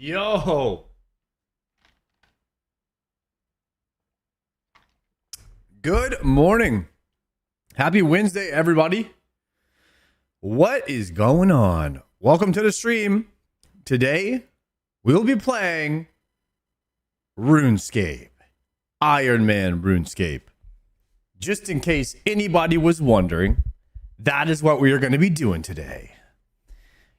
Yo. Good morning. Happy Wednesday, everybody. What is going on? Welcome to the stream. Today, we'll be playing RuneScape. Iron Man RuneScape. Just in case anybody was wondering, that is what we are going to be doing today.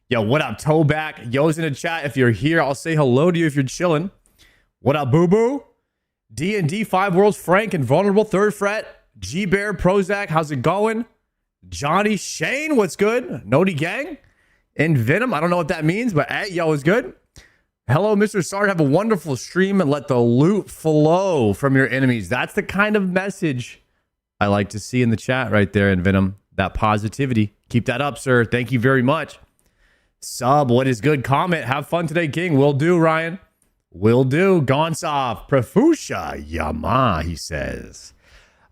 Yo, what up, Toeback? Yo's in the chat. If you're here, I'll say hello to you if you're chilling. What up, Boo Boo? D&D 5 Worlds, Frank, Invulnerable, Third Fret, G-Bear, Prozac, how's it going? Johnny Shane, what's good? Nody Gang, and Venom, I don't know what that means, but hey, yo, is good. Hello, Mr. Sard, have a wonderful stream and let the loot flow from your enemies. That's the kind of message I like to see in the chat right there, and Venom, that positivity. Keep that up, sir. Thank you very much. Sub, what is good? Comment, have fun today, King. Will do, Ryan. Will do. Gonsoff, Profusha, Yama, he says.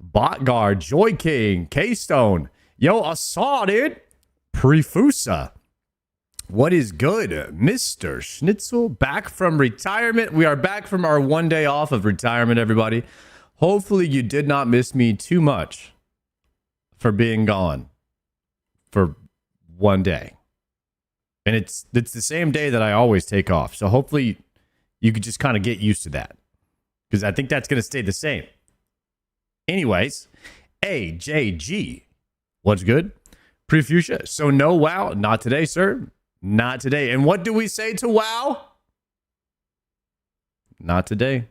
Botguard, Joy King, K-Stone. Yo, I saw dude. Prefusa. What is good? Mr. Schnitzel, back from retirement. We are back from our 1 day off of retirement, everybody. Hopefully you did not miss me too much for being gone for 1 day. And it's the same day that I always take off. So hopefully you could just kind of get used to that, because I think that's going to stay the same. Anyways, AJG, what's good? Prefuchsia, so no WoW? Not today, sir. Not today. And what do we say to WoW? Not today.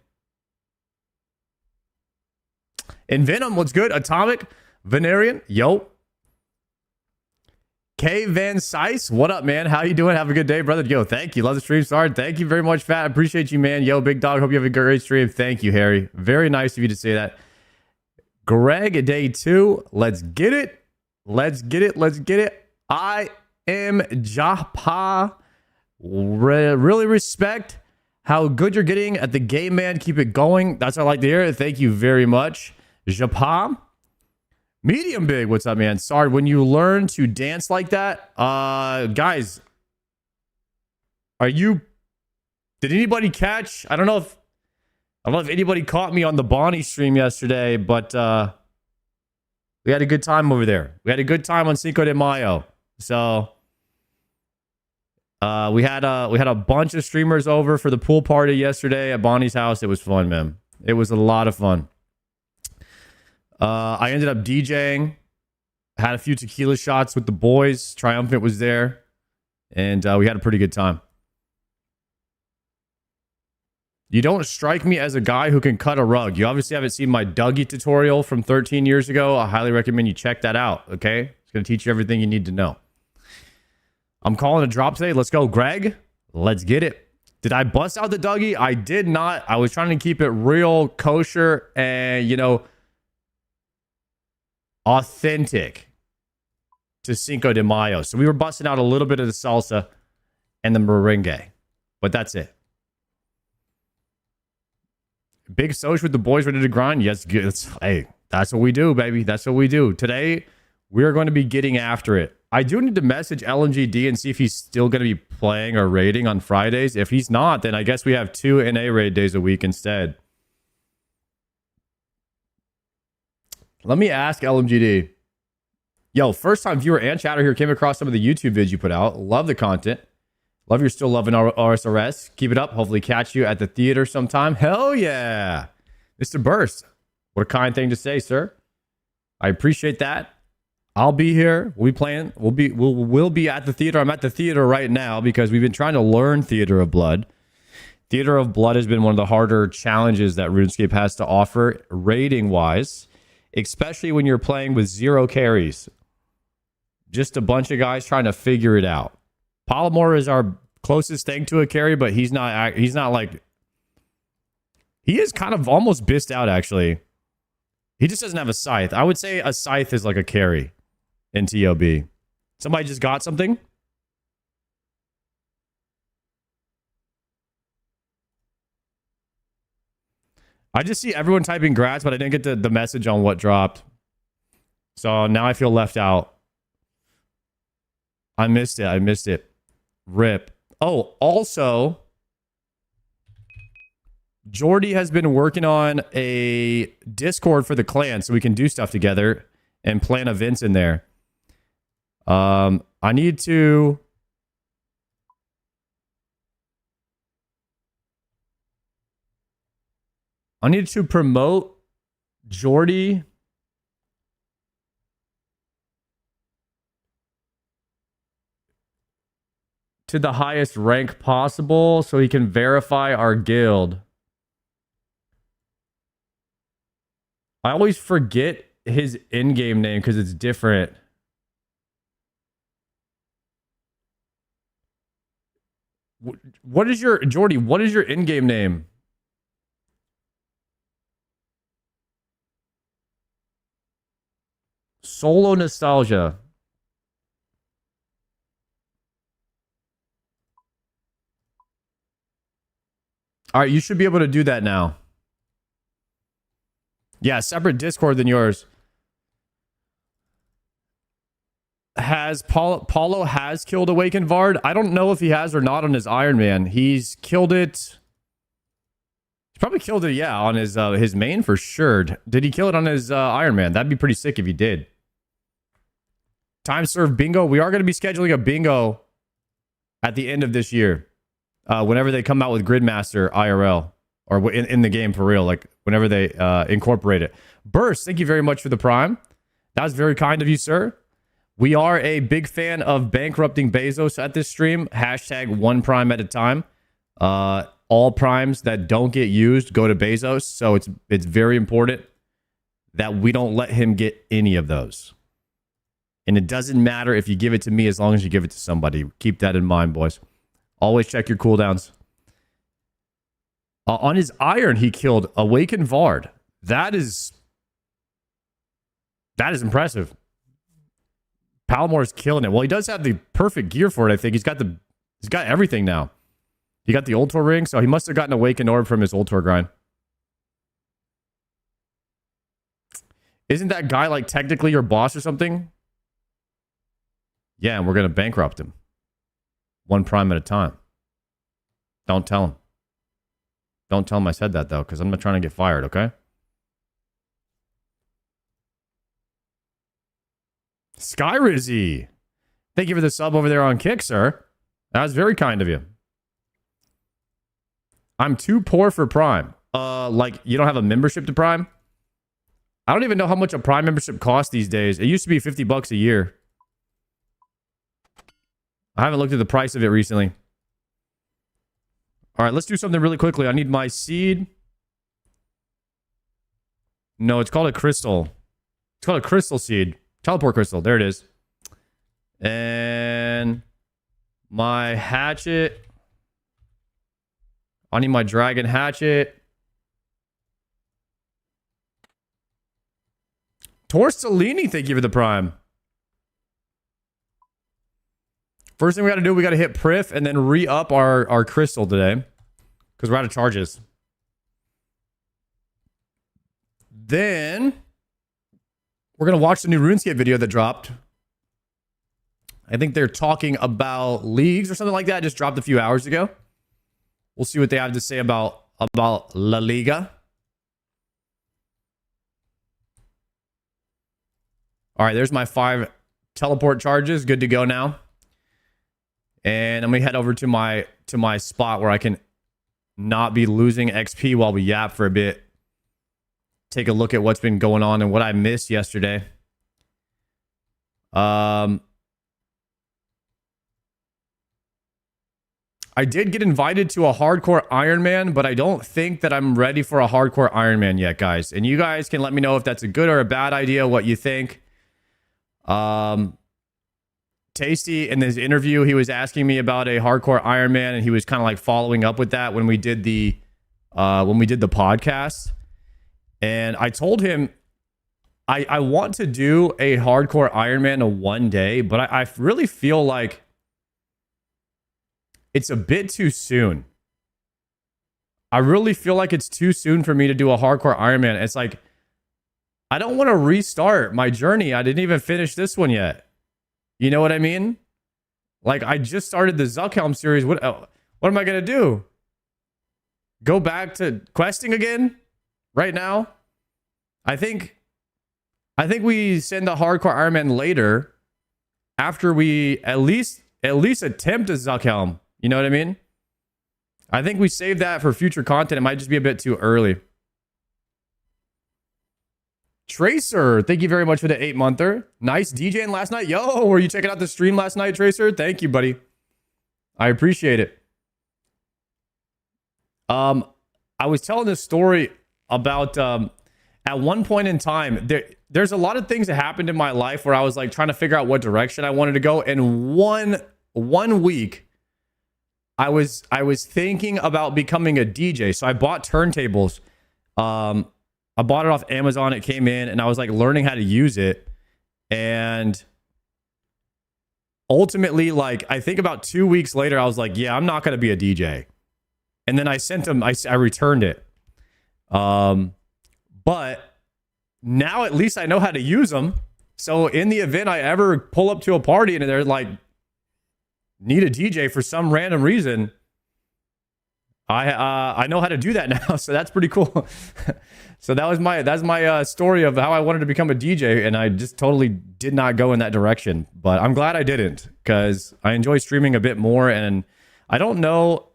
And Venom, what's good? Atomic, Venerian, yo. K Van Sice, what up, man? How you doing? Have a good day, brother. Yo, thank you. Love the stream. Sorry. Thank you very much, Fat. I appreciate you, man. Yo, Big Dog. Hope you have a great stream. Thank you, Harry. Very nice of you to say that. Greg, day 2. Let's get it. Let's get it. Let's get it. I am Japa. Really respect how good you're getting at the game, man. Keep it going. That's what I like to hear. Thank you very much. Japa. Medium Big, what's up, man? Sorry, when you learn to dance like that, guys, did anybody catch? I don't know if anybody caught me on the Bonnie stream yesterday, but we had a good time over there. We had a good time on Cinco de Mayo. So we had a bunch of streamers over for the pool party yesterday at Bonnie's house. It was fun, man. It was a lot of fun. I ended up DJing, had a few tequila shots with the boys. Triumphant was there, and we had a pretty good time. You don't strike me as a guy who can cut a rug. You obviously haven't seen my Dougie tutorial from 13 years ago. I highly recommend you check that out, okay? It's going to teach you everything you need to know. I'm calling a drop today. Let's go, Greg. Let's get it. Did I bust out the Dougie? I did not. I was trying to keep it real kosher and, authentic to Cinco de Mayo. So we were busting out a little bit of the salsa and the merengue, but that's it. Big Soch with the boys ready to grind. Yes, good. Hey, that's what we do, baby. That's what we do. Today, we're going to be getting after it. I do need to message LMGD and see if he's still going to be playing or raiding on Fridays. If he's not, then I guess we have 2 NA raid days a week instead. Let me ask LMGD. Yo, first time viewer and chatter here. Came across some of the YouTube vids you put out. Love the content. Love you're still loving our osrs. Keep it up. Hopefully catch you at the theater sometime. Hell yeah. Mr. Burst. What a kind thing to say, sir. I appreciate that. I'll be here. We'll be playing. We'll be at the theater. I'm at the theater right now because we've been trying to learn Theater of Blood. Theater of Blood has been one of the harder challenges that RuneScape has to offer rating-wise. Especially when you're playing with 0 carries. Just a bunch of guys trying to figure it out. Polymore is our closest thing to a carry, but he's not like... He is kind of almost bissed out, actually. He just doesn't have a scythe. I would say a scythe is like a carry in TOB. Somebody just got something? I just see everyone typing grats, but I didn't get the message on what dropped. So now I feel left out. I missed it. RIP. Oh, also, Jordy has been working on a Discord for the clan so we can do stuff together and plan events in there. I need to promote Jordy to the highest rank possible so he can verify our guild. I always forget his in-game name because it's different. What is your, Jordy, what is your in-game name? Solo Nostalgia. All right, you should be able to do that now. Yeah, separate Discord than yours. Has Paulo has killed Awakened Vard? I don't know if he has or not on his Iron Man. He's killed it. He's probably killed it, yeah, on his main for sure. Did he kill it on his Iron Man? That'd be pretty sick if he did. Time served bingo. We are going to be scheduling a bingo at the end of this year. Whenever they come out with Gridmaster IRL. Or in the game for real. Like, whenever they incorporate it. Burst, thank you very much for the Prime. That was very kind of you, sir. We are a big fan of bankrupting Bezos at this stream. Hashtag one Prime at a time. All Primes that don't get used go to Bezos. So it's very important that we don't let him get any of those. And it doesn't matter if you give it to me as long as you give it to somebody. Keep that in mind, boys. Always check your cooldowns. On his Iron, he killed Awakened Vard. That is impressive. Palomore's killing it. Well, he does have the perfect gear for it, I think. He's got everything now. He got the Ultor ring, so he must have gotten Awakened Orb from his Ultor grind. Isn't that guy like technically your boss or something? Yeah, and we're going to bankrupt him. One Prime at a time. Don't tell him. Don't tell him I said that, though, because I'm not trying to get fired, okay? Skyrizzy. Thank you for the sub over there on Kick, sir. That was very kind of you. I'm too poor for Prime. Like, you don't have a membership to Prime? I don't even know how much a Prime membership costs these days. It used to be $50 a year. I haven't looked at the price of it recently. All right, let's do something really quickly. I need my seed. No, it's called a crystal. It's called a crystal seed. Teleport crystal. There it is. And my hatchet. I need my dragon hatchet. Torcellini, thank you for the Prime. First thing we got to do, we got to hit Prif and then re-up our crystal today. Because we're out of charges. Then we're going to watch the new RuneScape video that dropped. I think they're talking about leagues or something like that. It just dropped a few hours ago. We'll see what they have to say about La Liga. All right, there's my 5 teleport charges. Good to go now. And I'm going to head over to my spot where I can not be losing XP while we yap for a bit. Take a look at what's been going on and what I missed yesterday. I did get invited to a hardcore Ironman, but I don't think that I'm ready for a hardcore Ironman yet, guys. And you guys can let me know if that's a good or a bad idea, what you think. Tasty, in this interview, he was asking me about a hardcore Ironman, and he was kind of like following up with that when we did the podcast. And I told him I want to do a hardcore Ironman in one day, but I really feel like it's a bit too soon. I really feel like it's too soon for me to do a hardcore Ironman. It's like, I don't want to restart my journey. I didn't even finish this one yet. You know what I mean? Like, I just started the Zuckhelm series. What am I going to do? go back to questing again right now. I think we send the hardcore Iron Man later after we at least attempt a Zuckhelm. You know what I mean? I think we save that for future content. It might just be a bit too early. Tracer, thank you very much for the 8-monther. Nice DJing last night. Yo, were you checking out the stream last night, Tracer? Thank you, buddy. I appreciate it. I was telling this story about at one point in time, there's a lot of things that happened in my life where I was like trying to figure out what direction I wanted to go. And one week, I was thinking about becoming a DJ. So I bought turntables. I bought it off Amazon. It came in and I was like learning how to use it. And ultimately, like, I think about 2 weeks later, I was like, yeah, I'm not going to be a DJ. And then I sent them, I returned it. But now at least I know how to use them. So in the event I ever pull up to a party and they're like, need a DJ for some random reason, I know how to do that now. So that's pretty cool. So that's my story of how I wanted to become a DJ, and I just totally did not go in that direction. But I'm glad I didn't, because I enjoy streaming a bit more, and I don't know.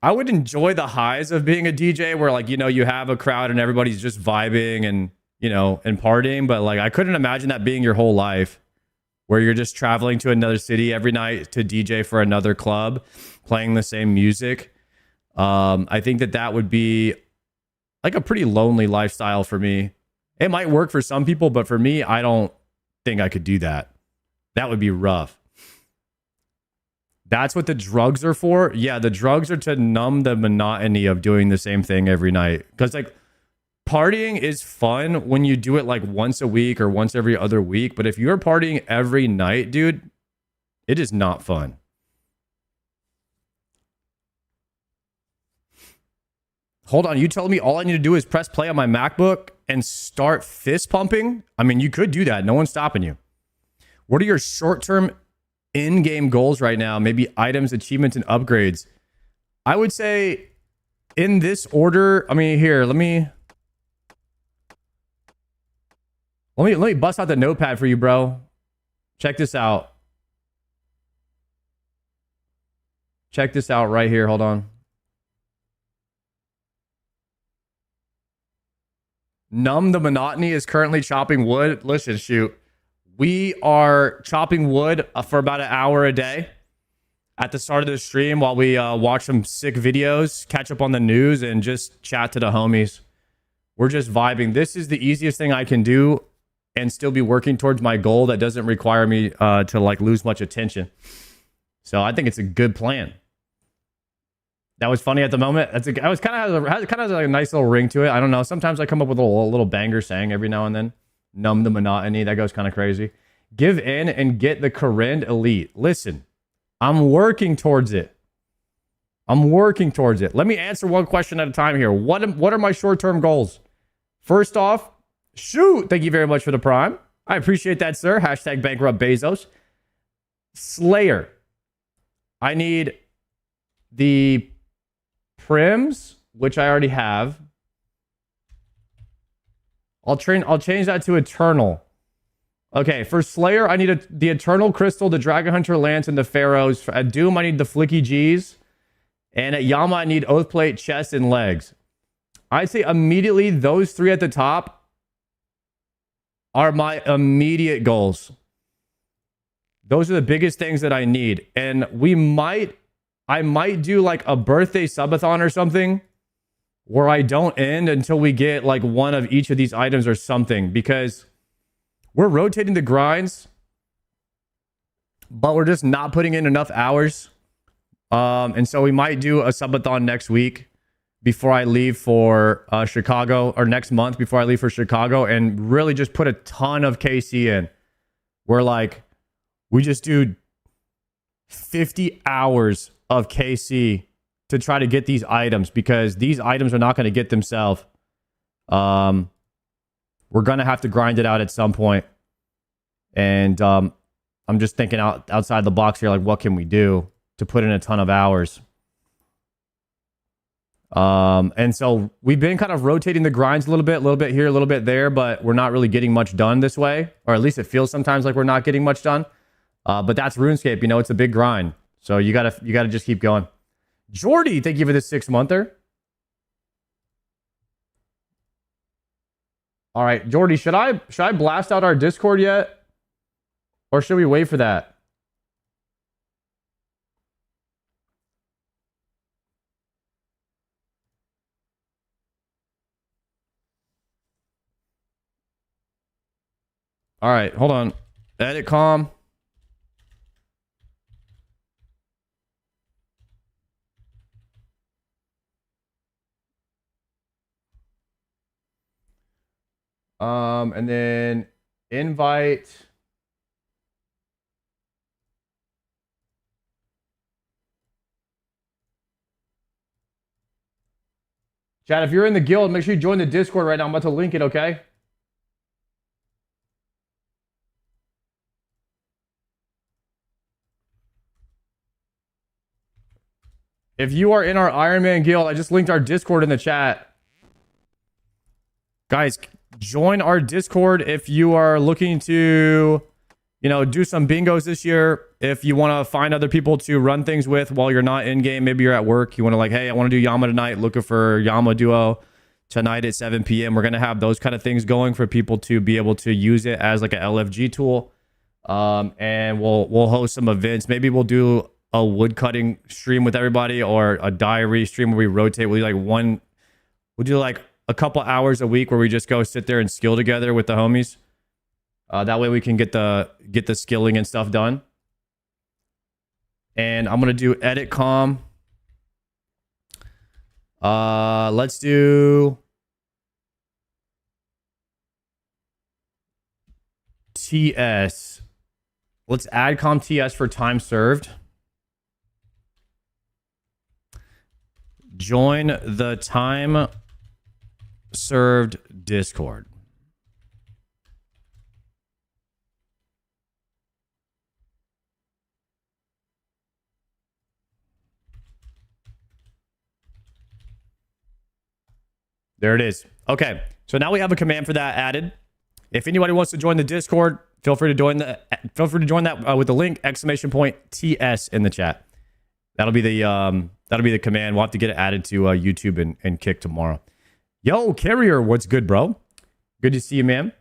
I would enjoy the highs of being a DJ where, like, you know, you have a crowd and everybody's just vibing and, you know, and partying. But like, I couldn't imagine that being your whole life, where you're just traveling to another city every night to DJ for another club, playing the same music. I think that would be like a pretty lonely lifestyle for me. It might work for some people, but for me, I don't think I could do that. That would be rough. That's what the drugs are for. Yeah, the drugs are to numb the monotony of doing the same thing every night. Because like partying is fun when you do it like once a week or once every other week. But if you're partying every night, dude, it is not fun. Hold on, you telling me all I need to do is press play on my MacBook and start fist pumping? I mean, you could do that. No one's stopping you. What are your short-term in-game goals right now? Maybe items, achievements, and upgrades. I would say in this order. I mean, here, let me bust out the notepad for you, bro. Check this out. Check this out right here. Hold on. Numb the monotony is currently chopping wood. Listen, shoot. We are chopping wood for about an hour a day at the start of the stream while we watch some sick videos, catch up on the news, and just chat to the homies. We're just vibing. This is the easiest thing I can do and still be working towards my goal that doesn't require me to like lose much attention. So I think it's a good plan. That was funny at the moment. I was kind of has like a nice little ring to it. I don't know. Sometimes I come up with a little banger saying every now and then. Numb the monotony. That goes kind of crazy. Give in and get the Corinne Elite. Listen, I'm working towards it. Let me answer one question at a time here. What are my short-term goals? First off, shoot. Thank you very much for the prime. I appreciate that, sir. Hashtag bankrupt Bezos. Slayer. I need the Prims, which I already have. I'll change that to Eternal. Okay, for Slayer, I need the Eternal Crystal, the Dragon Hunter Lance, and the Pharaohs. At Doom, I need the Flicky G's. And at Yama, I need Oathplate, chest, and legs. I'd say immediately those three at the top are my immediate goals. Those are the biggest things that I need. And I might do like a birthday subathon or something where I don't end until we get like one of each of these items or something, because we're rotating the grinds, but we're just not putting in enough hours. And so we might do a subathon next week before I leave for Chicago, or next month before I leave for Chicago, and really just put a ton of KC in. Where like we just do 50 hours of KC to try to get these items, because these items are not going to get themselves. We're going to have to grind it out at some point. And I'm just thinking outside the box here, like what can we do to put in a ton of hours? And so we've been kind of rotating the grinds a little bit here, a little bit there, but we're not really getting much done this way, or at least it feels sometimes like we're not getting much done. But that's RuneScape, you know, it's a big grind. So you gotta just keep going. Jordy, thank you for the 6-monther. All right, Jordy, should I blast out our Discord yet? Or should we wait for that? All right, hold on. Edit com. And then invite. Chad, if you're in the guild, make sure you join the Discord right now. I'm about to link it, okay? If you are in our Iron Man guild, I just linked our Discord in the chat. Guys, join our Discord if you are looking to, you know, do some bingos this year. If you want to find other people to run things with while you're not in game, maybe you're at work. You want to like, hey, I want to do Yama tonight. Looking for Yama duo tonight at 7 p.m. We're going to have those kind of things going for people to be able to use it as like an LFG tool. And we'll host some events. Maybe we'll do a wood cutting stream with everybody or a diary stream where we rotate. We'll do like a couple hours a week where we just go sit there and skill together with the homies. That way we can get the skilling and stuff done. And I'm gonna do edit com. Let's do TS. Let's add com TS for time served. Join the time served Discord. There it is. Okay, so now we have a command for that added. If anybody wants to join the Discord, feel free to join that with the link !TS in the chat. That'll be the command. We'll have to get it added to YouTube and Kick tomorrow. Yo, Carrier, what's good, bro? Good to see you, man.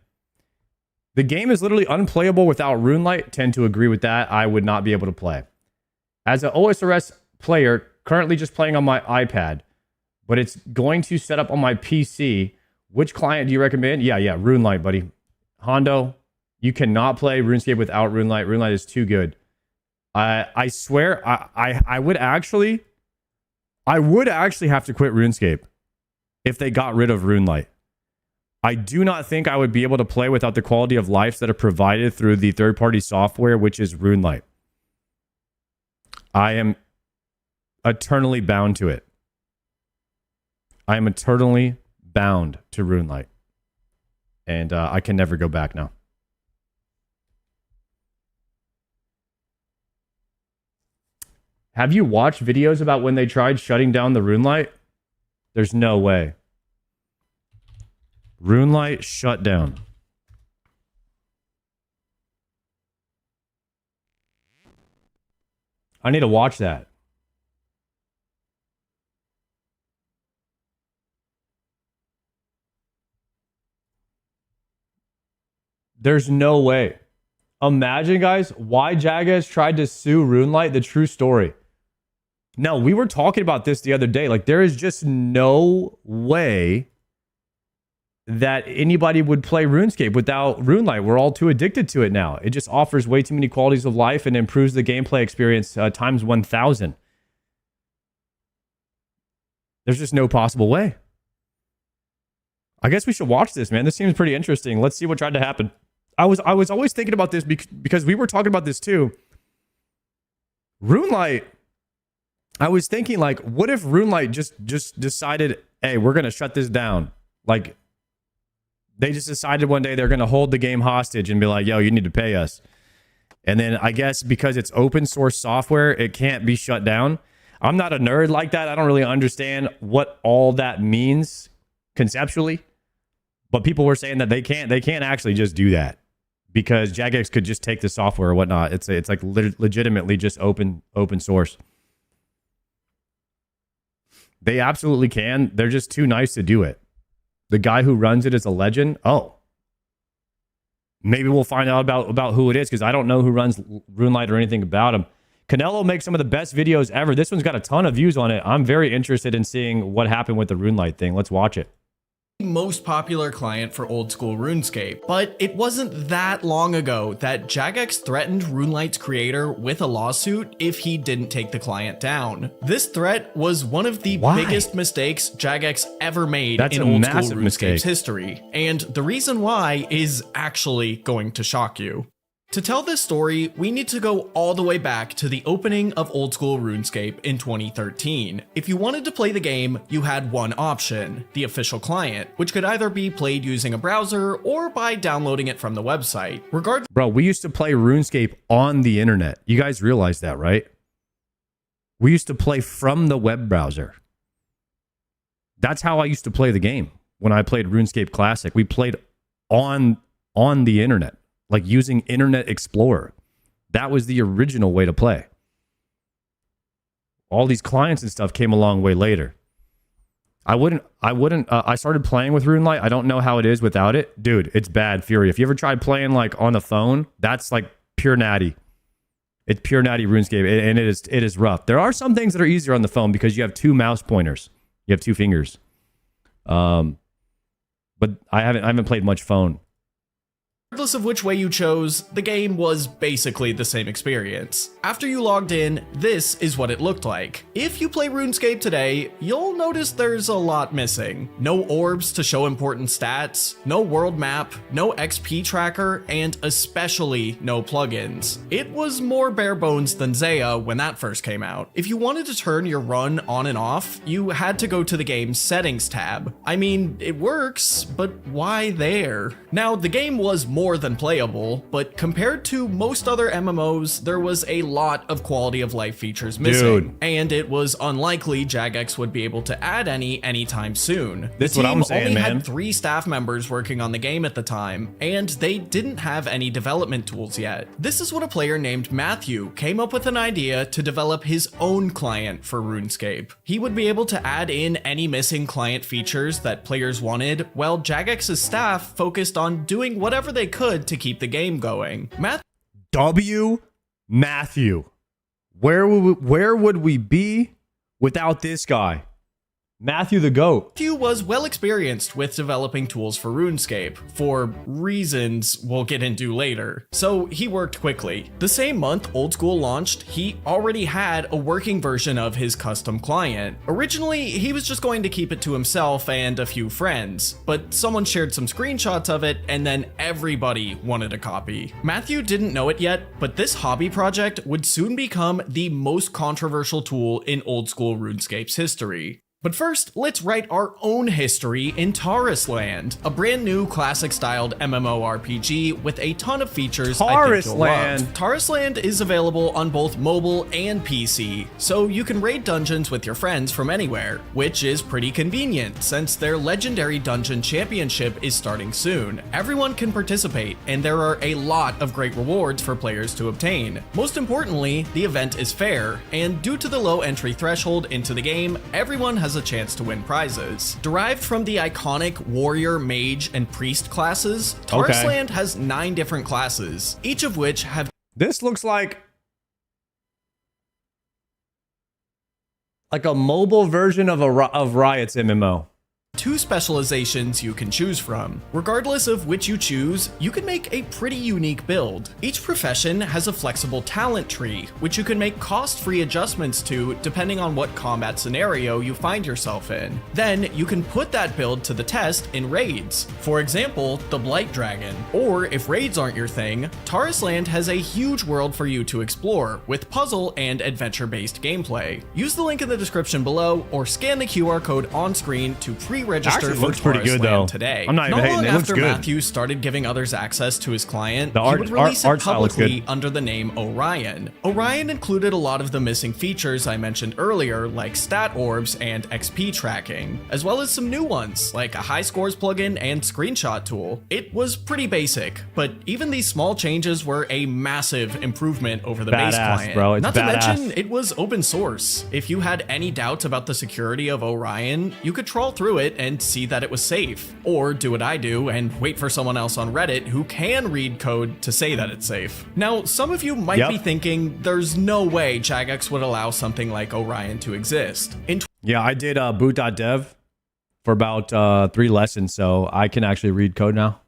The game is literally unplayable without RuneLight. Tend to agree with that. I would not be able to play. As an OSRS player, currently just playing on my iPad, but it's going to set up on my PC. Which client do you recommend? Yeah, RuneLight, buddy. Hondo, you cannot play RuneScape without RuneLight. RuneLight is too good. I swear, I would actually have to quit RuneScape if they got rid of RuneLight. I do not think I would be able to play without the quality of life that are provided through the third-party software, which is RuneLight. I am eternally bound to it. I am eternally bound to RuneLight. And I can never go back now. Have you watched videos about when they tried shutting down the RuneLight? There's no way. RuneLight shut down. I need to watch that. There's no way. Imagine, guys, why Jagex tried to sue RuneLight, the true story. No, we were talking about this the other day. Like, there is just no way that anybody would play RuneScape without RuneLight. We're all too addicted to it now. It just offers way too many qualities of life and improves the gameplay experience times 1,000. There's just no possible way. I guess we should watch this, man. This seems pretty interesting. Let's see what tried to happen. I was always thinking about this because we were talking about this too. RuneLight. I was thinking, like, what if RuneLight just decided, hey, we're gonna shut this down? Like, they just decided one day they're gonna hold the game hostage and be like, yo, you need to pay us. And then I guess because it's open source software, it can't be shut down. I'm not a nerd like that. I don't really understand what all that means conceptually. But people were saying that they can't actually just do that because Jagex could just take the software or whatnot. It's like legitimately just open source. They absolutely can. They're just too nice to do it. The guy who runs it is a legend. Oh, maybe we'll find out about who it is because I don't know who runs RuneLite or anything about him. Canelo makes some of the best videos ever. This one's got a ton of views on it. I'm very interested in seeing what happened with the RuneLite thing. Let's watch it. Most popular client for old school RuneScape, but it wasn't that long ago that Jagex threatened RuneLite's creator with a lawsuit if he didn't take the client down. This threat was one of the biggest mistakes Jagex ever made in old school RuneScape's history, and the reason why is actually going to shock you. To tell this story, we need to go all the way back to the opening of old school RuneScape in 2013. If you wanted to play the game, you had one option, the official client, which could either be played using a browser or by downloading it from the website. Bro, we used to play RuneScape on the internet. You guys realize that, right? We used to play from the web browser. That's how I used to play the game when I played RuneScape Classic. We played on the internet. Like using Internet Explorer. That was the original way to play. All these clients and stuff came a long way later. I started playing with RuneLite. I don't know how it is without it. Dude, it's bad fury. If you ever tried playing like on the phone, that's like pure natty. It's pure natty RuneScape, and it is rough. There are some things that are easier on the phone because you have two mouse pointers. You have two fingers. But I haven't played much phone. Regardless of which way you chose, the game was basically the same experience. After you logged in, this is what it looked like. If you play RuneScape today, you'll notice there's a lot missing. No orbs to show important stats, no world map, no XP tracker, and especially no plugins. It was more bare bones than Zaya when that first came out. If you wanted to turn your run on and off, you had to go to the game's settings tab. I mean, it works, but why there? Now, the game was more than playable, but compared to most other MMOs, there was a lot of quality of life features missing, and it was unlikely Jagex would be able to add any anytime soon. This is what I'm saying, only man. had 3 staff members working on the game at the time, and they didn't have any development tools yet. This is when a player named Matthew came up with an idea to develop his own client for RuneScape. He would be able to add in any missing client features that players wanted, while Jagex's staff focused on doing whatever they could to keep the game going. Matthew. Where would we be without this guy? Matthew the GOAT. Matthew was well experienced with developing tools for RuneScape, for reasons we'll get into later, so he worked quickly. The same month Old School launched, he already had a working version of his custom client. Originally, he was just going to keep it to himself and a few friends, but someone shared some screenshots of it, and then everybody wanted a copy. Matthew didn't know it yet, but this hobby project would soon become the most controversial tool in Old School RuneScape's history. But first, let's write our own history in Taurus Land, a brand new classic-styled MMORPG with a ton of features I think you'll love. Taurus Land is available on both mobile and PC, so you can raid dungeons with your friends from anywhere, which is pretty convenient since their legendary dungeon championship is starting soon. Everyone can participate, and there are a lot of great rewards for players to obtain. Most importantly, the event is fair, and due to the low entry threshold into the game, everyone has a chance to win prizes. Derived from the iconic warrior, mage, and priest classes, Taurus Land has 9 different classes, each of which have... This looks like a mobile version of Riot's MMO. 2 specializations you can choose from. Regardless of which you choose, you can make a pretty unique build. Each profession has a flexible talent tree, which you can make cost-free adjustments to depending on what combat scenario you find yourself in. Then you can put that build to the test in raids. For example, the Blight Dragon. Or if raids aren't your thing, Taurus Land has a huge world for you to explore with puzzle and adventure-based gameplay. Use the link in the description below or scan the QR code on screen to pre pre-register Actually, for looks pretty Taurus good, Land though. today. I'm not even hating. Long It looks after good. Matthew started giving others access to his client, The he art- would release art it style looks publicly good. under the name Orion. Orion included a lot of the missing features I mentioned earlier, like stat orbs and XP tracking, as well as some new ones, like a high scores plugin and screenshot tool. It was pretty basic, but even these small changes were a massive improvement over the base Badass, client. bro. It's Not badass. to mention, it was open source. If you had any doubts about the security of Orion, you could trawl through it and see that it was safe. Or do what I do and wait for someone else on Reddit who can read code to say that it's safe. Now, some of you might Yep. be thinking there's no way Jagex would allow something like Orion to exist. In Yeah, I did boot.dev for about 3 lessons, so I can actually read code now.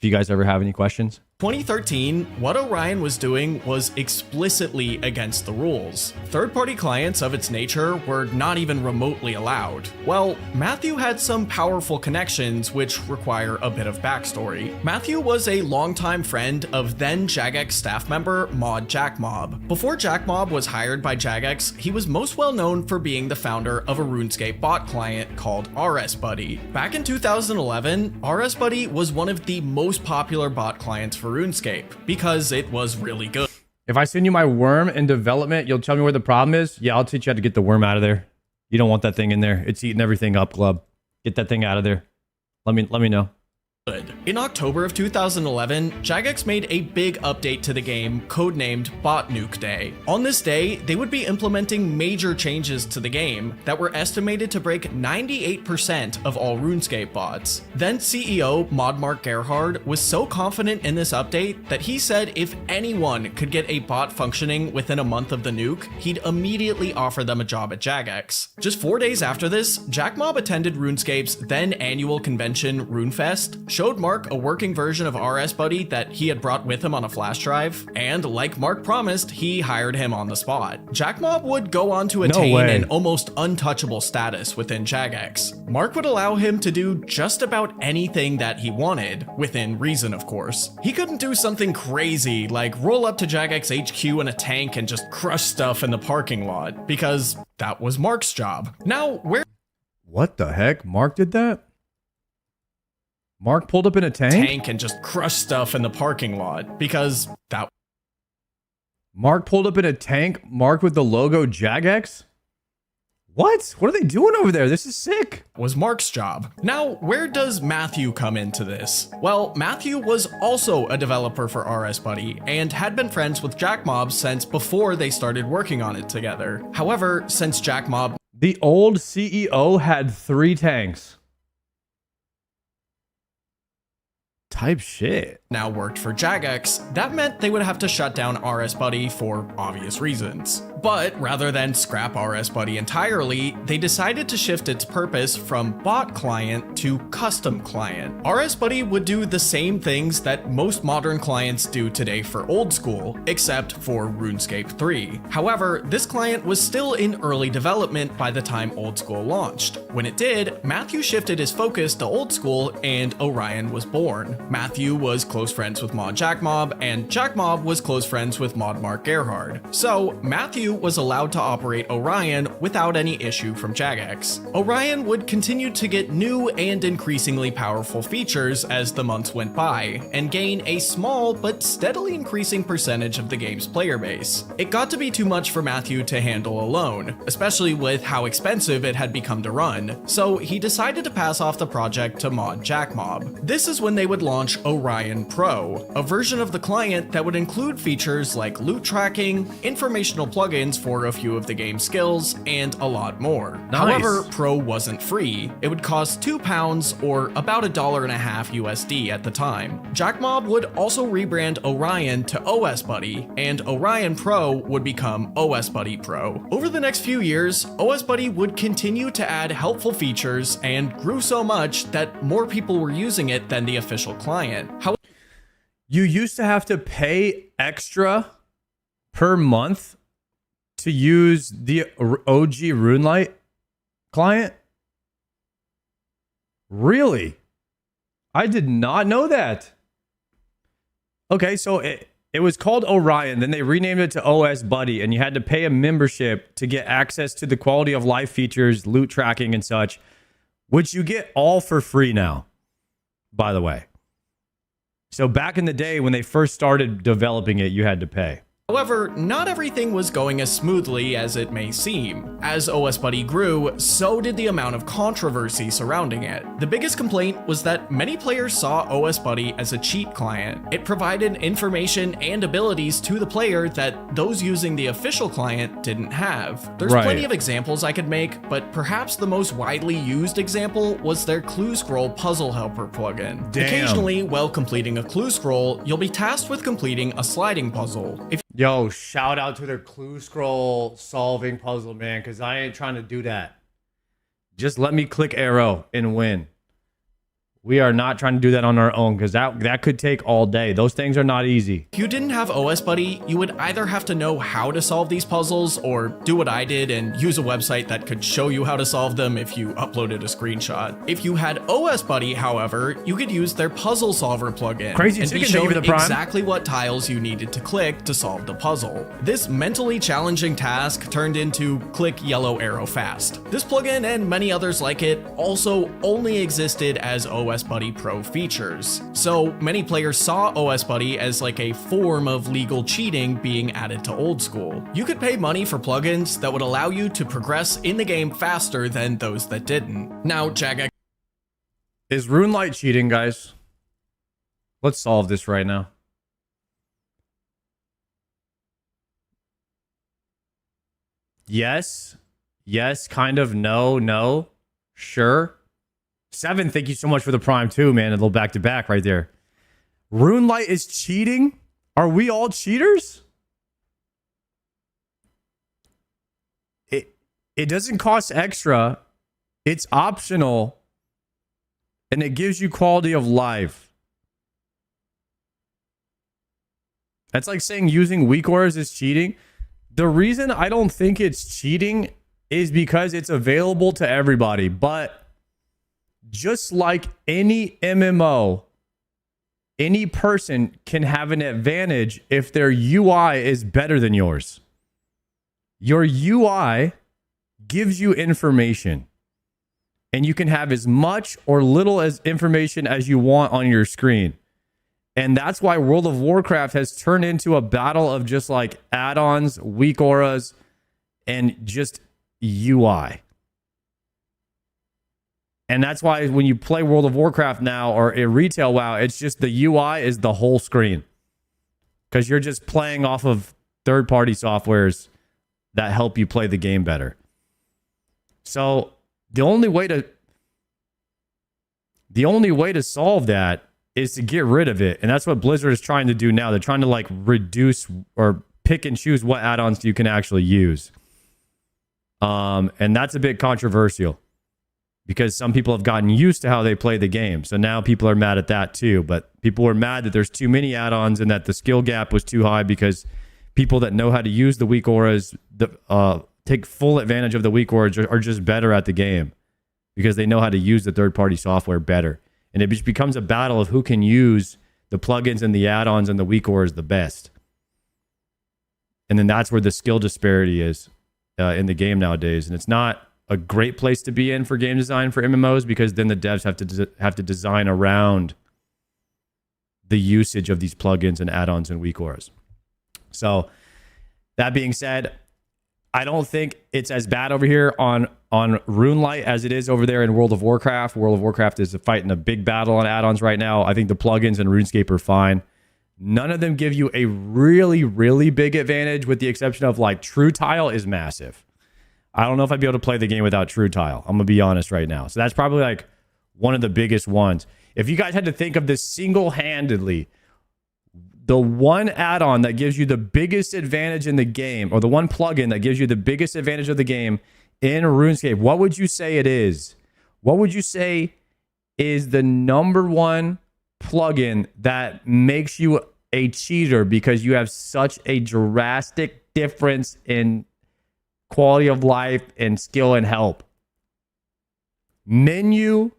If you guys ever have any questions. 2013, what Orion was doing was explicitly against the rules. Third-party clients of its nature were not even remotely allowed. Well, Matthew had some powerful connections which require a bit of backstory. Matthew was a longtime friend of then Jagex staff member Mod Jackmob. Before Jackmob was hired by Jagex, he was most well known for being the founder of a RuneScape bot client called RSBuddy. Back in 2011, RSBuddy was one of the most popular bot clients for RuneScape because it was really good. If I send you my worm in development, you'll tell me where the problem is? Yeah, I'll teach you how to get the worm out of there. You don't want that thing in there. It's eating everything up, Glub. Get that thing out of there. Let me know. In October of 2011, Jagex made a big update to the game codenamed Bot Nuke Day. On this day, they would be implementing major changes to the game that were estimated to break 98% of all RuneScape bots. Then CEO Mark Gerhard was so confident in this update that he said if anyone could get a bot functioning within a month of the nuke, he'd immediately offer them a job at Jagex. Just 4 days after this, Jackmob attended RuneScape's then annual convention RuneFest, showed Mark a working version of RSBuddy that he had brought with him on a flash drive, and like Mark promised, he hired him on the spot. Jackmob would go on to attain an almost untouchable status within Jagex. Mark would allow him to do just about anything that he wanted, within reason of course. He couldn't do something crazy like roll up to Jagex HQ in a tank and just crush stuff in the parking lot, because that was Mark's job. Now, What the heck? Mark did that? Mark pulled up in a tank? and just crush stuff in the parking lot, because that Mark pulled up in a tank marked with the logo Jagex? What? What are they doing over there? This is sick. was Mark's job. Now, where does Matthew come into this? Well, Matthew was also a developer for RSBuddy and had been friends with Jackmob since before they started working on it together. However, since Jackmob The old CEO had 3 tanks. Type shit. now worked for Jagex, that meant they would have to shut down RSBuddy for obvious reasons. But rather than scrap RSBuddy entirely, they decided to shift its purpose from bot client to custom client. RSBuddy would do the same things that most modern clients do today for old school, except for RuneScape 3. However, this client was still in early development by the time old school launched. When it did, Matthew shifted his focus to old school and Orion was born. Matthew was close friends with Mod Jackmob, and Jackmob was close friends with Mod Mark Gerhard. So Matthew was allowed to operate Orion without any issue from Jagex. Orion would continue to get new and increasingly powerful features as the months went by, and gain a small but steadily increasing percentage of the game's player base. It got to be too much for Matthew to handle alone, especially with how expensive it had become to run, so he decided to pass off the project to Mod Jackmob. This is when they would launch Orion Pro, a version of the client that would include features like loot tracking, informational plugins for a few of the game's skills, and a lot more. Nice. However, Pro wasn't free. It would cost £2 or about $1.50 USD at the time. Jackmob would also rebrand Orion to OSBuddy, and Orion Pro would become OSBuddy Pro. Over the next few years, OSBuddy would continue to add helpful features and grew so much that more people were using it than the official client. You used to have to pay extra per month to use the OG RuneLite client? Really? I did not know that. Okay, so it was called Orion, then they renamed it to OSBuddy, and you had to pay a membership to get access to the quality of life features, loot tracking, and such. which you get all for free now, by the way. So back in the day when they first started developing it, you had to pay. However, not everything was going as smoothly as it may seem. As OS Buddy grew, so did the amount of controversy surrounding it. The biggest complaint was that many players saw OS Buddy as a cheat client. It provided information and abilities to the player that those using the official client didn't have. There's plenty of examples I could make, but perhaps the most widely used example was their Clue Scroll Puzzle Helper plugin. Damn. Occasionally, while completing a clue scroll, you'll be tasked with completing a sliding puzzle. Yo, shout out to their Clue Scroll solving puzzle, man, because I ain't trying to do that. Just let me click arrow and win. We are not trying to do that on our own because that could take all day. Those things are not easy. If you didn't have OS Buddy, you would either have to know how to solve these puzzles or do what I did and use a website that could show you how to solve them if you uploaded a screenshot. If you had OS Buddy, however, you could use their Puzzle Solver plugin Crazy and be Chicken, thank you shown for the Prime. exactly what tiles you needed to click to solve the puzzle. This mentally challenging task turned into click yellow arrow fast. This plugin and many others like it also only existed as OS Buddy Pro features. So many players saw OS Buddy as like a form of legal cheating being added to old school. You could pay money for plugins that would allow you to progress in the game faster than those that didn't. Now, Jaga, Is RuneLite cheating, guys? Let's solve this right now. Yes. Yes, kind of. No, no. Sure. 7, thank you so much for the Prime too, man. A little back to back right there. RuneLite is cheating? Are we all cheaters? It doesn't cost extra. It's optional. And it gives you quality of life. That's like saying using weak auras is cheating. The reason I don't think it's cheating is because it's available to everybody. But just like any MMO, any person can have an advantage if their UI is better than yours. Your UI gives you information, and you can have as much or little as information as you want on your screen. And that's why World of Warcraft has turned into a battle of just like add-ons, weak auras, and just UI. And that's why when you play World of Warcraft now or in retail WoW, it's just the UI is the whole screen. Because you're just playing off of third-party softwares that help you play the game better. So the only way to solve that is to get rid of it. And that's what Blizzard is trying to do now. They're trying to like reduce or pick and choose what add-ons you can actually use. And that's a bit controversial, because some people have gotten used to how they play the game. So now people are mad at that too. But people were mad that there's too many add-ons and that the skill gap was too high, because people that know how to use the weak auras, take full advantage of the weak auras, are just better at the game because they know how to use the third-party software better. And it just becomes a battle of who can use the plugins and the add-ons and the weak auras the best. And then that's where the skill disparity is in the game nowadays. And it's not a great place to be in for game design for MMOs, because then the devs have to design around the usage of these plugins and add-ons and weak auras. So that being said, I don't think it's as bad over here on RuneLite as it is over there in World of Warcraft. World of Warcraft is fighting a big battle on add-ons right now. I think the plugins in RuneScape are fine. None of them give you a really, really big advantage, with the exception of like True Tile is massive. I don't know if I'd be able to play the game without True Tile. I'm going to be honest right now. So that's probably like one of the biggest ones. If you guys had to think of this single-handedly, the one add-on that gives you the biggest advantage in the game, or the one plugin that gives you the biggest advantage of the game in RuneScape, what would you say it is? What would you say is the number one plugin that makes you a cheater because you have such a drastic difference in quality of life and skill and help? Menu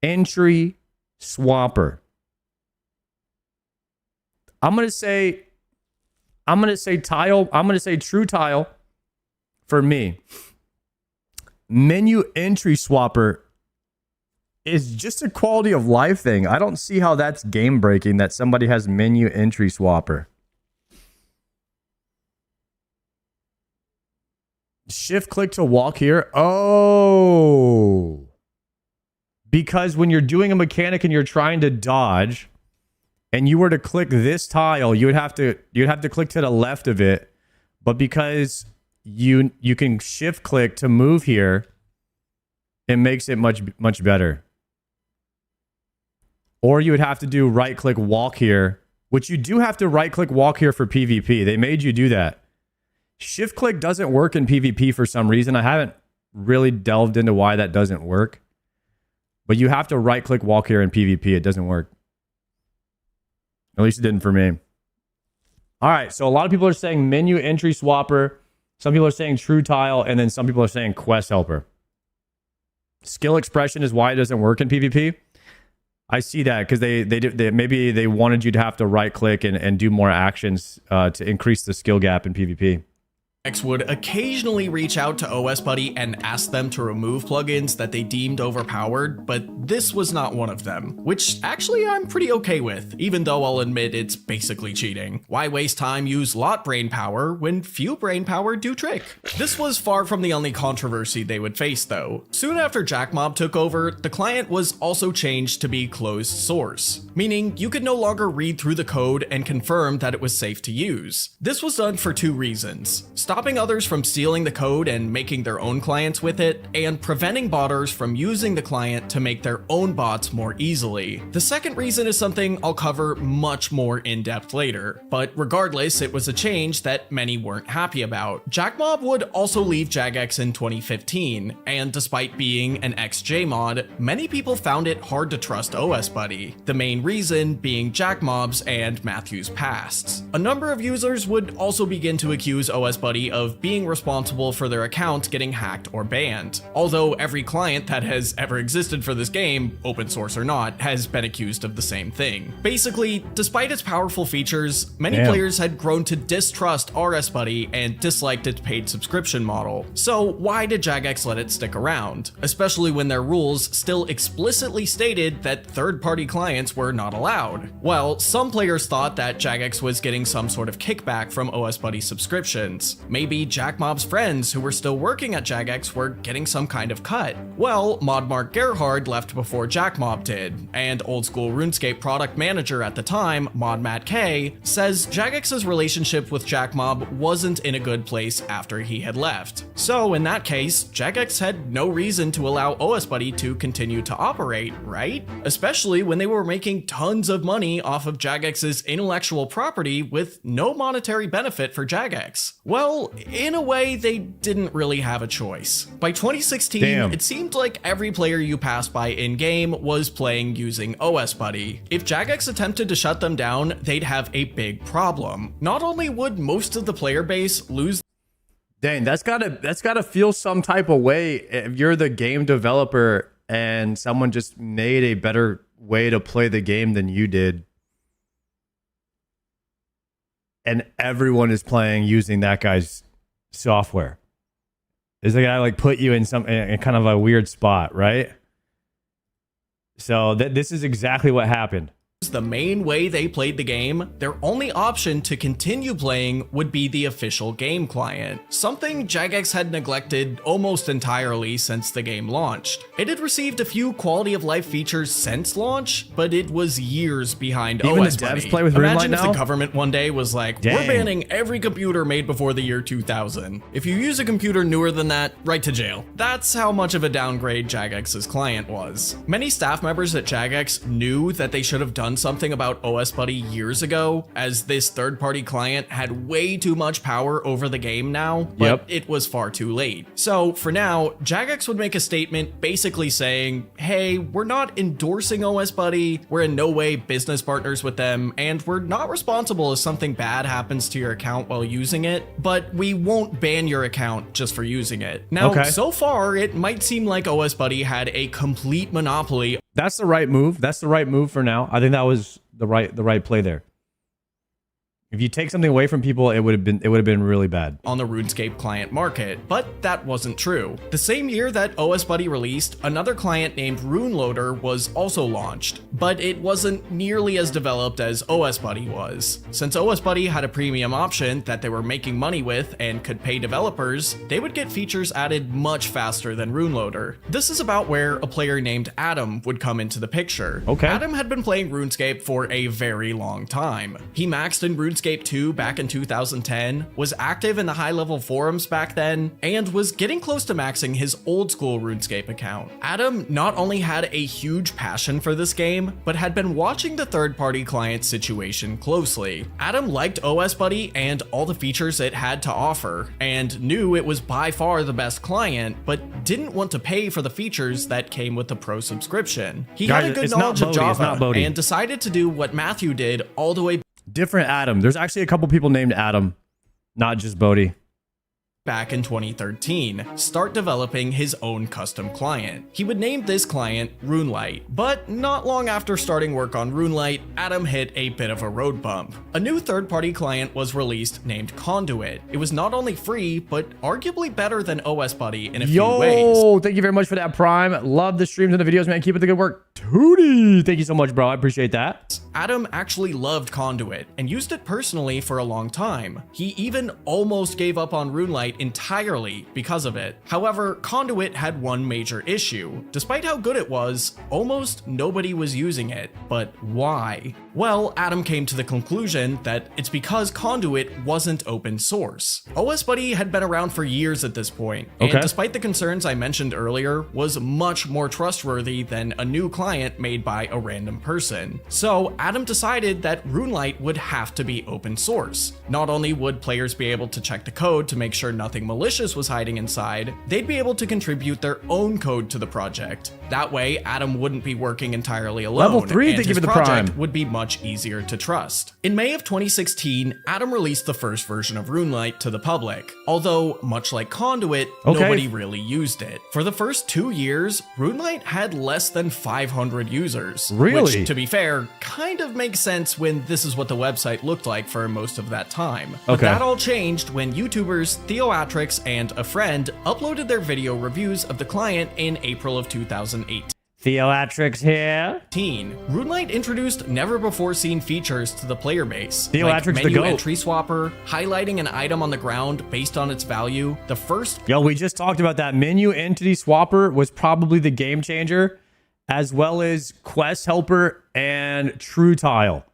entry swapper. I'm gonna say tile. I'm gonna say True Tile for me. Menu entry swapper is just a quality of life thing. I don't see how that's game breaking that somebody has menu entry swapper. Shift click to walk here. Oh. Because when you're doing a mechanic and you're trying to dodge and you were to click this tile, you'd have to click to the left of it. But because you can shift click to move here, it makes it much better. Or you would have to do right click walk here, which you do have to right click walk here for PvP. They made you do that. Shift click doesn't work in PvP for some reason. I haven't really delved into why that doesn't work. But you have to right click walk here in PvP. It doesn't work. At least it didn't for me. All right, so a lot of people are saying menu entry swapper. Some people are saying true tile, and then some people are saying quest helper. Skill expression is why it doesn't work in PvP. I see that because they maybe they wanted you to have to right click and do more actions to increase the skill gap in PvP. Would occasionally reach out to OS Buddy and ask them to remove plugins that they deemed overpowered, but this was not one of them, which actually I'm pretty okay with, even though I'll admit it's basically cheating. Why waste time use lot brain power when few brain power do trick? This was far from the only controversy they would face though. Soon after Jackmob took over, the client was also changed to be closed source, meaning you could no longer read through the code and confirm that it was safe to use. This was done for two reasons: stopping others from stealing the code and making their own clients with it, and preventing botters from using the client to make their own bots more easily. The second reason is something I'll cover much more in depth later, but regardless, it was a change that many weren't happy about. Jackmob would also leave Jagex in 2015, and despite being an ex-J mod, many people found it hard to trust OS Buddy, the main reason being Jackmob's and Matthew's pasts. A number of users would also begin to accuse OS Buddy of being responsible for their account getting hacked or banned, although every client that has ever existed for this game, open source or not, has been accused of the same thing. Basically, despite its powerful features, many players had grown to distrust RS Buddy and disliked its paid subscription model. So why did Jagex let it stick around, especially when their rules still explicitly stated that third-party clients were not allowed? Well, some players thought that Jagex was getting some sort of kickback from OS Buddy subscriptions. Maybe Jackmob's friends who were still working at Jagex were getting some kind of cut. Well, Mod Mark Gerhard left before Jackmob did, and old school RuneScape product manager at the time, Mod Matt K, says Jagex's relationship with Jackmob wasn't in a good place after he had left. So in that case, Jagex had no reason to allow OS Buddy to continue to operate, right? Especially when they were making tons of money off of Jagex's intellectual property with no monetary benefit for Jagex. Well, in a way, they didn't really have a choice. By 2016, it seemed like every player you passed by in-game was playing using OS Buddy. If Jagex attempted to shut them down, they'd have a big problem. Not only would most of the player base lose. Dang, that's gotta feel some type of way if you're the game developer and someone just made a better way to play the game than you did. And everyone is playing using that guy's software. Is the guy like put you in kind of a weird spot, right? So this is exactly what happened. The main way they played the game, their only option to continue playing would be the official game client, something Jagex had neglected almost entirely since the game launched. It had received a few quality of life features since launch, but it was years behind Even OS the devs Buddy. play with Imagine RuneLite if now? the government one day was like, Dang. we're banning every computer made before the year 2000. If you use a computer newer than that, right to jail. That's how much of a downgrade Jagex's client was. Many staff members at Jagex knew that they should have done something about OS Buddy years ago, as this third-party client had way too much power over the game now, but it was far too late. So for now, Jagex would make a statement basically saying, hey, we're not endorsing OS Buddy, we're in no way business partners with them, and we're not responsible if something bad happens to your account while using it, but we won't ban your account just for using it. Now, so far, it might seem like OS Buddy had a complete monopoly. That's the right move. That's the right move for now. I think that was the right play there. If you take something away from people, it would have been really bad. On the RuneScape client market, but that wasn't true. The same year that OS Buddy released, another client named RuneLoader was also launched, but it wasn't nearly as developed as OS Buddy was. Since OS Buddy had a premium option that they were making money with and could pay developers, they would get features added much faster than RuneLoader. This is about where a player named Adam would come into the picture. Okay. Adam had been playing RuneScape for a very long time. He maxed in RuneScape 2 back in 2010, was active in the high-level forums back then, and was getting close to maxing his old-school RuneScape account. Adam not only had a huge passion for this game, but had been watching the third-party client situation closely. Adam liked OS Buddy and all the features it had to offer, and knew it was by far the best client, but didn't want to pay for the features that came with the pro subscription. He had a good knowledge of Java and decided to do what Matthew did all the way Different Adam. There's actually a couple people named Adam, not just Bodhi. back in 2013, start developing his own custom client. He would name this client RuneLite, but not long after starting work on RuneLite, Adam hit a bit of a road bump. A new third-party client was released named Conduit. It was not only free, but arguably better than OS Buddy in a few ways. Yo, thank you very much for that, Prime. Love the streams and the videos, man. Keep up the good work. Tootie. Thank you so much, bro. I appreciate that. Adam actually loved Conduit and used it personally for a long time. He even almost gave up on RuneLite entirely because of it. However, Conduit had one major issue. Despite how good it was, almost nobody was using it. But why? Well, Adam came to the conclusion that it's because Conduit wasn't open source. OS Buddy had been around for years at this point, and despite the concerns I mentioned earlier, was much more trustworthy than a new client made by a random person. So Adam decided that RuneLite would have to be open source. Not only would players be able to check the code to make sure nothing malicious was hiding inside, they'd be able to contribute their own code to the project. That way, Adam wouldn't be working entirely alone, Level 3, and they give his it the project Prime. would be much easier to trust. In May of 2016, Adam released the first version of RuneLite to the public, although much like Conduit, nobody really used it. For the first 2 years, RuneLite had less than 500 users. Really? Which, to be fair, kind of makes sense when this is what the website looked like for most of that time. But that all changed when YouTubers TOA and a friend uploaded their video reviews of the client in April of 2008. Theoatrix here. RuneLite introduced never-before-seen features to the player base, Theoatrix like the menu GOAT. entry swapper, highlighting an item on the ground based on its value. The first Yo, we just talked about that. Menu entity swapper was probably the game changer, as well as Quest Helper and True Tile.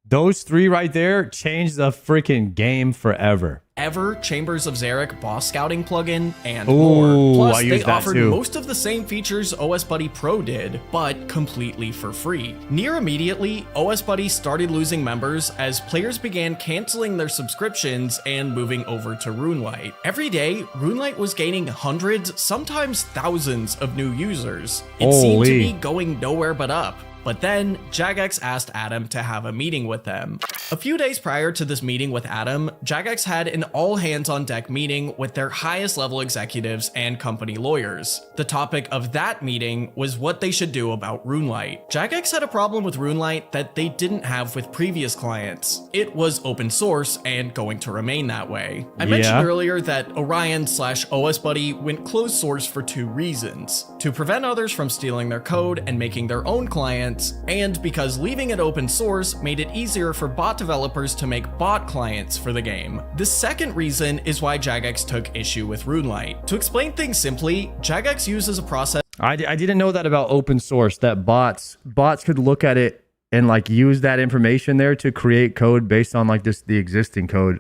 Those three right there changed the freaking game forever. ever Chambers of Xeric boss scouting plugin, and more. Plus, I they used that offered too. most of the same features OS Buddy Pro did, but completely for free. Near immediately, OS Buddy started losing members as players began canceling their subscriptions and moving over to RuneLite. Every day, RuneLite was gaining hundreds, sometimes thousands of new users. It seemed to be going nowhere but up. But then, Jagex asked Adam to have a meeting with them. A few days prior to this meeting with Adam, Jagex had an all-hands-on-deck meeting with their highest-level executives and company lawyers. The topic of that meeting was what they should do about RuneLite. Jagex had a problem with RuneLite that they didn't have with previous clients. It was open source and going to remain that way. I mentioned earlier that Orion/OS Buddy went closed source for two reasons: to prevent others from stealing their code and making their own clients, and because leaving it open source made it easier for bot developers to make bot clients for the game. The second reason is why Jagex took issue with RuneLite. To explain things simply, Jagex uses a process. I didn't know that about open source, that bots could look at it and like use that information there to create code based on like the existing code.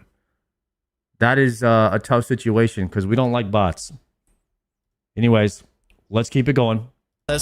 That is a tough situation because we don't like bots. Anyways, let's keep it going.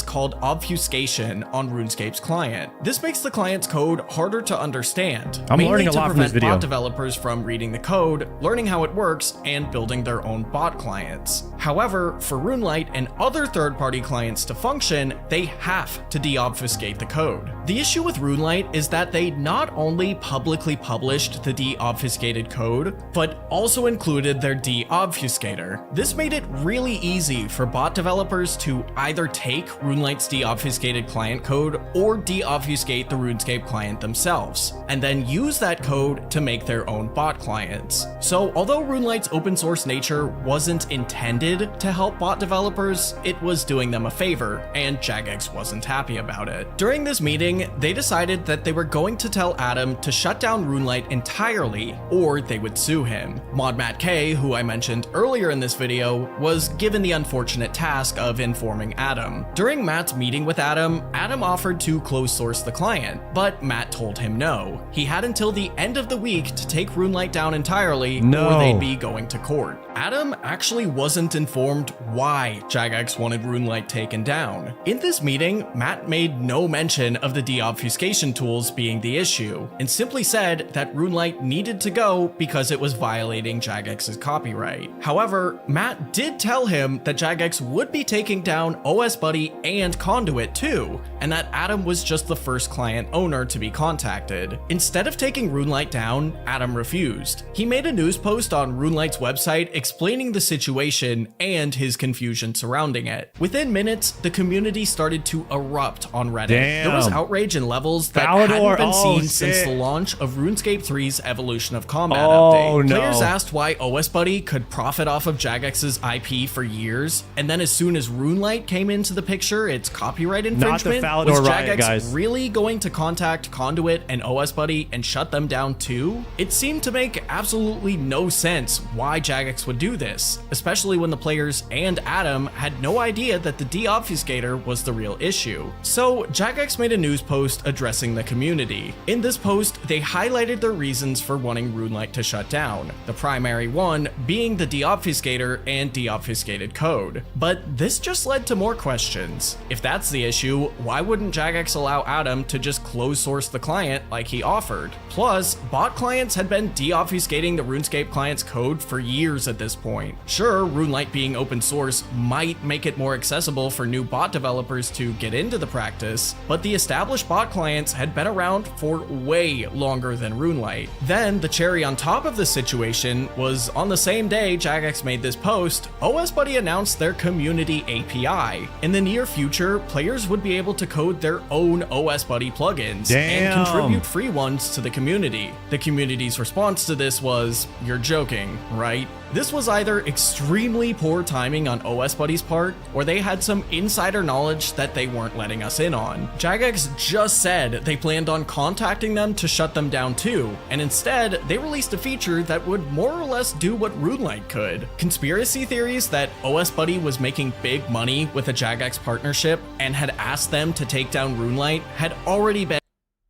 Called obfuscation on RuneScape's client. This makes the client's code harder to understand. I'm learning a lot from this video. Bot developers from reading the code, learning how it works, and building their own bot clients. However, for RuneLite and other third-party clients to function, they have to deobfuscate the code. The issue with RuneLite is that they not only publicly published the deobfuscated code, but also included their deobfuscator. This made it really easy for bot developers to either take RuneLite's deobfuscated client code or deobfuscate the RuneScape client themselves, and then use that code to make their own bot clients. So although RuneLite's open source nature wasn't intended to help bot developers, it was doing them a favor, and Jagex wasn't happy about it. During this meeting, they decided that they were going to tell Adam to shut down RuneLite entirely, or they would sue him. Mod Matt K, who I mentioned earlier in this video, was given the unfortunate task of informing Adam. During Matt's meeting with Adam, Adam offered to close source the client, but Matt told him no. He had until the end of the week to take RuneLite down entirely, or they'd be going to court. Adam actually wasn't informed why Jagex wanted RuneLite taken down. In this meeting, Matt made no mention of the deobfuscation tools being the issue, and simply said that RuneLite needed to go because it was violating Jagex's copyright. However, Matt did tell him that Jagex would be taking down OSBuddy and Conduit too, and that Adam was just the first client owner to be contacted. Instead of taking RuneLite down, Adam refused. He made a news post on RuneLite's website explaining the situation and his confusion surrounding it. Within minutes, the community started to erupt on Reddit. There was outrage in levels that hadn't been seen since the launch of RuneScape 3's Evolution of Combat update. Players asked why OSBuddy could profit off of Jagex's IP for years, and then as soon as RuneLite came into the picture, its copyright infringement, was Jagex really going to contact Conduit and OSBuddy and shut them down too? It seemed to make absolutely no sense why Jagex would do this, especially when the players and Adam had no idea that the deobfuscator was the real issue. So Jagex made a news post addressing the community. In this post, they highlighted their reasons for wanting RuneLite to shut down, the primary one being the deobfuscator and deobfuscated code. But this just led to more questions. If that's the issue, why wouldn't Jagex allow Adam to just close source the client like he offered? Plus, bot clients had been deobfuscating the RuneScape client's code for years at this point. Sure, RuneLite being open source might make it more accessible for new bot developers to get into the practice, but the established bot clients had been around for way longer than RuneLite. Then, the cherry on top of the situation was on the same day Jagex made this post, OSBuddy announced their community API. In the near future, players would be able to code their own OSBuddy plugins and contribute free ones to the community. The community's response to this was, "You're joking, right?" This was either extremely poor timing on OSBuddy's part, or they had some insider knowledge that they weren't letting us in on. Jagex just said they planned on contacting them to shut them down too, and instead, they released a feature that would more or less do what RuneLite could. Conspiracy theories that OSBuddy was making big money with a Jagex partnership and had asked them to take down RuneLite had already been.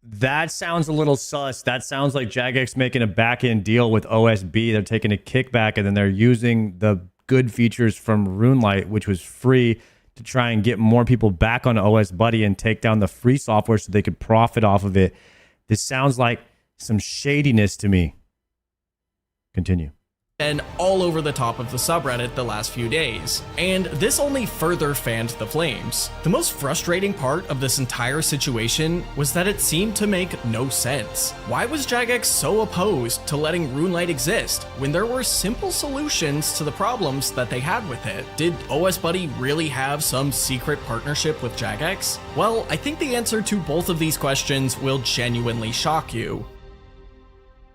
That sounds a little sus. That sounds like Jagex making a back-end deal with OSB. They're taking a kickback and then they're using the good features from RuneLite, which was free, to try and get more people back on OSBuddy and take down the free software so they could profit off of it. This sounds like some shadiness to me. Continue. Been all over the top of the subreddit the last few days, and this only further fanned the flames. The most frustrating part of this entire situation was that it seemed to make no sense. Why was Jagex so opposed to letting RuneLite exist when there were simple solutions to the problems that they had with it? Did OSBuddy really have some secret partnership with Jagex? Well, I think the answer to both of these questions will genuinely shock you.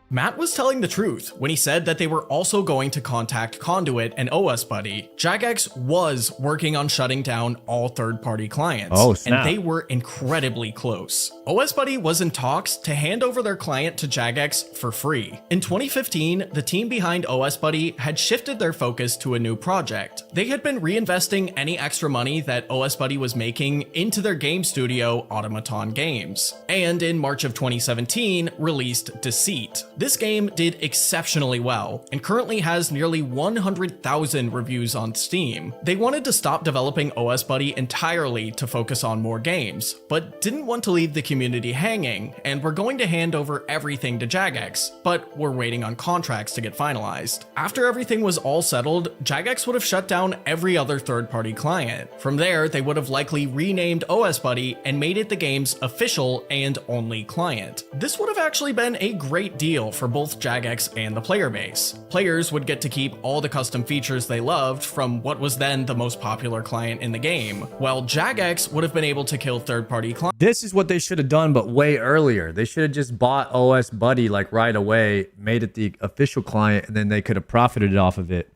Matt was telling the truth when he said that they were also going to contact Conduit and OSBuddy. Jagex was working on shutting down all third-party clients, and they were incredibly close. OSBuddy was in talks to hand over their client to Jagex for free. In 2015, the team behind OSBuddy had shifted their focus to a new project. They had been reinvesting any extra money that OSBuddy was making into their game studio, Automaton Games, and in March of 2017, released Deceit. This game did exceptionally well and currently has nearly 100,000 reviews on Steam. They wanted to stop developing OS Buddy entirely to focus on more games, but didn't want to leave the community hanging and were going to hand over everything to Jagex, but were waiting on contracts to get finalized. After everything was all settled, Jagex would have shut down every other third-party client. From there, they would have likely renamed OS Buddy and made it the game's official and only client. This would have actually been a great deal for both Jagex and the player base. Players would get to keep all the custom features they loved from what was then the most popular client in the game, while Jagex would have been able to kill third-party clients. This is what they should have done, but way earlier. They should have just bought OS Buddy like right away, made it the official client, and then they could have profited off of it.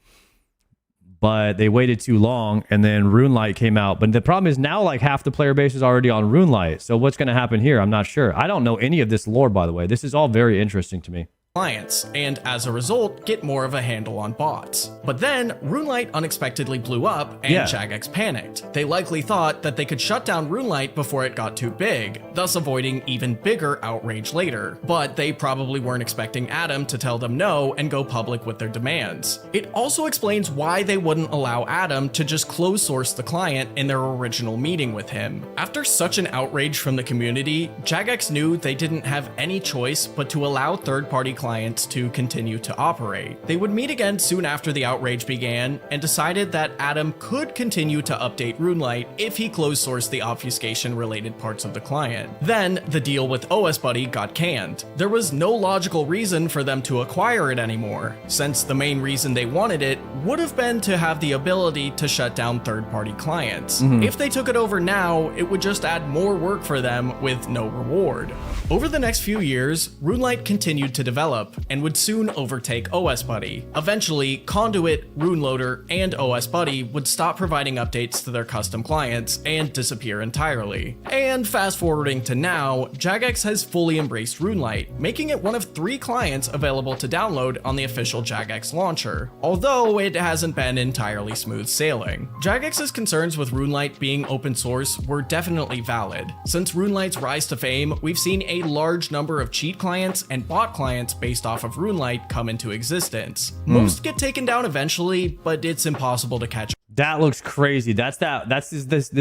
But they waited too long, and then RuneLite came out. But the problem is now like half the player base is already on RuneLite. So what's going to happen here? I'm not sure. I don't know any of this lore, by the way. This is all very interesting to me. Clients, and as a result, get more of a handle on bots. But then, RuneLite unexpectedly blew up, and Jagex panicked. They likely thought that they could shut down RuneLite before it got too big, thus avoiding even bigger outrage later. But they probably weren't expecting Adam to tell them no and go public with their demands. It also explains why they wouldn't allow Adam to just close source the client in their original meeting with him. After such an outrage from the community, Jagex knew they didn't have any choice but to allow third-party clients to continue to operate. They would meet again soon after the outrage began and decided that Adam could continue to update RuneLite if he closed sourced the obfuscation related parts of the client. Then the deal with OS Buddy got canned. There was no logical reason for them to acquire it anymore, since the main reason they wanted it would have been to have the ability to shut down third-party clients. If they took it over now, it would just add more work for them with no reward. Over the next few years, RuneLite continued to develop and would soon overtake OS Buddy. Eventually, Conduit, RuneLoader, and OS Buddy would stop providing updates to their custom clients and disappear entirely. And fast forwarding to now, Jagex has fully embraced RuneLite, making it one of 3 clients available to download on the official Jagex launcher, although it hasn't been entirely smooth sailing. Jagex's concerns with RuneLite being open source were definitely valid. Since RuneLite's rise to fame, we've seen a large number of cheat clients and bot clients based off of RuneLite come into existence. Most get taken down eventually, but it's impossible to catch. That looks crazy. This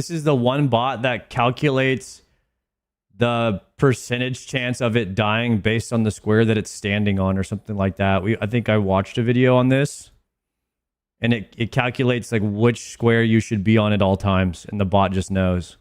is the one bot that calculates the percentage chance of it dying based on the square that it's standing on or something like that. I think I watched a video on this, and it calculates like which square you should be on at all times, and the bot just knows.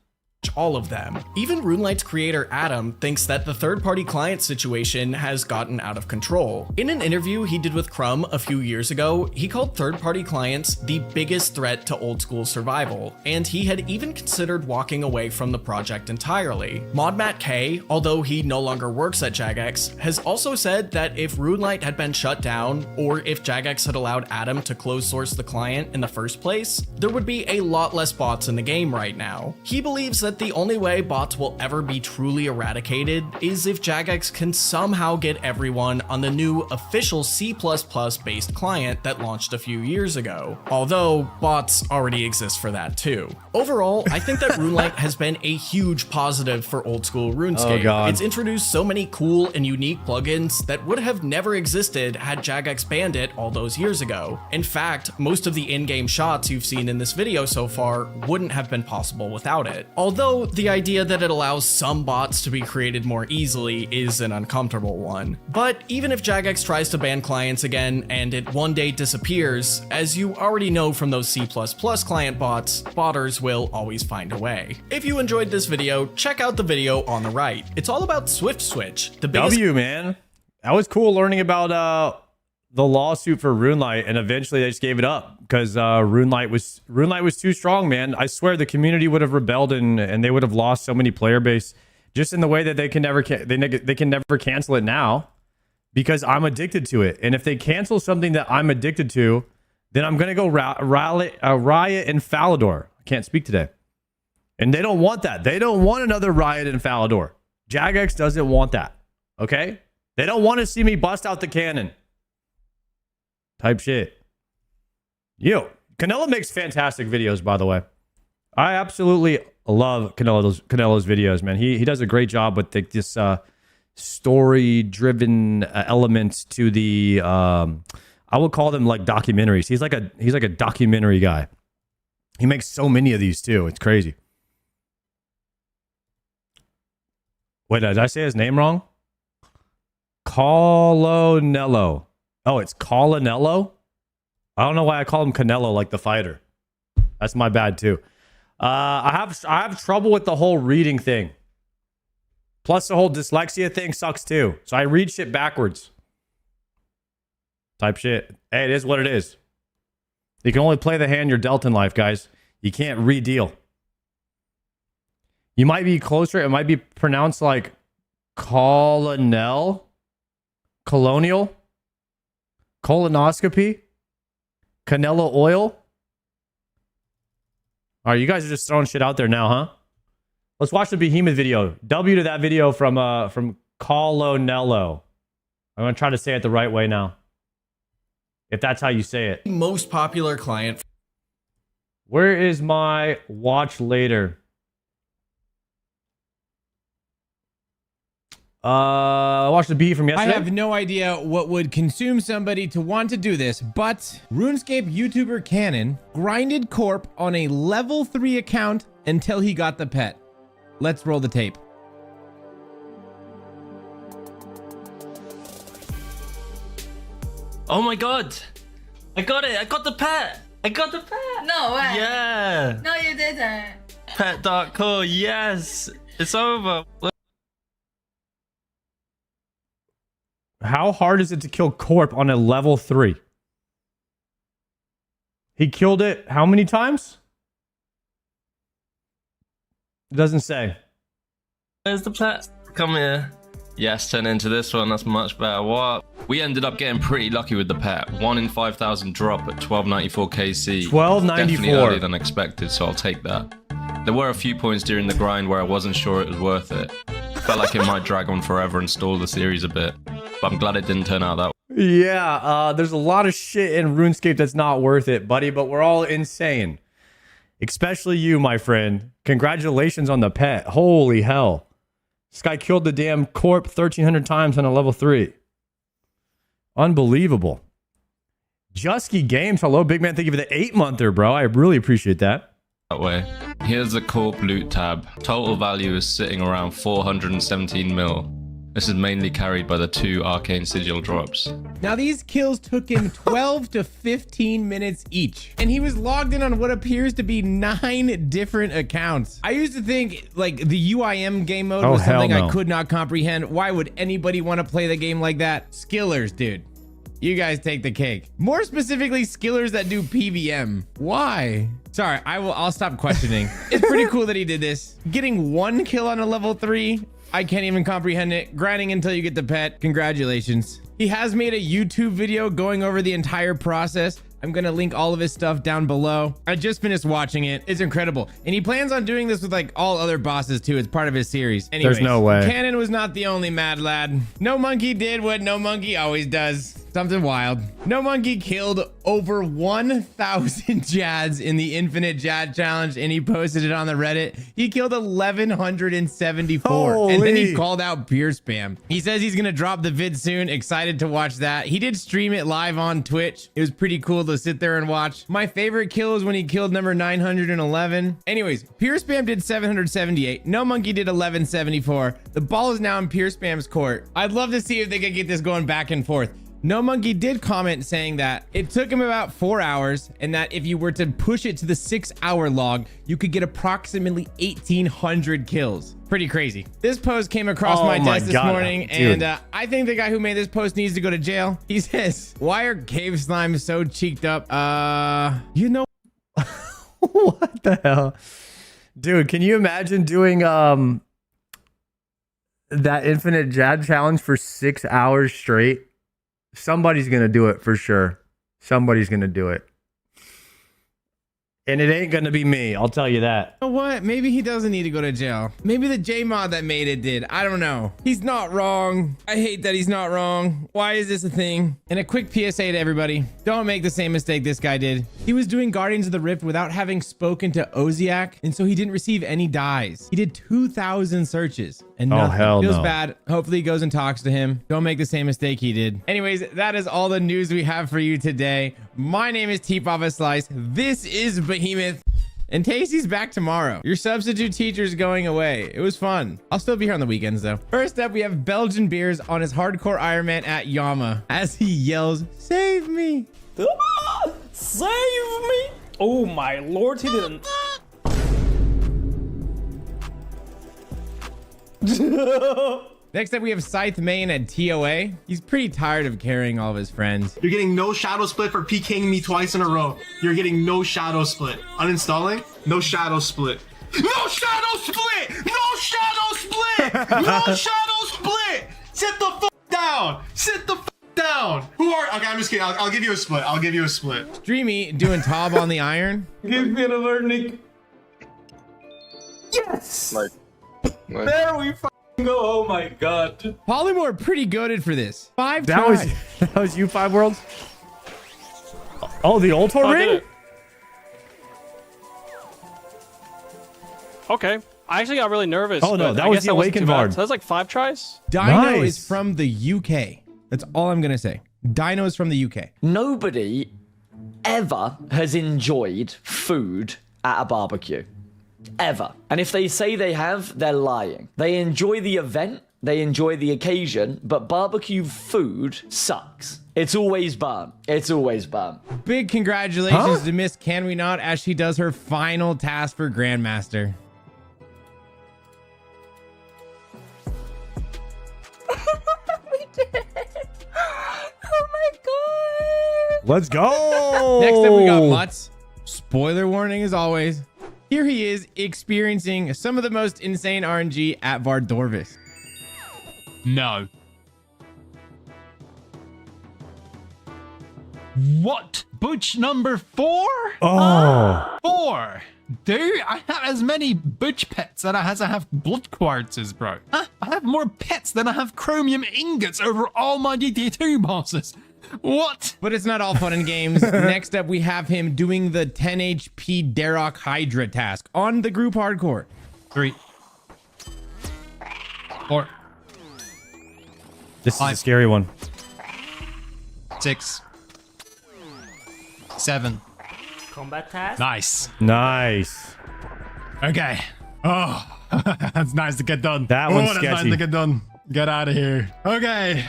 All of them. Even RuneLite's creator Adam thinks that the third-party client situation has gotten out of control. In an interview he did with Crumb a few years ago, he called third-party clients the biggest threat to old school survival, and he had even considered walking away from the project entirely. ModMatt K, although he no longer works at Jagex, has also said that if RuneLite had been shut down, or if Jagex had allowed Adam to close source the client in the first place, there would be a lot less bots in the game right now. He believes that the only way bots will ever be truly eradicated is if Jagex can somehow get everyone on the new official C++ based client that launched a few years ago, although bots already exist for that too. Overall, I think that RuneLite has been a huge positive for old school RuneScape. Oh God. It's introduced so many cool and unique plugins that would have never existed had Jagex banned it all those years ago. In fact, most of the in-game shots you've seen in this video so far wouldn't have been possible without it. Although the idea that it allows some bots to be created more easily is an uncomfortable one. But even if Jagex tries to ban clients again and it one day disappears, as you already know from those C++ client bots, botters will always find a way. If you enjoyed this video, check out the video on the right. It's all about Swift Switch, the biggest Man. That was cool learning about the lawsuit for RuneLite, and eventually they just gave it up because RuneLite was too strong, man. I swear the community would have rebelled and they would have lost so many player base just in the way that they can never cancel it now because I'm addicted to it. And if they cancel something that I'm addicted to, then I'm gonna go riot in Falador. I can't speak today, and they don't want that. They don't want another riot in Falador. Jagex doesn't want that. Okay, they don't want to see me bust out the cannon. Type shit. Yo, Canelo makes fantastic videos, by the way. I absolutely love Canelo's videos, man. He does a great job with this story-driven elements to the. I would call them like documentaries. He's like a documentary guy. He makes so many of these too. It's crazy. Wait, did I say his name wrong? Colonello. Oh, it's Colonello? I don't know why I call him Canelo like the fighter. That's my bad too. I have trouble with the whole reading thing. Plus the whole dyslexia thing sucks too. So I read shit backwards. Type shit. Hey, it is what it is. You can only play the hand you're dealt in life, guys. You can't redeal. You might be closer. It might be pronounced like colonial, colonoscopy, Canelo oil. All right, you guys are just throwing shit out there now, huh? Let's watch the Behemoth video. W to that video from Colonello. I'm gonna try to say it the right way now, if that's how you say it. Most popular client. Where is my watch later? Watch the B from yesterday. I have no idea what would consume somebody to want to do this, but RuneScape YouTuber Cannon grinded Corp on a level 3 account until he got the pet. Let's roll the tape. Oh my god! I got it! I got the pet! I got the pet! No way. Yeah! No, you didn't. Pet Dark Core, yes! It's over! How hard is it to kill Corp on a level 3? He killed it how many times? It doesn't say. Where's the pet? Come here. Yes, turn into this one. That's much better. What? We ended up getting pretty lucky with the pet. 1 in 5,000 drop at 1294 KC. 1294. Definitely earlier than expected, so I'll take that. There were a few points during the grind where I wasn't sure it was worth it. Felt like it might drag on forever and stall the series a bit. But I'm glad it didn't turn out that way. Yeah, there's a lot of shit in RuneScape that's not worth it, buddy, but we're all insane. Especially you, my friend. Congratulations on the pet. Holy hell. This guy killed the damn Corp 1,300 times on a level 3. Unbelievable. Jusky Games. Hello, big man. Thank you for the 8-monther, bro. I really appreciate that. That way. Here's the Corp loot tab. Total value is sitting around 417 mil. This is mainly carried by the 2 arcane sigil drops. Now these kills took him 12 to 15 minutes each, and he was logged in on what appears to be 9 different accounts. I used to think like the UIM game mode was something I could not comprehend. Why would anybody want to play the game like that? Skillers, dude. You guys take the cake. More specifically, skillers that do PVM. Why? Sorry, I'll stop questioning. It's pretty cool that he did this. Getting 1 kill on a level 3. I can't even comprehend it. Grinding until you get the pet. Congratulations. He has made a YouTube video going over the entire process. I'm gonna link all of his stuff down below. I just finished watching it. It's incredible. And he plans on doing this with like all other bosses too. It's part of his series. Anyways, there's no way. Cannon was not the only mad lad. No Monkey did what No Monkey always does. Something wild. No Monkey killed over 1,000 Jads in the Infinite Jad Challenge, and he posted it on the Reddit. He killed 1,174, and then he called out pure spam. He says he's gonna drop the vid soon. Excited to watch that. He did stream it live on Twitch. It was pretty cool to sit there and watch. My favorite kill is when he killed number 911. Anyways, pure spam did 778. No Monkey did 1174. The ball is now in pure spam's court. I'd love to see if they could get this going back and forth. No Monkey did comment saying that it took him about 4 hours, and that if you were to push it to the 6-hour log, you could get approximately 1,800 kills. Pretty crazy. This post came across my desk this morning, and I think the guy who made this post needs to go to jail. He says, "Why are cave slimes so cheeked up?" You know, what the hell, dude? Can you imagine doing that Infinite Jad challenge for 6 hours straight? Somebody's gonna do it for sure. Somebody's gonna do it. And it ain't gonna be me, I'll tell you that. You know what? Maybe he doesn't need to go to jail. Maybe the J-mod that made it did. I don't know. He's not wrong. I hate that he's not wrong. Why is this a thing? And a quick PSA to everybody. Don't make the same mistake this guy did. He was doing Guardians of the Rift without having spoken to Oziak, and so he didn't receive any dies. He did 2,000 searches and nothing. Hell Feels no. bad. Hopefully he goes and talks to him. Don't make the same mistake he did. Anyways, that is all the news we have for you today. My name is T-Papa Slice. This is Behemoth. And Tasty's back tomorrow. Your substitute teacher's going away. It was fun. I'll still be here on the weekends though. First up, we have Belgian Beers on his hardcore Iron Man at Yama as he yells, "Save me." Save me! Oh my lord, he didn't. Next up, we have Scythe Main at TOA. He's pretty tired of carrying all of his friends. You're getting no shadow split for PKing me twice in a row. You're getting no shadow split. Uninstalling? No shadow split. No shadow split! No shadow split! No shadow split! Sit the f down! Sit the f down! Who are? Okay, I'm just kidding. I'll give you a split. I'll give you a split. Streamy doing Tob on the iron. Give me the verdict. Yes! There we go. Oh my god. Polymore pretty goated for this. 5 That tries. was you 5 worlds? Oh, the Ultor I ring? did it. Okay. I actually got really nervous. Oh, no, but that I was guess the wasn't too Awakened bad. Bard. So that's like 5 tries? Dino Nice. is from the UK. That's all I'm gonna say. Dino is from the UK. Nobody ever has enjoyed food at a barbecue. Ever. And if they say they have, they're lying. They enjoy the event, they enjoy the occasion, but barbecue food sucks. It's always burnt. It's always burnt. Big congratulations to Miss Can We Not as she does her final task for Grandmaster. We did it! Oh my god! Let's go. Next up, we got Mutz. Spoiler warning as always. Here he is experiencing some of the most insane RNG at Vardorvis. No. What? Butch number 4? Oh. 4. Dude, I have as many butch pets as I have blood quartzes, bro. I have more pets than I have chromium ingots over all my GTA2 bosses. What? But it's not all fun and games. Next up, we have him doing the 10 HP Darok Hydra task on the group hardcore. 3. 4. This is a 5. scary one. 6. 7. Combat task? Nice. Nice. Okay. Oh, that's nice to get done. That one's that's nice sketchy. to get done. Get out of here. Okay.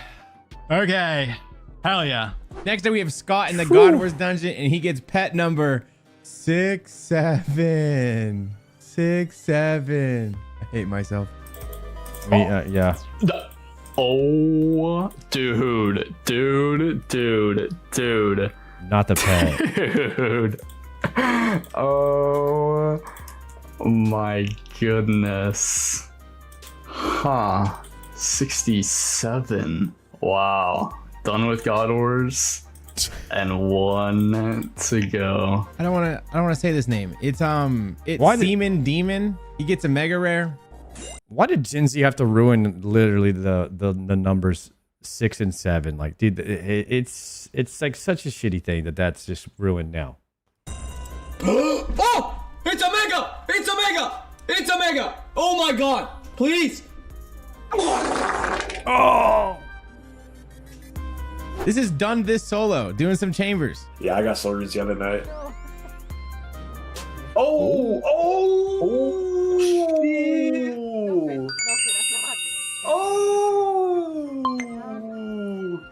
Okay. Hell yeah. Next up, we have Scott in the God Wars dungeon, and he gets pet number 67. 67. I hate myself. Yeah. Oh, dude. Not the pet. Dude. Oh my goodness. Huh. 67. Wow. Done with God Wars. And 1 to go. I don't want to say this name. It's Why did- Seaman Demon. He gets a mega rare. Why did Jinzy have to ruin literally the numbers 6 and 7? Like, dude, it's like such a shitty thing that's just ruined now. Oh! It's a mega! It's a mega! It's a mega! Oh my god! Please! Oh! This is done this solo, doing some chambers. Yeah, I got slurs the other night.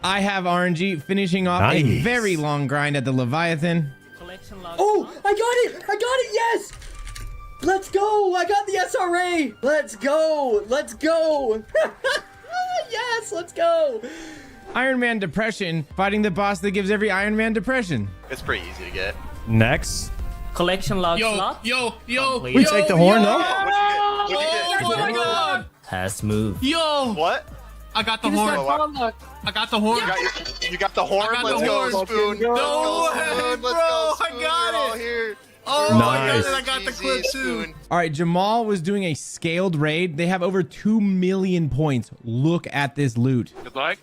I have RNG finishing off a Nice. very long grind at the Leviathan. Oh! I got it! I got it! Yes! Let's go! I got the SRA! Let's go! Let's go! Yes! Let's go! Iron Man Depression, fighting the boss that gives every Iron Man depression. It's pretty easy to get. Next. Collection log slot. We take the horn, though. What'd you get? Oh my god! Pass move. Yo! What? I got the horn. I got the horn. You got the horn? I got Let's the go, horn. Spoon. No Let's go, way, Spoon. Let's bro, go, I Spoon. got We're all it. here. Oh Nice. my god, I got the clip too. All right, Jamal was doing a scaled raid. They have over 2 million points. Look at this loot. Good luck.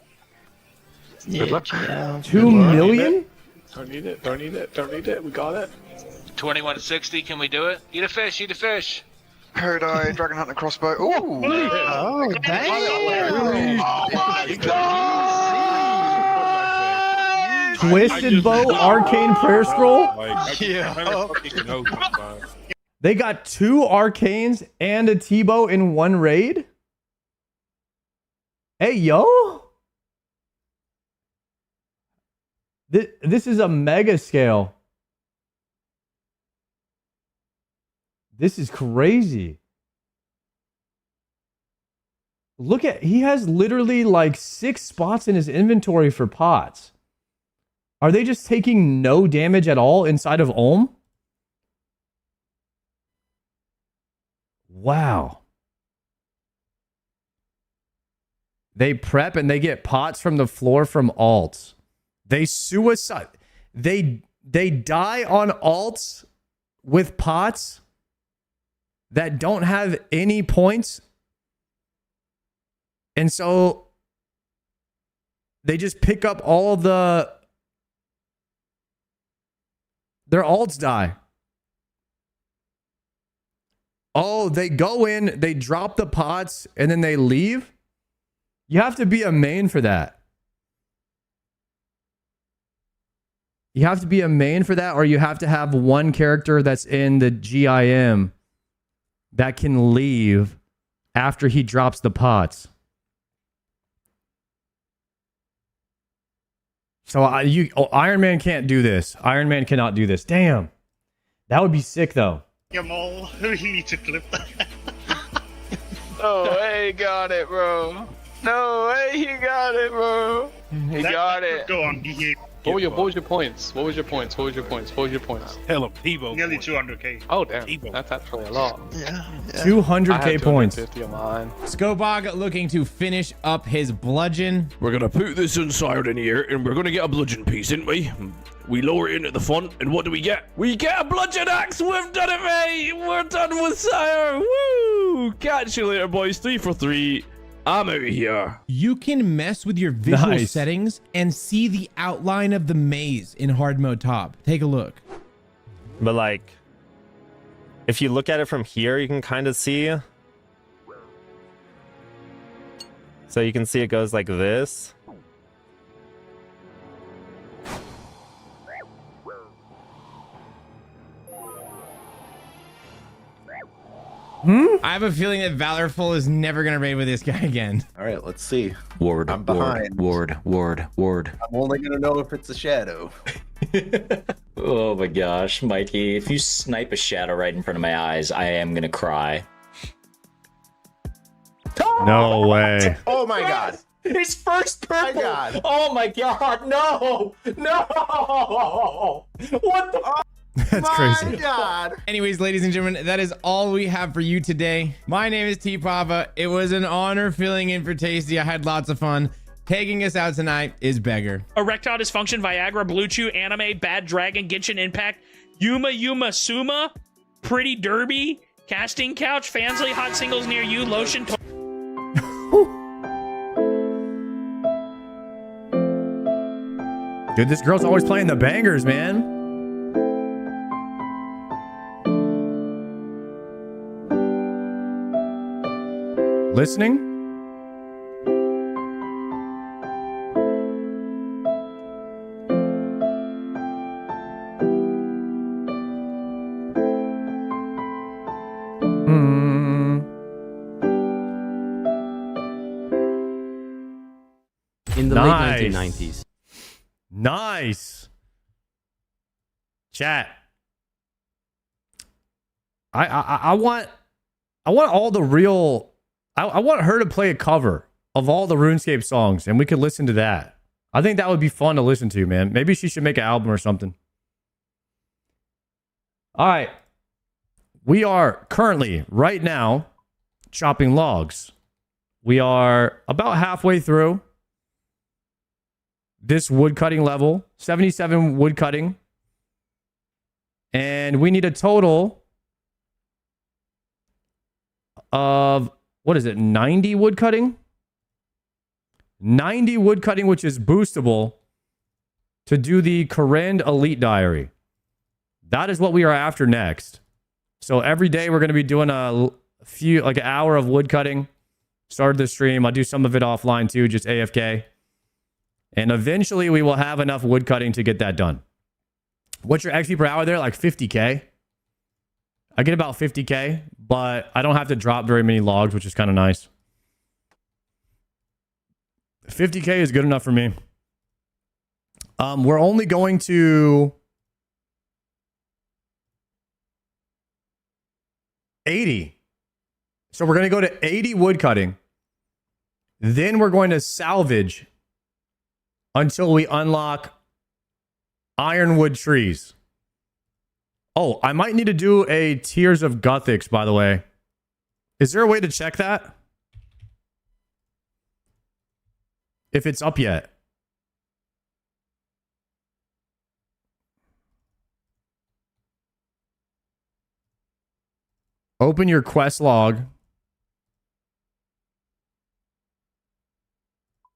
Good luck. 2 million? Don't need it. Don't need it. Don't need it. We got it. 2160, can we do it? Eat a fish, eat a fish. Herd eye, dragon hunter crossbow. Ooh. Oh, damn. Oh my god. Twisted Bow Arcane Prayer Scroll? Yeah. They got 2 arcanes and a T-bow in one raid? Hey, yo. This is a mega scale. This is crazy. Look at, he has literally like 6 spots in his inventory for pots. Are they just taking no damage at all inside of Ulm? Wow. They prep and they get pots from the floor from alts. They suicide. They die on alts with pots that don't have any points. And so they just pick up all of their alts die. Oh, they go in, they drop the pots, and then they leave? You have to be a main for that. You have to be a main for that, or you have to have one character that's in the GIM that can leave after he drops the pots. So Iron Man can't do this. Iron Man cannot do this. Damn. That would be sick, though. Jamal, we need to clip that. No way, he got it, bro. No way, he got it, bro. He got it. Go on, behave. What was your points? What was your points? What was your points? What was your points? Hell, Peebo. Nearly 200k. Oh, damn. That's actually a lot. Yeah. 200k points. 250 on mine. Skobog looking to finish up his bludgeon. We're gonna put this inside in here, and we're gonna get a bludgeon piece, ain't we? We lower it into the front, and what do we get? We get a bludgeon axe! We've done it, mate! We're done with Sire! Woo! Catch you later, boys. 3 for 3. I'm out of here. You can mess with your visual Nice. settings and see the outline of the maze in hard mode top. Take a look. But like, if you look at it from here, you can kind of see. So you can see it goes like this. I have a feeling that Valorful is never going to raid with this guy again. All right, let's see. Ward, I'm behind. Ward. I'm only gonna know if it's a shadow. Oh my gosh, Mikey, if you snipe a shadow right in front of my eyes, I am gonna cry. No way. Oh my god. His first purple! My god. Oh my god, no! No! What the? That's crazy. My god. Anyways, ladies and gentlemen, that is all we have for you today. My name is T Papa. It was an honor filling in for Tasty. I had lots of fun. Taking us out tonight is Beggar. Erectile dysfunction, Viagra, Blue Chew, Anime, Bad Dragon, Genshin Impact, Yuma Suma, Pretty Derby, Casting Couch, Fansly, Hot Singles Near You, Lotion. Dude, this girl's always playing the bangers, man. Listening? In the Nice. late 1990s. Nice. Chat. I want all the real. I want her to play a cover of all the RuneScape songs, and we could listen to that. I think that would be fun to listen to, man. Maybe she should make an album or something. All right. We are currently, right now, chopping logs. We are about halfway through this wood cutting level, 77 wood cutting. And we need a total of, what is it, 90 wood cutting? 90 wood cutting, which is boostable, to do the Korend Elite Diary. That is what we are after next. So every day we're going to be doing a few, like an hour of wood cutting. Started the stream. I'll do some of it offline too, just AFK. And eventually we will have enough wood cutting to get that done. What's your XP per hour there? Like 50K? I get about 50K, but I don't have to drop very many logs, which is kind of nice. 50K is good enough for me. We're only going to 80. So we're going to go to 80 wood cutting. Then we're going to salvage until we unlock ironwood trees. Oh, I might need to do a Tears of Gothics, by the way. Is there a way to check that? If it's up yet. Open your quest log.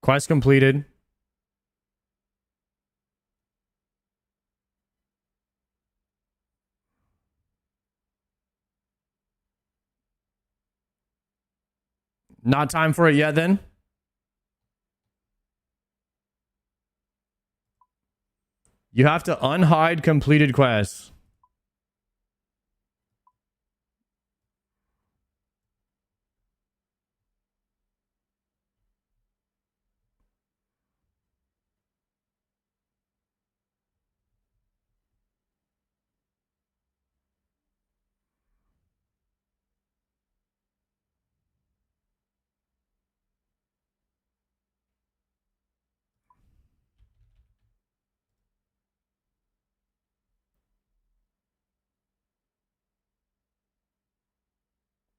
Quest completed. Not time for it yet then? You have to unhide completed quests.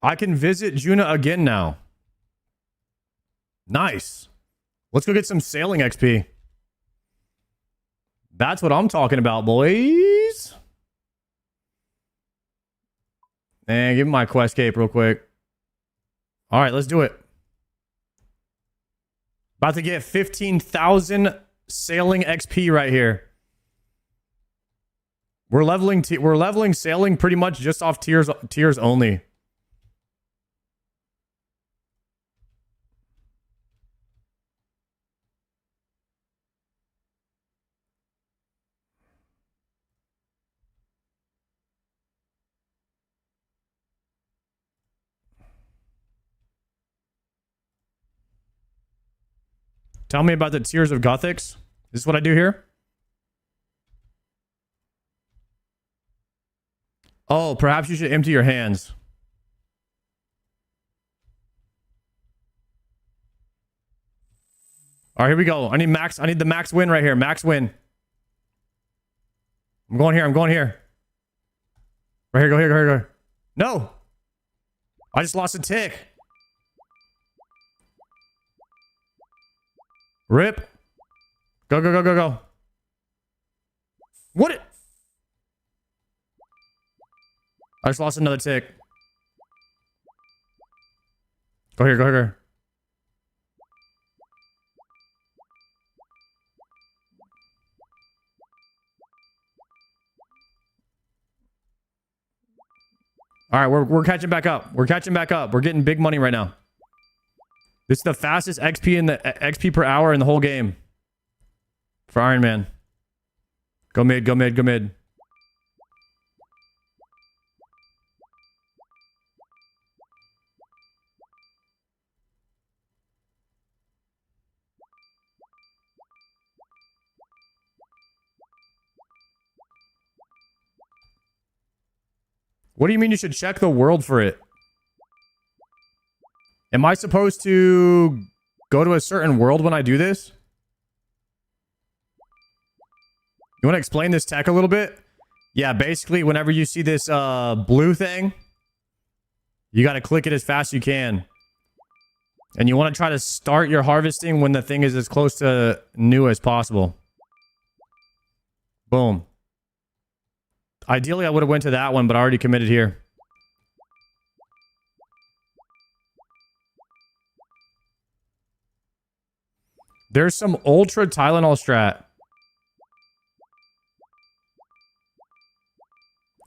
I can visit Juna again now. Nice. Let's go get some sailing XP. That's what I'm talking about, boys. And give me my quest cape real quick. All right, let's do it. About to get 15,000 sailing XP right here. We're leveling sailing pretty much just off tiers only. Tell me about the Tears of Gothics. This is what I do here. Oh, perhaps you should empty your hands. All right, here we go. I need the max win right here. Max win. I'm going here. I'm going here. Right here. Go here. Go here. Go here. No. I just lost a tick. Rip. Go, go, go, go, go. What? I just lost another tick. Go here, go here, go here. All right, we're catching back up. We're catching back up. We're getting big money right now. This is the fastest XP per hour in the whole game. For Iron Man. Go mid, go mid, go mid. What do you mean you should check the world for it? Am I supposed to go to a certain world when I do this? You want to explain this tech a little bit? Yeah, basically, whenever you see this blue thing, you got to click it as fast as you can. And you want to try to start your harvesting when the thing is as close to new as possible. Boom. Ideally, I would have went to that one, but I already committed here. There's some ultra Tylenol strat.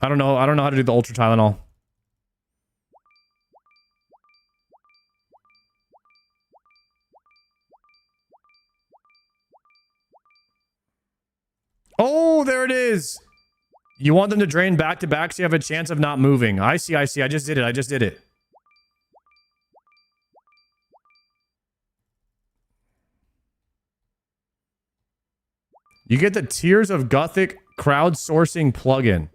I don't know how to do the ultra Tylenol. Oh, there it is. You want them to drain back to back so you have a chance of not moving. I see. I just did it. You get the Tears of Gothic crowdsourcing plugin.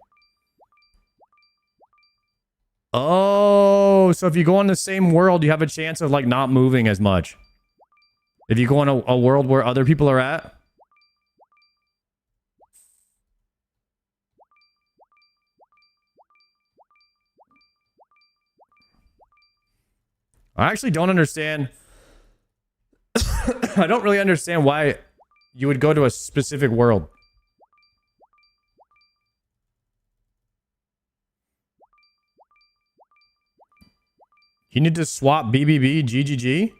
Oh, so if you go on the same world, you have a chance of like not moving as much. If you go on a world where other people are at. I actually don't understand. I don't really understand why you would go to a specific world. You need to swap BBB, GGG?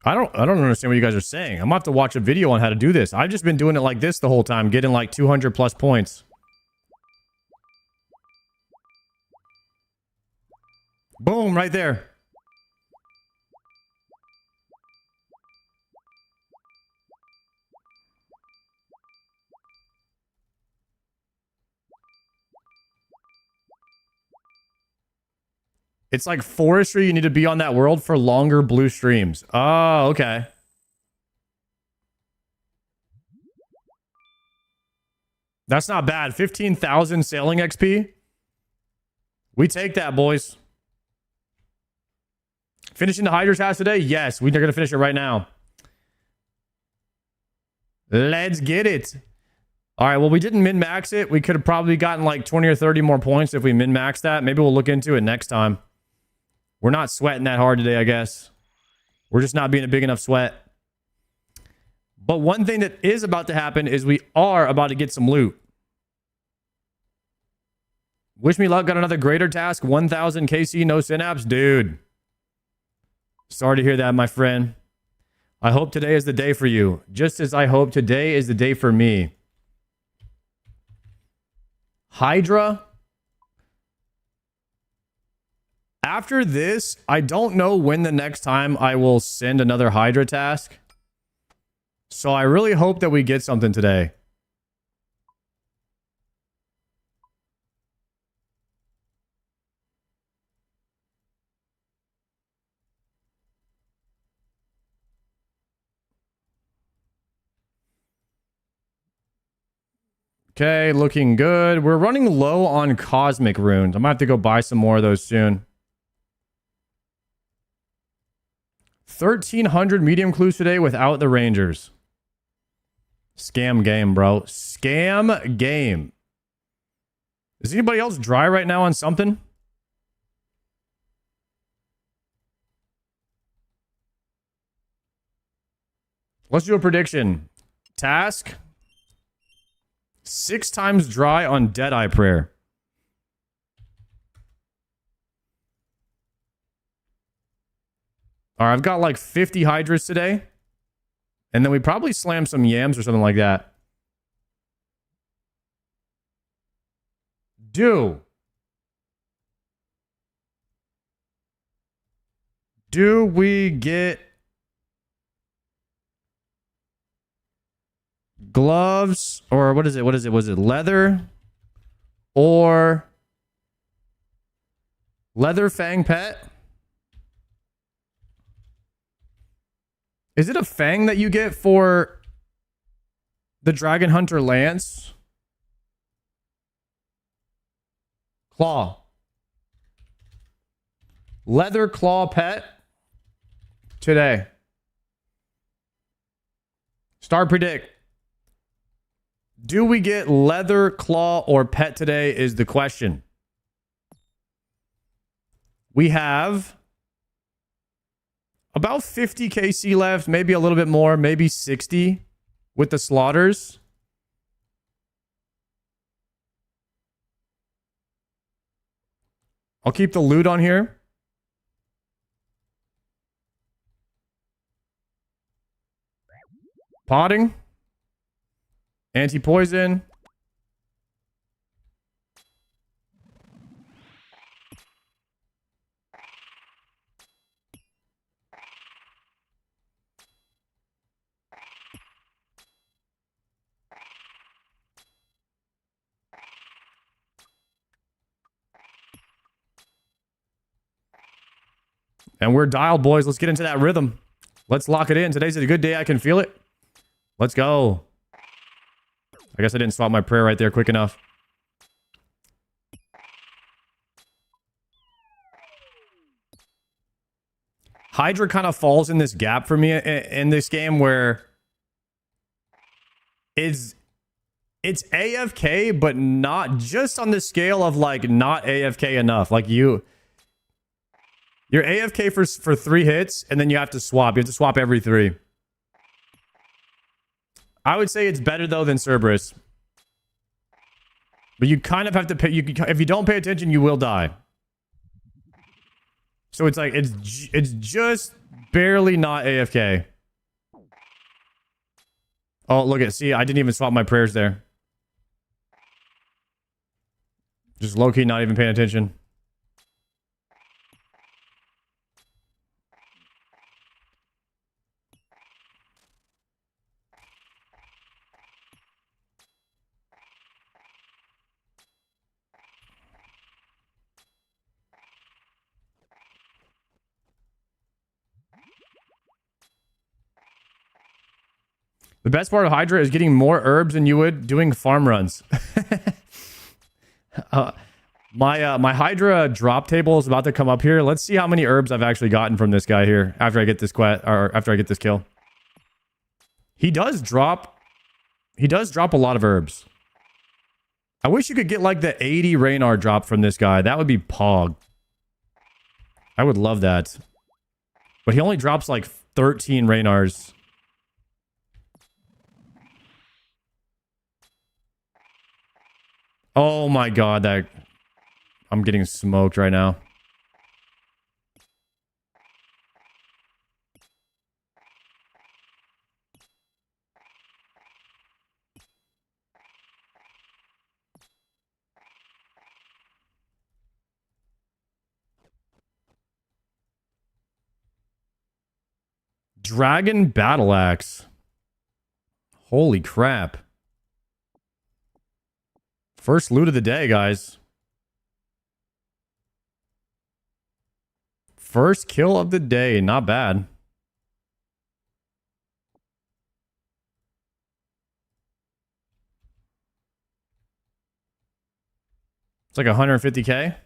I don't understand what you guys are saying. I'm gonna have to watch a video on how to do this. I've just been doing it like this the whole time, getting like 200 plus points. Boom, right there. It's like forestry. You need to be on that world for longer blue streams. Oh, okay. That's not bad. 15,000 sailing XP. We take that, boys. Finishing the Hydra task today? Yes, we're going to finish it right now. Let's get it. All right, well, we didn't min-max it. We could have probably gotten like 20 or 30 more points if we min-maxed that. Maybe we'll look into it next time. We're not sweating that hard today, I guess. We're just not being a big enough sweat. But one thing that is about to happen is we are about to get some loot. Wish me luck. Got another greater task. 1,000 KC, no synapse. Dude. Sorry to hear that, my friend. I hope today is the day for you. Just as I hope today is the day for me. Hydra. After this, I don't know when the next time I will send another Hydra task. So I really hope that we get something today. Okay, looking good. We're running low on cosmic runes. I might have to go buy some more of those soon. 1,300 medium clues today without the Rangers. Scam game, bro. Scam game. Is anybody else dry right now on something? Let's do a prediction. Task. 6 times dry on Deadeye Prayer. All right, I've got like 50 Hydras today. And then we probably slam some yams or something like that. Do we get gloves, or what is it? Was it leather or leather fang pet? Is it a fang that you get for the Dragon Hunter Lance? Claw. Leather claw pet today. Star predict. Do we get leather claw or pet today is the question. We have about 50 KC left, maybe a little bit more, maybe 60 with the slaughters. I'll keep the loot on here. Potting. Anti-poison. And we're dialed, boys. Let's get into that rhythm. Let's lock it in. Today's a good day. I can feel it. Let's go. I guess I didn't swap my prayer right there quick enough. Hydra kind of falls in this gap for me in this game where it's AFK, but not just on the scale of like not AFK enough. Like you're AFK for 3 hits, and then you have to swap. You have to swap every 3. I would say it's better though than Cerberus, but you kind of have to pay. If you don't pay attention, you will die. So it's like it's just barely not AFK. Oh, look at see, I didn't even swap my prayers there. Just low key, not even paying attention. The best part of Hydra is getting more herbs than you would doing farm runs. My Hydra drop table is about to come up here. Let's see how many herbs I've actually gotten from this guy here after I get this after I get this kill. He does drop a lot of herbs. I wish you could get like the 80 Raynar drop from this guy. That would be pog. I would love that. But he only drops like 13 Raynars. Oh my god, that I'm getting smoked right now. Dragon Battle Axe. Holy crap. First loot of the day, guys. First kill of the day. Not bad. It's like 150k.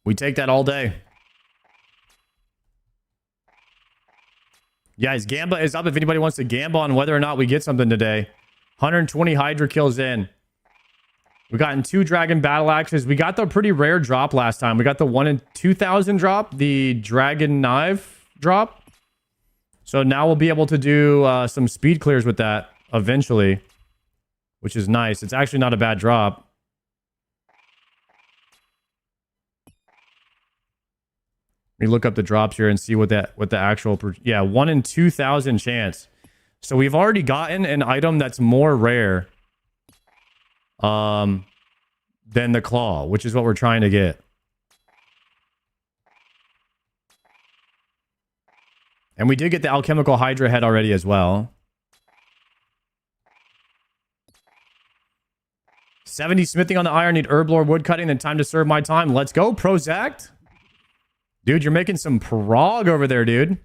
We take that all day. Guys, Gamba is up if anybody wants to gamble on whether or not we get something today. 120 Hydra kills in. We gotten 2 Dragon Battle Axes. We got the pretty rare drop last time. We got the 1 in 2,000 drop, the Dragon Knife drop. So now we'll be able to do some speed clears with that eventually, which is nice. It's actually not a bad drop. Let me look up the drops here and see what the actual... Yeah, 1 in 2,000 chance. So we've already gotten an item that's more rare than the claw, which is what we're trying to get. And we did get the alchemical Hydra head already as well. 70 smithing on the iron, need herb lore wood cutting, then time to serve my time. Let's go, Prozac. Dude, you're making some prog over there, dude.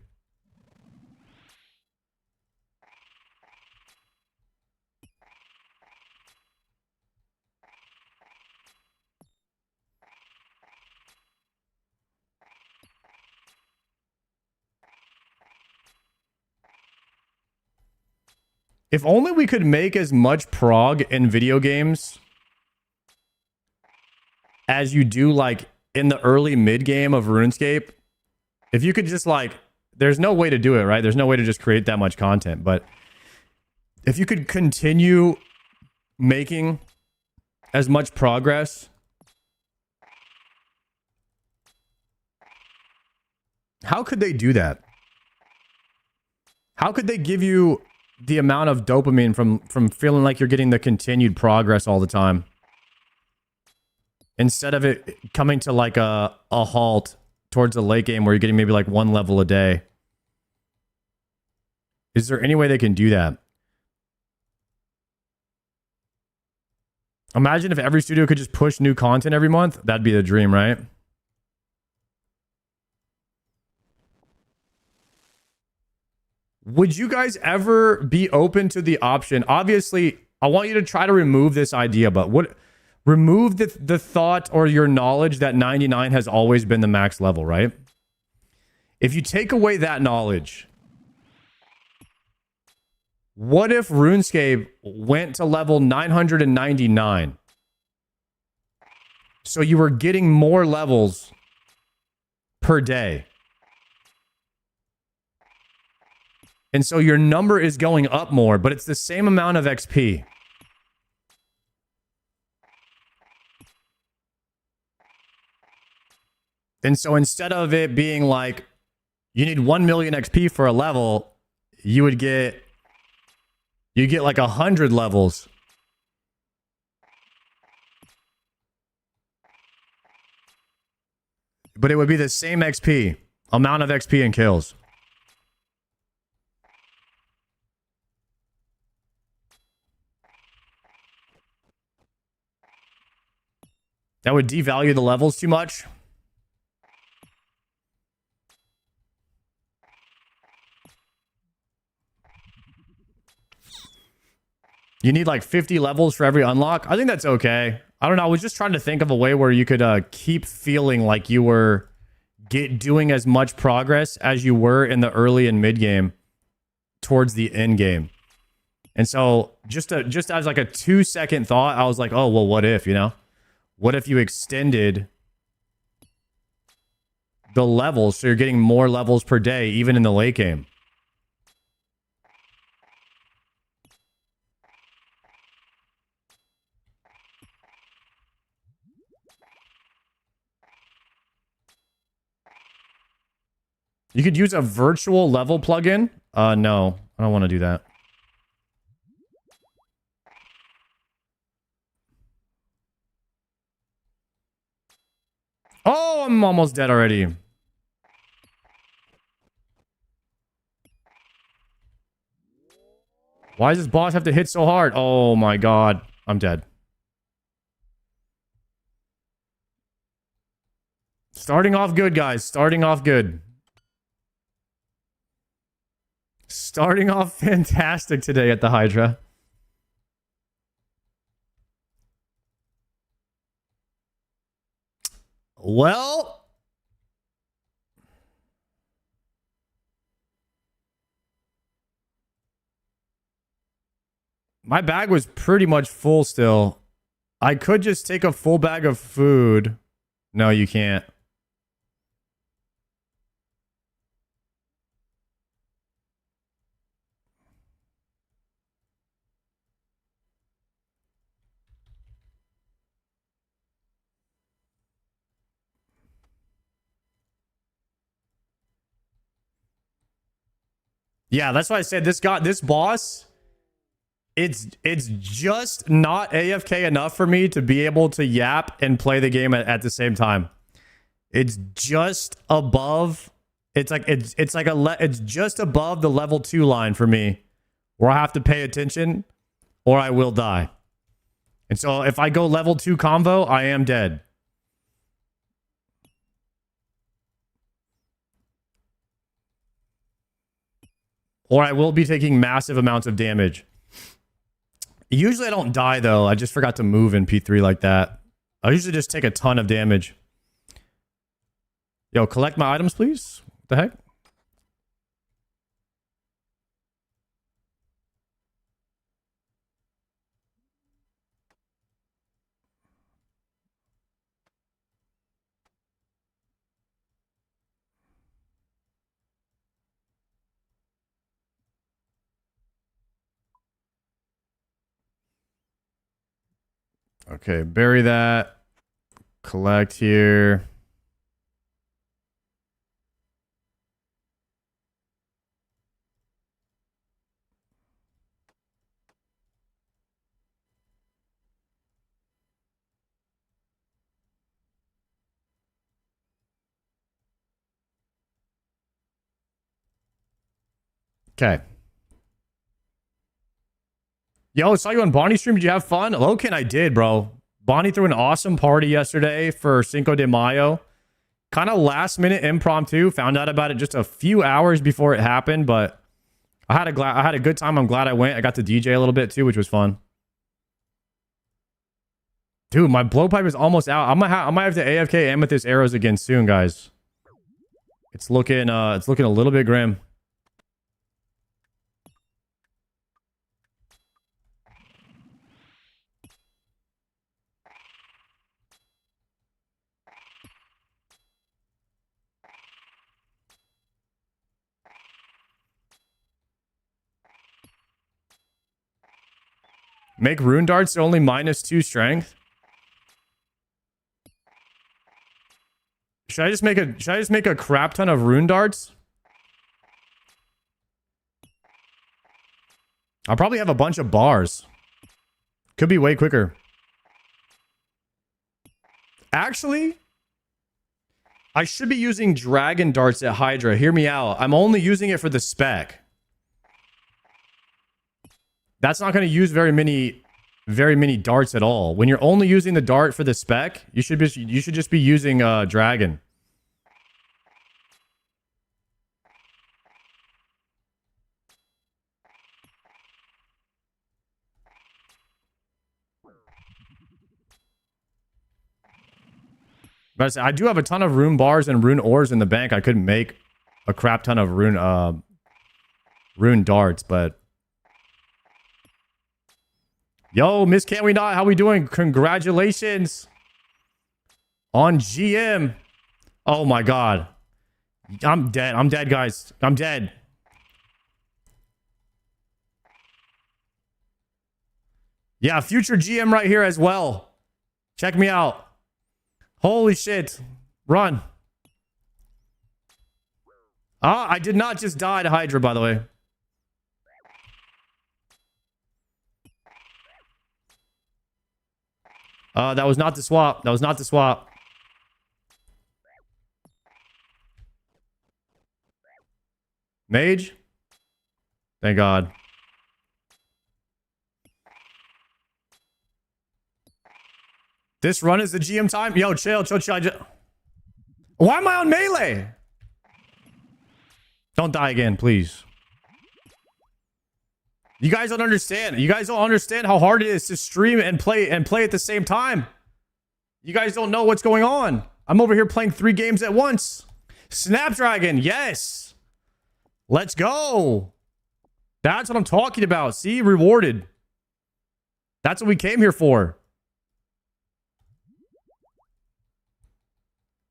If only we could make as much prog in video games as you do, like, in the early mid game of RuneScape, if you could just like, there's no way to do it, right? There's no way to just create that much content, but if you could continue making as much progress, how could they do that? How could they give you the amount of dopamine from feeling like you're getting the continued progress all the time, instead of it coming to like a halt towards the late game where you're getting maybe like 1 level a day? Is there any way they can do that? Imagine if every studio could just push new content every month. That'd be the dream, right? Would you guys ever be open to the option? Obviously, I want you to try to remove this idea, but remove the thought or your knowledge that 99 has always been the max level, right? If you take away that knowledge, what if RuneScape went to level 999? So you were getting more levels per day. And so your number is going up more, but it's the same amount of XP. And so instead of it being like, you need 1 million XP for a level, you get like 100 levels. But it would be the same XP, amount of XP and kills. That would devalue the levels too much. You need like 50 levels for every unlock. I think that's okay. I don't know. I was just trying to think of a way where you could keep feeling like you were doing as much progress as you were in the early and mid game towards the end game. And so just as like a 2-second thought, I was like, oh, well, what if, you know? What if you extended the levels so you're getting more levels per day, even in the late game? You could use a virtual level plugin. No, I don't want to do that. Oh, I'm almost dead already. Why does this boss have to hit so hard? Oh my god. I'm dead. Starting off good, guys. Starting off good. Starting off fantastic today at the Hydra. Well, my bag was pretty much full still. I could just take a full bag of food. No, you can't. Yeah, that's why I said this boss, it's just not AFK enough for me to be able to yap and play the game at the same time. It's just above, it's just above the level 2 line for me, where I have to pay attention or I will die. And so if I go level 2 combo, I am dead. Or I will be taking massive amounts of damage. Usually I don't die, though. I just forgot to move in P3 like that. I usually just take a ton of damage. Yo, collect my items, please. What the heck? Okay, bury that. Collect here. Okay. Yo, saw you on Bonnie stream. Did you have fun? Loken, I did, bro. Bonnie threw an awesome party yesterday for Cinco de Mayo. Kind of last minute impromptu. Found out about it just a few hours before it happened, but I had a good time. I'm glad I went. I got to DJ a little bit too, which was fun. Dude, my blowpipe is almost out. I might have to AFK Amethyst arrows again soon, guys. It's looking a little bit grim. Make rune darts only -2 strength. Should I just make a crap ton of rune darts? I'll probably have a bunch of bars. Could be way quicker. Actually, I should be using dragon darts at Hydra. Hear me out. I'm only using it for the spec. That's not going to use very many darts at all. When you're only using the dart for the spec, you should just be using dragon. But I do have a ton of rune bars and rune ores in the bank. I could make a crap ton of rune darts, but yo, Miss Can't We Not, how we doing? Congratulations on GM. Oh my god. I'm dead. I'm dead, guys. I'm dead. Yeah, future GM right here as well. Check me out. Holy shit. Run. Ah, I did not just die to Hydra, by the way. That was not the swap. That was not the swap. Mage? Thank God. This run is the GM time? Yo, chill. Why am I on melee? Don't die again, please. You guys don't understand. You guys don't understand how hard it is to stream and play at the same time. You guys don't know what's going on. I'm over here playing 3 games at once. Snapdragon, yes. Let's go. That's what I'm talking about. See, rewarded. That's what we came here for.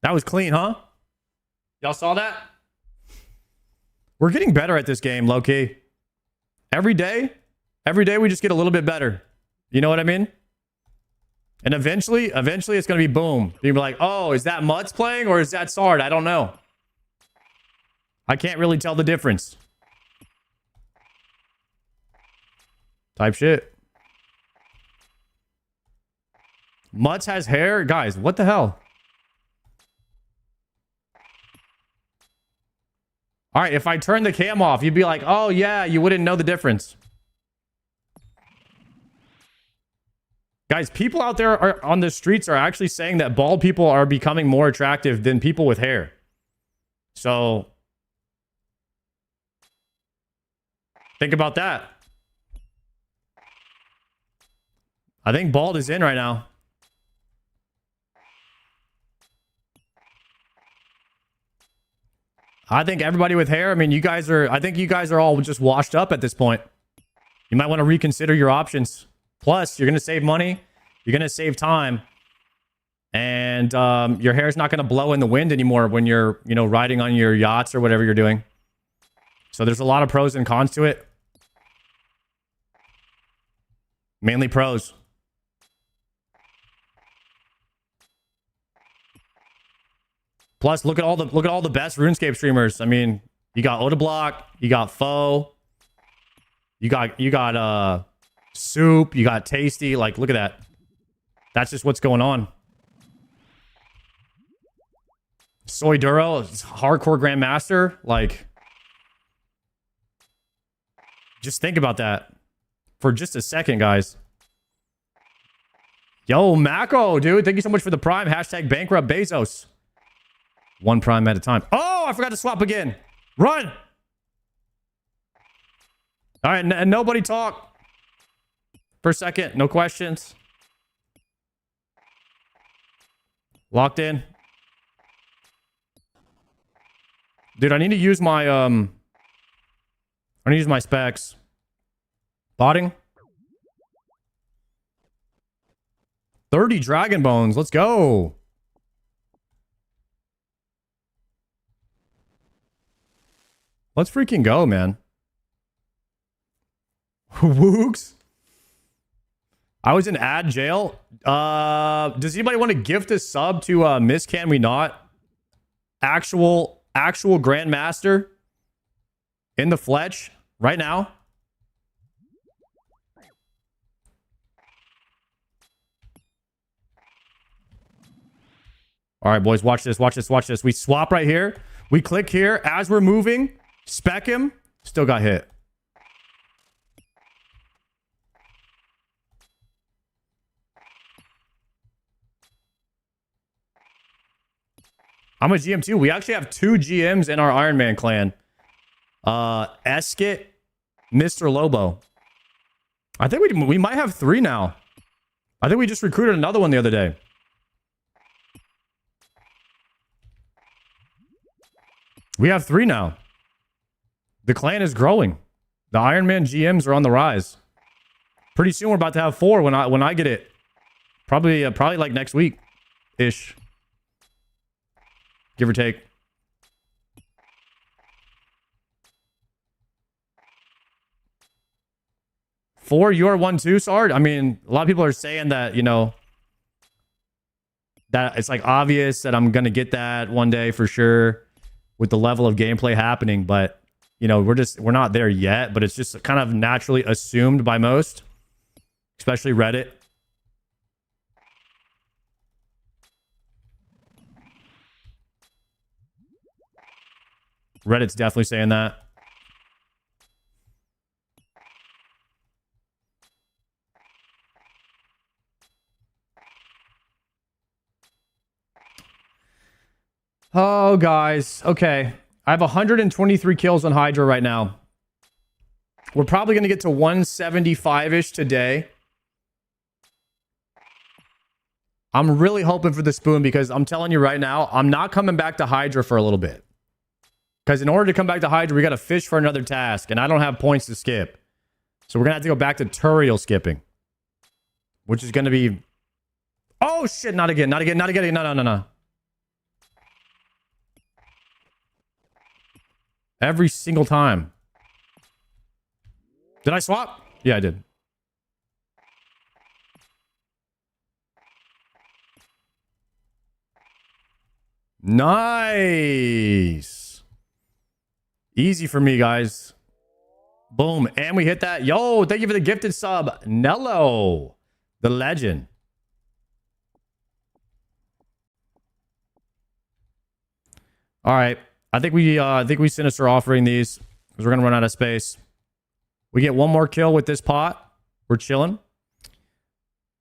That was clean, huh? Y'all saw that? We're getting better at this game, low-key. Every day we just get a little bit better. You know what I mean? And eventually it's going to be boom. People be like, oh, is that Mutz playing or is that Sard? I don't know. I can't really tell the difference. Type shit. Mutz has hair? Guys, what the hell? All right, if I turn the cam off, you'd be like, oh, yeah, you wouldn't know the difference. Guys, people out there on the streets are actually saying that bald people are becoming more attractive than people with hair. So, think about that. I think bald is in right now. I think everybody with hair, I mean, I think you guys are all just washed up at this point. You might want to reconsider your options. Plus, you're going to save money. You're going to save time. And your hair's not going to blow in the wind anymore when you're, riding on your yachts or whatever you're doing. So there's a lot of pros and cons to it. Mainly pros. Plus, look at all the best RuneScape streamers. I mean, you got Odablock, you got Foe, you got Soup, you got Tasty. Like, look at that. That's just what's going on. Soy Duro, hardcore Grandmaster. Like, just think about that for just a second, guys. Yo, Mako, dude, thank you so much for the prime. Hashtag bankrupt Bezos. One prime at a time. Oh, I forgot to swap again. Run. All right, and nobody talk for a second. No questions. Locked in. Dude, I need to use my specs. Botting. 30 dragon bones. Let's go. Let's freaking go, man. Wooks. I was in ad jail. Does anybody want to gift a sub to Miss Can We Not? Actual Grandmaster in the flesh right now. All right, boys, watch this, watch this, watch this. We swap right here. We click here as we're moving. Spec him. Still got hit. I'm a GM too. We actually have 2 GMs in our Iron Man clan. Eskit, Mr. Lobo. I think we might have 3 now. I think we just recruited another one the other day. We have 3 now. The clan is growing. The Iron Man GMs are on the rise. Pretty soon we're about to have 4 when I get it. Probably like next week ish. Give or take. For your 1-2, Sard? I mean, a lot of people are saying that, you know, that it's like obvious that I'm going to get that one day for sure with the level of gameplay happening. But, you know, we're not there yet, but it's just kind of naturally assumed by most, especially Reddit. Reddit's definitely saying that. Oh, guys. Okay. I have 123 kills on Hydra right now. We're probably going to get to 175-ish today. I'm really hoping for the spoon because I'm telling you right now, I'm not coming back to Hydra for a little bit. Because in order to come back to Hydra, we got to fish for another task. And I don't have points to skip. So we're going to have to go back to Turiel skipping. Which is going to be... Oh, shit. Not again. Not again. Not again. No. Every single time. Did I swap? Yeah, I did. Nice. Easy for me, guys. Boom. And we hit that. Yo, thank you for the gifted sub. Nello, the legend. All right. I think we Sinister offering these because we're gonna run out of space. We get one more kill with this pot. We're chilling.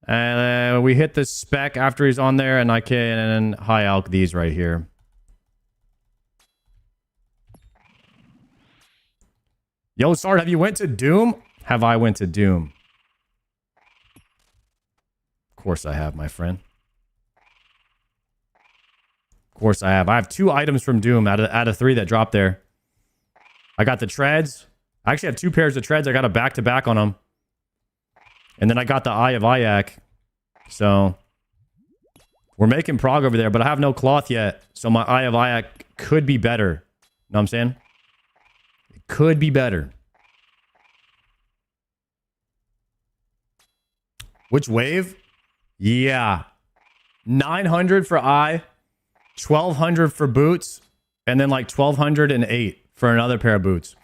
And we hit the spec after he's on there, and I can high alch these right here. Yo, Sard, have you went to Doom? Have I went to Doom? Of course I have, my friend. Of course I have. I have 2 items from Doom out of 3 that dropped there. I got the treads. I actually have 2 pairs of treads. I got a back-to-back on them. And then I got the Eye of Ayak. So we're making prog over there, but I have no cloth yet. So my Eye of Ayak could be better. Know what I'm saying? It could be better. Which wave? Yeah. 900 for Eye. 1,200 for boots, and then like 1,208 for another pair of boots.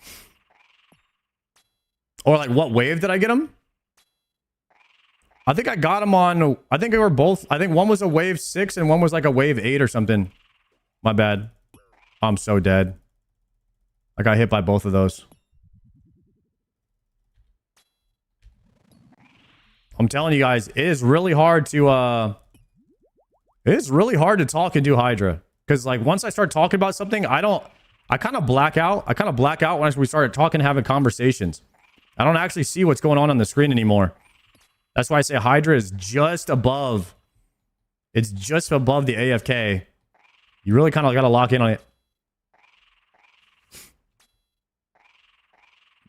Or like, what wave did I get them? I think I got them on, I think they were both, I think one was a wave 6 and one was like a wave 8 or something. My bad. I'm so dead. I got hit by both of those. I'm telling you guys, it is really hard to, it is really hard to talk and do Hydra. Because like, once I start talking about something, I kind of black out. I kind of black out once we started talking and having conversations. I don't actually see what's going on the screen anymore. That's why I say Hydra is just above. It's just above the AFK. You really kind of got to lock in on it.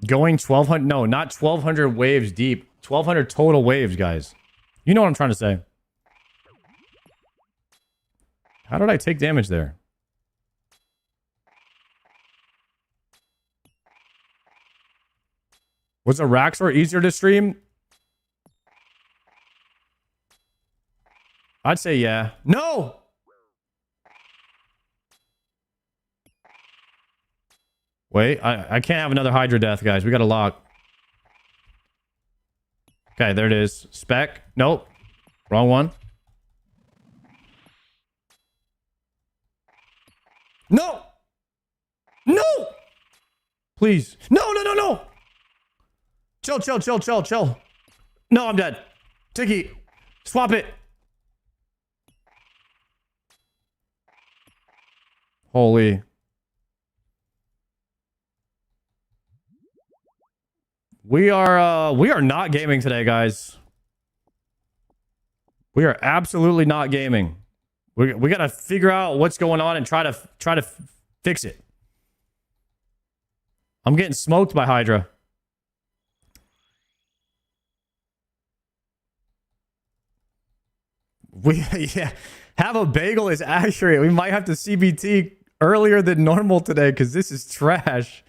Going 1,200, no, not 1,200 waves deep. 1,200 total waves, guys. You know what I'm trying to say. How did I take damage there? Was a Raxor easier to stream? I'd say yeah. No! Wait, I can't have another Hydra death, guys. We got to lock. Okay, there it is. Spec. Nope. Wrong one. No! No! Please. No, no, no, no! Chill, chill, chill, chill, chill. No, I'm dead. Tiki, swap it. Holy. We are not gaming today, guys. We are absolutely not gaming. We got to figure out what's going on and try to fix it. I'm getting smoked by Hydra. Yeah, have a bagel is accurate. We might have to CBT earlier than normal today because this is trash.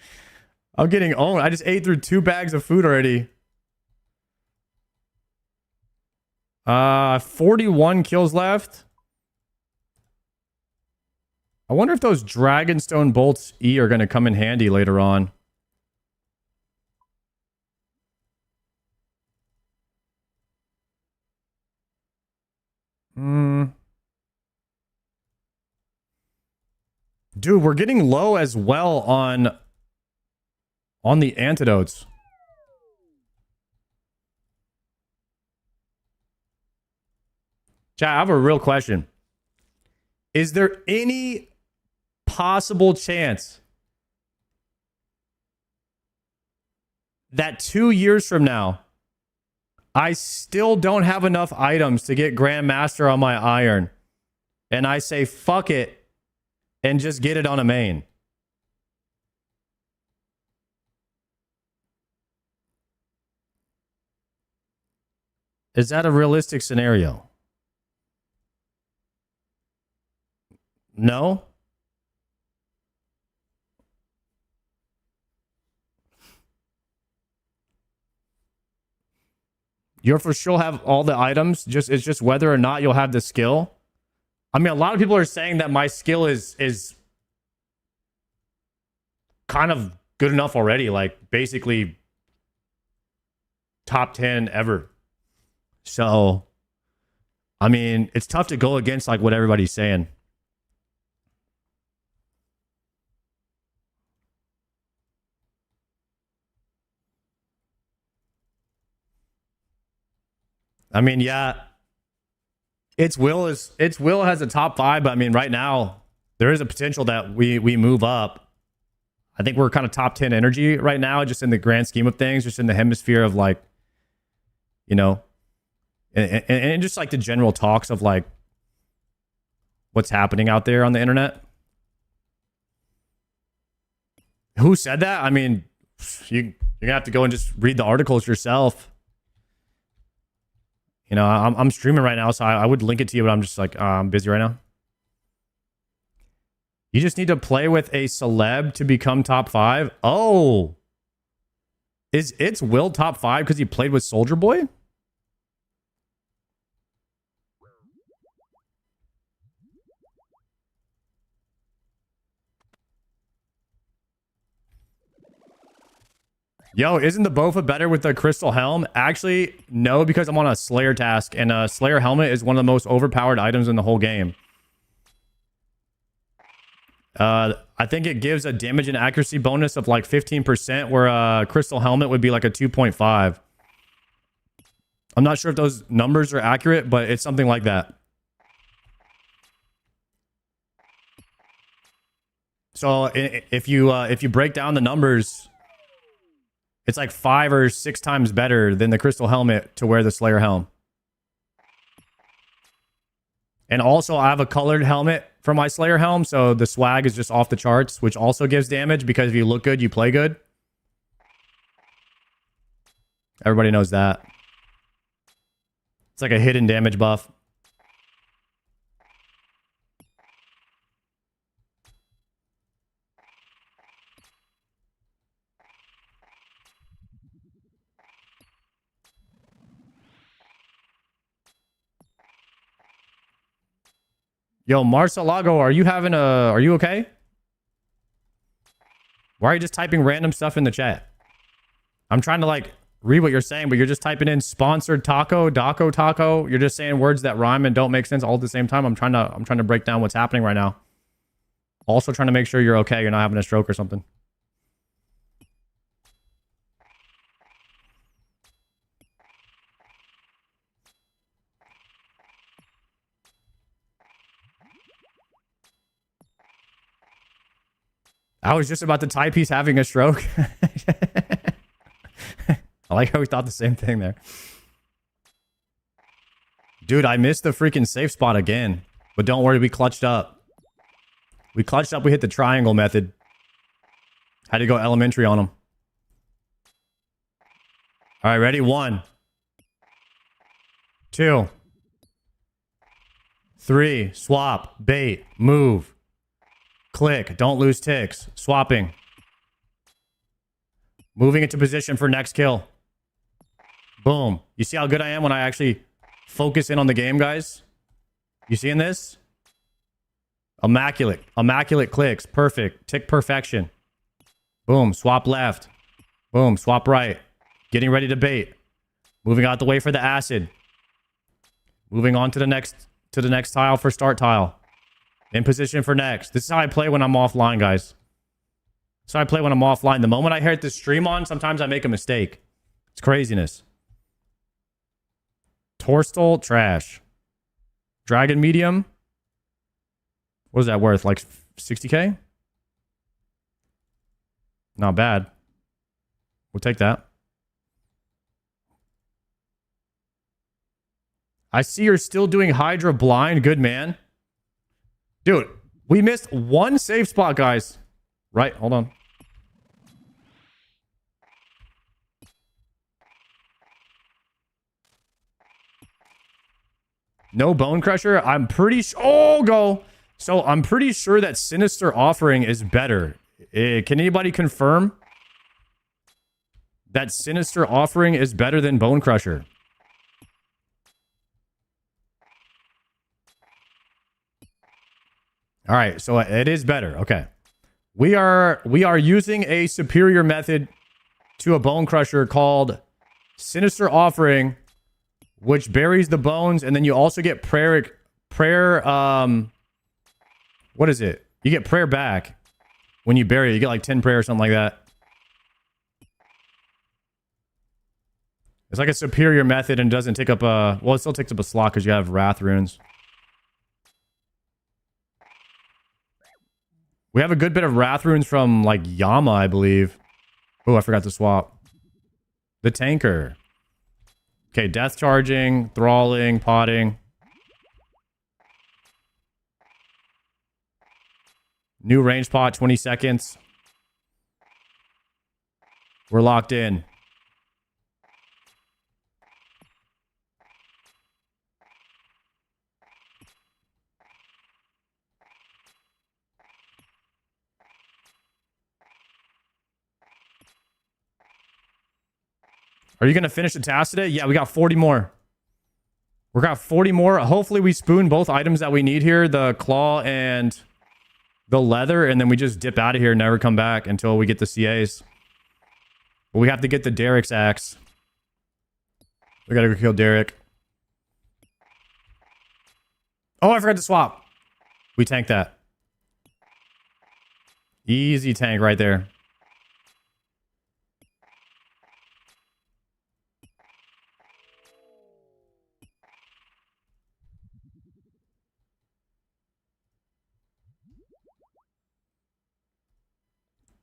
I'm getting owned. I just ate through 2 bags of food already. 41 kills left. I wonder if those Dragonstone Bolts E are going to come in handy later on. Dude, we're getting low as well on the antidotes. Chat, I have a real question. Is there any possible chance that 2 years from now, I still don't have enough items to get Grandmaster on my iron, and I say fuck it and just get it on a main? Is that a realistic scenario? No? You'll for sure have all the items. It's just whether or not you'll have the skill. I mean, a lot of people are saying that my skill is kind of good enough already. Like, basically top 10 ever. So, I mean, it's tough to go against like what everybody's saying. I mean, yeah, its will has a top 5, but I mean, right now there is a potential that we move up. I think we're kind of top 10 energy right now, just in the grand scheme of things, just in the hemisphere of like, you know, and just like the general talks of like what's happening out there on the internet. Who said that? I mean, you're gonna have to go and just read the articles yourself. You know, I'm streaming right now, so I would link it to you, but I'm just like, I'm busy right now. You just need to play with a celeb to become top 5. Oh, is its Will top 5 because he played with Soldier Boy? Yo, isn't the Bofa better with the crystal helm? Actually, no, because I'm on a Slayer task, and a Slayer helmet is one of the most overpowered items in the whole game. I think it gives a damage and accuracy bonus of like 15%, where a crystal helmet would be like a 2.5. I'm not sure if those numbers are accurate, but it's something like that. So if you break down the numbers, it's like 5 or 6 times better than the crystal helmet to wear the Slayer helm. And also, I have a colored helmet for my Slayer helm, so the swag is just off the charts, which also gives damage because if you look good, you play good. Everybody knows that. It's like a hidden damage buff. Yo, Marcelago, are you okay? Why are you just typing random stuff in the chat? I'm trying to like read what you're saying, but you're just typing in sponsored taco, daco taco. You're just saying words that rhyme and don't make sense all at the same time. I'm trying to break down what's happening right now. Also trying to make sure you're okay. You're not having a stroke or something. I was just about to type he's having a stroke. I like how we thought the same thing there. Dude, I missed the freaking safe spot again. But don't worry, we clutched up. We clutched up, we hit the triangle method. Had to go elementary on him. Alright, ready? 1, 2, 3, swap, bait, move. Click, don't lose ticks. Swapping. Moving into position for next kill. Boom. You see how good I am when I actually focus in on the game, guys? You seeing this? Immaculate. Immaculate clicks. Perfect. Tick perfection. Boom. Swap left. Boom. Swap right. Getting ready to bait. Moving out the way for the acid. Moving on to the next tile for start tile. In position for next. This is how I play when I'm offline, guys. This is how I play when I'm offline. The moment I hit the stream on, sometimes I make a mistake. It's craziness. Torstal, trash. Dragon medium. What is that worth? Like 60k? Not bad. We'll take that. I see you're still doing Hydra blind. Good, man. Dude, we missed one safe spot, guys. Right, hold on. No Bone Crusher? I'm pretty sure... Oh, go! So, I'm pretty sure that Sinister Offering is better. Can anybody confirm that Sinister Offering is better than Bone Crusher? All right, so it is better. Okay. We are using a superior method to a Bone Crusher called Sinister Offering, which buries the bones, and then you also get prayer what is it? You get prayer back when you bury it. You get like 10 prayer or something like that. It's like a superior method and doesn't take up a... Well, it still takes up a slot because you have Wrath runes. We have a good bit of Wrath runes from, like, Yama, I believe. Oh, I forgot to swap. The Tanker. Okay, Death Charging, Thralling, Potting. New range pot, 20 seconds. We're locked in. Are you going to finish the task today? Yeah, we got 40 more. We got 40 more. Hopefully we spoon both items that we need here, the claw and the leather, and then we just dip out of here and never come back until we get the CAs. But we have to get the Derek's axe. We gotta go kill Derek. Oh, I forgot to swap. We tanked that. Easy tank right there.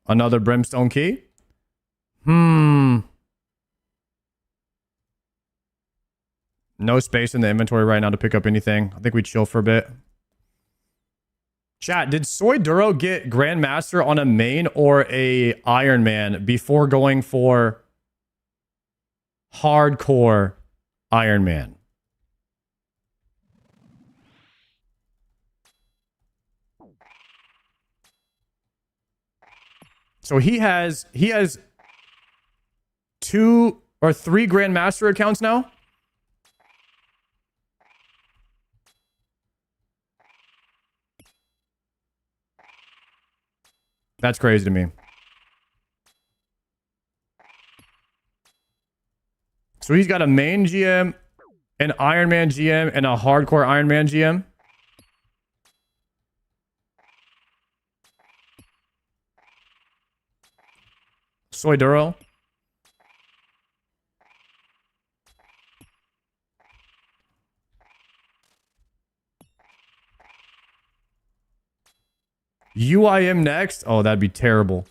Another brimstone key. No space in the inventory right now to pick up anything. I think we chill for a bit. Chat, did Soy Duro get Grandmaster on a main or a Iron Man before going for hardcore Iron Man? So he has 2 or 3 Grandmaster accounts now. That's crazy to me. So he's got a main GM, an Iron Man GM, and a hardcore Iron Man GM. Soy Duro. UIM next? Oh, that'd be terrible.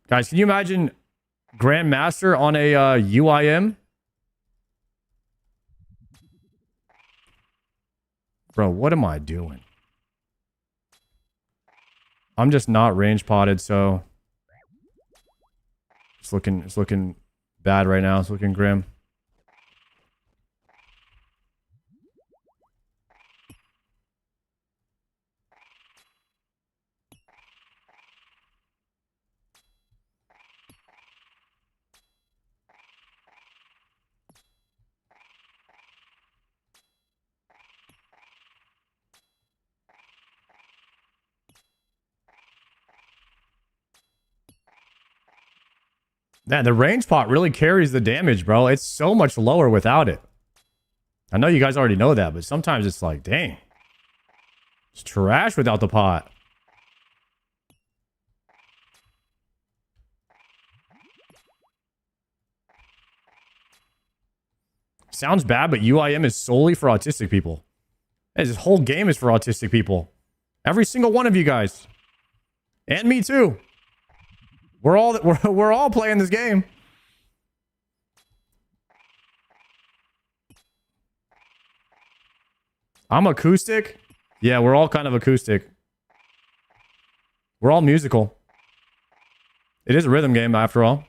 Guys, can you imagine Grandmaster on a UIM? Bro, what am I doing? I'm just not range potted, so it's looking bad right now. It's looking grim. Man, the range pot really carries the damage, bro. It's so much lower without it. I know you guys already know that, but sometimes it's like, dang. It's trash without the pot. Sounds bad, but UIM is solely for autistic people. This whole game is for autistic people. Every single one of you guys. And me too. We're all playing this game. I'm acoustic. Yeah, we're all kind of acoustic. We're all musical. It is a rhythm game after all.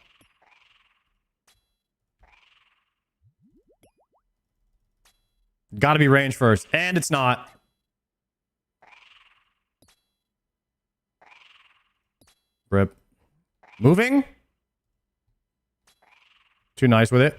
Gotta be range first. And it's not. Rip. Moving. Too nice with it.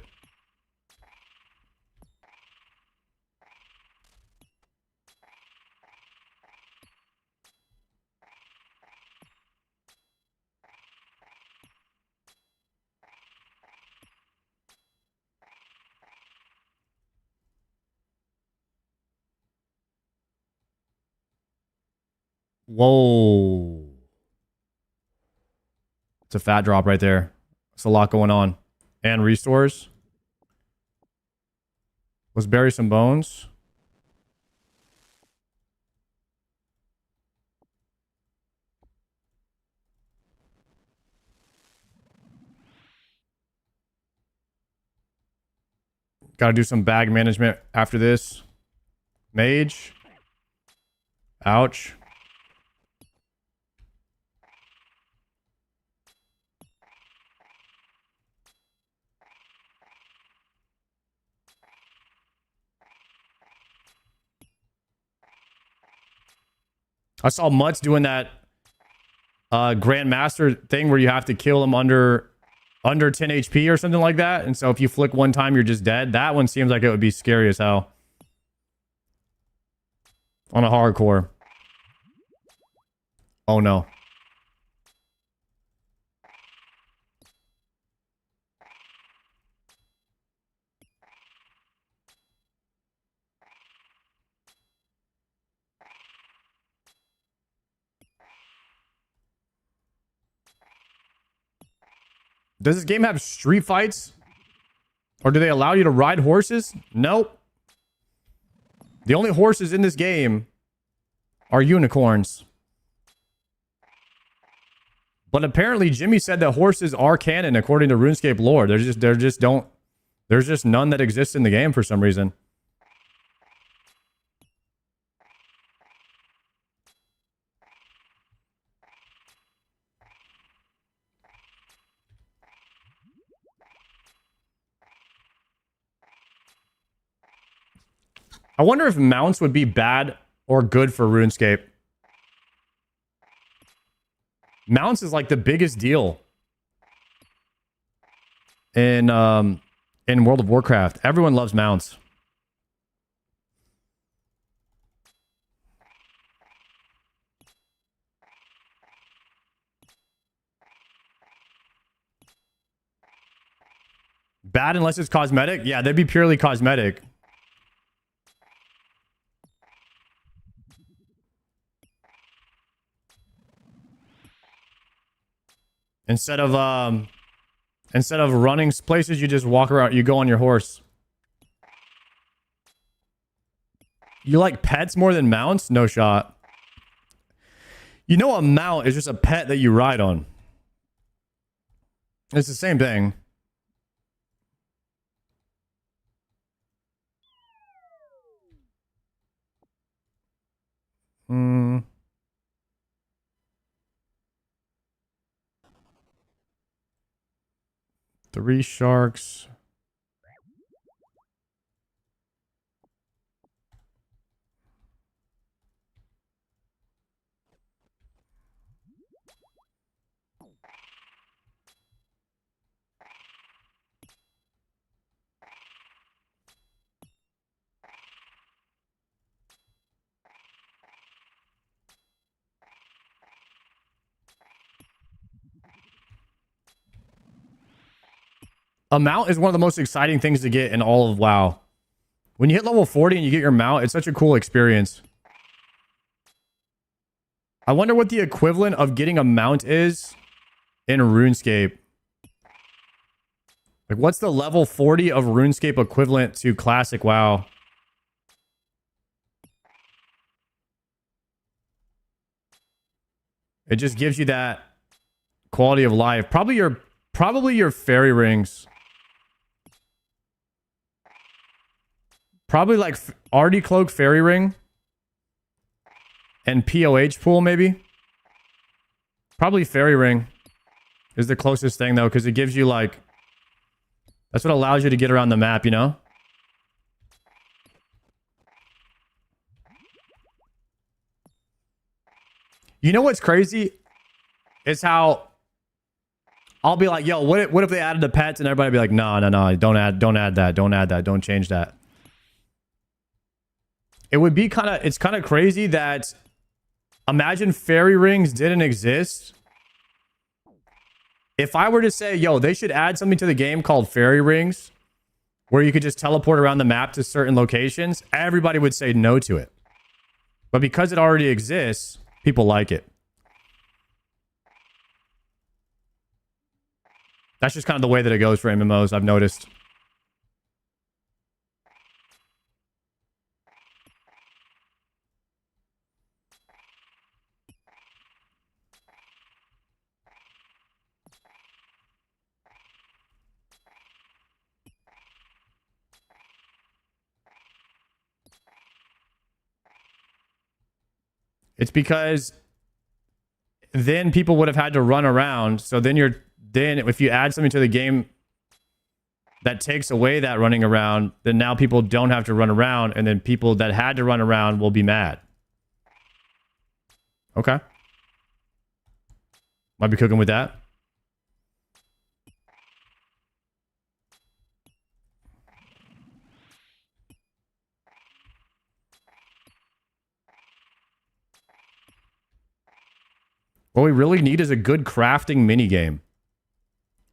Whoa. It's a fat drop right there. It's a lot going on. And restores. Let's bury some bones. Gotta do some bag management after this. Mage. Ouch. I saw Mutts doing that Grandmaster thing where you have to kill him under 10 HP or something like that. And so if you flick one time, you're just dead. That one seems like it would be scary as hell. On a hardcore. Oh no. Does this game have street fights? Or do they allow you to ride horses? Nope. The only horses in this game are unicorns. But apparently Jimmy said that horses are canon according to RuneScape lore. There's just none that exist in the game for some reason. I wonder if mounts would be bad or good for RuneScape. Mounts is like the biggest deal in World of Warcraft. Everyone loves mounts. Bad unless it's cosmetic? Yeah, they'd be purely cosmetic. Instead of running places, you just walk around. You go on your horse. You like pets more than mounts? No shot. You know, a mount is just a pet that you ride on. It's the same thing. Three sharks. A mount is one of the most exciting things to get in all of WoW. When you hit level 40 and you get your mount, it's such a cool experience. I wonder what the equivalent of getting a mount is in RuneScape. Like, what's the level 40 of RuneScape equivalent to classic WoW? It just gives you that quality of life. Probably your fairy rings. Probably like Artie Cloak Fairy Ring. And POH Pool, maybe. Probably Fairy Ring is the closest thing, though, because it gives you, like... That's what allows you to get around the map, you know? You know what's crazy? Is how... I'll be like, yo, what if they added the pets? And everybody be like, no, don't add that, don't change that. It would be it's kind of crazy that imagine fairy rings didn't exist. If I were to say, yo, they should add something to the game called fairy rings, where you could just teleport around the map to certain locations, everybody would say no to it. But because it already exists, people like it. That's just kind of the way that it goes for MMOs, I've noticed. It's because then people would have had to run around. So then if you add something to the game that takes away that running around, then now people don't have to run around, and then people that had to run around will be mad. Okay. Might be cooking with that. What we really need is a good crafting minigame.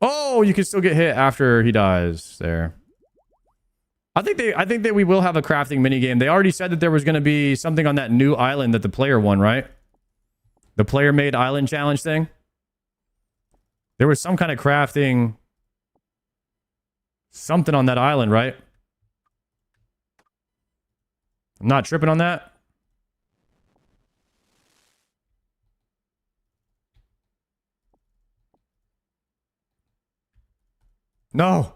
Oh, you can still get hit after he dies there. I think that we will have a crafting minigame. They already said that there was going to be something on that new island that the player won, right? The player made island challenge thing. There was some kind of crafting something on that island, right? I'm not tripping on that. No.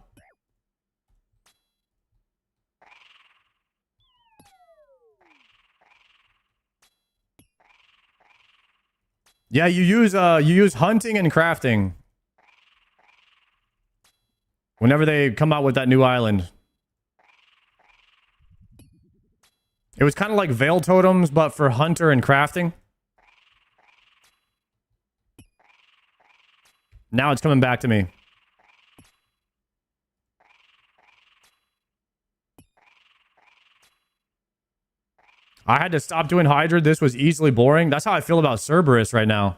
Yeah, you use hunting and crafting whenever they come out with that new island. It was kind of like Veil Totems, but for hunter and crafting. Now it's coming back to me. I had to stop doing Hydra. This was easily boring. That's how I feel about Cerberus right now.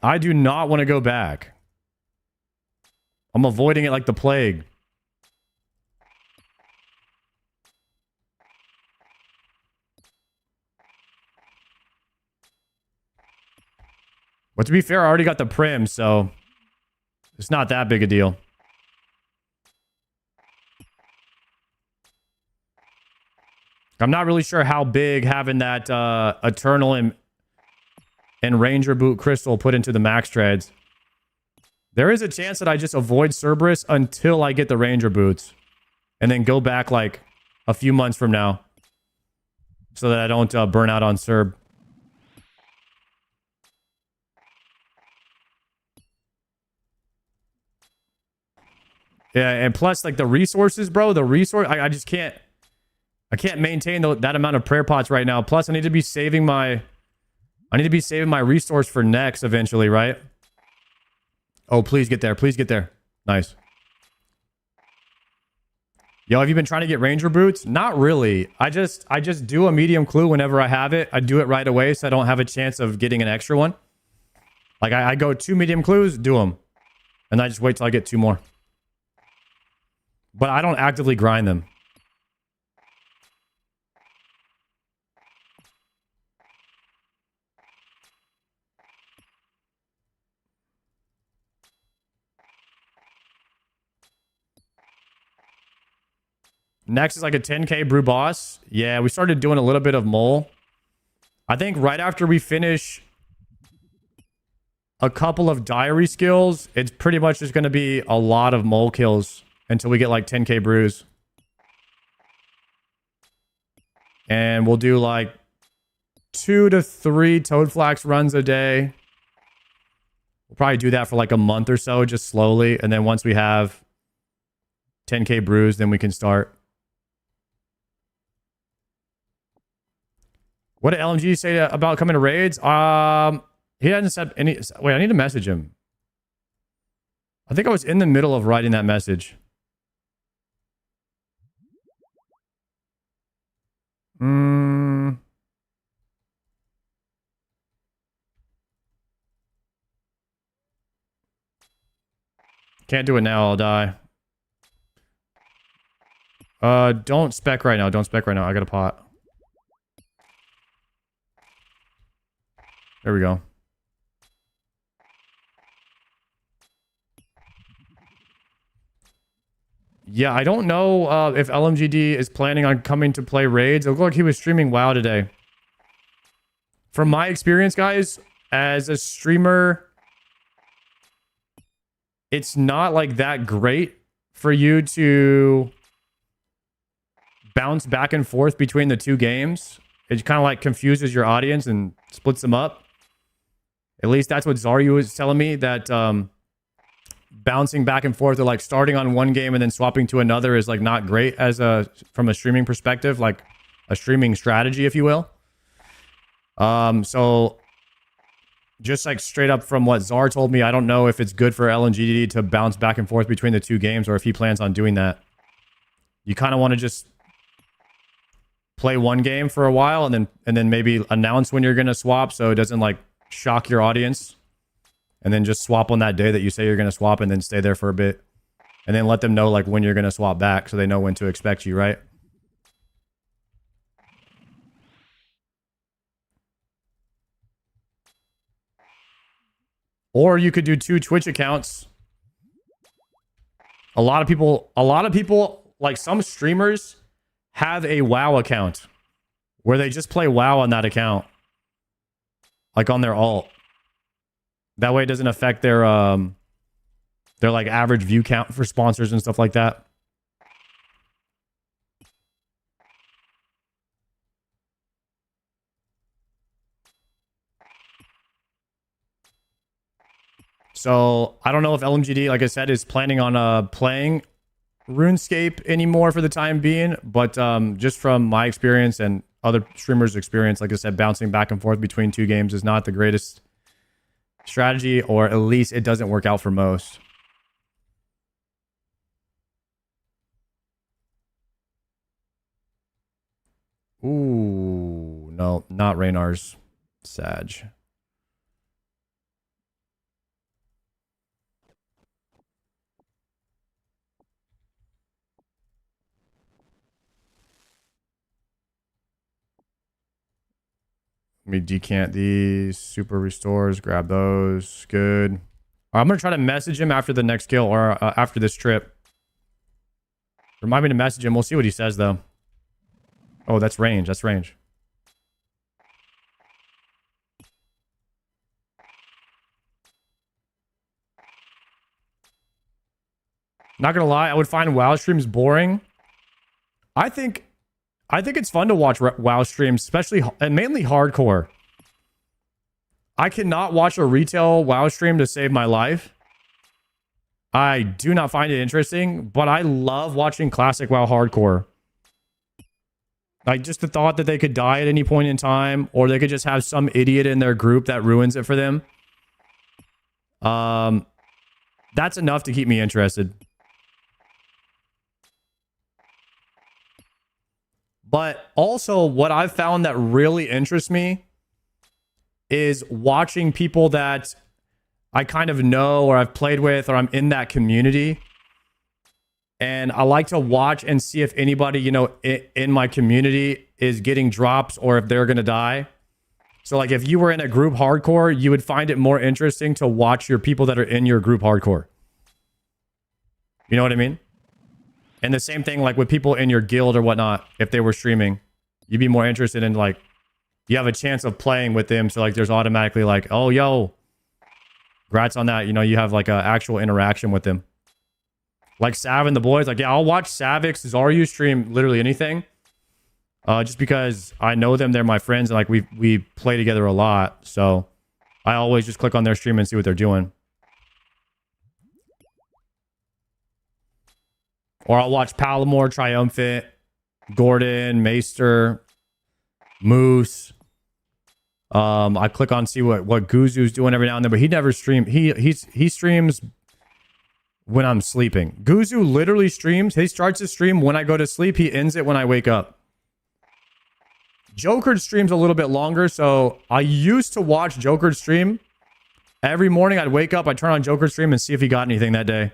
I do not want to go back. I'm avoiding it like the plague. But to be fair, I already got the Prim, so it's not that big a deal. I'm not really sure how big having that Eternal and Ranger Boot Crystal put into the max trades. There is a chance that I just avoid Cerberus until I get the Ranger Boots. And then go back like a few months from now. So that I don't burn out on Cerb. Yeah, and plus like the resources, bro. I just can't. I can't maintain that amount of prayer pots right now. Plus, I need to be saving my resource for next eventually, right? Oh, please get there. Please get there. Nice. Yo, have you been trying to get Ranger Boots? Not really. I just do a medium clue whenever I have it. I do it right away so I don't have a chance of getting an extra one. Like I go 2 medium clues, do them. And I just wait till I get 2 more. But I don't actively grind them. Next is like a 10k brew boss. Yeah, we started doing a little bit of mole. I think right after we finish a couple of diary skills, it's pretty much just going to be a lot of mole kills until we get like 10k brews. And we'll do like 2 to 3 Toadflax runs a day. We'll probably do that for like a month or so, just slowly. And then once we have 10k brews, then we can start. What did LMG say about coming to raids? He hasn't said any. Wait, I need to message him. I think I was in the middle of writing that message. Can't do it now. I'll die. Don't spec right now. Don't spec right now. I got a pot. There we go. Yeah, I don't know if LMGD is planning on coming to play raids. It looked like he was streaming WoW today. From my experience, guys, as a streamer, it's not like that great for you to bounce back and forth between the 2 games. It kind of like confuses your audience and splits them up. At least that's what Zaryu was telling me, that bouncing back and forth or like starting on one game and then swapping to another is like not great as from a streaming perspective, like a streaming strategy, if you will. So just like straight up from what Zar told me, I don't know if it's good for LNGD to bounce back and forth between the 2 games or if he plans on doing that. You kind of want to just play one game for a while and then maybe announce when you're going to swap so it doesn't like shock your audience, and then just swap on that day that you say you're going to swap and then stay there for a bit and then let them know like when you're going to swap back so they know when to expect you, right? Or you could do 2 Twitch accounts A lot of people, like some streamers have a WoW account where they just play WoW on that account. Like on their alt. That way it doesn't affect their like average view count for sponsors and stuff like that. So I don't know if LMGD, like I said, is planning on playing RuneScape anymore for the time being, but just from my experience and other streamers' experience, like I said, bouncing back and forth between two games is not the greatest strategy, or at least it doesn't work out for most. Ooh, no, not Raynar's Sag. Let me decant these. Super restores. Grab those. Good. I'm going to try to message him after the next kill or after this trip. Remind me to message him. We'll see what he says, though. Oh, that's range. That's range. Not going to lie. I would find WoW streams boring. I think it's fun to watch WoW streams, especially and mainly hardcore. I cannot watch a retail WoW stream to save my life. I do not find it interesting, but I love watching classic WoW hardcore. Like just the thought that they could die at any point in time, or they could just have some idiot in their group that ruins it for them. That's enough to keep me interested. But also what I've found that really interests me is watching people that I kind of know or I've played with or I'm in that community. And I like to watch and see if anybody, you know, in my community is getting drops or if they're going to die. So like if you were in a group hardcore, you would find it more interesting to watch your people that are in your group hardcore. You know what I mean? And the same thing like with people in your guild or whatnot, if they were streaming, you'd be more interested in like, you have a chance of playing with them. So like there's automatically like, oh, yo, congrats on that. You know, you have like an actual interaction with them. Like Sav and the boys, like, yeah, I'll watch Savix, Zaryu stream literally anything. Just because I know them, they're my friends, and like we play together a lot. So I always just click on their stream and see what they're doing. Or I'll watch Palomore, Triumphant, Gordon, Maester, Moose. I click on see what Guzu's doing every now and then, but he never streams. He streams when I'm sleeping. Guzu literally streams. He starts his stream when I go to sleep. He ends it when I wake up. Joker streams a little bit longer, so I used to watch Joker's stream. Every morning I'd wake up, I'd turn on Joker's stream and see if he got anything that day.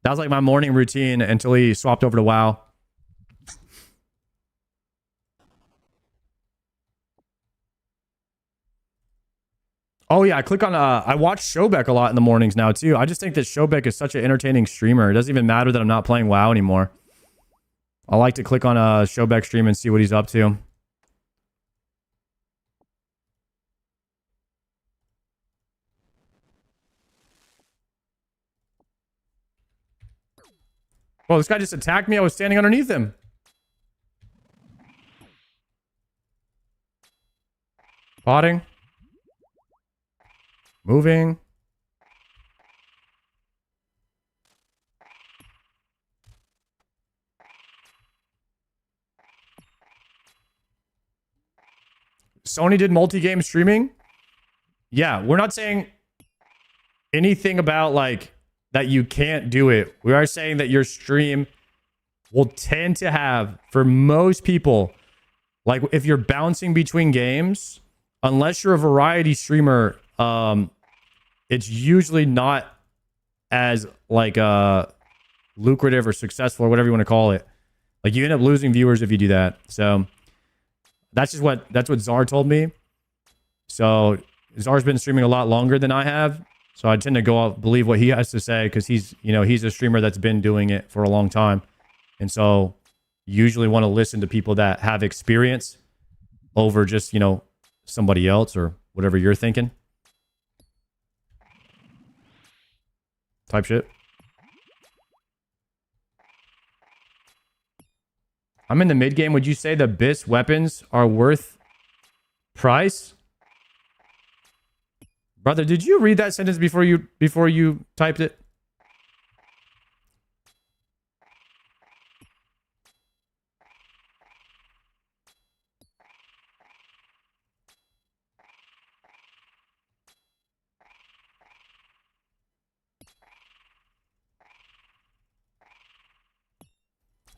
That was like my morning routine until he swapped over to WoW. Oh yeah, I click on I watch Showbeck a lot in the mornings now too. I just think that Showbeck is such an entertaining streamer. It doesn't even matter that I'm not playing WoW anymore. I like to click on a Showbeck stream and see what he's up to. Well, this guy just attacked me. I was standing underneath him. Spotting. Moving. Sony did multi-game streaming. Yeah, we're not saying anything about like that you can't do it. We are saying that your stream will tend to have, for most people, like if you're bouncing between games, unless you're a variety streamer, it's usually not as like lucrative or successful or whatever you want to call it. Like you end up losing viewers if you do that. So that's what Czar told me. So Czar's been streaming a lot longer than I have. So I tend to go off, believe what he has to say because he's, you know, he's a streamer that's been doing it for a long time. And so usually want to listen to people that have experience over just, you know, somebody else or whatever you're thinking. Type shit. I'm in the mid game. Would you say the BIS weapons are worth price? Brother, did you read that sentence before you typed it?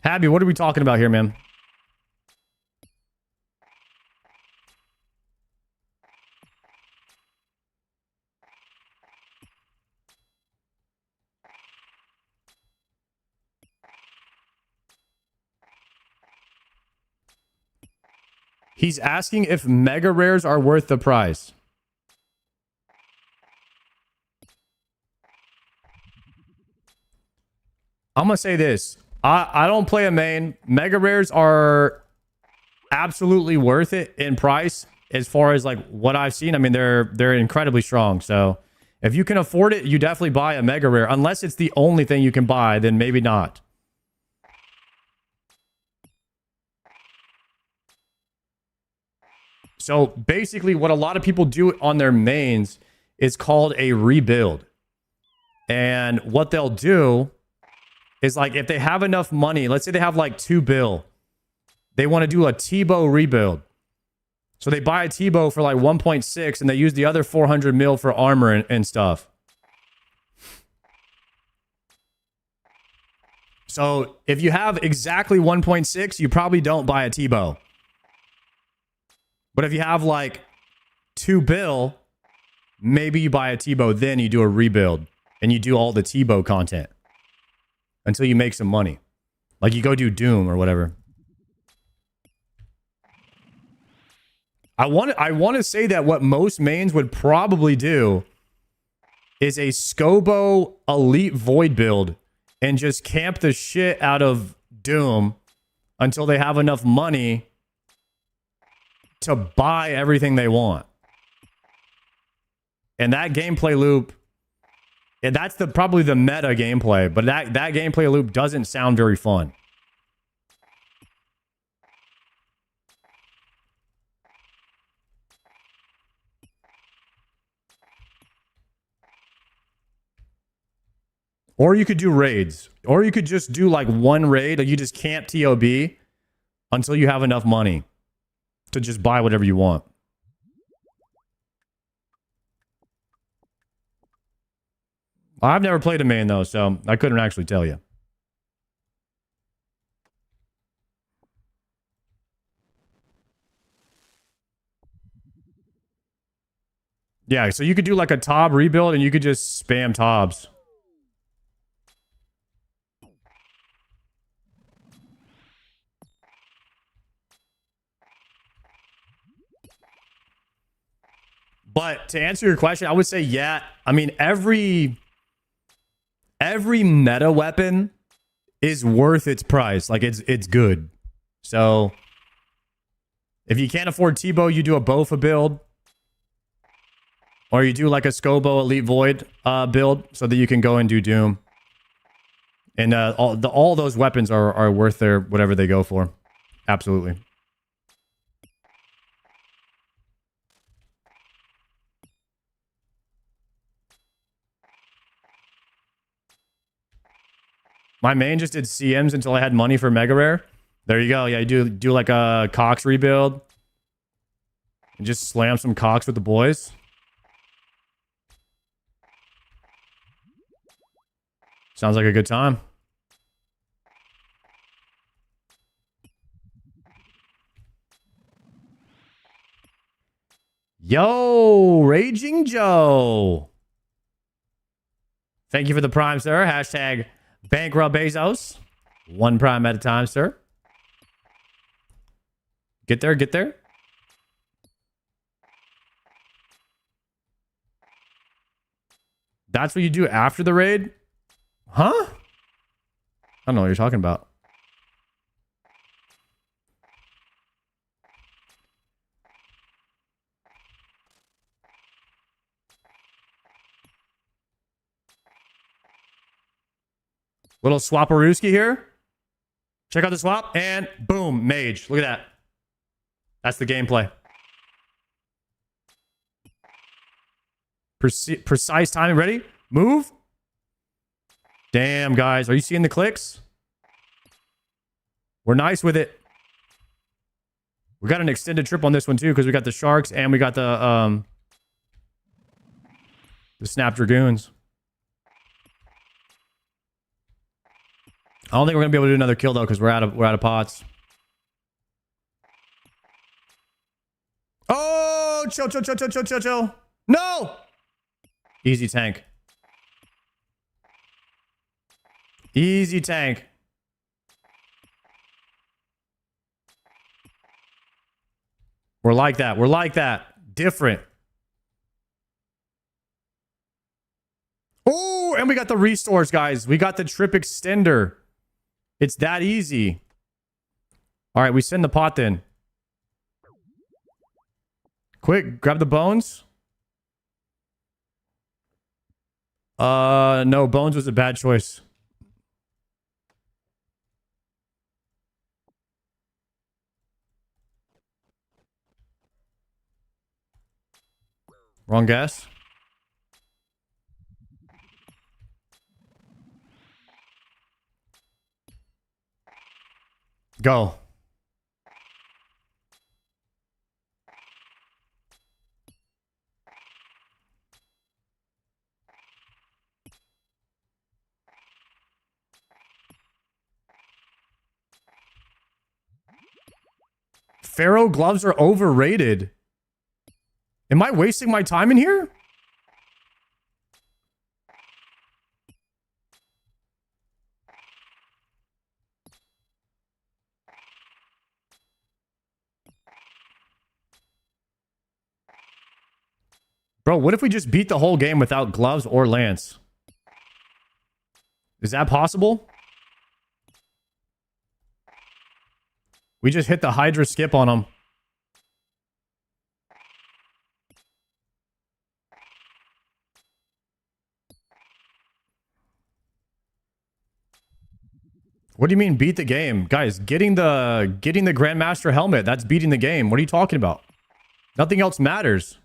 Abby, what are we talking about here, man? He's asking if mega rares are worth the price. I'm going to say this. I don't play a main. Mega rares are absolutely worth it in price as far as like what I've seen. I mean, they're incredibly strong. So if you can afford it, you definitely buy a mega rare. Unless it's the only thing you can buy, then maybe not. So basically what a lot of people do on their mains is called a rebuild. And what they'll do is like if they have enough money, let's say they have like 2 bill, they want to do a T-bow rebuild. So they buy a T-bow for like 1.6 and they use the other 400 mil for armor and stuff. So if you have exactly 1.6, you probably don't buy a T-bow. But if you have like 2 bill, maybe you buy a T-bow, then you do a rebuild and you do all the T-bow content until you make some money. Like you go do Doom or whatever. I want to say that what most mains would probably do is a Scobo Elite Void build and just camp the shit out of Doom until they have enough money to buy everything they want. And that gameplay loop, and that's probably the meta gameplay, but that gameplay loop doesn't sound very fun. Or you could do raids. Or you could just do like one raid, or you just camp TOB until you have enough money to just buy whatever you want. I've never played a main though, so I couldn't actually tell you. Yeah, so you could do like a Tob rebuild and you could just spam Tobs. But to answer your question, I would say, yeah. I mean, every meta weapon is worth its price. Like, it's good. So, if you can't afford T-bow, you do a Bofa build. Or you do like a Scobo Elite Void build so that you can go and do Doom. And all those weapons are worth their whatever they go for. Absolutely. My main just did CMs until I had money for Mega Rare. There you go. Yeah, you do like a Cox rebuild. And just slam some Cox with the boys. Sounds like a good time. Yo, Raging Joe. Thank you for the prime, sir. Hashtag Bankrupt Bezos. 1 prime at a time, sir. Get there, get there. That's what you do after the raid? Huh? I don't know what you're talking about. Little swapperooski here. Check out the swap and boom, mage. Look at that. That's the gameplay. Precise timing. Ready? Move. Damn, guys. Are you seeing the clicks? We're nice with it. We got an extended trip on this one too because we got the sharks and we got the snap dragoons. I don't think we're gonna be able to do another kill though because we're out of pots. Oh, chill. No! Easy tank. Easy tank. We're like that. We're like that. Different. Oh, and we got the restores, guys. We got the trip extender. It's that easy. All right, we send the pot then. Quick, grab the bones. No, bones was a bad choice. Wrong guess. Go. Pharaoh gloves are overrated. Am I wasting my time in here? Bro, what if we just beat the whole game without gloves or lance? Is that possible? We just hit the Hydra skip on them. What do you mean beat the game? Guys, getting the Grandmaster helmet, that's beating the game. What are you talking about? Nothing else matters.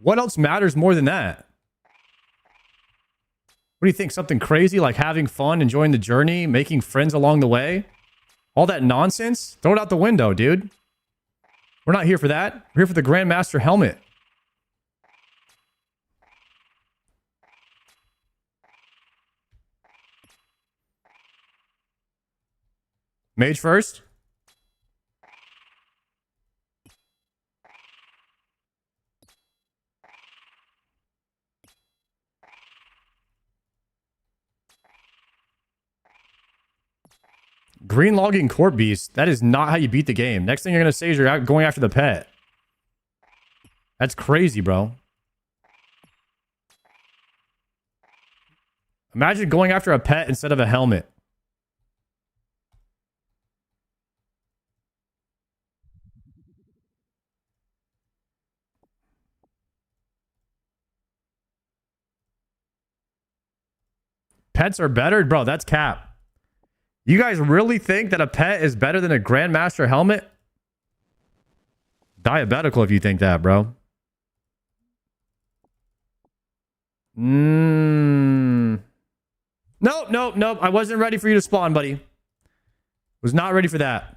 What else matters more than that? What do you think? Something crazy like having fun, enjoying the journey, making friends along the way? All that nonsense? Throw it out the window, dude. We're not here for that. We're here for the Grandmaster helmet. Mage first. Green logging court beast. That is not how you beat the game. Next thing you're going to say is you're going after the pet. That's crazy, bro. Imagine going after a pet instead of a helmet. Pets are better? Bro, that's cap. You guys really think that a pet is better than a Grandmaster helmet? Diabetical if you think that, bro. Nope. I wasn't ready for you to spawn, buddy. Was not ready for that.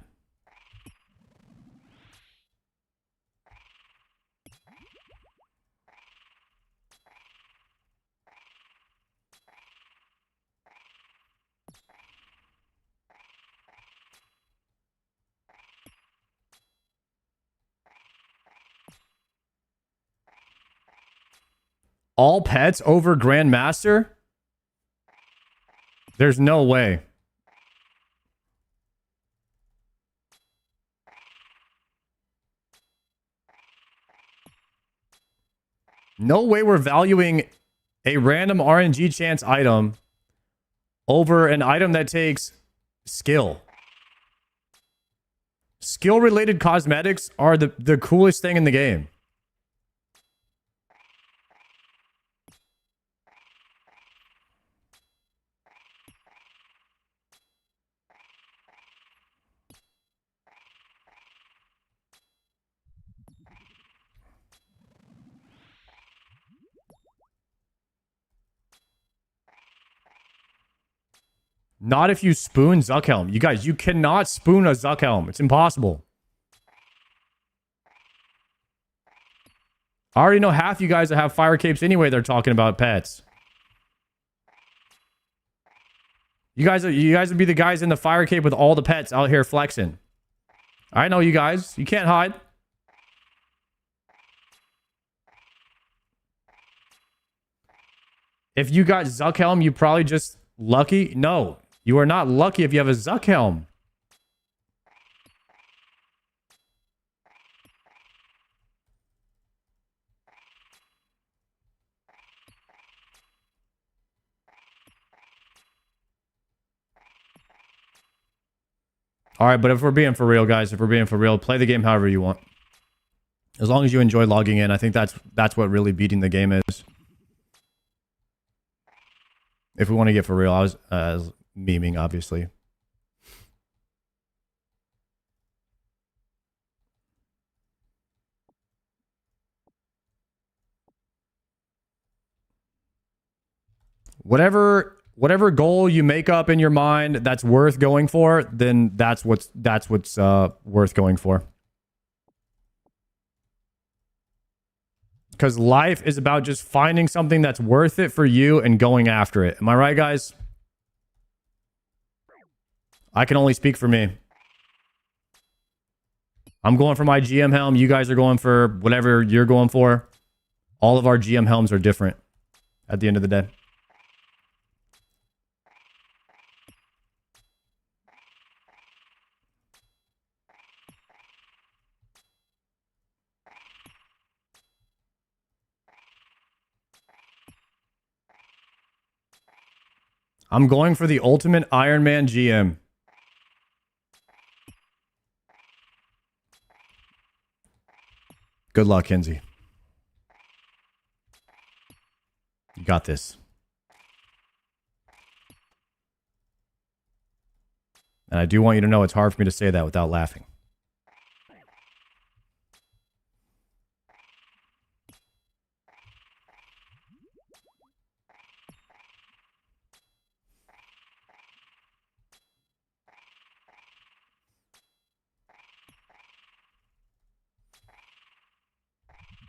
All pets over Grandmaster? There's no way. No way we're valuing a random RNG chance item over an item that takes skill. Skill related cosmetics are the coolest thing in the game. Not if you spoon Zuckhelm. You guys, you cannot spoon a Zuckhelm. It's impossible. I already know half you guys that have fire capes anyway. They're talking about pets. You guys would be the guys in the fire cape with all the pets out here flexing. I know you guys. You can't hide. If you got Zuckhelm, you probably just lucky. No, you are not lucky if you have a Zuckhelm. All right, but if we're being for real, guys, if we're being for real, play the game however you want. As long as you enjoy logging in, I think that's what really beating the game is. If we want to get for real, I was memeing, obviously. Whatever goal you make up in your mind that's worth going for, then that's what's worth going for. Because life is about just finding something that's worth it for you and going after it. Am I right, guys? I can only speak for me. I'm going for my GM helm. You guys are going for whatever you're going for. All of our GM helms are different at the end of the day. I'm going for the ultimate Iron Man GM. Good luck, Kenzie. You got this. And I do want you to know it's hard for me to say that without laughing.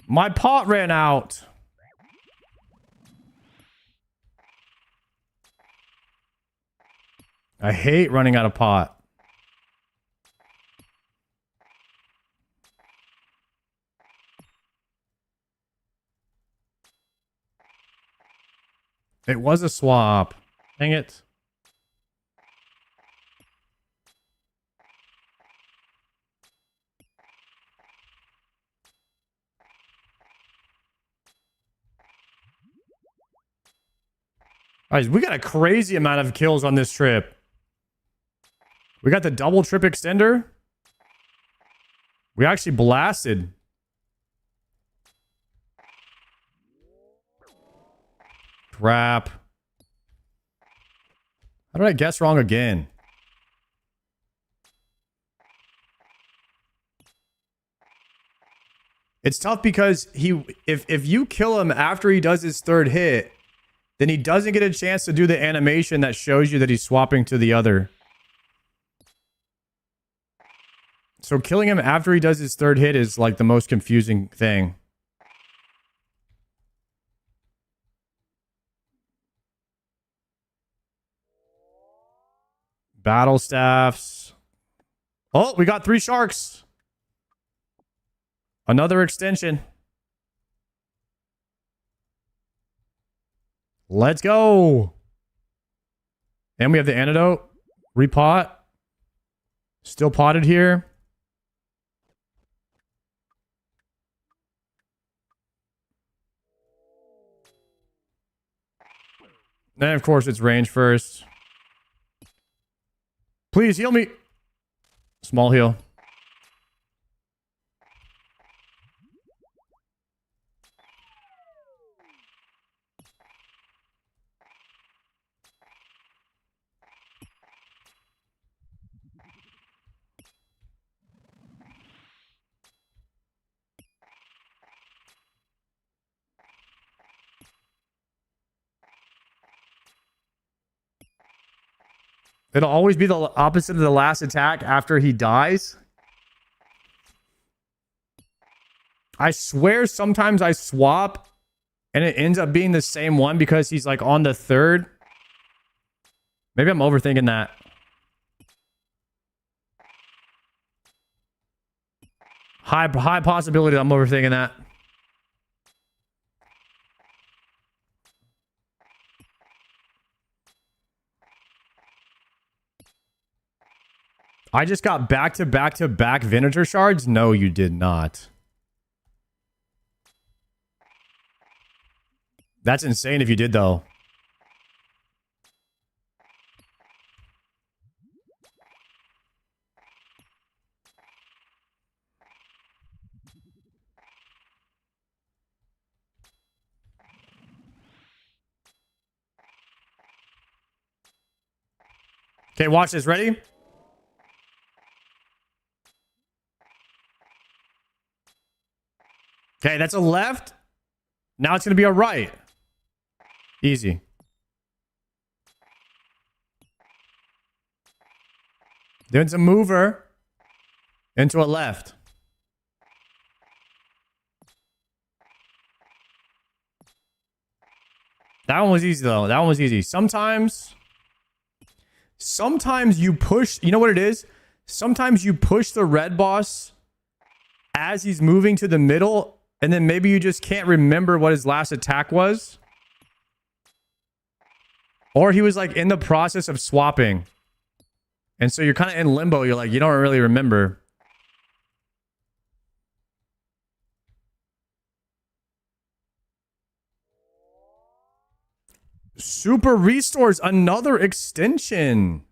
My pot ran out. I hate running out of pot. It was a swap. Dang it. Guys, we got a crazy amount of kills on this trip. We got the double trip extender. We actually blasted. Crap. How did I guess wrong again? It's tough because if you kill him after he does his third hit, then he doesn't get a chance to do the animation that shows you that he's swapping to the other. So killing him after he does his third hit is like the most confusing thing. Battle staffs. Oh, we got 3 sharks. Another extension. Let's go. And we have the antidote. Repot. Still potted here. And of course, it's range first. Please heal me. Small heal. It'll always be the opposite of the last attack after he dies. I swear sometimes I swap and it ends up being the same one because he's like on the third. Maybe I'm overthinking that. High possibility that I'm overthinking that. I just got back vinegar shards? No, you did not. That's insane if you did, though. Okay, watch this. Ready? Okay, that's a left. Now it's going to be a right. Easy. Then it's a mover into a left. That one was easy, though. That one was easy. Sometimes you push... You know what it is? Sometimes you push the red boss as he's moving to the middle... And then maybe you just can't remember what his last attack was. Or he was like in the process of swapping. And so you're kind of in limbo. You're like, you don't really remember. Super Restores, another extension.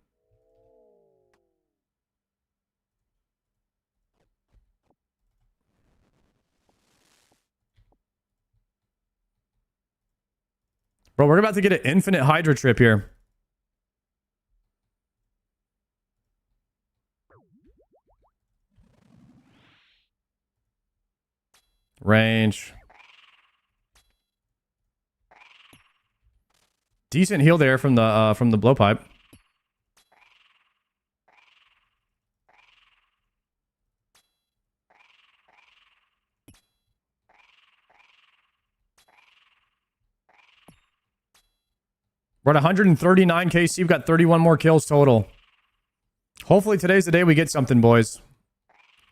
Bro, we're about to get an infinite Hydra trip here. Range. Decent heal there from the blowpipe. We're at 139 KC. We've got 31 more kills total. Hopefully today's the day we get something, boys.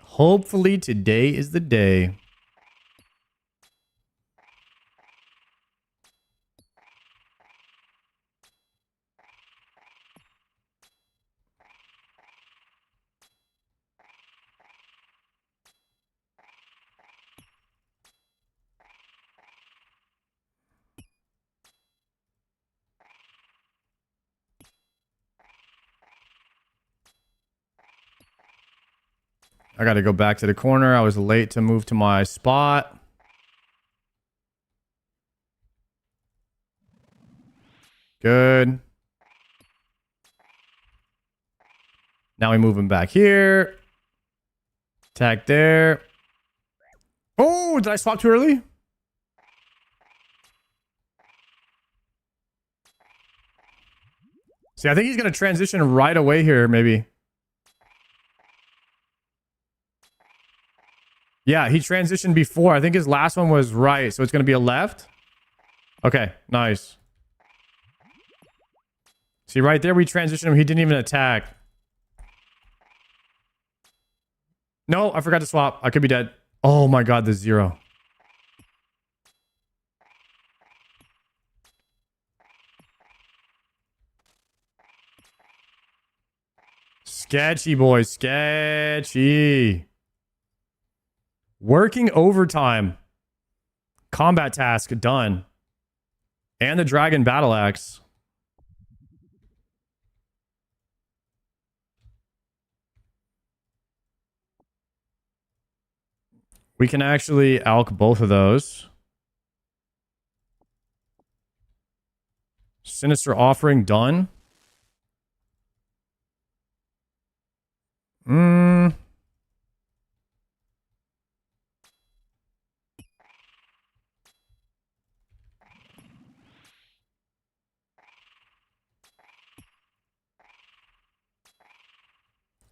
Hopefully today is the day. I got to go back to the corner. I was late to move to my spot. Good. Now we move him back here. Attack there. Oh, did I swap too early? See, I think he's going to transition right away here, maybe. Yeah, he transitioned before. I think his last one was right, so it's going to be a left. Okay, nice. See, right there, we transitioned him. He didn't even attack. No, I forgot to swap. I could be dead. Oh my god, the 0. Sketchy, boys. Sketchy. Working overtime. Combat task done. And the dragon battle axe. We can actually alch both of those. Sinister Offering done.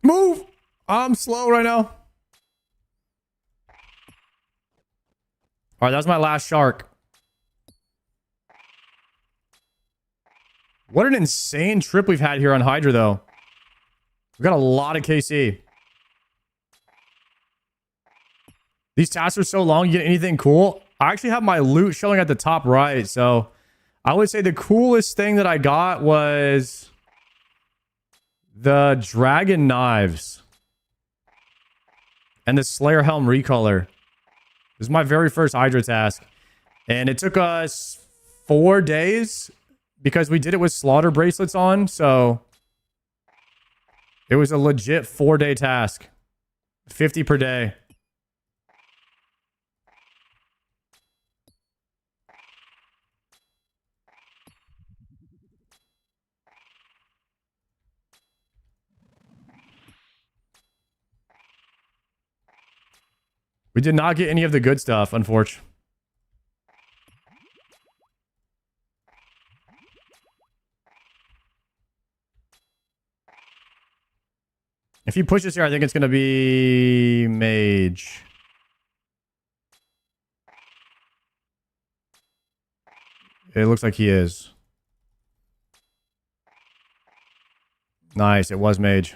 Move! I'm slow right now. Alright, that was my last shark. What an insane trip we've had here on Hydra, though. We've got a lot of KC. These tasks are so long, you get anything cool? I actually have my loot showing at the top right, so I would say the coolest thing that I got was the dragon knives and the Slayer Helm recolor. This is my very first Hydra task, and it took us 4 days because we did it with slaughter bracelets on, so it was a legit 4-day task. 50 per day. We did not get any of the good stuff, unfortunately. If he pushes here, I think it's going to be mage. It looks like he is. Nice, it was mage.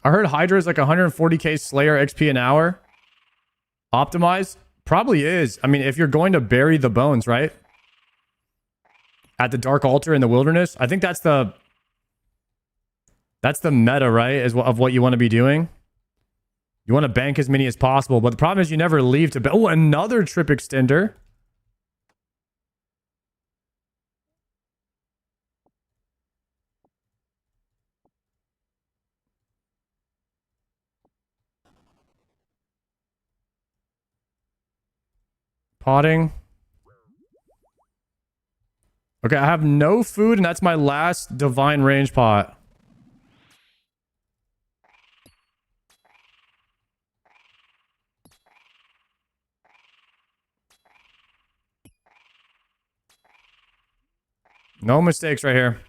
I heard Hydra is like 140k Slayer XP an hour. Optimized? Probably is. I mean, if you're going to bury the bones, right? At the Dark Altar in the wilderness. I think that's the meta, right? Of what you want to be doing. You want to bank as many as possible. But the problem is you never leave to... Oh, another trip extender. Potting. Okay, I have no food, and that's my last divine range pot. No mistakes right here.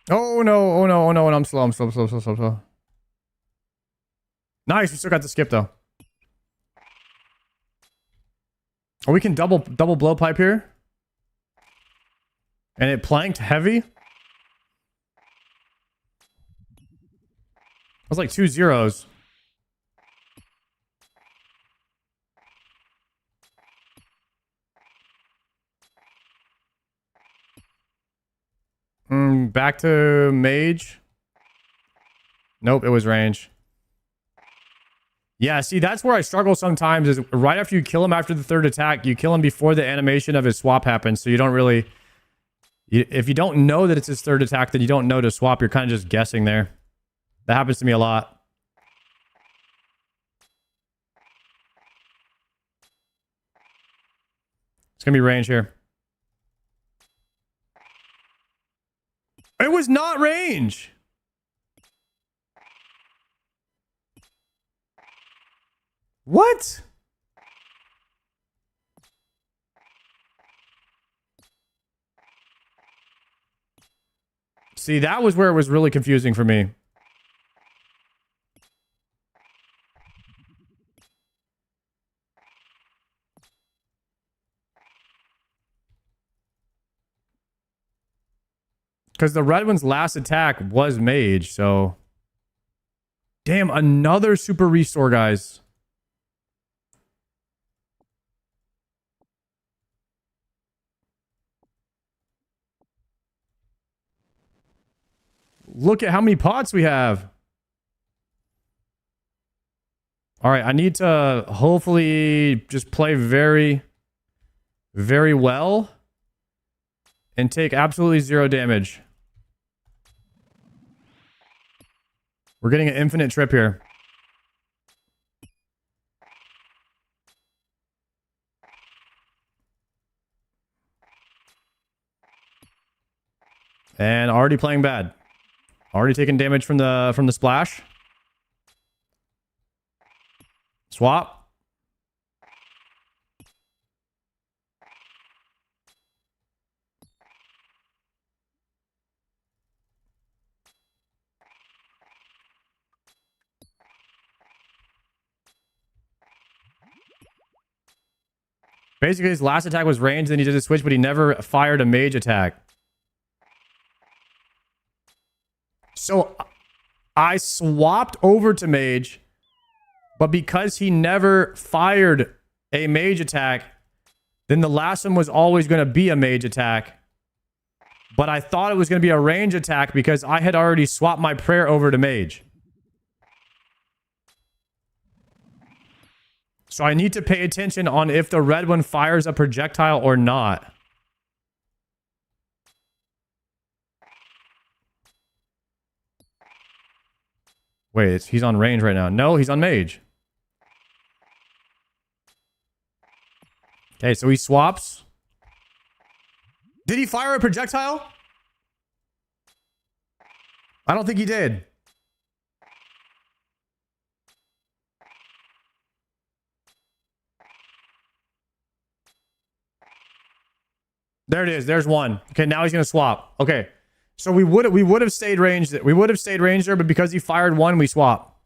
Oh no, oh no, oh no, and I'm slow, slow. Nice, we still got the skip though. Oh, we can double blowpipe here. And it planked heavy. That's like 2 zeros. Back to mage. Nope, it was range. Yeah, see, that's where I struggle sometimes is right after you kill him after the third attack, you kill him before the animation of his swap happens, so you don't really... if you don't know that it's his third attack, then you don't know to swap, you're kind of just guessing there. That happens to me a lot. It's gonna be range here. It was not range! What? See, that was where it was really confusing for me. Because the red one's last attack was mage, so... Damn, another super restore, guys. Look at how many pots we have. All right, I need to hopefully just play very, very well and take absolutely 0 damage. We're getting an infinite trip here. And already playing bad. Already taking damage from the splash. Swap. Basically, his last attack was ranged, then he did a switch, but he never fired a mage attack. So I swapped over to mage, but because he never fired a mage attack, then the last one was always going to be a mage attack. But I thought it was going to be a range attack because I had already swapped my prayer over to mage. So I need to pay attention on if the red one fires a projectile or not. Wait, he's on range right now. No, he's on mage. Okay, so he swaps. Did he fire a projectile? I don't think he did. There it is. There's one. Okay, now he's gonna swap. Okay, so we would have stayed ranged. We would have stayed ranged there, but because he fired one, we swap.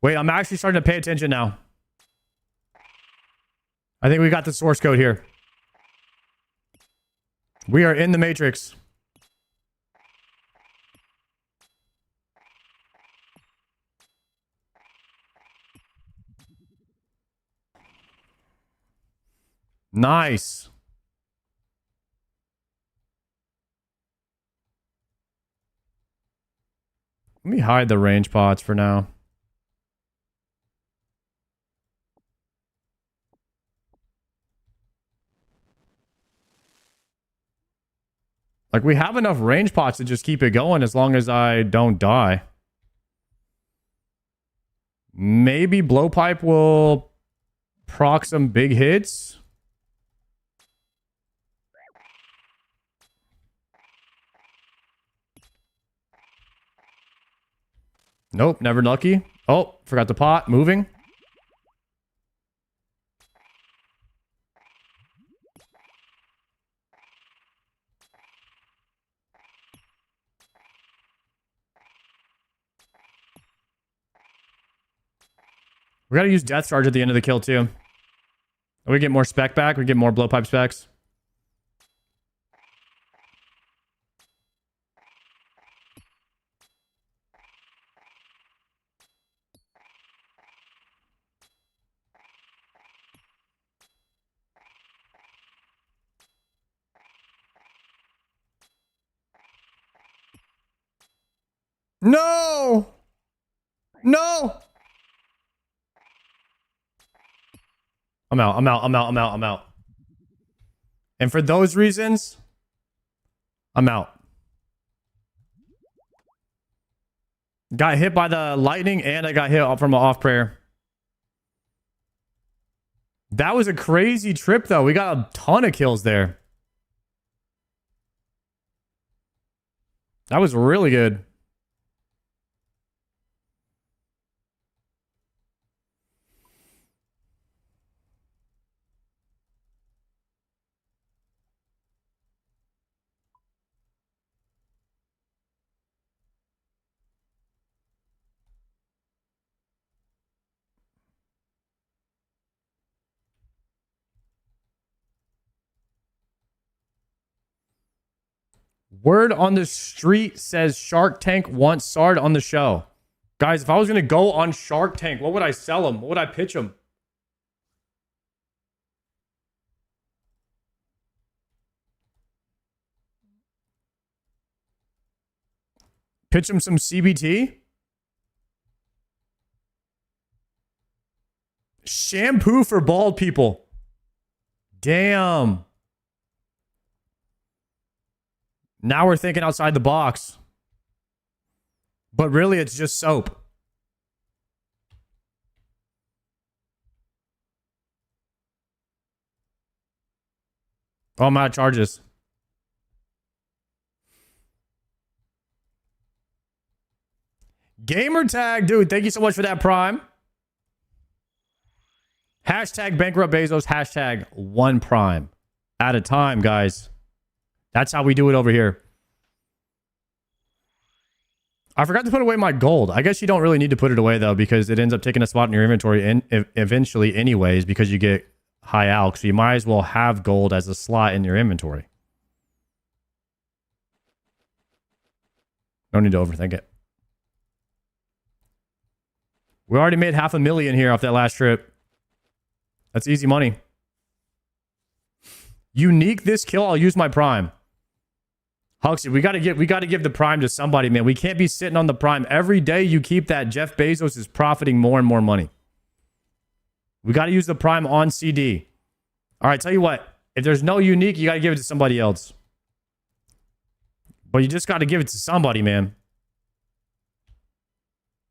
Wait, I'm actually starting to pay attention now. I think we got the source code here. We are in the matrix. Nice. Let me hide the range pots for now. Like, we have enough range pots to just keep it going as long as I don't die. Maybe blowpipe will proc some big hits. Nope, never lucky. Oh, forgot the pot. Moving. We gotta use Death Charge at the end of the kill, too. We get more spec back. We get more blowpipe specs. No! No! I'm out. And for those reasons, I'm out. Got hit by the lightning and I got hit from an off prayer. That was a crazy trip though. We got a ton of kills there. That was really good. Word on the street says Shark Tank wants Sard on the show. Guys, if I was going to go on Shark Tank, what would I sell him? What would I pitch him? Pitch him some CBT? Shampoo for bald people. Damn. Now we're thinking outside the box. But really, it's just soap. Oh, I'm out of charges. Gamer tag, dude. Thank you so much for that prime. Hashtag bankrupt Bezos. Hashtag 1 prime at a time, guys. That's how we do it over here. I forgot to put away my gold. I guess you don't really need to put it away, though, because it ends up taking a spot in your inventory eventually anyways, because you get high alch. So you might as well have gold as a slot in your inventory. No need to overthink it. We already made $500,000 here off that last trip. That's easy money. Unique this kill, I'll use my prime. Huxley, we gotta give the prime to somebody, man. We can't be sitting on the prime. Every day you keep that, Jeff Bezos is profiting more and more money. We gotta use the prime on CD. All right, tell you what. If there's no unique, you gotta give it to somebody else. But you just gotta give it to somebody, man.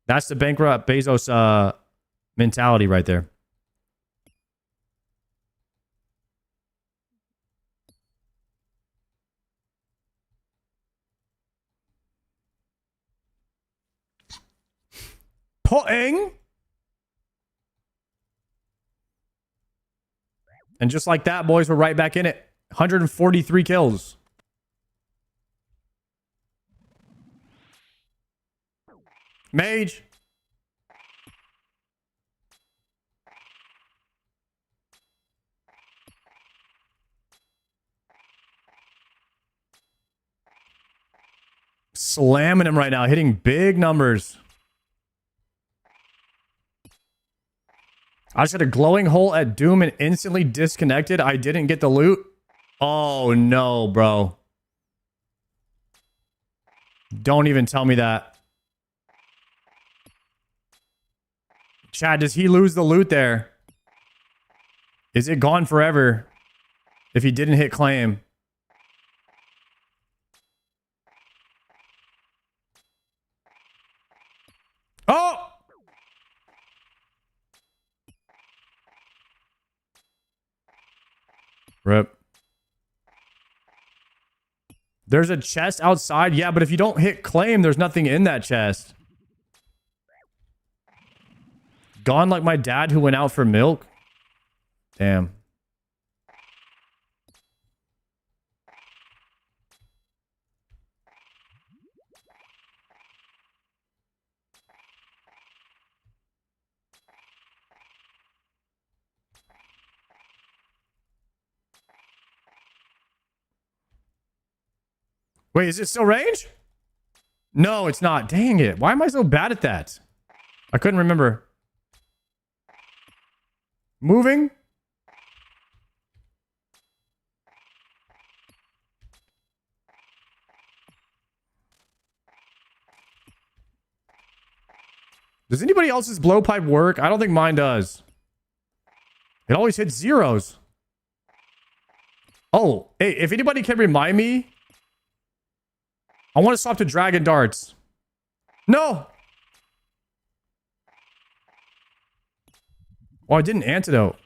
That's the bankrupt Bezos mentality right there. Putting. And just like that, boys, we're right back in it. 143 kills. Mage. Slamming him right now, hitting big numbers. I just had a glowing hole at Doom and instantly disconnected. I didn't get the loot. Oh, no, bro. Don't even tell me that. Chad, does he lose the loot there? Is it gone forever if he didn't hit claim? Oh! Rip. There's a chest outside. Yeah, but if you don't hit claim, there's nothing in that chest. Gone like my dad who went out for milk. Damn. Wait, is it still range? No, it's not. Dang it. Why am I so bad at that? I couldn't remember. Moving. Does anybody else's blowpipe work? I don't think mine does. It always hits zeros. Oh, hey, if anybody can remind me, I want to swap to dragon darts. No. Oh, I did an antidote.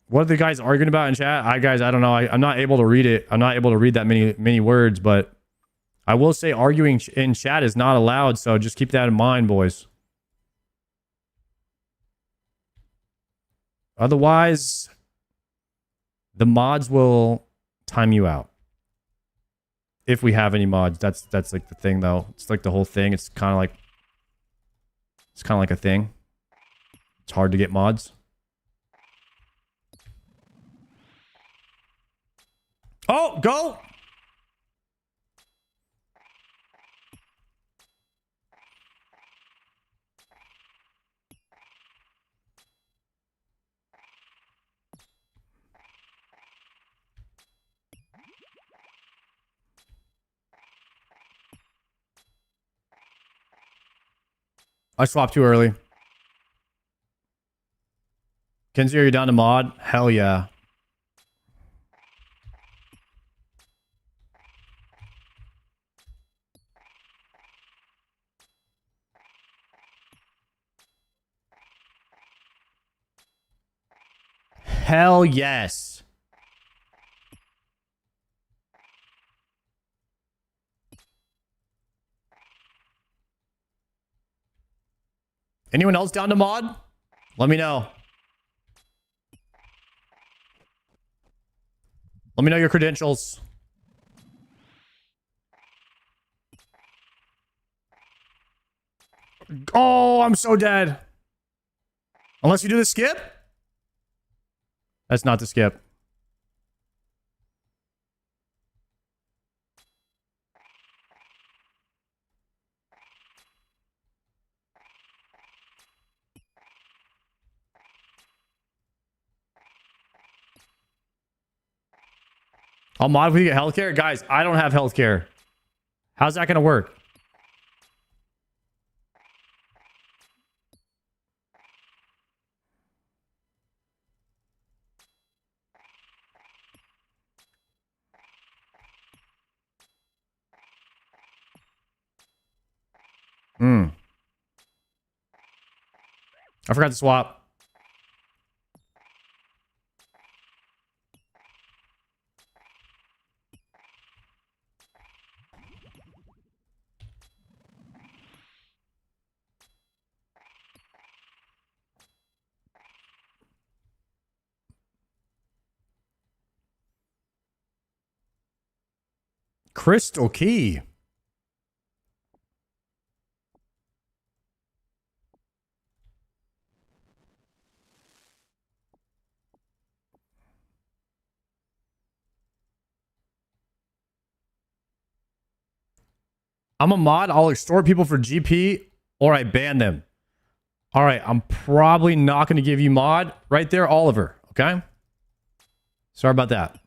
What are the guys arguing about in chat? Guys, I don't know. I'm not able to read it. I'm not able to read that many words, but I will say arguing in chat is not allowed, so just keep that in mind, boys. Otherwise, the mods will time you out. If we have any mods, that's like the thing, though. It's like the whole thing. It's kind of like It's kind of like a thing. It's hard to get mods. Oh, go! I swapped too early. Kenzie, are you down to mod? Hell yeah. Hell yes. Anyone else down to mod? Let me know. Let me know your credentials. Oh, I'm so dead. Unless you do the skip? That's not the skip. I'll mod if we get healthcare. Guys, I don't have healthcare. How's that going to work? I forgot to swap. Crystal key. I'm a mod. I'll extort people for GP or I ban them. All right. I'm probably not going to give you mod right there, Oliver. Okay. Sorry about that.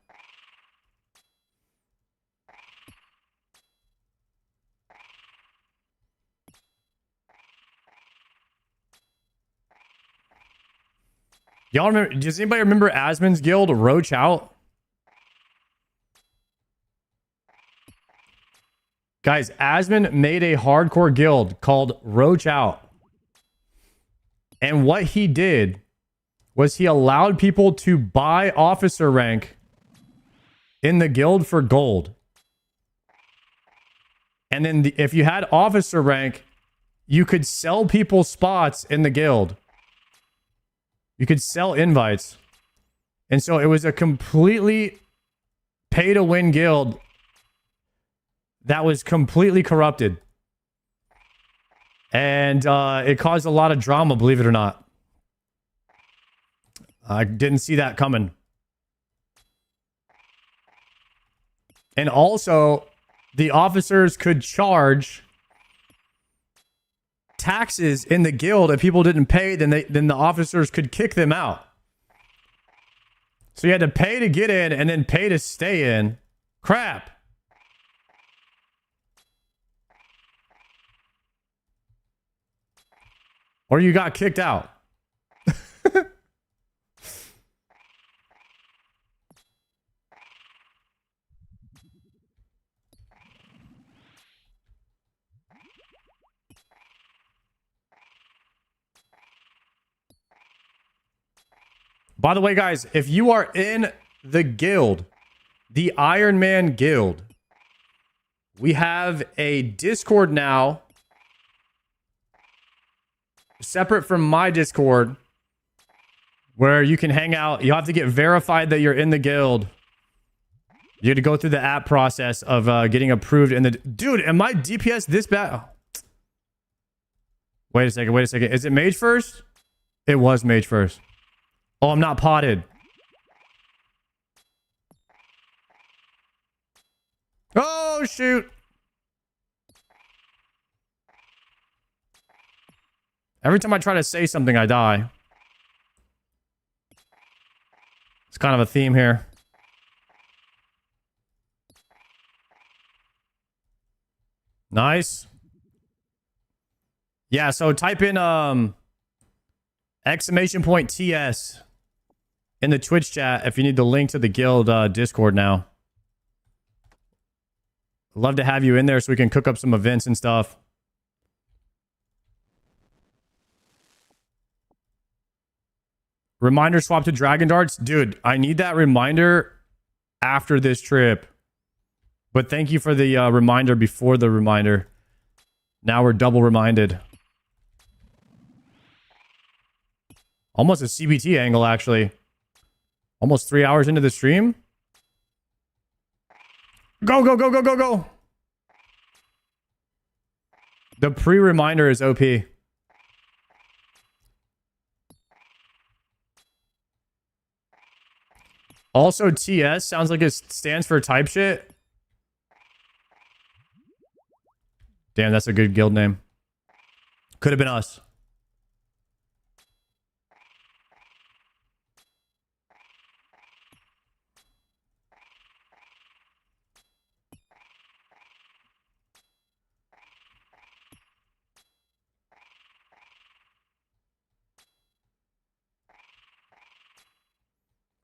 Y'all remember? Does anybody remember Asmon's guild, Roach Out? Guys, Asmon made a hardcore guild called Roach Out. And what he did was he allowed people to buy officer rank in the guild for gold. And then if you had officer rank, you could sell people spots in the guild. You could sell invites. And so it was a completely pay-to-win guild that was completely corrupted. And it caused a lot of drama, believe it or not. I didn't see that coming. And also, the officers could charge taxes in the guild. If people didn't pay, then the officers could kick them out. So you had to pay to get in and then pay to stay in. Crap. Or you got kicked out. By the way, guys, if you are in the guild, the Iron Man Guild, we have a Discord now, separate from my Discord, where you can hang out. You have to get verified that you're in the guild. You have to go through the app process of getting approved in the... Dude, am my DPS this bad? Wait a second. Wait a second. Is it mage first? It was mage first. Oh, I'm not potted. Oh, shoot. Every time I try to say something, I die. It's kind of a theme here. Nice. Yeah, so type in exclamation point TS in the Twitch chat if you need the link to the guild Discord now. Love to have you in there so we can cook up some events and stuff. Reminder swap to Dragon Darts. Dude, I need that reminder after this trip. But thank you for the reminder before the reminder. Now we're double reminded. Almost a CBT angle, actually. Almost 3 hours into the stream. Go, go, go, go, go, go. The pre-reminder is OP. Also, TS sounds like it stands for type shit. Damn, that's a good guild name. Could have been us.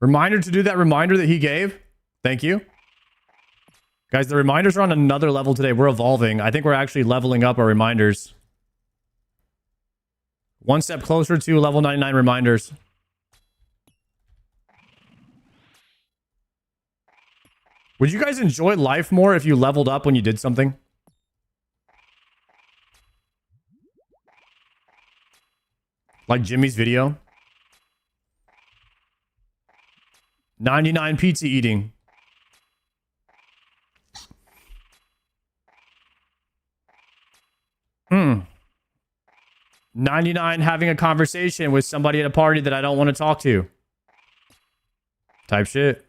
Reminder to do that reminder that he gave. Thank you. Guys, the reminders are on another level today. We're evolving. I think we're actually leveling up our reminders. One step closer to level 99 reminders. Would you guys enjoy life more if you leveled up when you did something? Like Jimmy's video? 99 pizza eating. 99 having a conversation with somebody at a party that I don't want to talk to. Type shit.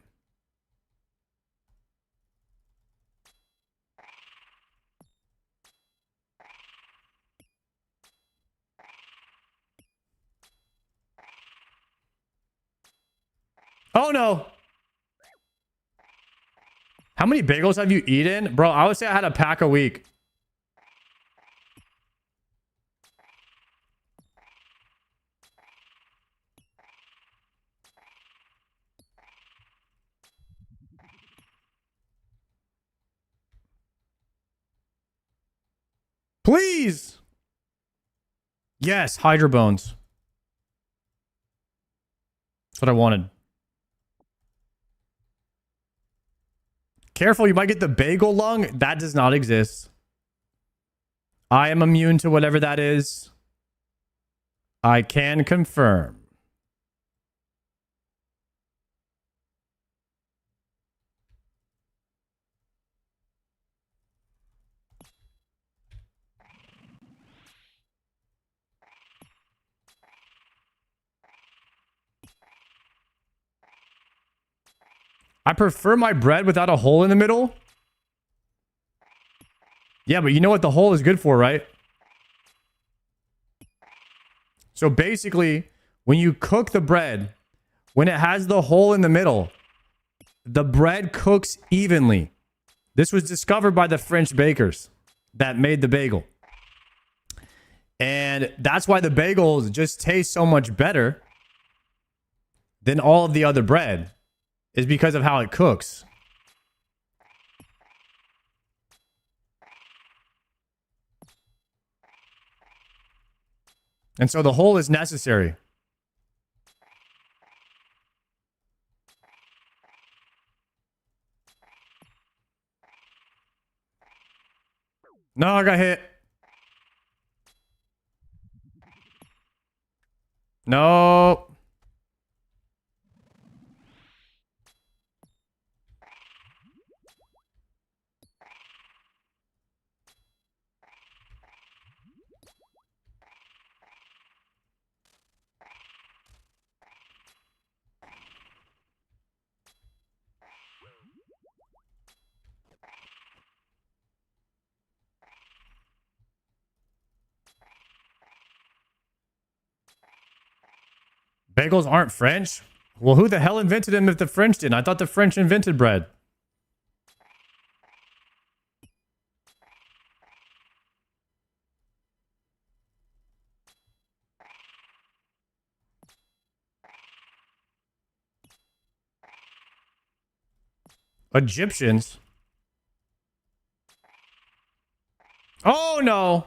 Oh no. How many bagels have you eaten? Bro, I would say I had a pack a week. Please. Yes, Hydra Bones. That's what I wanted. Careful, you might get the bagel lung. That does not exist. I am immune to whatever that is. I can confirm. I prefer my bread without a hole in the middle. Yeah, but you know what the hole is good for, right? So basically, when you cook the bread, when it has the hole in the middle, the bread cooks evenly. This was discovered by the French bakers that made the bagel. And that's why the bagels just taste so much better than all of the other bread. Is because of how it cooks. And so the hole is necessary. No, I got hit. No. bagels aren't French? Well, who the hell invented them if the French didn't? I thought the French invented bread. Egyptians? Oh, no.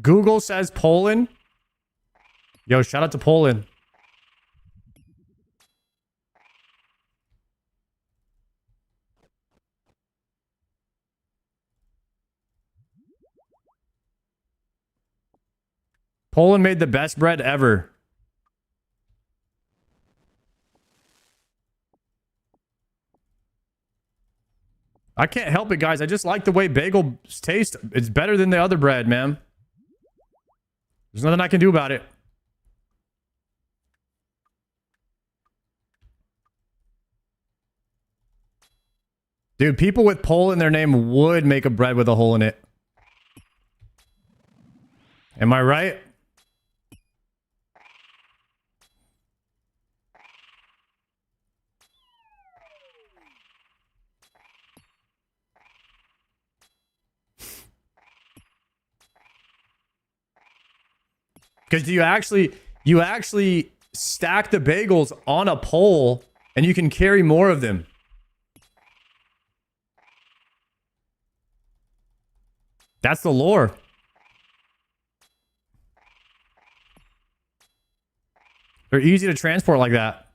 Google says Poland. Yo, shout out to Poland. Poland made the best bread ever. I can't help it, guys. I just like the way bagels taste. It's better than the other bread, man. There's nothing I can do about it. Dude, people with pole in their name would make a bread with a hole in it. Am I right? Because you actually stack the bagels on a pole and you can carry more of them. That's the lore. They're easy to transport like that.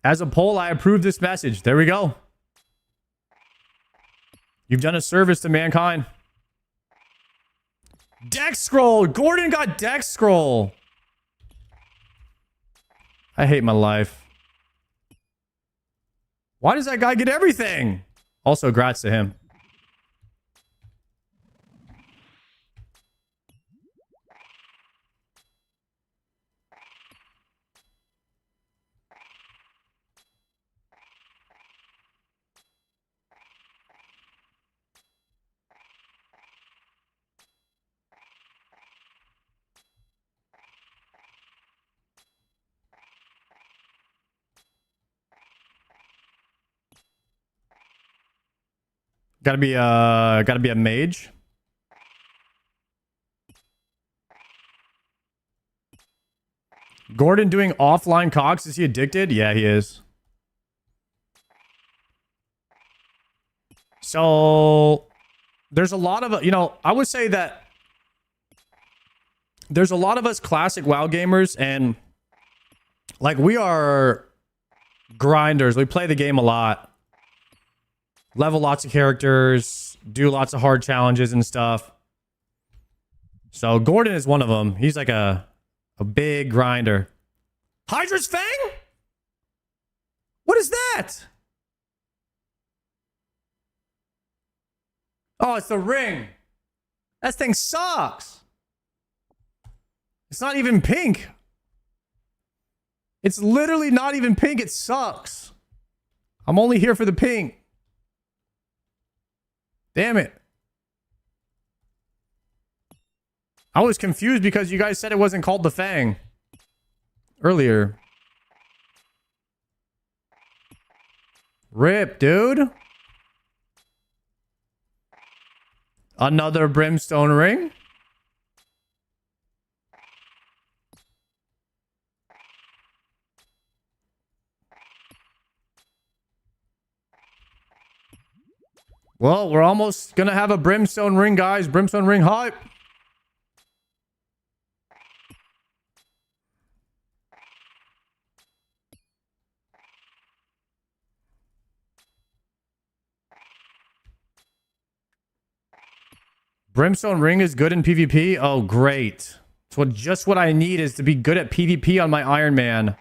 As a poll, I approve this message. There we go. You've done a service to mankind. Dex scroll. Gordon got Dex scroll. I hate my life. Why does that guy get everything? Also, grats to him. Gotta be a mage. Gordon doing offline cocks. Is he addicted? Yeah, he is. So there's a lot of, I would say that there's a lot of us classic WoW gamers, and like we are grinders. We play the game a lot. Level lots of characters, do lots of hard challenges and stuff. So Gordon is one of them. He's like a big grinder. Hydra's Fang? What is that? Oh, it's the ring. That thing sucks. It's not even pink. It's literally not even pink. It sucks. I'm only here for the pink. Damn it. I was confused because you guys said it wasn't called the Fang earlier. Rip, dude. Another brimstone ring. Well, we're almost gonna have a brimstone ring, guys. Brimstone ring hype. Brimstone ring is good in PvP. Oh, great. So just what I need is to be good at PvP on my Iron Man.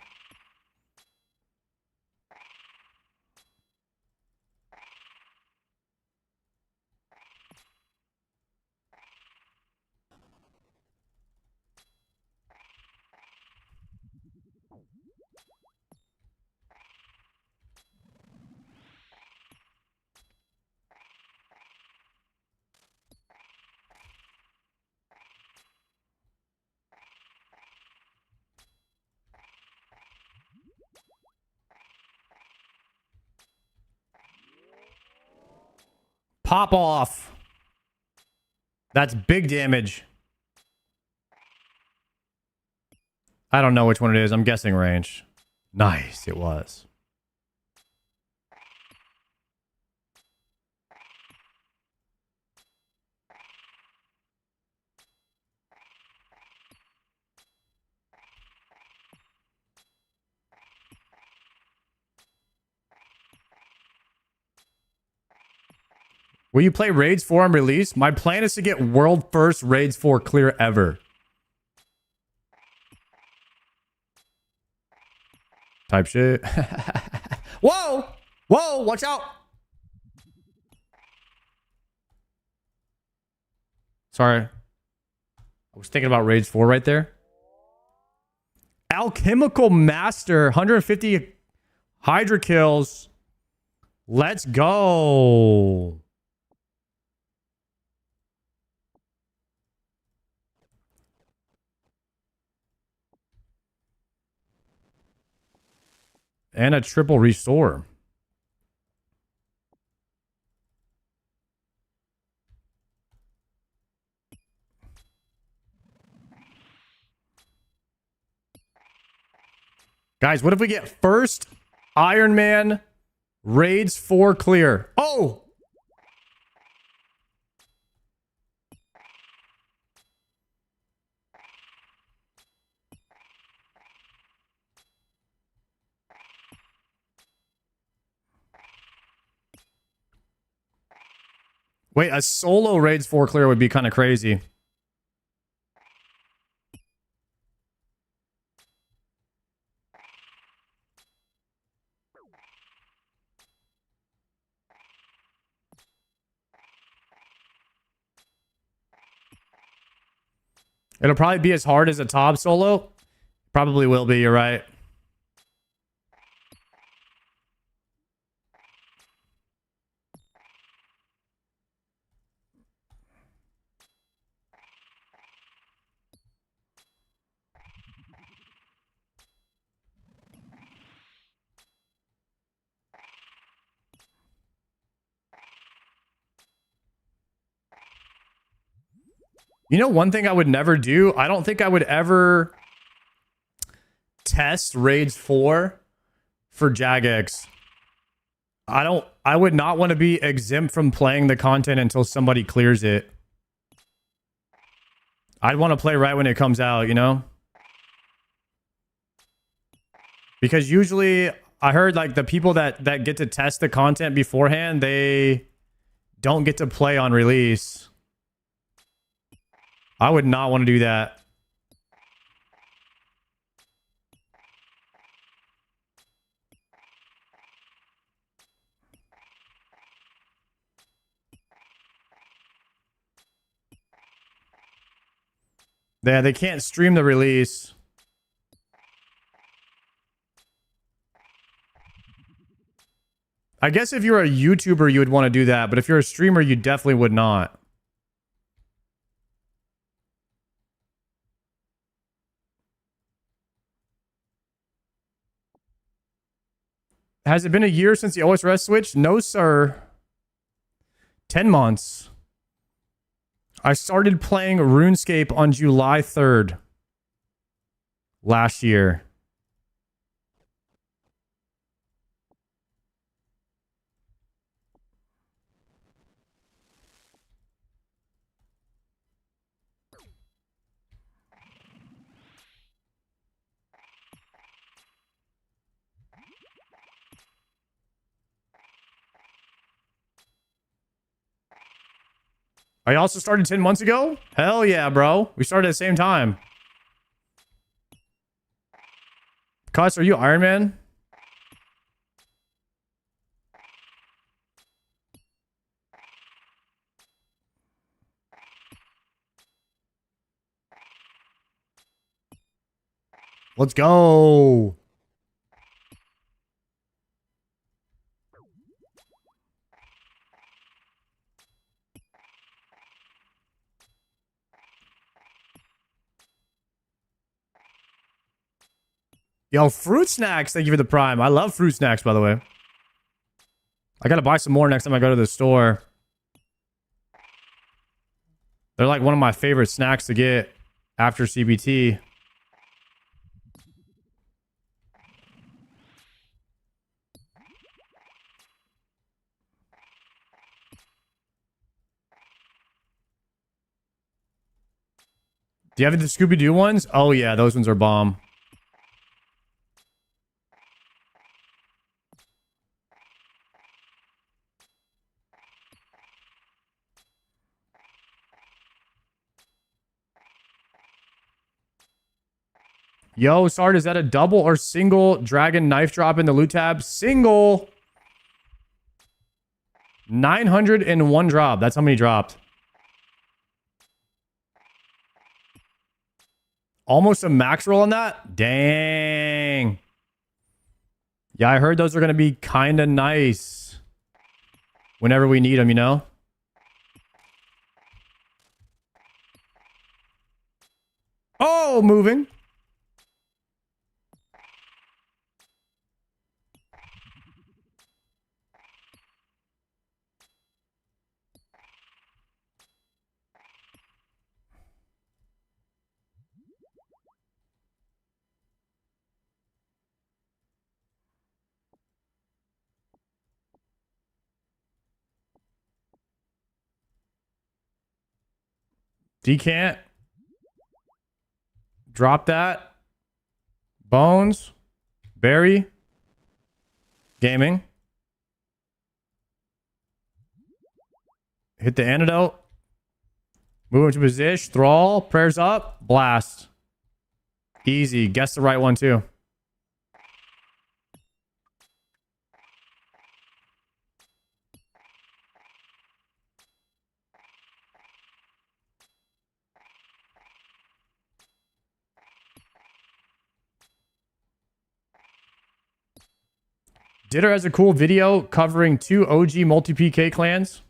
Pop off. That's big damage. I don't know which one it is. I'm guessing range. Nice, it was. Will you play Raids 4 on release? My plan is to get world first Raids 4 clear ever. Type shit. Whoa! Whoa, watch out! Sorry. I was thinking about Raids 4 right there. Alchemical Master, 150 Hydra kills. Let's go. And a triple restore. Guys, what if we get first Iron Man Raids 4 clear? Oh! Wait, a solo Raids 4 clear would be kind of crazy. It'll probably be as hard as a top solo. Probably will be, you're right. You know, one thing I would never do, I don't think I would ever test Raids 4 for Jagex. I would not want to be exempt from playing the content until somebody clears it. I'd want to play right when it comes out, you know? Because usually I heard like the people that get to test the content beforehand, they don't get to play on release. I would not want to do that. Yeah, they can't stream the release. I guess if you're a YouTuber, you would want to do that. But if you're a streamer, you definitely would not. Has it been a year since the osrs switched? No, sir. 10 months. I started playing RuneScape on July 3rd. Last year. I also started 10 months ago? Hell yeah, bro. We started at the same time. Cuss, are you Iron Man? Let's go. Yo, fruit snacks. Thank you for the prime. I love fruit snacks, by the way. I gotta buy some more next time I go to the store. They're like one of my favorite snacks to get after CBT. Do you have the Scooby-Doo ones? Oh yeah, those ones are bomb. Yo, Sard, is that a double or single dragon knife drop in the loot tab? Single. 901 drop. That's how many dropped. Almost a max roll on that? Dang. Yeah, I heard those are going to be kind of nice. Whenever we need them, you know? Oh, moving. Decant. Drop that. Bones. Barry. Gaming. Hit the antidote. Move into position. Thrall. Prayers up. Blast. Easy. Guess the right one too. Ditter has a cool video covering 2 OG multi-PK clans.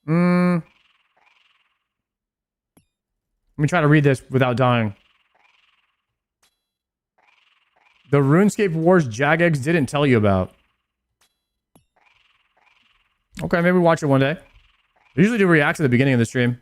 Let me try to read this without dying. The RuneScape Wars Jagex didn't tell you about. Okay, maybe watch it one day. I usually do reacts at the beginning of the stream.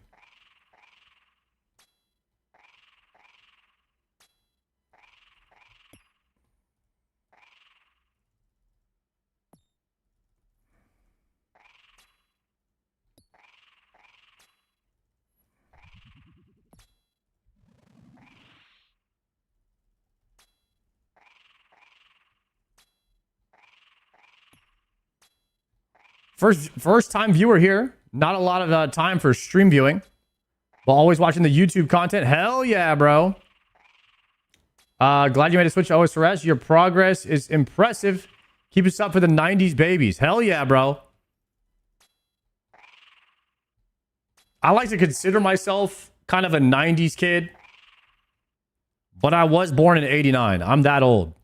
First time viewer here. Not a lot of time for stream viewing, but always watching the YouTube content. Hell yeah, bro. Glad you made a switch to osrs. Your progress is impressive. Keep us up for the 90s babies. Hell yeah, bro. I like to consider myself kind of a 90s kid, but I was born in 89. I'm that old.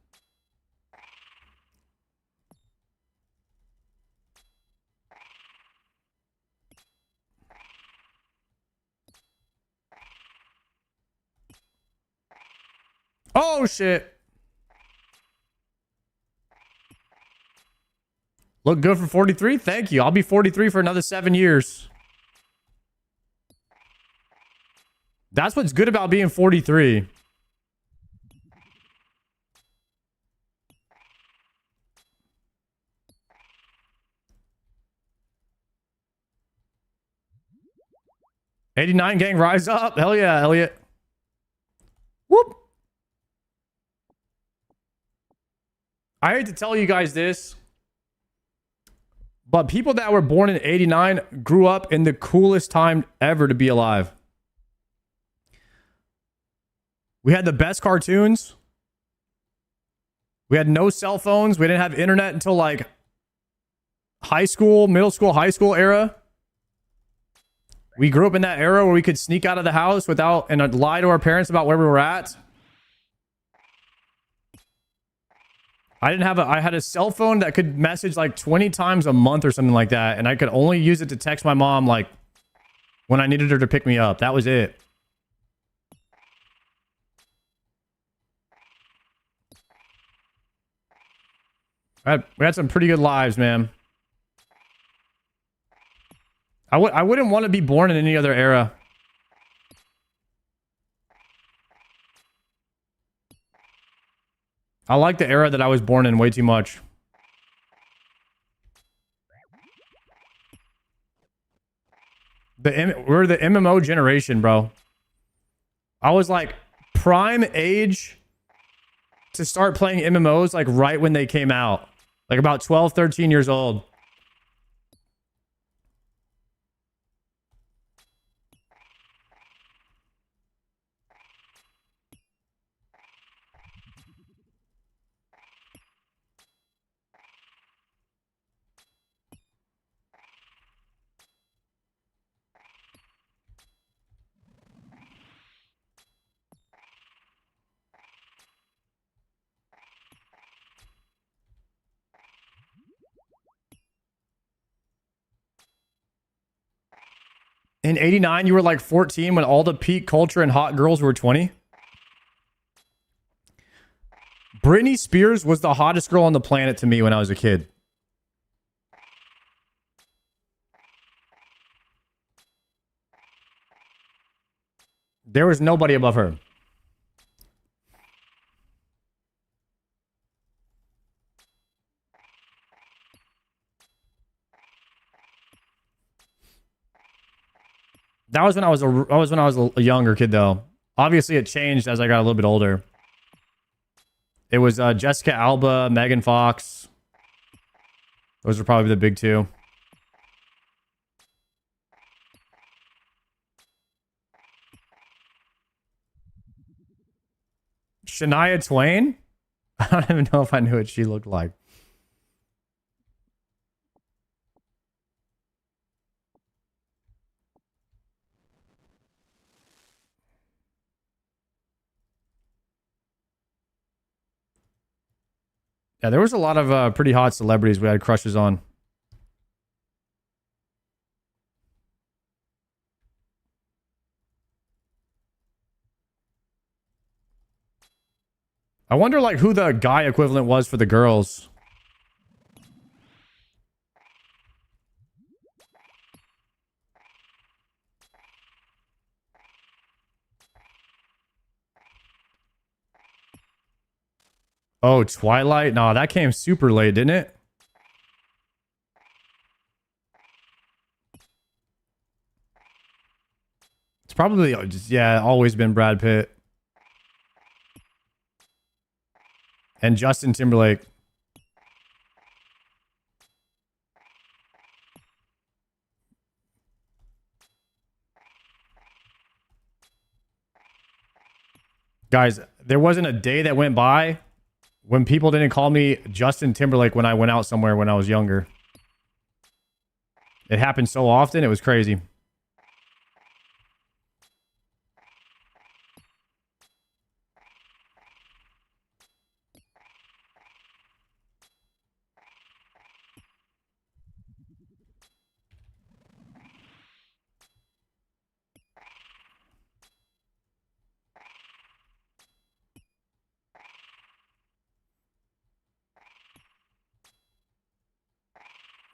Oh, shit. Look good for 43? Thank you. I'll be 43 for another 7 years. That's what's good about being 43. '89 gang, rise up. Hell yeah, Elliot. Whoop. I hate to tell you guys this, but people that were born in '89 grew up in the coolest time ever to be alive. We had the best cartoons. We had no cell phones. We didn't have internet until like high school, middle school, high school era. We grew up in that era where we could sneak out of the house without and lie to our parents about where we were at. I had a cell phone that could message like 20 times a month or something like that. And I could only use it to text my mom like when I needed her to pick me up. That was it. We had some pretty good lives, man. I wouldn't want to be born in any other era. I like the era that I was born in way too much. We're the MMO generation, bro. I was like prime age to start playing MMOs like right when they came out. Like about 12, 13 years old. In 89, you were like 14 when all the peak culture and hot girls were 20? Britney Spears was the hottest girl on the planet to me when I was a kid. There was nobody above her. That was when I was a younger kid, though. Obviously, it changed as I got a little bit older. It was Jessica Alba, Megan Fox. Those are probably the big two. Shania Twain? I don't even know if I knew what she looked like. Yeah, there was a lot of pretty hot celebrities we had crushes on. I wonder like who the guy equivalent was for the girls. Oh, Twilight? No, that came super late, didn't it? It's probably just, yeah, always been Brad Pitt. And Justin Timberlake. Guys, there wasn't a day that went by when people didn't call me Justin Timberlake when I went out somewhere when I was younger. It happened so often, it was crazy.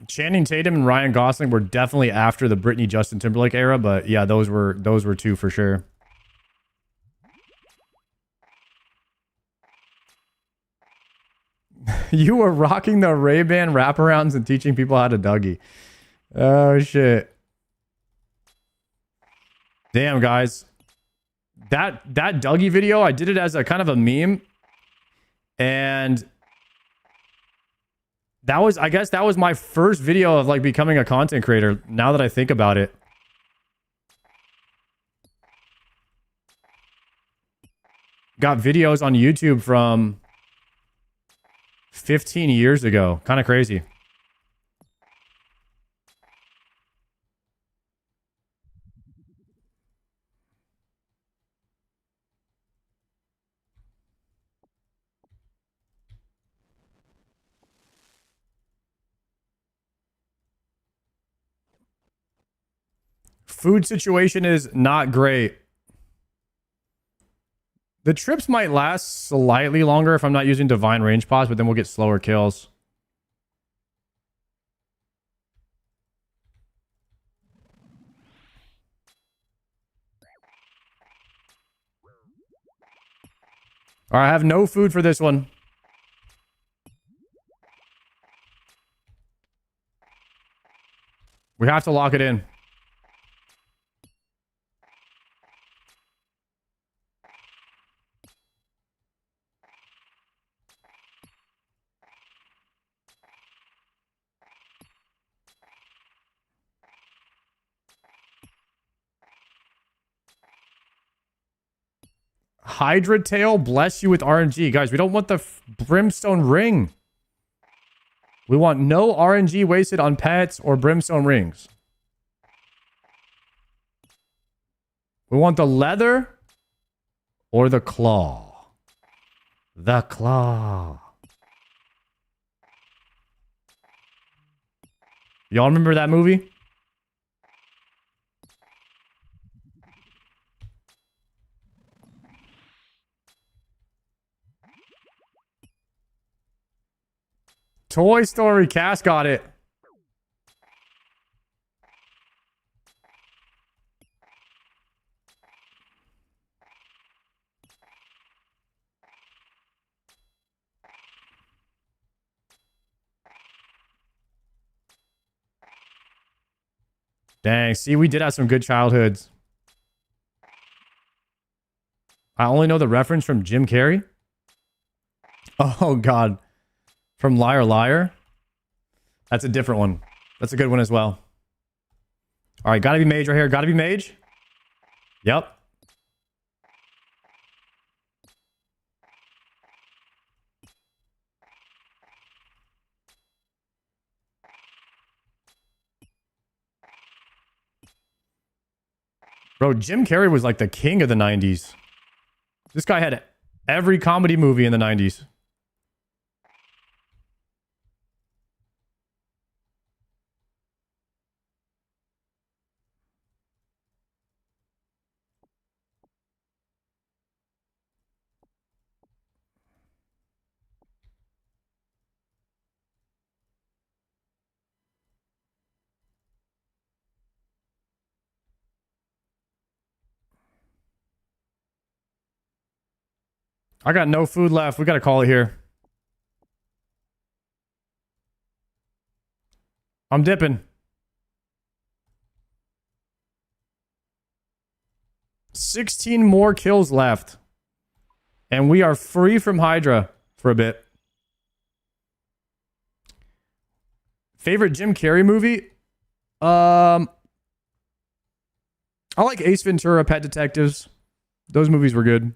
Channing Tatum and Ryan Gosling were definitely after the Britney Justin Timberlake era, but yeah, those were two for sure. You were rocking the Ray-Ban wraparounds and teaching people how to Dougie. Oh shit. Damn, guys. That Dougie video, I did it as a kind of a meme. And that was, I guess that was my first video of like becoming a content creator, now that I think about it. Got videos on YouTube from 15 years ago. Kind of crazy. Food situation is not great. The trips might last slightly longer if I'm not using divine range pods, but then we'll get slower kills. All right, I have no food for this one. We have to lock it in. Hydra tail, bless you with RNG. Guys, we don't want the brimstone ring. We want no RNG wasted on pets or brimstone rings. We want the leather or the claw. The claw. Y'all remember that movie? Toy Story, Cass got it. Dang, see, we did have some good childhoods. I only know the reference from Jim Carrey. Oh, God. From Liar Liar? That's a different one. That's a good one as well. All right, gotta be mage right here. Gotta be mage. Yep. Bro, Jim Carrey was like the king of the 90s. This guy had every comedy movie in the 90s. I got no food left. We got to call it here. I'm dipping. 16 more kills left. And we are free from Hydra for a bit. Favorite Jim Carrey movie? I like Ace Ventura, Pet Detectives. Those movies were good.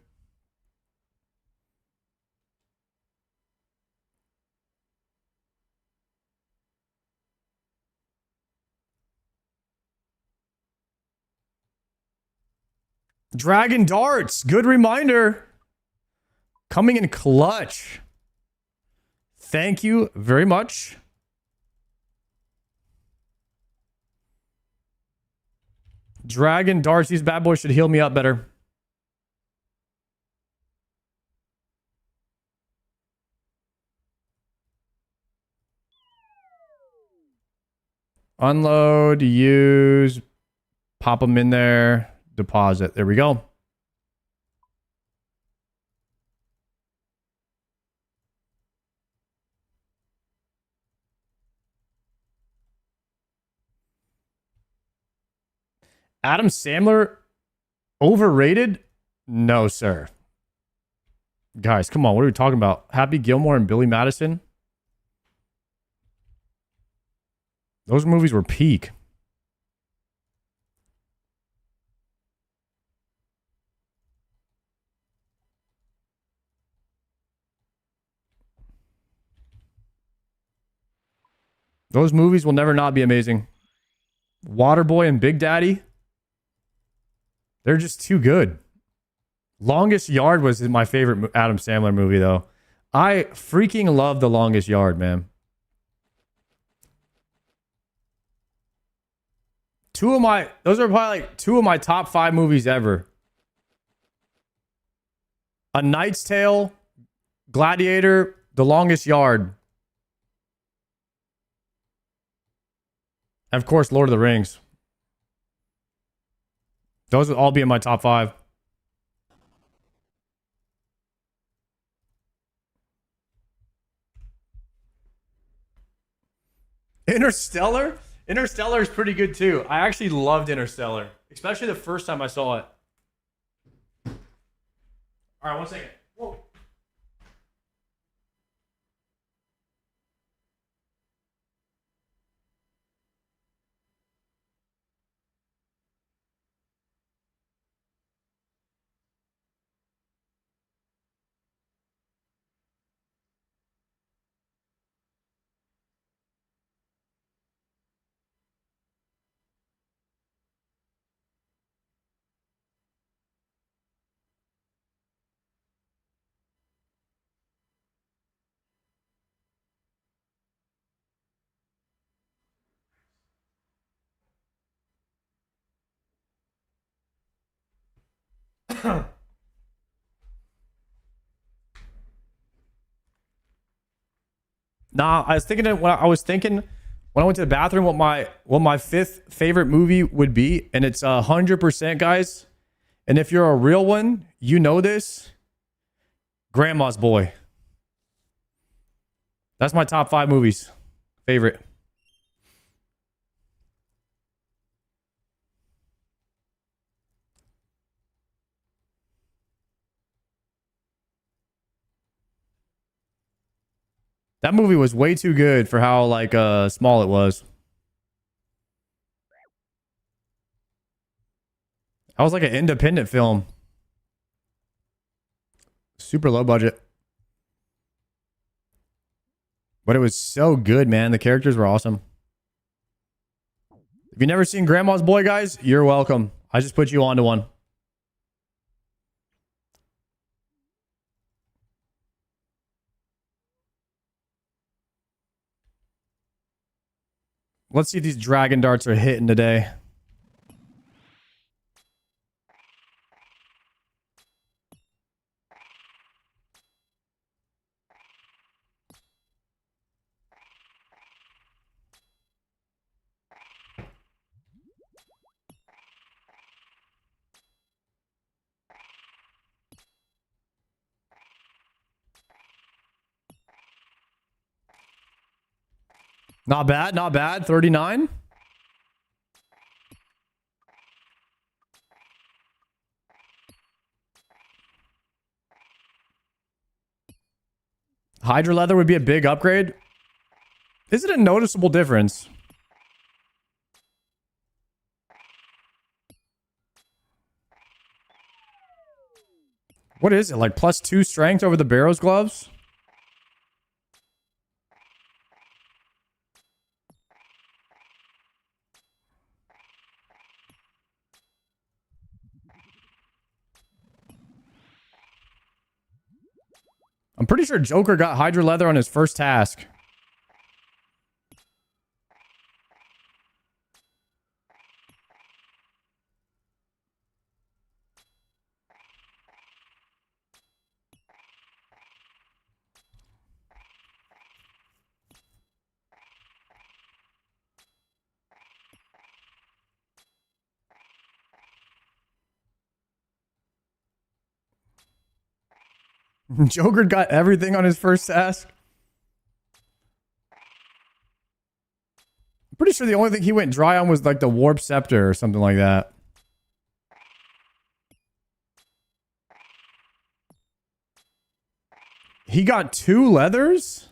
Dragon Darts. Good reminder. Coming in clutch. Thank you very much. Dragon Darts. These bad boys should heal me up better. Unload, use, pop them in there, deposit. There we go. Adam Sandler overrated? No, sir. Guys, come on. What are we talking about? Happy Gilmore and Billy Madison? Those movies were peak. Those movies will never not be amazing. Waterboy and Big Daddy. They're just too good. Longest Yard was my favorite Adam Sandler movie, though. I freaking love The Longest Yard, man. Those are probably like two of my top 5 movies ever. A Knight's Tale, Gladiator, The Longest Yard. And of course, Lord of the Rings. Those would all be in my top 5. Interstellar? Interstellar is pretty good too. I actually loved Interstellar, especially the first time I saw it. All right, 1 second. Whoa. Nah, I was thinking when I went to the bathroom what my fifth favorite movie would be, and it's 100%, guys. And if you're a real one, you know this. Grandma's Boy. That's my top 5 movies. Favorite. That movie was way too good for how like small it was. That was like an independent film. Super low budget. But it was so good, man. The characters were awesome. If you've never seen Grandma's Boy, guys, you're welcome. I just put you onto one. Let's see if these dragon darts are hitting today. Not bad, not bad. 39. Hydra leather would be a big upgrade. Is it a noticeable difference? What is it? Like +2 strength over the Barrow's gloves? I'm pretty sure Joker got Hydra leather on his first task. Joker got everything on his first task. I'm pretty sure the only thing he went dry on was like the Warp Scepter or something like that. He got 2 leathers?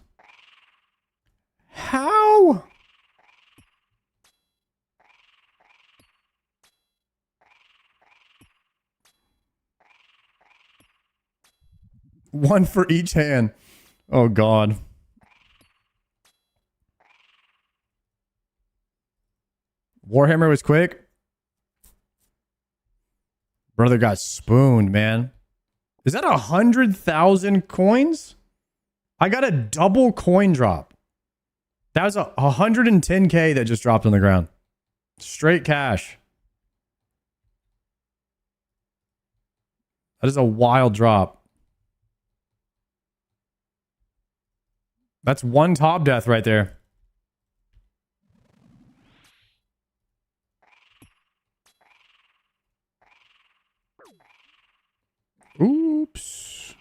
How? One for each hand. Oh, God. Warhammer was quick. Brother got spooned, man. Is that 100,000 coins? I got a double coin drop. That was a 110K that just dropped on the ground. Straight cash. That is a wild drop. That's 1 top death right there. Oops.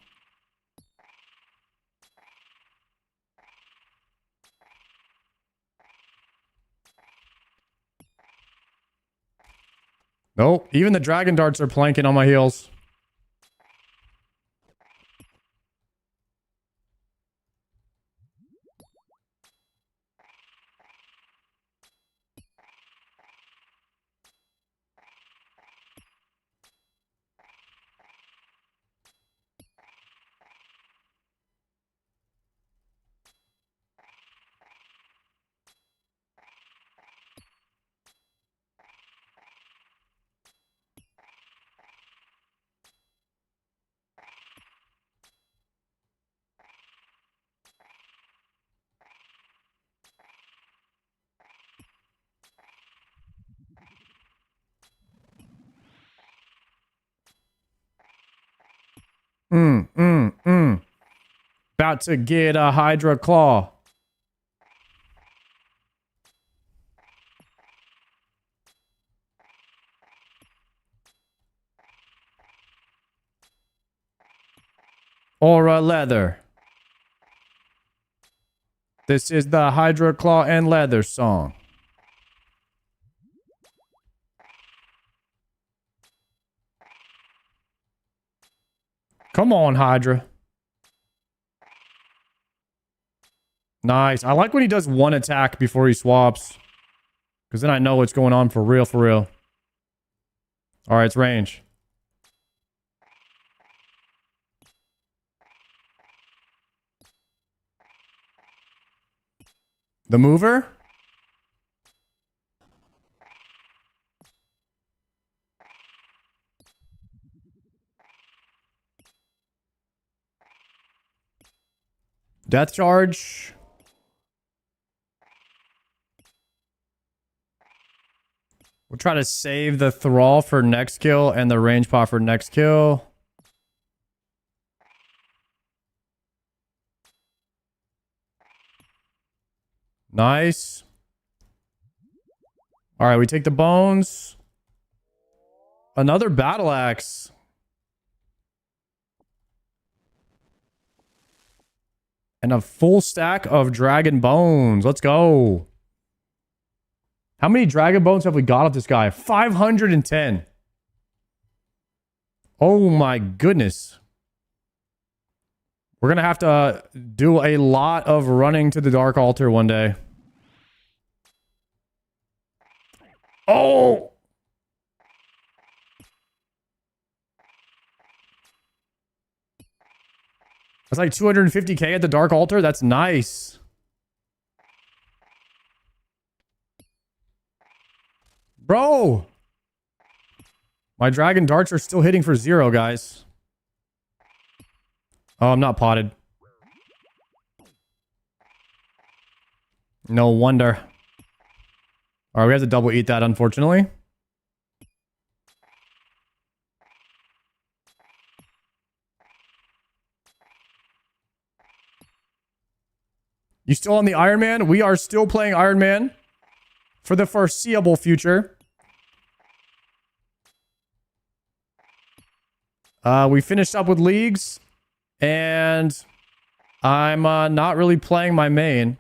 Nope. Even the dragon darts are planking on my heels. About to get a Hydra Claw. Aura Leather. This is the Hydra Claw and Leather song. Come on, Hydra. Nice. I like when he does one attack before he swaps. Because then I know what's going on for real, for real. Alright, it's range. The mover? Death charge. We'll try to save the thrall for next kill and the range pot for next kill. Nice. All right, we take the bones. Another battle axe. And a full stack of dragon bones. Let's go. How many dragon bones have we got off this guy? 510. Oh my goodness. We're going to have to do a lot of running to the Dark Altar one day. Oh! That's like 250k at the Dark Altar. That's nice. Bro! My dragon darts are still hitting for 0, guys. Oh, I'm not potted. No wonder. Alright, we have to double eat that, unfortunately. You still on the Iron Man? We are still playing Iron Man for the foreseeable future. We finished up with leagues, and I'm not really playing my main.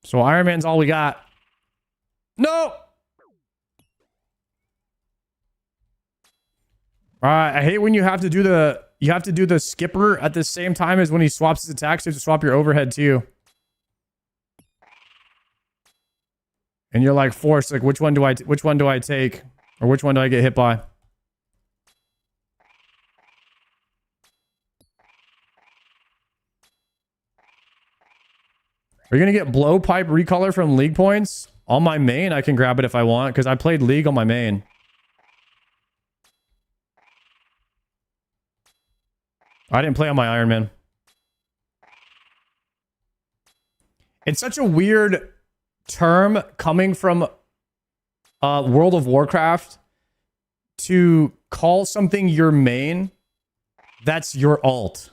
So Iron Man's all we got. No! Alright, I hate when you have to do the skipper at the same time as when he swaps his attacks. You have to swap your overhead too. And you're like forced, like which one do I take? Or which one do I get hit by? Are you gonna get blowpipe recolor from league points? On my main, I can grab it if I want, because I played league on my main. I didn't play on my Iron Man. It's such a weird term coming from World of Warcraft to call something your main that's your alt.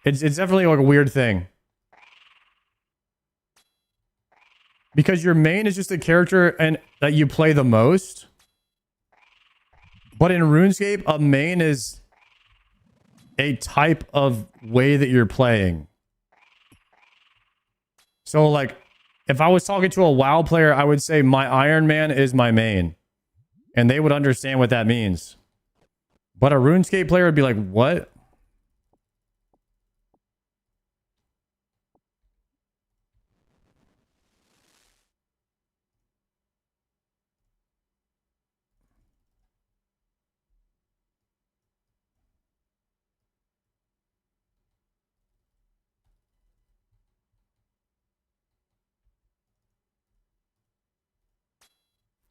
It's definitely like a weird thing. Because your main is just a character and that you play the most. But in RuneScape, a main is a type of way that you're playing. So like, if I was talking to a WoW player, I would say my Iron Man is my main. And they would understand what that means. But a RuneScape player would be like, what?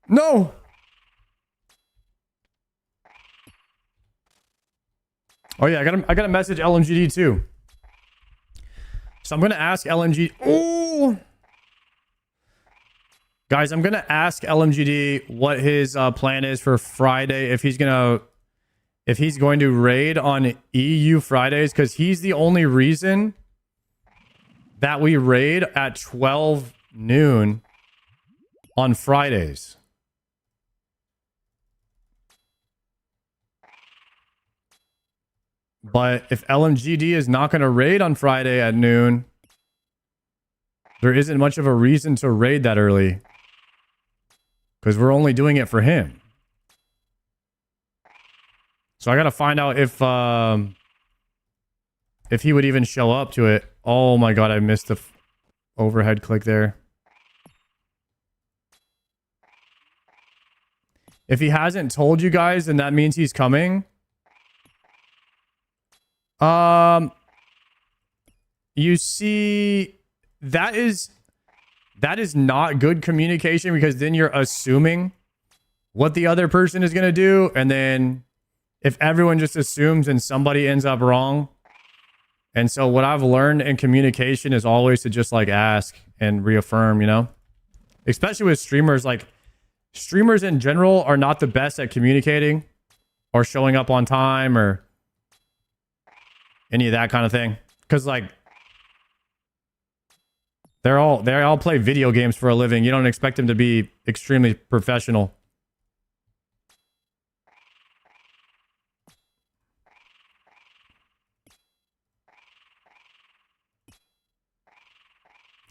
No! Oh yeah, I gotta message LMGD too. So I'm gonna ask LMG. Oh, guys, I'm gonna ask LMGD what his plan is for Friday. If he's going to raid on EU Fridays, because he's the only reason that we raid at 12 noon on Fridays. But if LMGD is not going to raid on Friday at noon, there isn't much of a reason to raid that early. Because we're only doing it for him. So I got to find out if he would even show up to it. Oh my god, I missed the overhead click there. If he hasn't told you guys, then that means he's coming. You see, that is not good communication, because then you're assuming what the other person is going to do. And then if everyone just assumes and somebody ends up wrong. And so what I've learned in communication is always to just like ask and reaffirm, you know, especially with streamers. Like, streamers in general are not the best at communicating or showing up on time or any of that kind of thing. Because like, they all play video games for a living. You don't expect them to be extremely professional.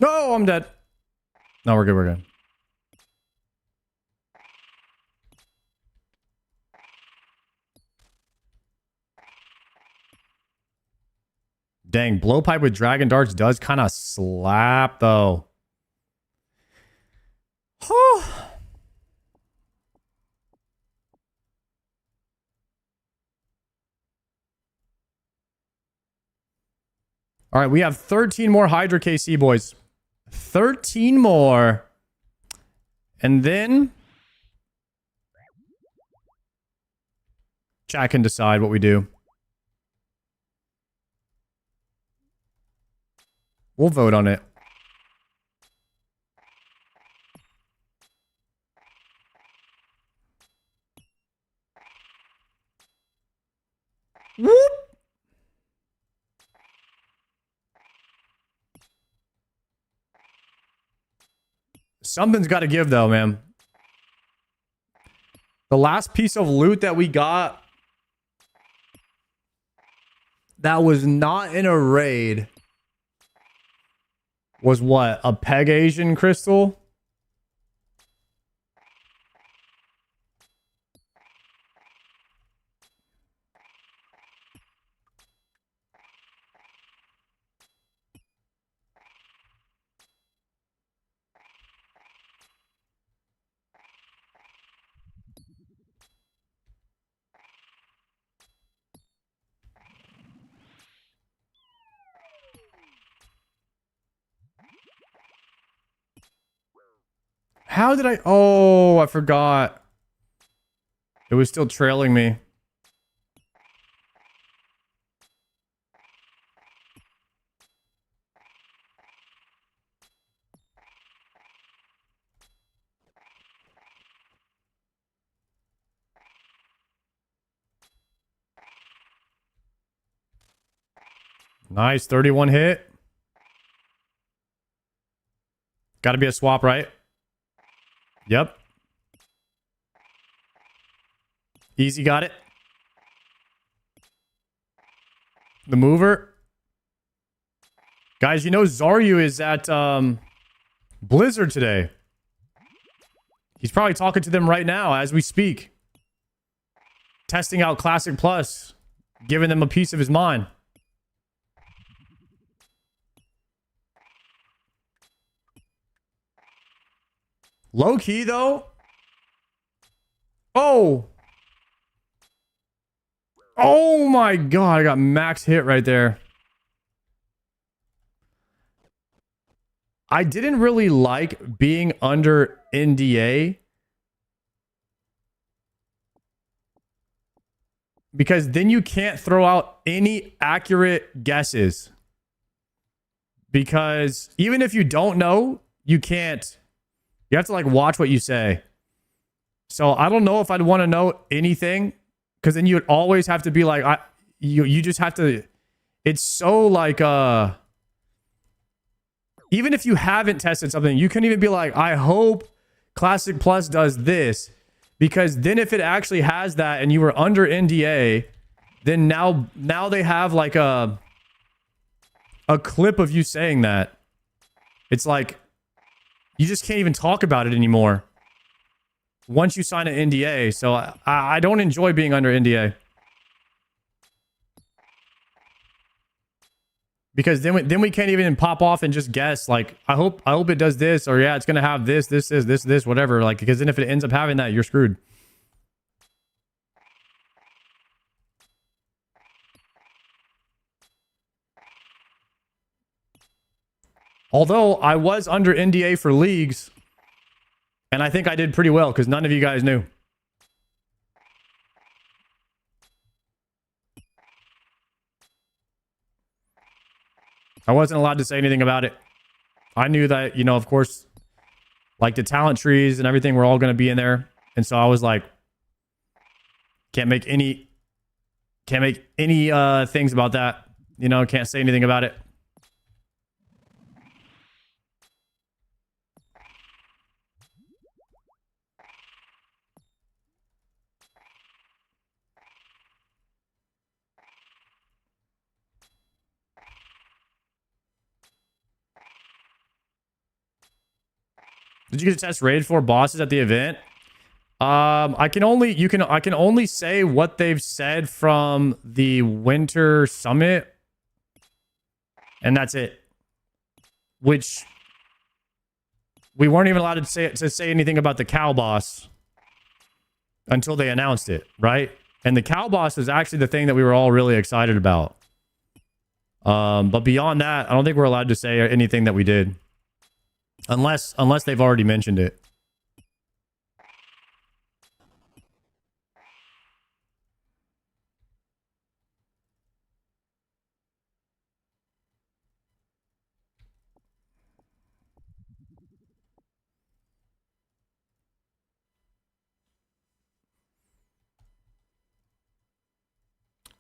No, I'm dead. No, we're good. We're good. Dang, blowpipe with dragon darts does kind of slap, though. All right, we have 13 more Hydra KC, boys. 13 more. And then chat can decide what we do. We'll vote on it. Whoop. Something's got to give, though, man. The last piece of loot that we got that was not in a raid was what? A Peg Asian crystal? How did I... Oh, I forgot. It was still trailing me. Nice, 31 hit. Gotta be a swap, right? Yep. Easy got it. The mover. Guys, you know Zaryu is at Blizzard today. He's probably talking to them right now as we speak. Testing out Classic Plus. Giving them a piece of his mind. Low key though. Oh. Oh my god, I got max hit right there. I didn't really like being under NDA because then you can't throw out any accurate guesses. Because even if you don't know, you can't. You have to like watch what you say. So I don't know if I'd want to know anything because then you'd always have to be like, you just have to. It's so like even if you haven't tested something, you can even be like, I hope Classic Plus does this. Because then if it actually has that and you were under NDA, then now they have like a clip of you saying that. It's like, you just can't even talk about it anymore once you sign an NDA. So I don't enjoy being under NDA. Because then we can't even pop off and just guess like I hope it does this, or yeah, it's gonna have this, whatever. Like, because then if it ends up having that, you're screwed. Although I was under NDA for leagues, and I think I did pretty well because none of you guys knew. I wasn't allowed to say anything about it. I knew that, you know, of course, like the talent trees and everything were all going to be in there. And so I was like, can't make any things about that. You know, can't say anything about it. Did you get to test raid 4 bosses at the event? I can only say what they've said from the winter summit, and that's it. Which we weren't even allowed to say anything about the cow boss until they announced it, right? And the cow boss is actually the thing that we were all really excited about. But beyond that, I don't think we're allowed to say anything that we did. Unless they've already mentioned it.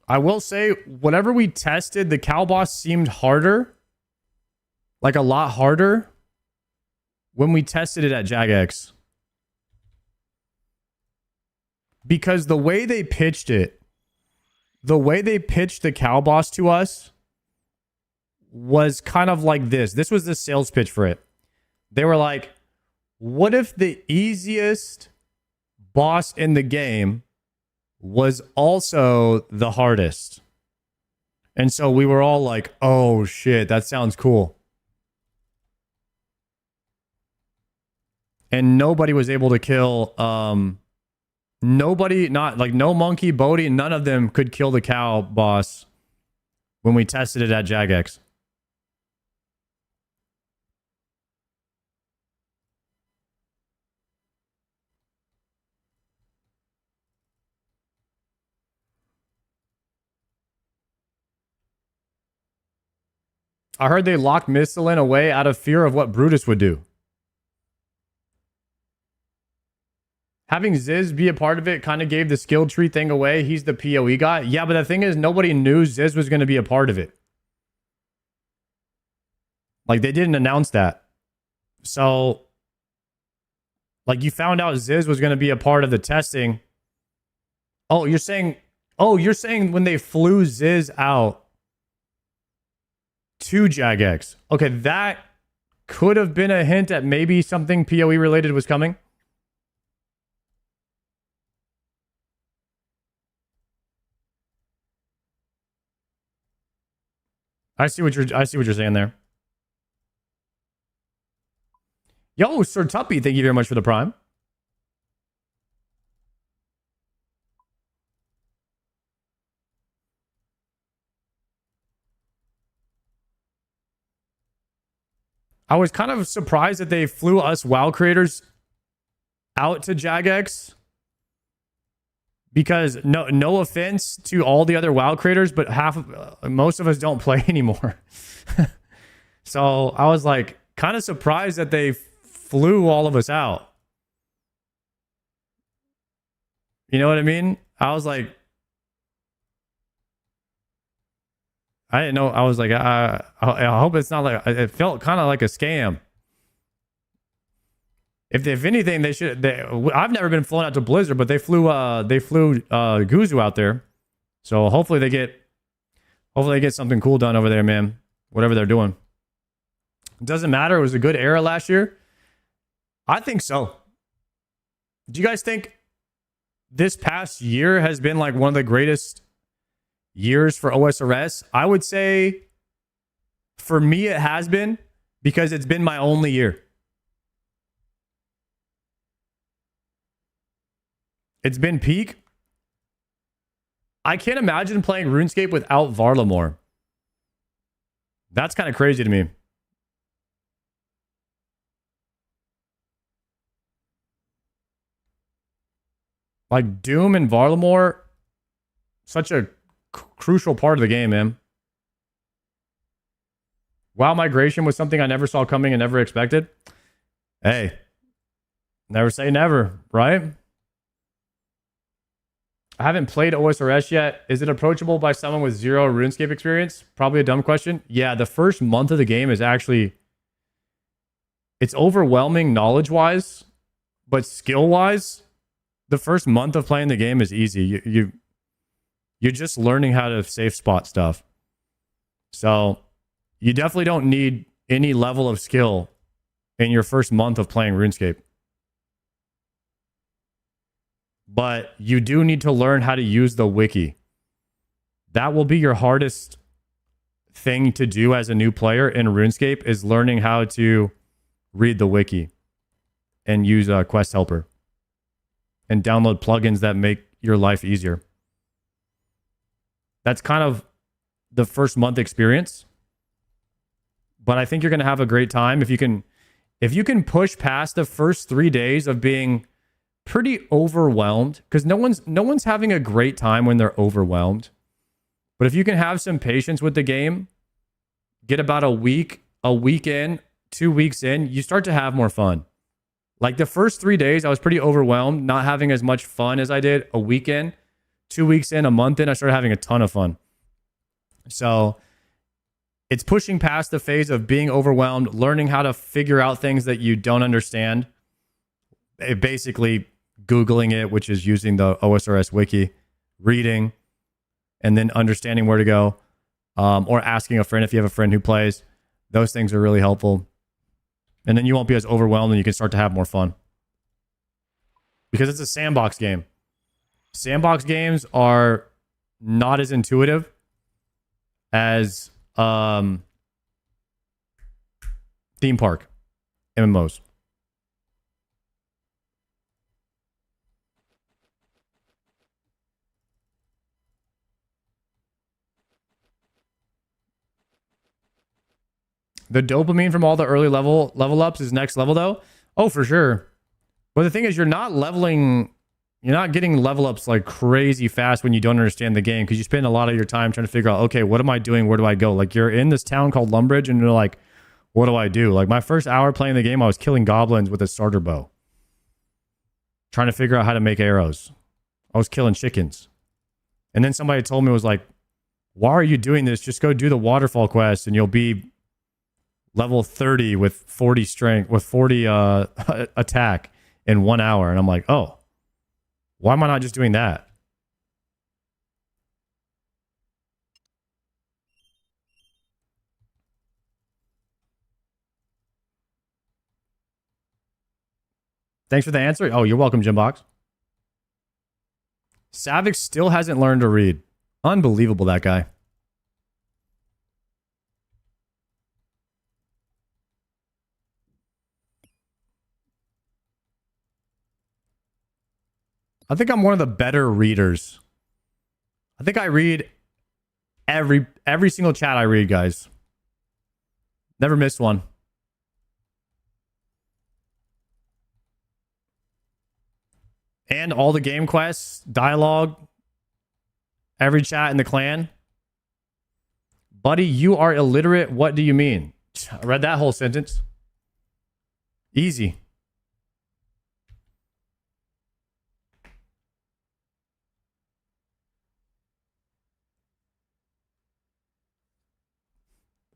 I will say, whatever we tested, the cow boss seemed harder. Like a lot harder. When we tested it at Jagex. Because the way they pitched it, the way they pitched the cow boss to us was kind of like this. This was the sales pitch for it. They were like, what if the easiest boss in the game was also the hardest? And so we were all like, oh shit, that sounds cool. And nobody was able to kill, nobody, not like no monkey, Bodhi, none of them could kill the cow boss when we tested it at Jagex. I heard they locked Mistlin away out of fear of what Brutus would do. Having Ziz be a part of it kind of gave the skill tree thing away. He's the PoE guy. Yeah, but the thing is, nobody knew Ziz was going to be a part of it. Like, they didn't announce that. So, like, you found out Ziz was going to be a part of the testing. Oh, you're saying when they flew Ziz out. to Jagex. Okay, that could have been a hint at maybe something PoE related was coming. I see what you're saying there. Yo, Sir Tuppy, thank you very much for the prime. I was kind of surprised that they flew us WoW creators out to Jagex. Because no offense to all the other WoW creators, but most of us don't play anymore. So I was like kind of surprised that they flew all of us out. You know what I mean? I was like, I didn't know. I was like, I hope it's not like, it felt kind of like a scam. If anything, they should. I've never been flown out to Blizzard, but they flew Guzu out there. So hopefully they get something cool done over there, man. Whatever they're doing. It doesn't matter. It was a good era last year. I think so. Do you guys think this past year has been like one of the greatest years for OSRS? I would say for me it has been, because it's been my only year. It's been peak. I can't imagine playing RuneScape without Varlamore. That's kind of crazy to me. Like Doom and Varlamore, such a crucial part of the game, man. WoW migration was something I never saw coming and never expected. Hey, never say never, right? I haven't played OSRS yet. Is it approachable by someone with zero RuneScape experience? Probably a dumb question. Yeah, the first month of the game is actually... It's overwhelming knowledge-wise, but skill-wise, the first month of playing the game is easy. You're just learning how to safe spot stuff. So you definitely don't need any level of skill in your first month of playing RuneScape. But you do need to learn how to use the wiki. That will be your hardest thing to do as a new player in RuneScape, is learning how to read the wiki and use a quest helper and download plugins that make your life easier. That's kind of the first month experience. But I think you're going to have a great time if you can push past the first 3 days of being pretty overwhelmed, because no one's having a great time when they're overwhelmed. But if you can have some patience with the game, get about a week in, 2 weeks in, you start to have more fun. Like the first 3 days, I was pretty overwhelmed, not having as much fun as I did a week in. 2 weeks in, a month in, I started having a ton of fun. So it's pushing past the phase of being overwhelmed, learning how to figure out things that you don't understand. Basically Googling it, which is using the OSRS wiki, reading, and then understanding where to go, or asking a friend if you have a friend who plays. Those things are really helpful. And then you won't be as overwhelmed and you can start to have more fun. Because it's a sandbox game. Sandbox games are not as intuitive as theme park MMOs. The dopamine from all the early level ups is next level though. Oh, for sure. But the thing is, you're not getting level ups like crazy fast when you don't understand the game, because you spend a lot of your time trying to figure out, okay, what am I doing? Where do I go? Like you're in this town called Lumbridge and you're like, what do I do? Like my first hour playing the game, I was killing goblins with a starter bow, trying to figure out how to make arrows. I was killing chickens. And then somebody told me, was like, why are you doing this? Just go do the waterfall quest and you'll be level 30 with 40 strength, with 40 attack in 1 hour. And I'm like, oh, why am I not just doing that? Thanks for the answer. Oh, you're welcome, Jimbox. Savik still hasn't learned to read. Unbelievable, that guy. I think I'm one of the better readers. I think I read every single chat I read, guys. Never missed one. And all the game quests, dialogue, every chat in the clan. Buddy, you are illiterate. What do you mean? I read that whole sentence. Easy.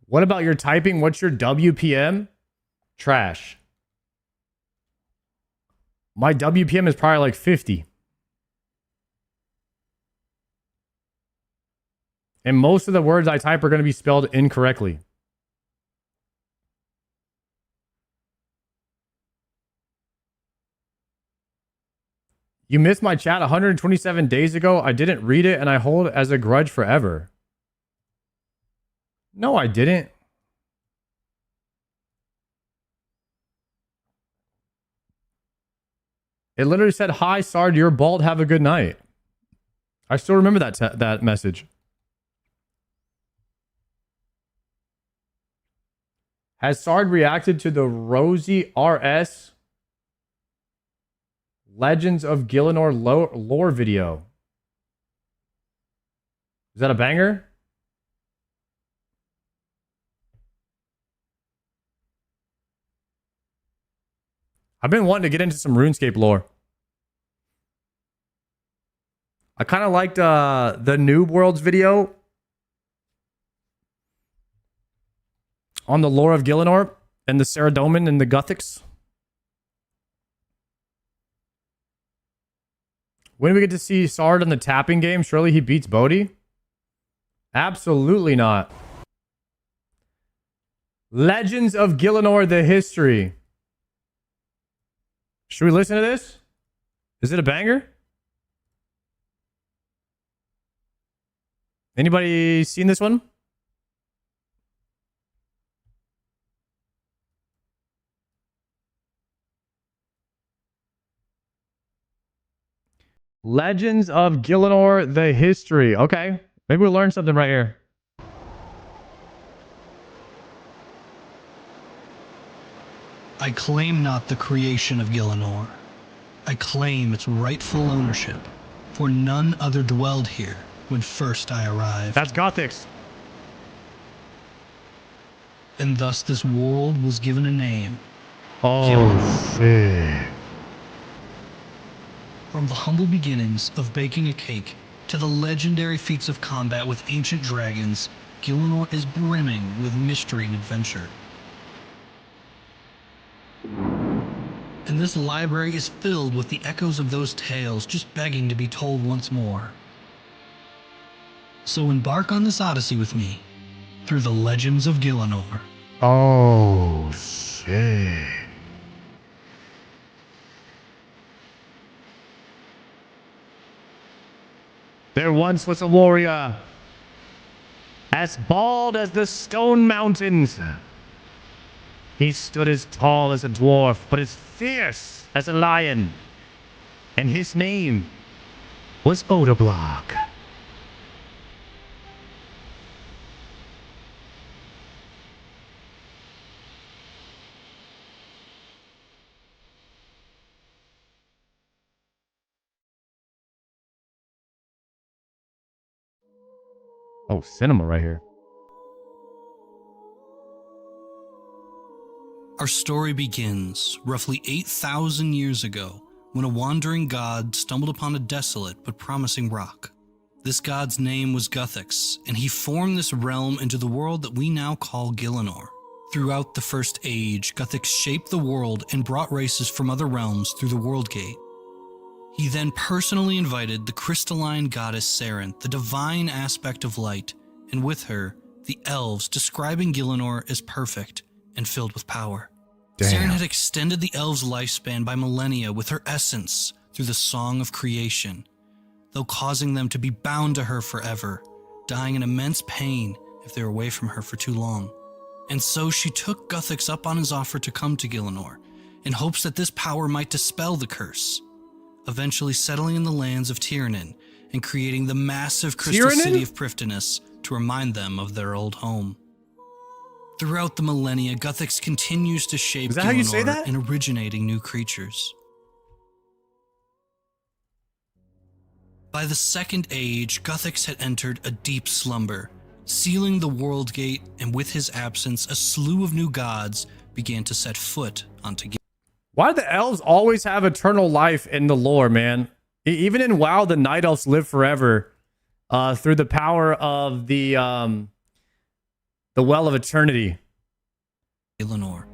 What about your typing? What's your WPM? Trash. My WPM is probably like 50. And most of the words I type are going to be spelled incorrectly. You missed my chat 127 days ago. I didn't read it and I hold it as a grudge forever. No, I didn't. It literally said, "Hi, Sard, you're bald. Have a good night." I still remember that message. Has Sard reacted to the Rosie RS Legends of Gielinor lore video? Is that a banger? I've been wanting to get into some RuneScape lore. I kind of liked the Noob Worlds video on the lore of Gielinor and the Saradomin and the Gothics. When do we get to see Sard in the tapping game? Surely he beats Bodhi? Absolutely not. Legends of Gielinor, the history. Should we listen to this? Is it a banger? Anybody seen this one? Legends of Gielinor, the history. Okay. Maybe we'll learn something right here. I claim not the creation of Gielinor. I claim its rightful ownership, for none other dwelled here when first I arrived. That's Gothics. And thus this world was given a name. Oh, shit. From the humble beginnings of baking a cake to the legendary feats of combat with ancient dragons, Gielinor is brimming with mystery and adventure. And this library is filled with the echoes of those tales just begging to be told once more. So embark on this odyssey with me through the legends of Gielinor. Oh, shit. There once was a warrior, as bald as the stone mountains. He stood as tall as a dwarf, but as fierce as a lion. And his name was Odoblock. Oh, cinema right here. Our story begins roughly 8,000 years ago when a wandering god stumbled upon a desolate but promising rock. This god's name was Guthix, and he formed this realm into the world that we now call Gielinor. Throughout the First Age, Guthix shaped the world and brought races from other realms through the World Gate. He then personally invited the crystalline goddess Saren, the divine aspect of light, and with her, the elves, describing Gielinor as perfect and filled with power. Saren had extended the elves' lifespan by millennia with her essence through the Song of Creation, though causing them to be bound to her forever, dying in immense pain if they were away from her for too long. And so she took Guthix up on his offer to come to Gielinor, in hopes that this power might dispel the curse, eventually settling in the lands of Tyrannn and creating the massive crystal city of Prifddinas to remind them of their old home. Throughout the millennia, Guthix continues to shape Gielinor in originating new creatures. By the Second Age, Guthix had entered a deep slumber, sealing the World Gate, and with his absence, a slew of new gods began to set foot onto Gielinor. Why do the elves always have eternal life in the lore, man? Even in WoW, the Night Elves live forever through the power of the Well of Eternity. Gielinor.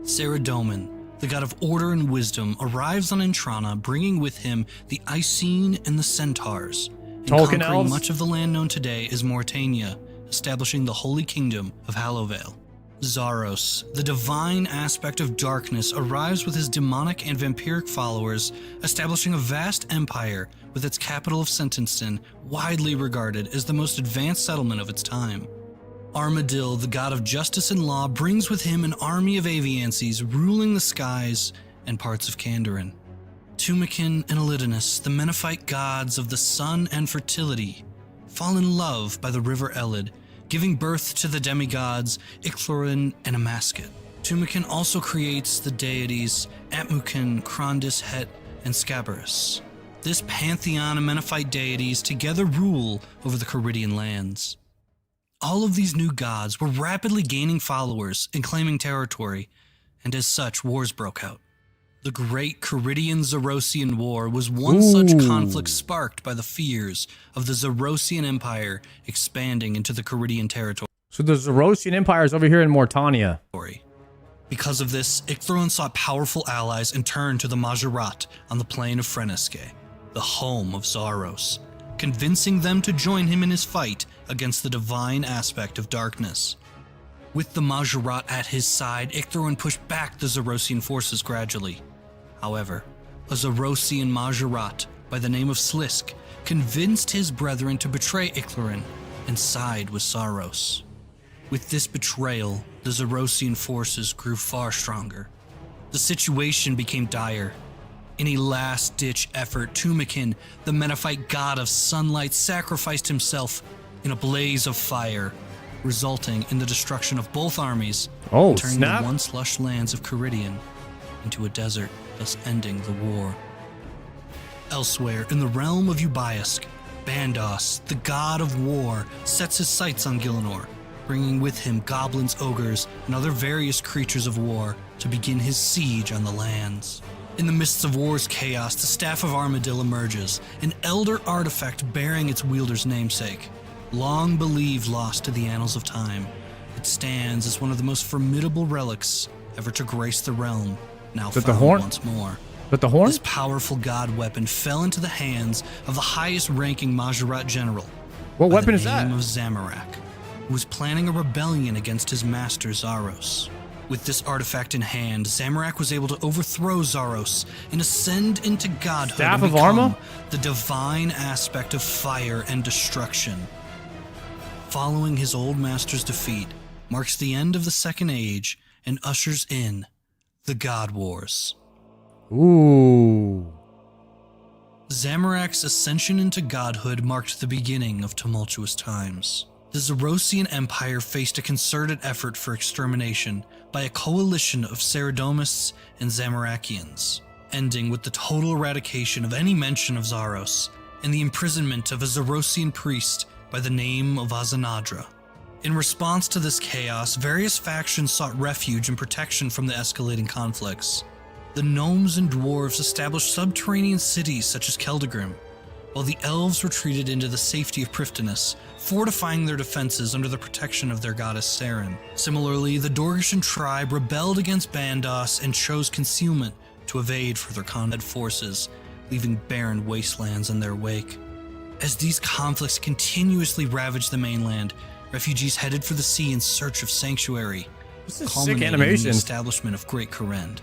Saradomin, the god of order and wisdom, arrives on Intrana, bringing with him the Icene and the Centaurs, and conquering elves? much of the land known today as Mauritania, establishing the Holy Kingdom of Hallowvale. Zaros, the divine aspect of darkness, arrives with his demonic and vampiric followers, establishing a vast empire with its capital of Sentencin, widely regarded as the most advanced settlement of its time. Armadil, the god of justice and law, brings with him an army of Aviances ruling the skies and parts of Kandarin. Tumikin and Elidinus, the Menethite gods of the sun and fertility, fall in love by the river Elid, giving birth to the demigods Icthlorin and Amasket. Tumikin also creates the deities Atmukin, Krondis, Het, and Scabarus. This pantheon of Menethite deities together rule over the Caridian lands. All of these new gods were rapidly gaining followers and claiming territory, and as such, wars broke out. The Great Caridian-Zarosian War was one such conflict sparked by the fears of the Zarosian Empire expanding into the Caridian territory. So the Zarosian Empire is over here in Mortania. Because of this, Icthroin sought powerful allies and turned to the Majorat on the plain of Freneske, the home of Zaros, convincing them to join him in his fight against the divine aspect of darkness. With the Majorat at his side, Icthroin pushed back the Zarosian forces gradually. However, a Zarosian Majorat by the name of Slisk convinced his brethren to betray Icthroin and side with Zaros. With this betrayal, the Zarosian forces grew far stronger. The situation became dire. In a last-ditch effort, Tumikin, the Menethite god of sunlight, sacrificed himself in a blaze of fire, resulting in the destruction of both armies, and turning the once lush lands of Caridian into a desert, thus ending the war. Elsewhere, in the realm of Ubiask, Bandos, the god of war, sets his sights on Gielinor, bringing with him goblins, ogres, and other various creatures of war to begin his siege on the lands. In the midst of war's chaos, the Staff of Armadil emerges, an elder artifact bearing its wielder's namesake. Long believed lost to the annals of time, it stands as one of the most formidable relics ever to grace the realm, now found once more. But the horn? This powerful god weapon fell into the hands of the highest-ranking Majorat general. What weapon is that? By the name of Zamorak, who was planning a rebellion against his master Zaros. With this artifact in hand, Zamorak was able to overthrow Zaros and ascend into godhood Staff and of Arma? become the divine aspect of fire and destruction. Following his old master's defeat marks the end of the Second Age and ushers in the God Wars. Ooh. Zamorak's ascension into godhood marked the beginning of tumultuous times. The Zarosian Empire faced a concerted effort for extermination by a coalition of Saradomists and Zamorakians, ending with the total eradication of any mention of Zaros and the imprisonment of a Zarosian priest by the name of Azanadra. In response to this chaos, various factions sought refuge and protection from the escalating conflicts. The gnomes and dwarves established subterranean cities such as Keldagrim, while the elves retreated into the safety of Prifddinas, fortifying their defenses under the protection of their goddess Saren. Similarly, the Dorgishan tribe rebelled against Bandos and chose concealment to evade further combat forces, leaving barren wastelands in their wake. As these conflicts continuously ravaged the mainland, refugees headed for the sea in search of sanctuary, This is sick culminating in animation. the establishment of Great Kourend.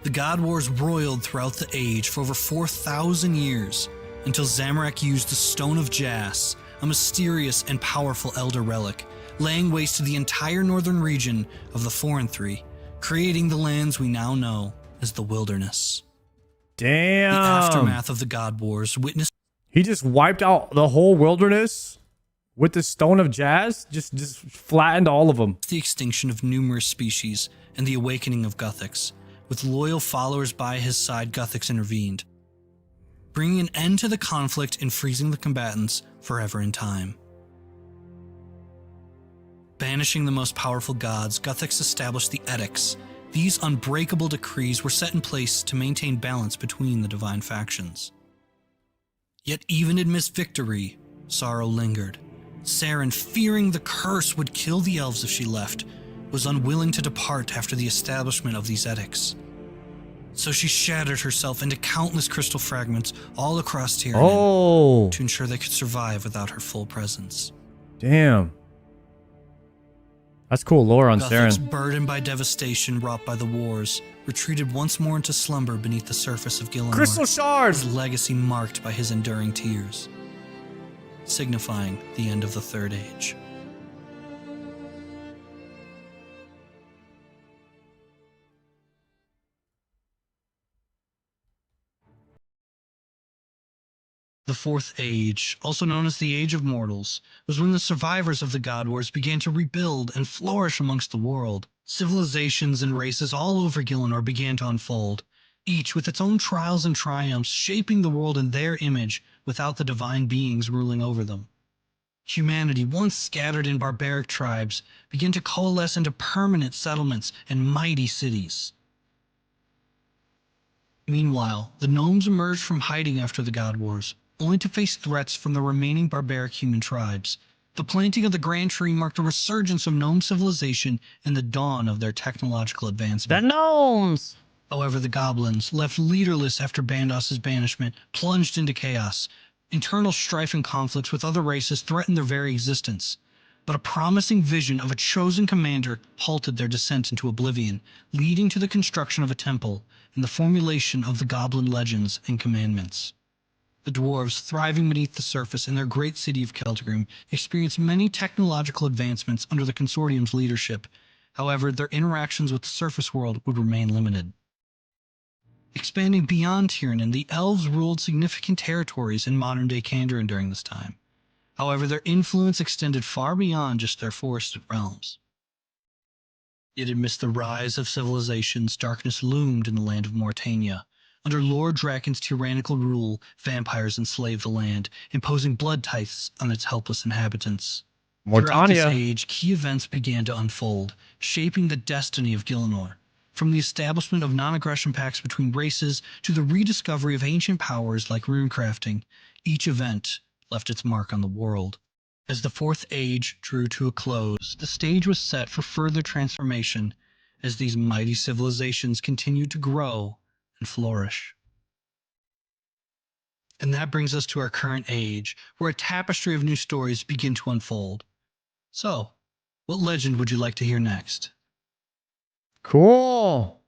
The God Wars roiled throughout the age for over 4,000 years, until Zamorak used the Stone of Jas, a mysterious and powerful elder relic, laying waste to the entire northern region of the Foreign Three, creating the lands we now know as the Wilderness. Damn. The aftermath of the God Wars witnessed. He just wiped out the whole wilderness with the Stone of Jazz. Just flattened all of them. The extinction of numerous species and the awakening of Guthix. With loyal followers by his side, Guthix intervened, bringing an end to the conflict and freezing the combatants forever in time. Banishing the most powerful gods, Guthix established the edicts. These unbreakable decrees were set in place to maintain balance between the divine factions. Yet even amidst victory, sorrow lingered. Saren, fearing the curse would kill the elves if she left, was unwilling to depart after the establishment of these edicts. So she shattered herself into countless crystal fragments all across Tyranid to ensure they could survive without her full presence. Damn. That's cool lore on Guthix, Saren. burdened by devastation wrought by the wars, retreated once more into slumber beneath the surface of Gillinor. Crystal shards! His legacy marked by his enduring tears, signifying the end of the Third Age. The Fourth Age, also known as the Age of Mortals, was when the survivors of the God Wars began to rebuild and flourish amongst the world. Civilizations and races all over Gillinor began to unfold, each with its own trials and triumphs, shaping the world in their image without the divine beings ruling over them. Humanity, once scattered in barbaric tribes, began to coalesce into permanent settlements and mighty cities. Meanwhile, the gnomes emerged from hiding after the God Wars, only to face threats from the remaining barbaric human tribes. The planting of the Grand Tree marked a resurgence of gnome civilization and the dawn of their technological advancement. The gnomes! However, the goblins, left leaderless after Bandos's banishment, plunged into chaos. Internal strife and conflicts with other races threatened their very existence. But a promising vision of a chosen commander halted their descent into oblivion, leading to the construction of a temple and the formulation of the goblin legends and commandments. The dwarves, thriving beneath the surface in their great city of Celtigrim, experienced many technological advancements under the Consortium's leadership. However, their interactions with the surface world would remain limited. Expanding beyond Tyranid, the elves ruled significant territories in modern-day Kandarin during this time. However, their influence extended far beyond just their forested realms. Yet amidst the rise of civilizations, darkness loomed in the land of Mortania. Under Lord Draken's tyrannical rule, vampires enslaved the land, imposing blood tithes on its helpless inhabitants. Throughout this Mortania. age, key events began to unfold, shaping the destiny of Gillinor. From the establishment of non-aggression pacts between races to the rediscovery of ancient powers like runecrafting, each event left its mark on the world. As the Fourth Age drew to a close, the stage was set for further transformation as these mighty civilizations continued to grow and flourish. And that brings us to our current age, where a tapestry of new stories begin to unfold. So, what legend would you like to hear next? Cool.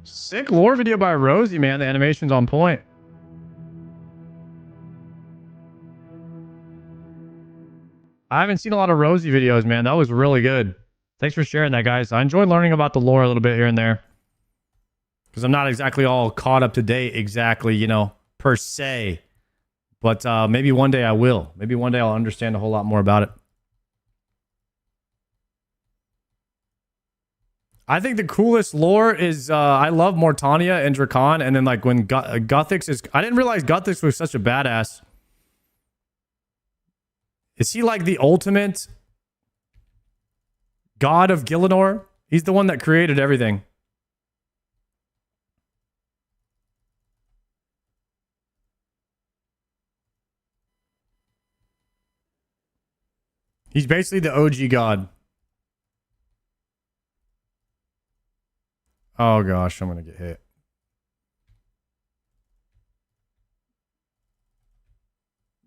Sick lore video by Rosie, man. The animation's on point. I haven't seen a lot of Rosie videos, man. That was really good. Thanks for sharing that, guys. I enjoyed learning about the lore a little bit here and there. Because I'm not exactly all caught up to date exactly, you know, per se. But maybe one day I will. Maybe one day I'll understand a whole lot more about it. I think the coolest lore is, I love Mortania and Drakan. And then like when Guthix is... I didn't realize Guthix was such a badass. Is he like the ultimate god of Gillinor? He's the one that created everything. He's basically the OG god. Oh gosh, I'm gonna get hit.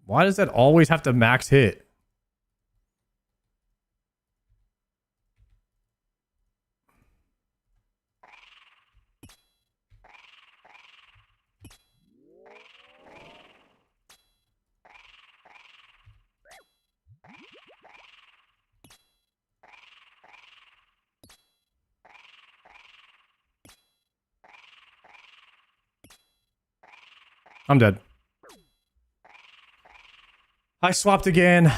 Why does that always have to max hit? I'm dead. I swapped again.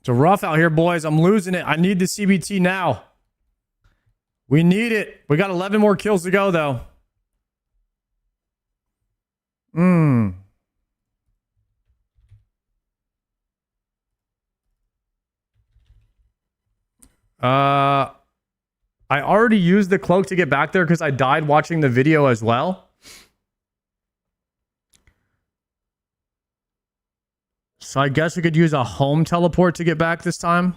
It's rough out here, boys. I'm losing it. I need the CBT now. We need it. We got 11 more kills to go, though. I already used the cloak to get back there because I died watching the video as well. So I guess we could use a home teleport to get back this time.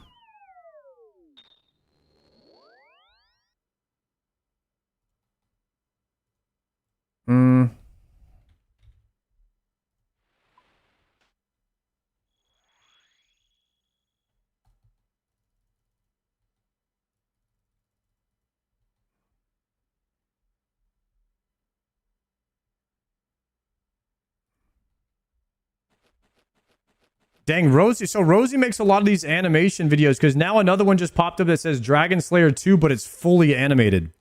Dang, Rosie. So Rosie makes a lot of these animation videos because now another one just popped up that says Dragon Slayer 2, but it's fully animated.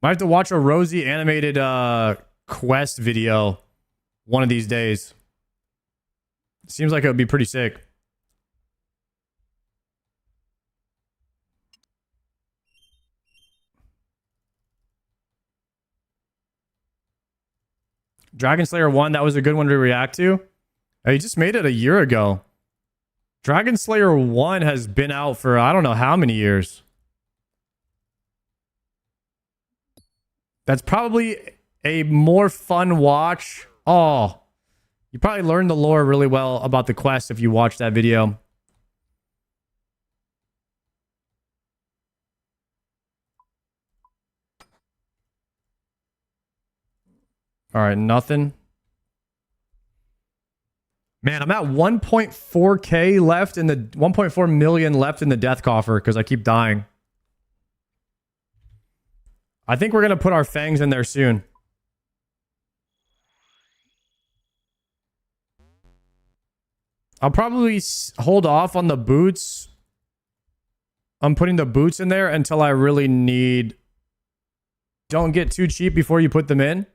Might have to watch a Rosie animated quest video one of these days. Seems like it would be pretty sick. Dragon Slayer 1, that was a good one to react to. He just made it a year ago. Dragon Slayer 1 has been out for I don't know how many years. That's probably a more fun watch. Oh, you probably learned the lore really well about the quest if you watch that video. All right, nothing. Man, I'm at 1.4k left in the 1.4 million left in the death coffer because I keep dying. I think we're going to put our fangs in there soon. I'll probably hold off on the boots. I'm putting the boots in there until I really need. Don't get too cheap before you put them in.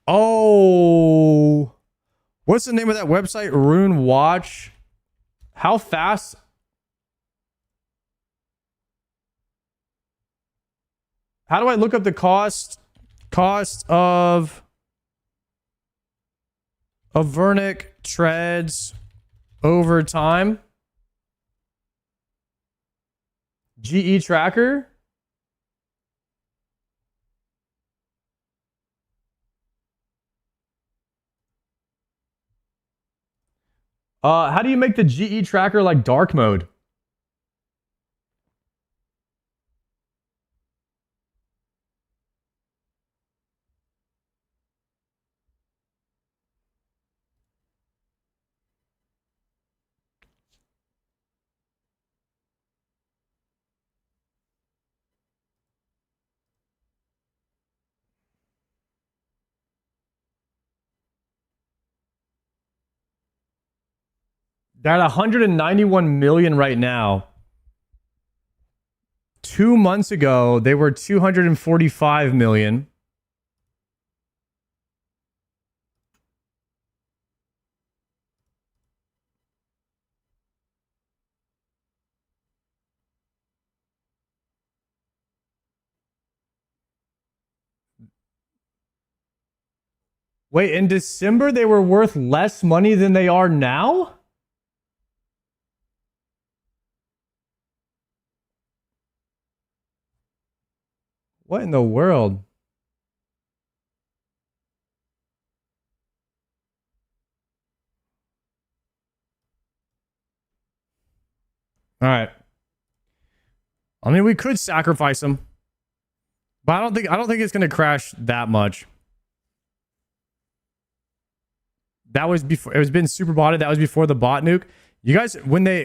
Oh, what's the name of that website? Rune Watch. How fast? How do I look up the cost of Avernic treads over time? GE tracker? How do you make the GE tracker like dark mode? They're at 191 million right now. 2 months ago, they were 245 million. Wait, in December, they were worth less money than they are now? What in the world? All right. I mean, we could sacrifice him, but I don't think it's going to crash that much. That was before it was been super botted. That was before the bot nuke. You guys, when the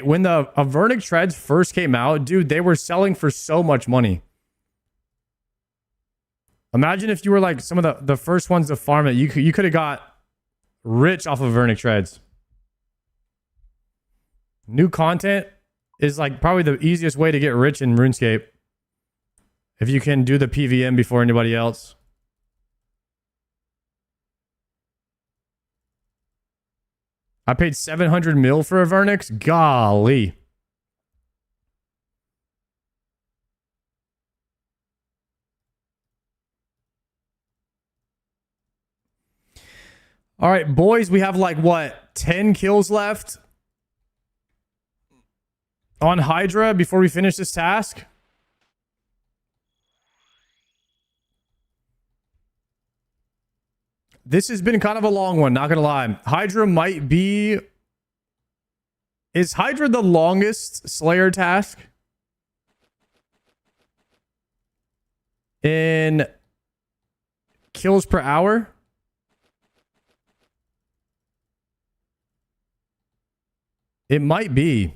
Avernic treads first came out, dude, they were selling for so much money. Imagine if you were like some of the first ones to farm it. You could have got rich off of Vernic Treads. New content is like probably the easiest way to get rich in RuneScape. If you can do the PVM before anybody else. I paid 700 mil for a Vernix? Golly. All right, boys, we have like what, 10 kills left on Hydra before we finish this task? This has been kind of a long one, not gonna lie. Hydra might be... Is Hydra the longest Slayer task? In kills per hour? It might be.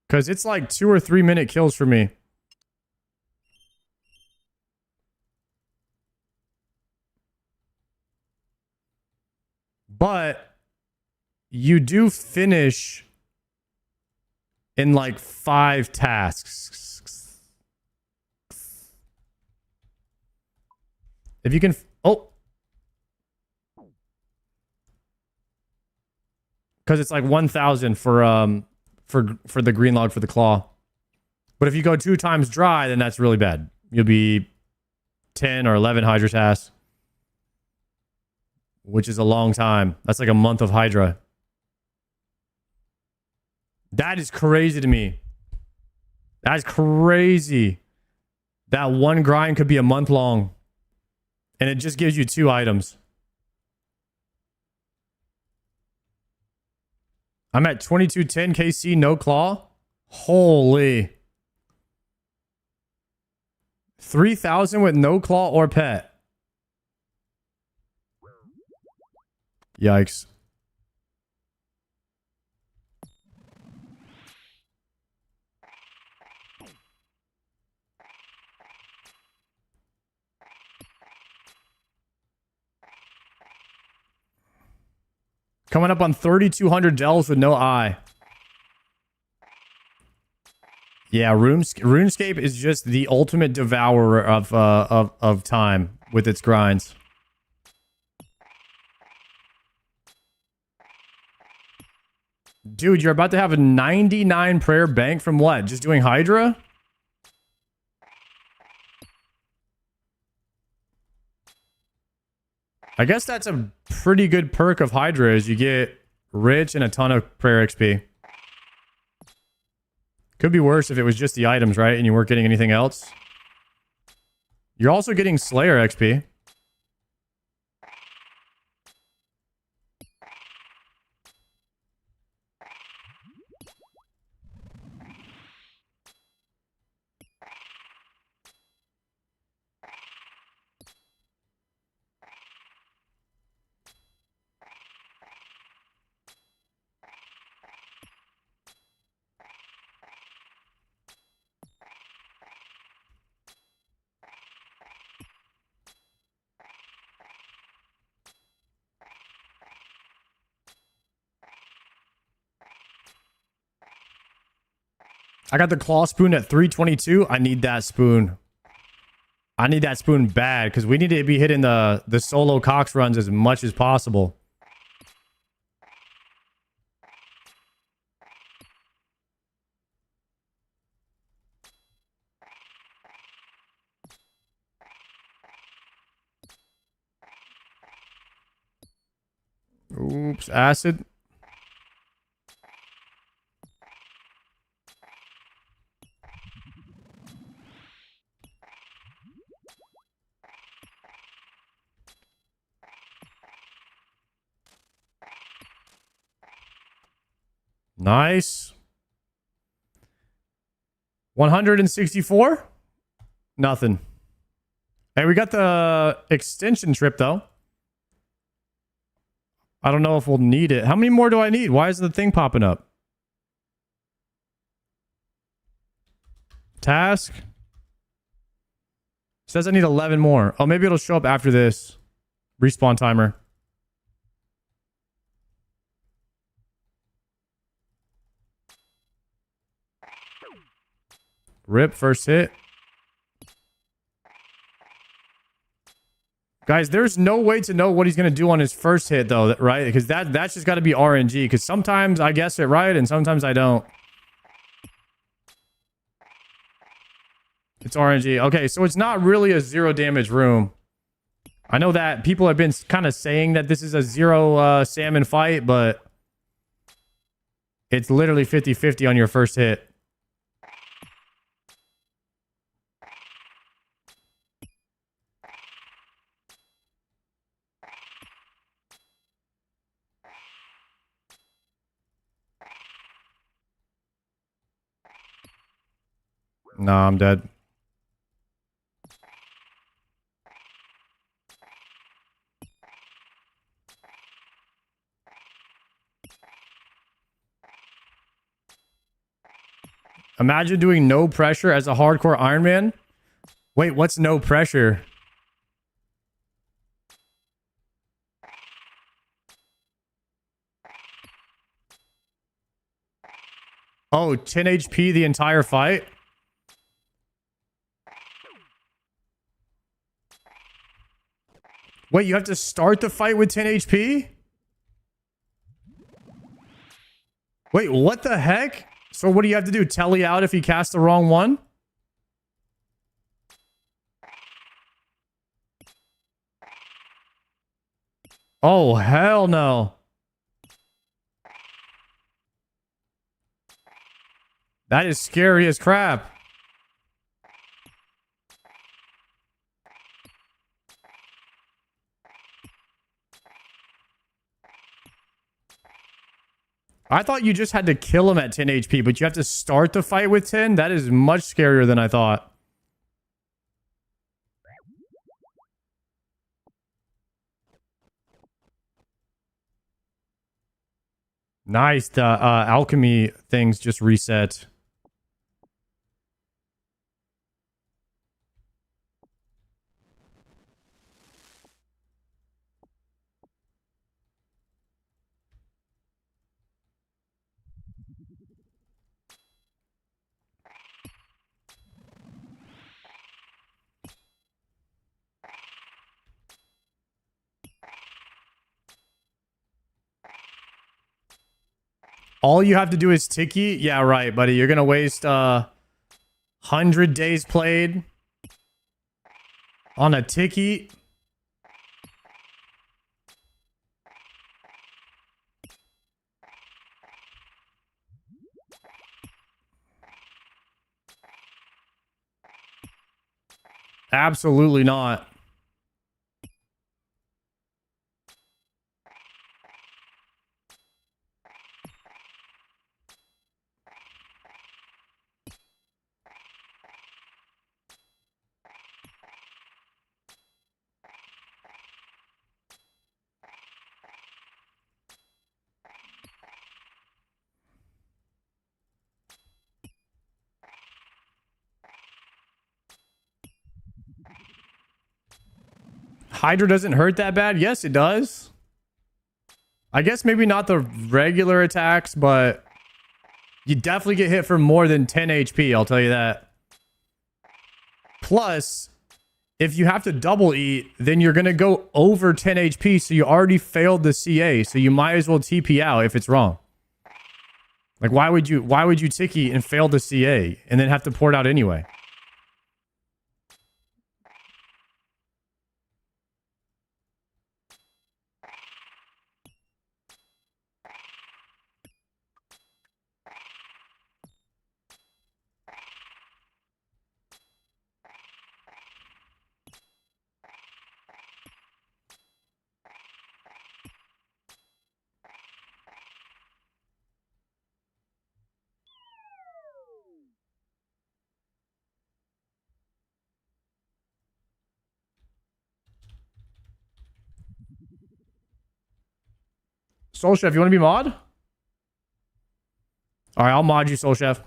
Because it's like 2 or 3 minute kills for me. But you do finish in like 5 tasks. If you can... Oh! Because it's like 1,000 for the green log for the claw. But if you go 2 times dry, then that's really bad. You'll be 10 or 11 Hydra tasks. Which is a long time. That's like a month of Hydra. That is crazy to me. That's crazy. That one grind could be a month long. And it just gives you 2 items. I'm at 2210 KC, no claw. Holy. 3,000 with no claw or pet. Yikes. Coming up on 3,200 delves with no eye. Yeah, RuneScape is just the ultimate devourer of time with its grinds. Dude, you're about to have a 99 prayer bank from what? Just doing Hydra? I guess that's a pretty good perk of Hydra is you get rich and a ton of prayer XP. Could be worse if it was just the items, right? And you weren't getting anything else. You're also getting Slayer XP. I got the claw spoon at 322. I need that spoon. I need that spoon bad because we need to be hitting the solo Cox runs as much as possible. Oops, acid. Nice. 164? Nothing. Hey, we got the extension trip, though. I don't know if we'll need it. How many more do I need? Why isn't the thing popping up? Task. Says I need 11 more. Oh, maybe it'll show up after this. Respawn timer. Rip, first hit. Guys, there's no way to know what he's going to do on his first hit, though, right? Because that's just got to be RNG. Because sometimes I guess it right, and sometimes I don't. It's RNG. Okay, so it's not really a 0 damage room. I know that people have been kind of saying that this is a 0 salmon fight, but it's literally 50-50 on your first hit. Nah, I'm dead. Imagine doing no pressure as a hardcore Iron Man. Wait, what's no pressure? Oh, 10 HP the entire fight? Wait, you have to start the fight with 10 HP? Wait, what the heck? So what do you have to do? Telly out if you cast the wrong one? Oh, hell no. That is scary as crap. I thought you just had to kill him at 10 HP, but you have to start the fight with 10? That is much scarier than I thought. Nice. The alchemy things just reset. All you have to do is Tiki? Yeah, right, buddy. You're going to waste 100 days played on a Tiki. Absolutely not. Hydra doesn't hurt that bad? Yes, it does. I guess maybe not the regular attacks, but you definitely get hit for more than 10 HP, I'll tell you that. Plus, if you have to double eat, then you're going to go over 10 HP, so you already failed the CA, so you might as well TP out if it's wrong. Like, why would you Tiki and fail the CA and then have to pour it out anyway? Soul Chef, you want to be mod? All right, I'll mod you, Soul Chef.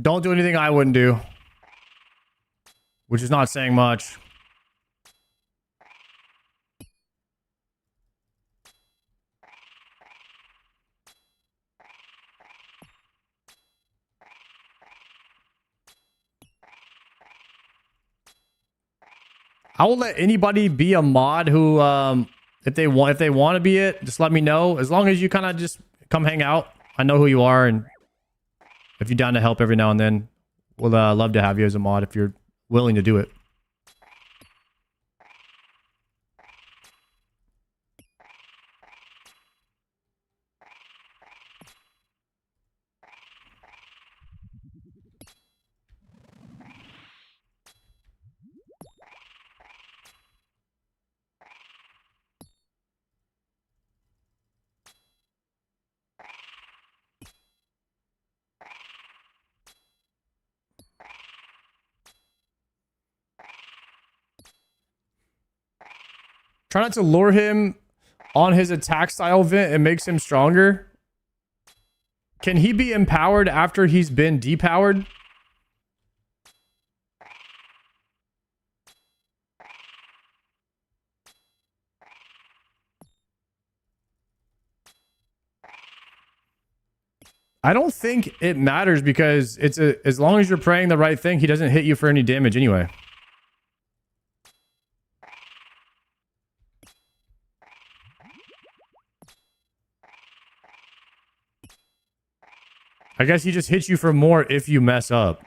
Don't do anything I wouldn't do. Which is not saying much. I will let anybody be a mod who, if they want to be it, just let me know. As long as you kind of just come hang out. I know who you are, and if you're down to help every now and then, we'll love to have you as a mod if you're willing to do it. Try not to lure him on his attack style vent. It makes him stronger. Can he be empowered after he's been depowered? I don't think it matters because as long as you're praying the right thing, he doesn't hit you for any damage anyway. I guess he just hits you for more if you mess up.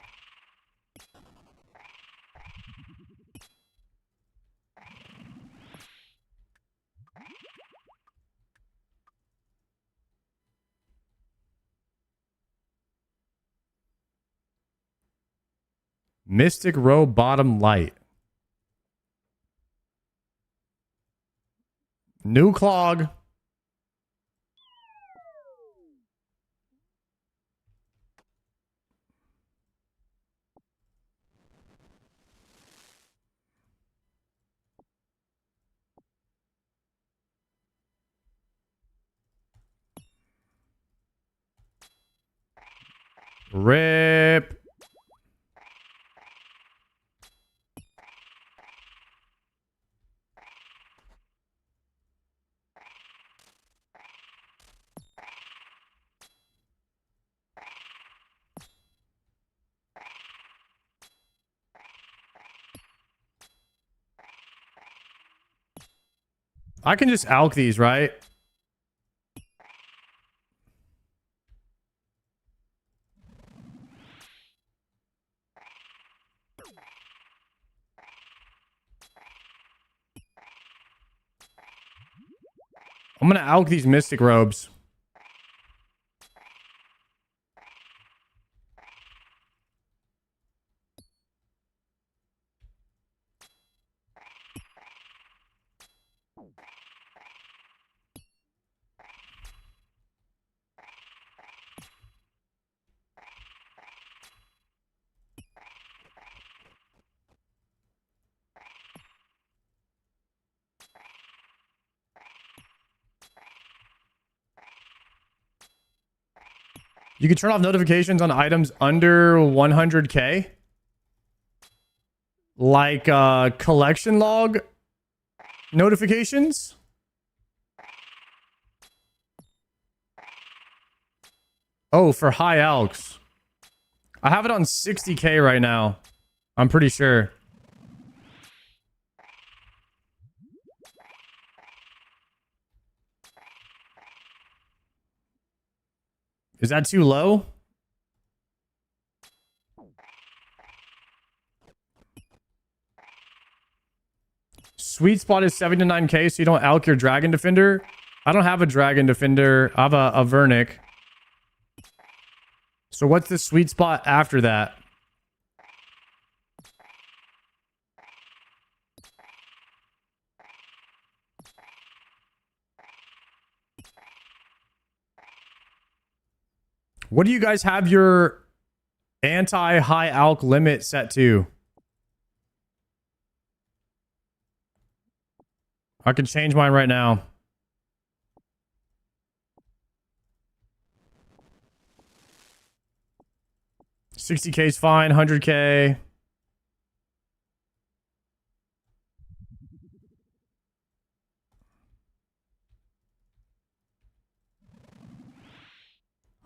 Mystic Row bottom light. New clog. Rip. I can just alch these, right? I'm gonna alch these mystic robes. You can turn off notifications on items under 100k. Like collection log notifications. Oh, for high alks. I have it on 60k right now. I'm pretty sure. Is that too low? Sweet spot is 7 to 9k, so you don't alch your dragon defender. I don't have a dragon defender. I have a Vernic. So what's the sweet spot after that? What do you guys have your anti-high alch limit set to? I can change mine right now. 60K is fine. 100K.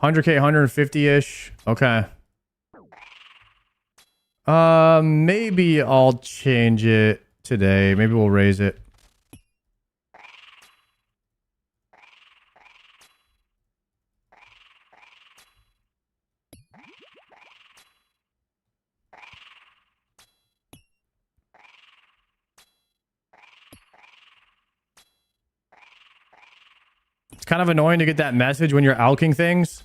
$100K, 150-ish. Okay. Maybe I'll change it today. Maybe we'll raise it. It's kind of annoying to get that message when you're alking things.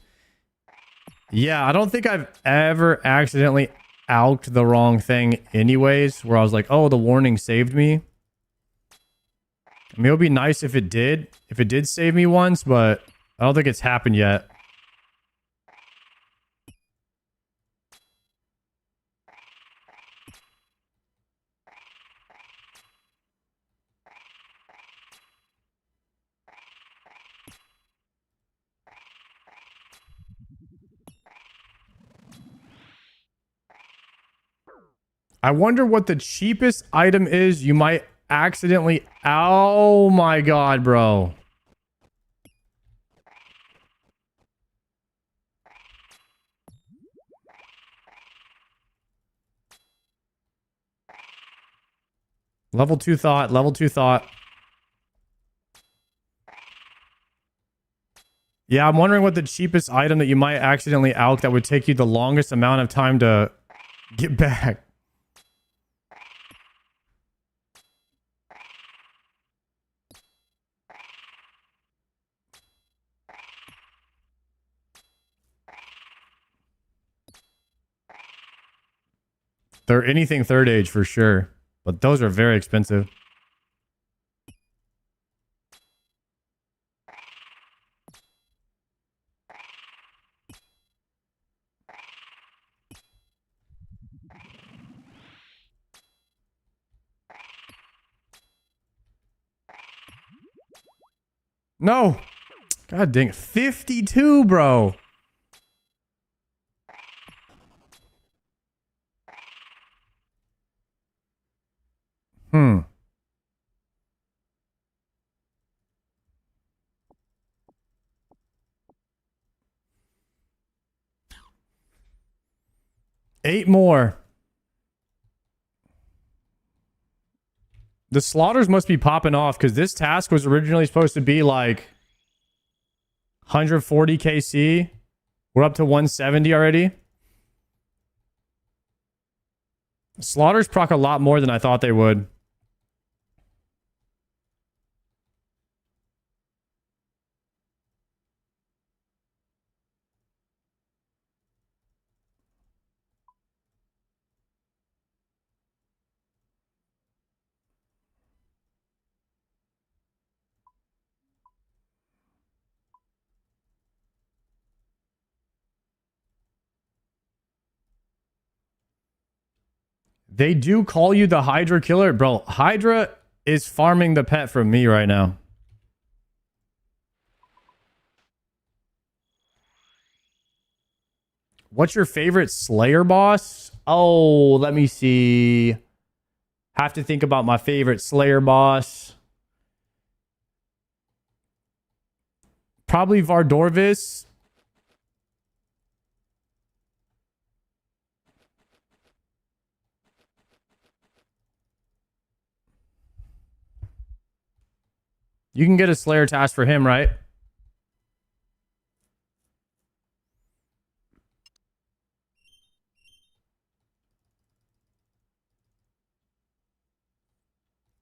Yeah, I don't think I've ever accidentally alked the wrong thing anyways, where I was like, oh, the warning saved me. I mean, it would be nice if it did. If it did save me once, but I don't think it's happened yet. I wonder what the cheapest item is you might accidentally... Oh my god, bro. Level 2 thought, level 2 thought. Yeah, I'm wondering what the cheapest item that you might accidentally alk that would take you the longest amount of time to get back. They're anything third age for sure, but those are very expensive. No. God dang it. 52, bro. Hmm. Eight more. The slaughters must be popping off because this task was originally supposed to be like 140 KC. We're up to 170 already. Slaughters proc a lot more than I thought they would. They do call you the Hydra killer. Bro, Hydra is farming the pet from me right now. What's your favorite Slayer boss? Oh, let me see. Have to think about my favorite Slayer boss. Probably Vardorvis. You can get a Slayer task for him, right?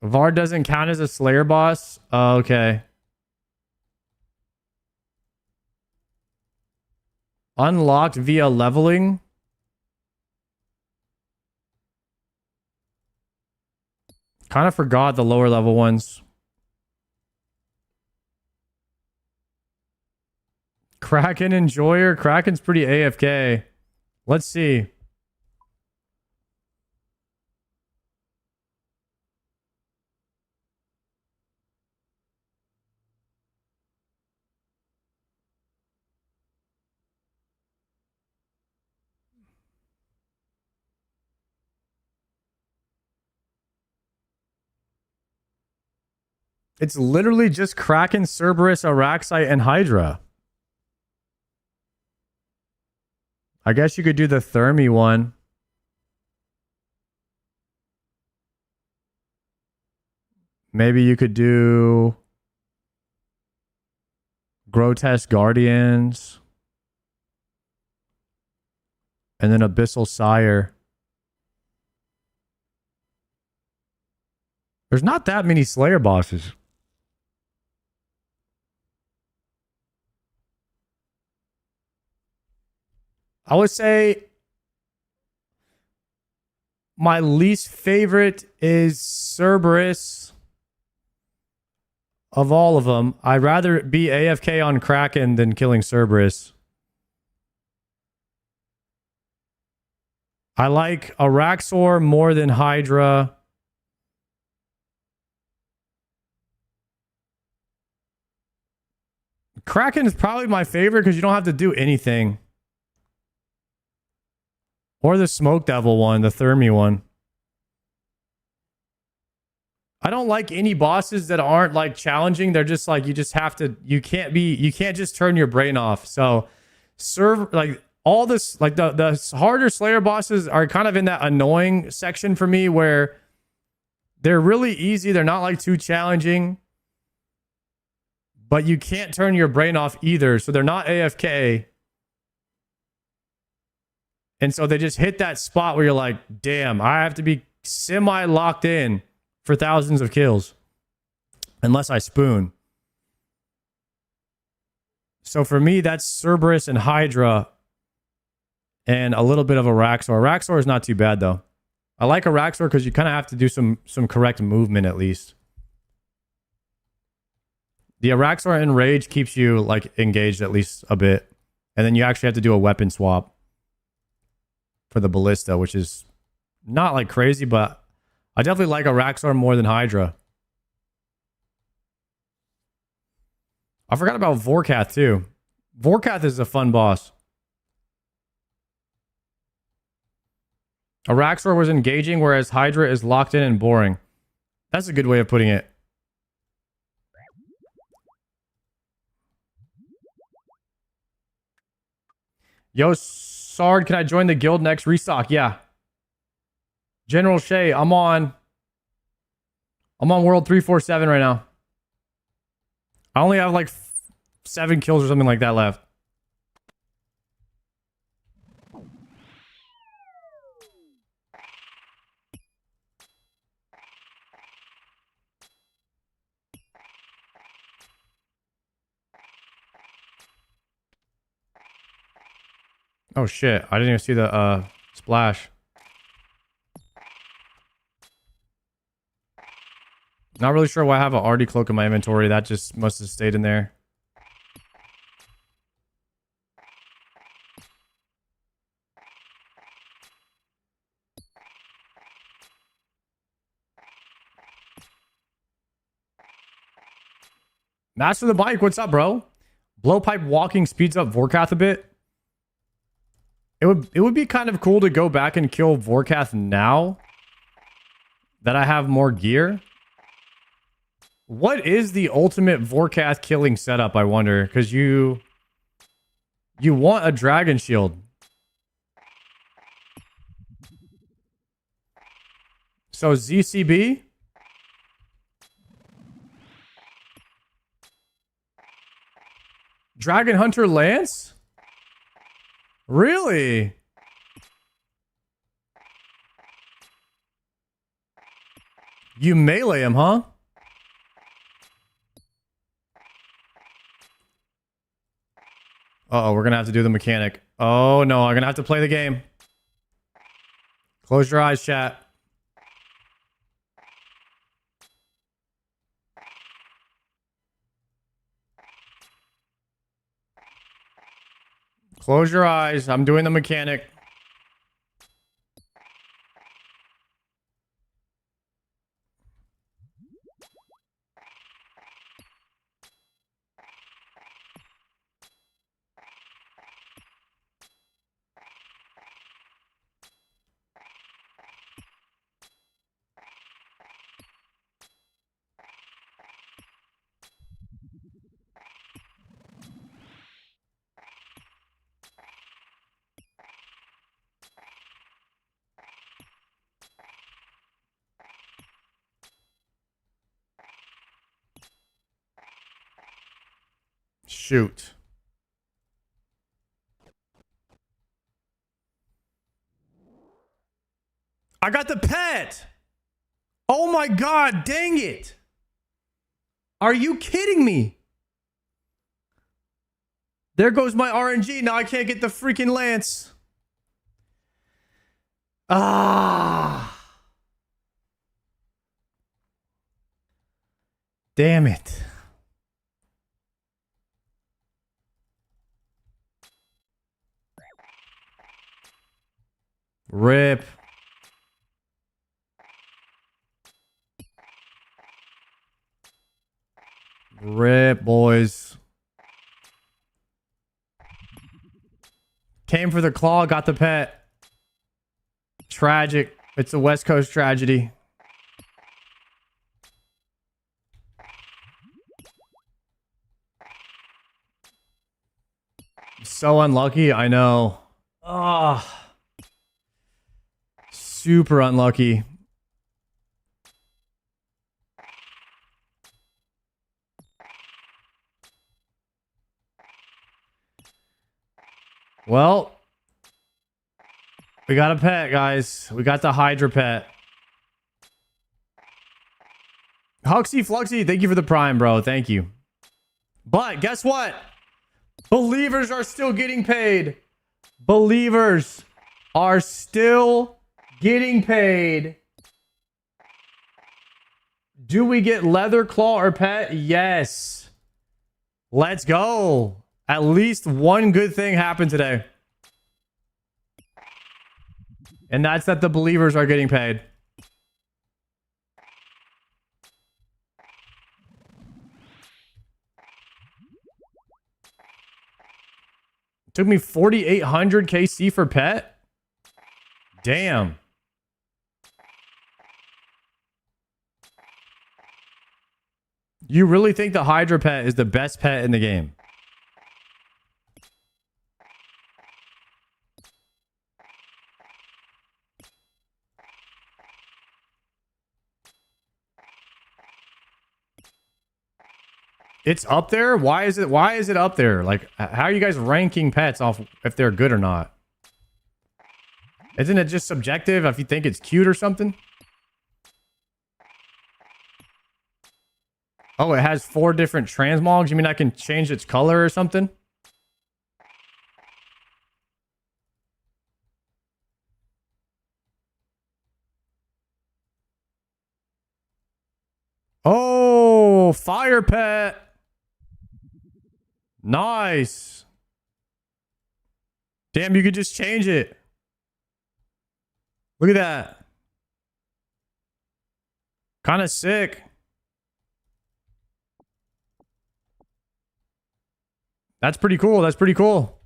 Vard doesn't count as a Slayer boss? Oh, okay. Unlocked via leveling? Kind of forgot the lower level ones. Kraken Enjoyer? Kraken's pretty AFK. Let's see. It's literally just Kraken, Cerberus, Araxite, and Hydra. I guess you could do the Thermi one. Maybe you could do Grotesque Guardians. And then Abyssal Sire. There's not that many Slayer bosses. I would say my least favorite is Cerberus of all of them. I'd rather be AFK on Kraken than killing Cerberus. I like Araxor more than Hydra. Kraken is probably my favorite because you don't have to do anything. Or the Smoke Devil one, the Thermi one. I don't like any bosses that aren't like challenging. They're just like, you just have to, you can't just turn your brain off. So like all this, like the harder Slayer bosses are kind of in that annoying section for me where they're really easy. They're not like too challenging, but you can't turn your brain off either. So they're not AFK. And so they just hit that spot where you're like, damn, I have to be semi locked in for thousands of kills. Unless I spoon. So for me, that's Cerberus and Hydra. And a little bit of Araxor. Araxor is not too bad though. I like Araxor because you kind of have to do some correct movement at least. The Araxor Enrage keeps you like engaged at least a bit. And then you actually have to do a weapon swap for the Ballista, which is not like crazy, but I definitely like Araxor more than Hydra. I forgot about Vorkath too. Vorkath is a fun boss. Araxor was engaging, whereas Hydra is locked in and boring. That's a good way of putting it. Yo, Sard, can I join the guild next restock? Yeah. General Shay, I'm on world 347 right now. I only have like 7 kills or something like that left. Oh shit, I didn't even see the splash. Not really sure why I have an Artie cloak in my inventory. That just must have stayed in there. Master the Bike, what's up, bro? Blowpipe walking speeds up Vorkath a bit. It would be kind of cool to go back and kill Vorkath now that I have more gear. What is the ultimate Vorkath killing setup, I wonder? Because you want a dragon shield. So ZCB? Dragon Hunter Lance? Really? You melee him, huh? Uh-oh, we're gonna have to do the mechanic. Oh no, I'm gonna have to play the game. Close your eyes, chat. Close your eyes. I'm doing the mechanic. Shoot. I got the pet. Oh my god, dang it. Are you kidding me? There goes my RNG. Now I can't get the freaking Lance. Ah. Damn it. Rip. Rip, boys. Came for the claw, got the pet. Tragic. It's a West Coast tragedy. So unlucky, I know. Ah. Super unlucky. Well, we got a pet, guys. We got the Hydra pet. Huxy Fluxy, thank you for the prime, bro. Thank you. But guess what? Believers are still getting paid. Believers are still getting paid. Do we get leather claw or pet? Yes. Let's go. At least one good thing happened today. And that's that the believers are getting paid. Took me 4,800 KC for pet? Damn. You really think the Hydra pet is the best pet in the game? It's up there? Why is it up there? Like, how are you guys ranking pets off if they're good or not? Isn't it just subjective if you think it's cute or something? Oh, it has 4 different transmogs? You mean I can change its color or something? Oh, fire pet. Nice. Damn, you could just change it. Look at that. Kind of sick. That's pretty cool. That's pretty cool.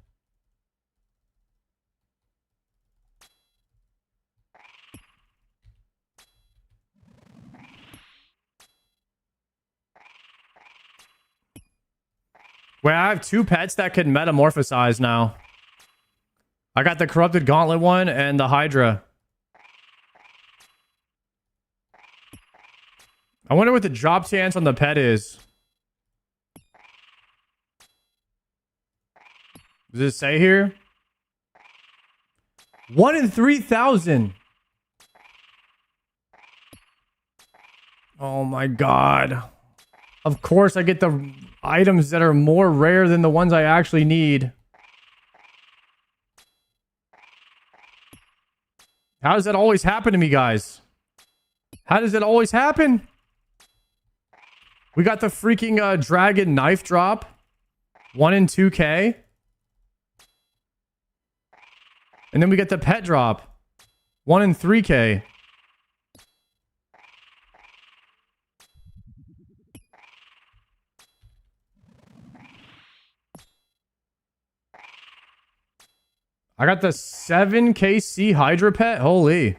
Wait, I have 2 pets that can metamorphosize now. I got the corrupted gauntlet one and the Hydra. I wonder what the drop chance on the pet is. Does it say here? 1 in 3,000. Oh my god. Of course I get the items that are more rare than the ones I actually need. How does that always happen to me, guys? How does it always happen? We got the freaking dragon knife drop. 1 in 2K. And then we get the pet drop. 1 in 3K. I got the 7KC Hydra pet. Holy.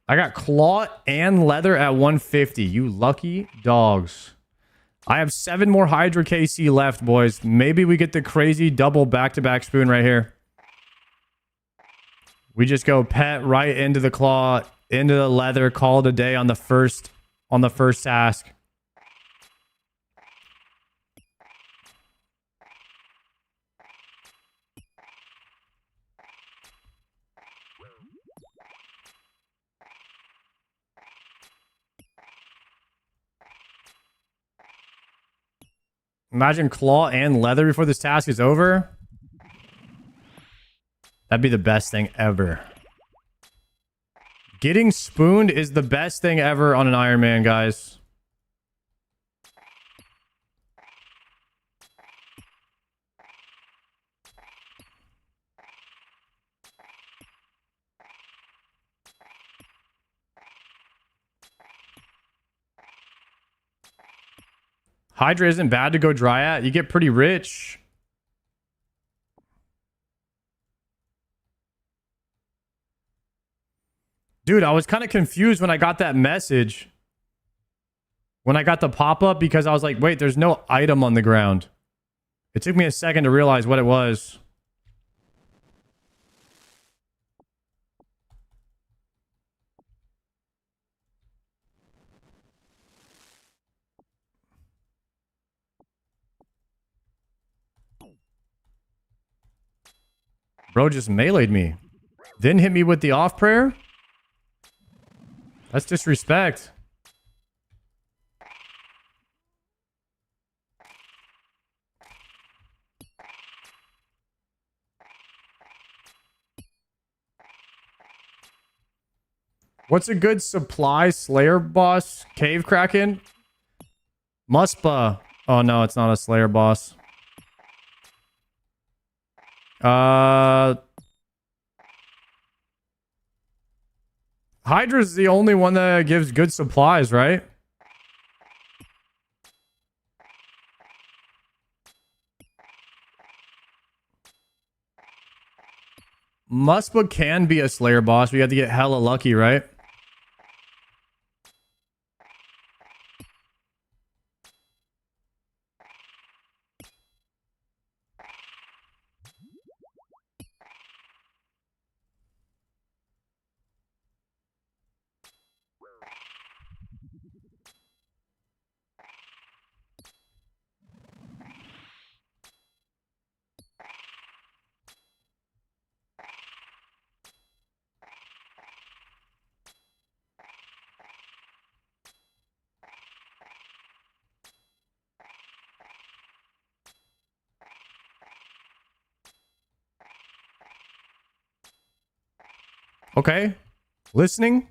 I got claw and leather at 150. You lucky dogs. I have 7 more Hydra KC left, boys. Maybe we get the crazy double back-to-back spoon right here. We just go pet right into the claw, into the leather, call it a day on the first task. Imagine claw and leather before this task is over. That'd be the best thing ever. Getting spooned is the best thing ever on an Iron Man, guys. Hydra isn't bad to go dry at. You get pretty rich. Dude, I was kind of confused when I got that message. When I got the pop-up, because I was like, wait, there's no item on the ground. It took me a second to realize what it was. Bro just meleeed me. Then hit me with the off prayer? That's disrespect. What's a good supply Slayer boss? Cave Kraken? Muspa. Oh no, it's not a Slayer boss. Hydra's the only one that gives good supplies, right? Muspa can be a Slayer boss. We have to get hella lucky, right? Okay. Listening.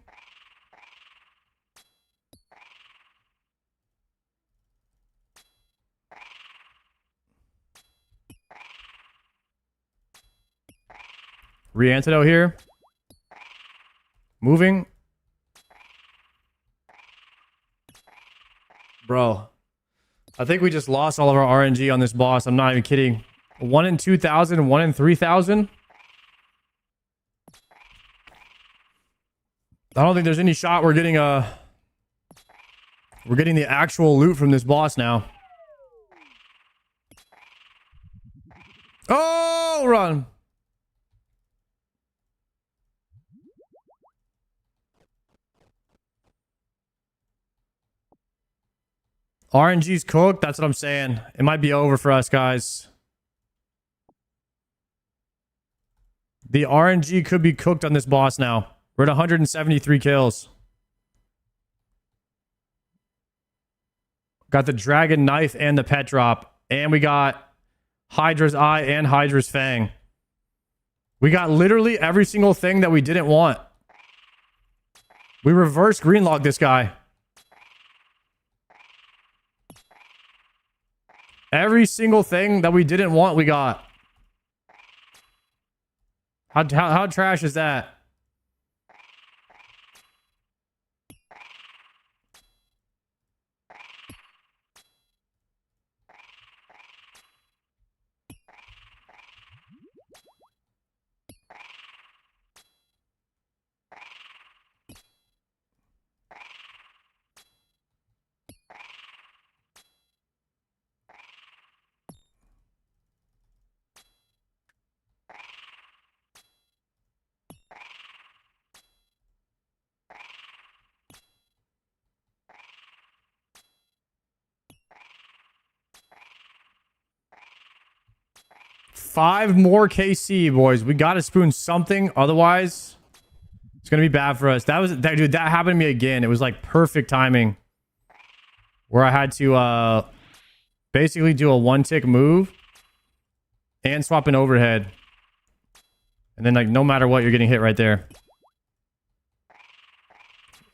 Re-antidote here. Moving. Bro. I think we just lost all of our RNG on this boss. I'm not even kidding. 1 in 2,000, 1 in 3,000. I don't think there's any shot we're getting the actual loot from this boss now. Oh, run. RNG's cooked. That's what I'm saying. It might be over for us, guys. The RNG could be cooked on this boss now. We're at 173 kills. Got the dragon knife and the pet drop. And we got Hydra's eye and Hydra's fang. We got literally every single thing that we didn't want. We reverse greenlocked this guy. Every single thing that we didn't want, we got. How trash is that? 5 more KC, boys. We got to spoon something. Otherwise, it's going to be bad for us. Dude, that happened to me again. It was like perfect timing where I had to basically do a 1-tick move and swap an overhead. And then, like, no matter what, you're getting hit right there.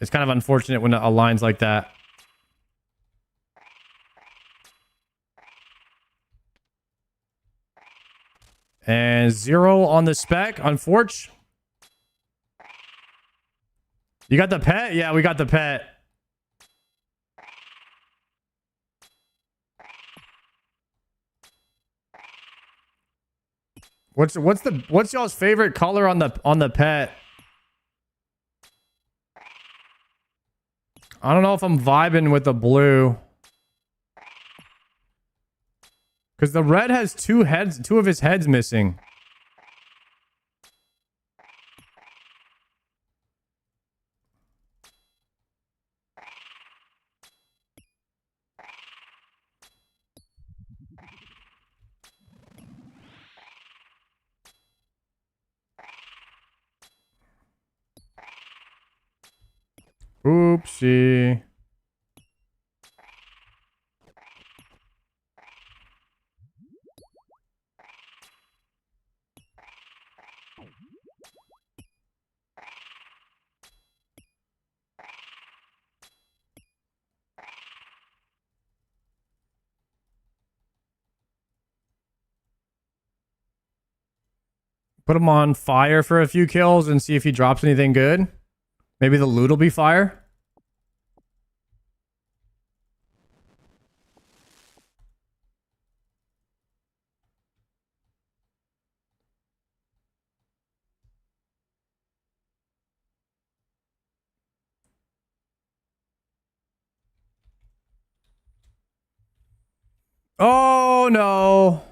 It's kind of unfortunate when it aligns like that. And 0 on the spec, unfortunately. You got the pet? Yeah, we got the pet. What's y'all's favorite color on the pet? I don't know if I'm vibing with the blue. Because the red has 2 of his heads missing. Oopsie. Put him on fire for a few kills and see if he drops anything good. Maybe the loot will be fire. Oh, no.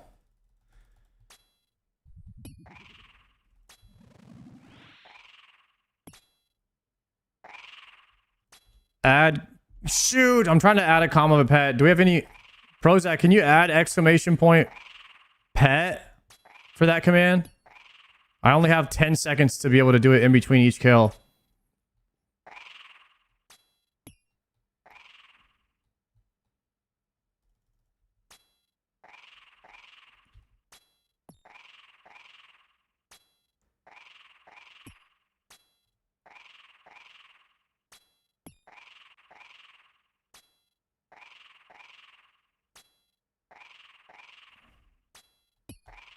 Add. Shoot, I'm trying to add a comma of a pet. Do we have any... Prozac, can you add exclamation point pet for that command? I only have 10 seconds to be able to do it in between each kill.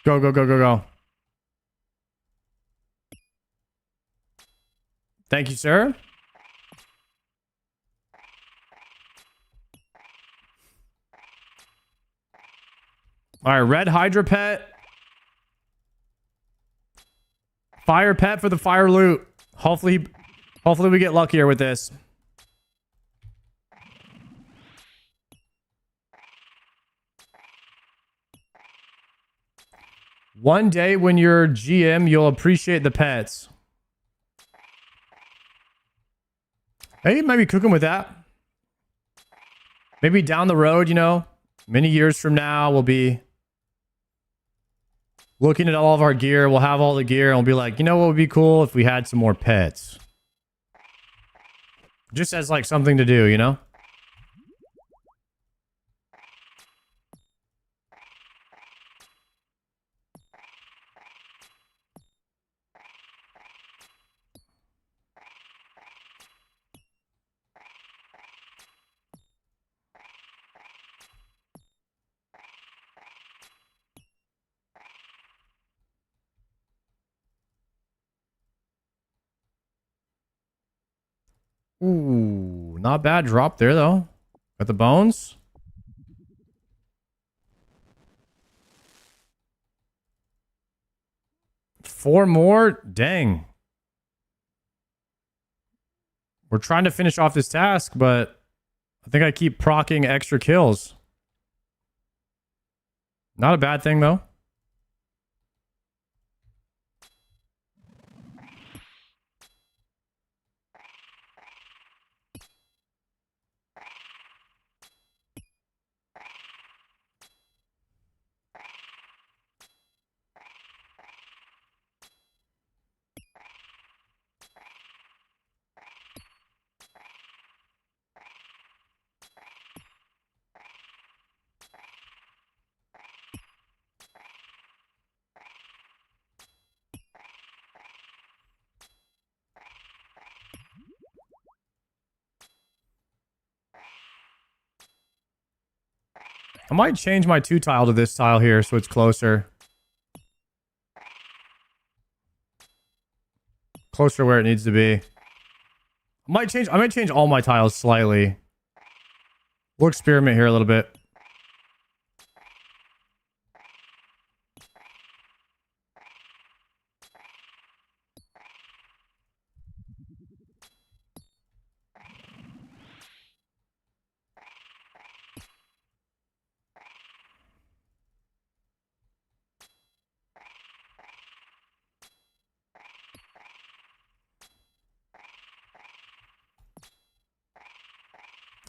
Go, go, go, go, go. Thank you, sir. All right, red Hydra pet. Fire pet for the fire loot. Hopefully we get luckier with this. One day when you're GM, you'll appreciate the pets. Hey, you might be cooking with that. Maybe down the road, you know, many years from now, we'll be looking at all of our gear. We'll have all the gear and we'll be like, you know what would be cool if we had some more pets? Just as like something to do, you know? Ooh, not bad drop there, though. Got the bones. Four more? Dang. We're trying to finish off this task, but I think I keep proccing extra kills. Not a bad thing, though. I might change my 2 tile to this tile here so it's closer. Closer where it needs to be. I might change all my tiles slightly. We'll experiment here a little bit.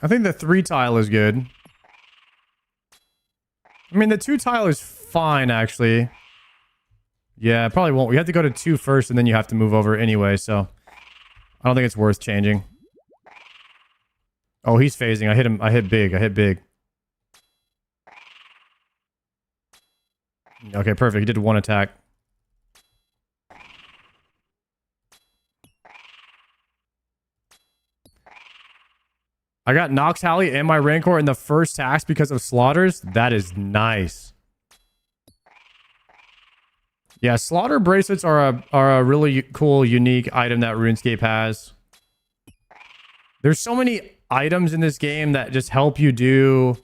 I think the 3 tile is good. I mean, the 2 tile is fine, actually. Yeah, probably won't. We have to go to 2 first, and then you have to move over anyway, so... I don't think it's worth changing. Oh, he's phasing. I hit him. I hit big. Okay, perfect. He did 1 attack. I got Nox Halley and my Rancor in the first task because of slaughters. That is nice. Yeah, slaughter bracelets are a really cool, unique item that RuneScape has. There's so many items in this game that just help you do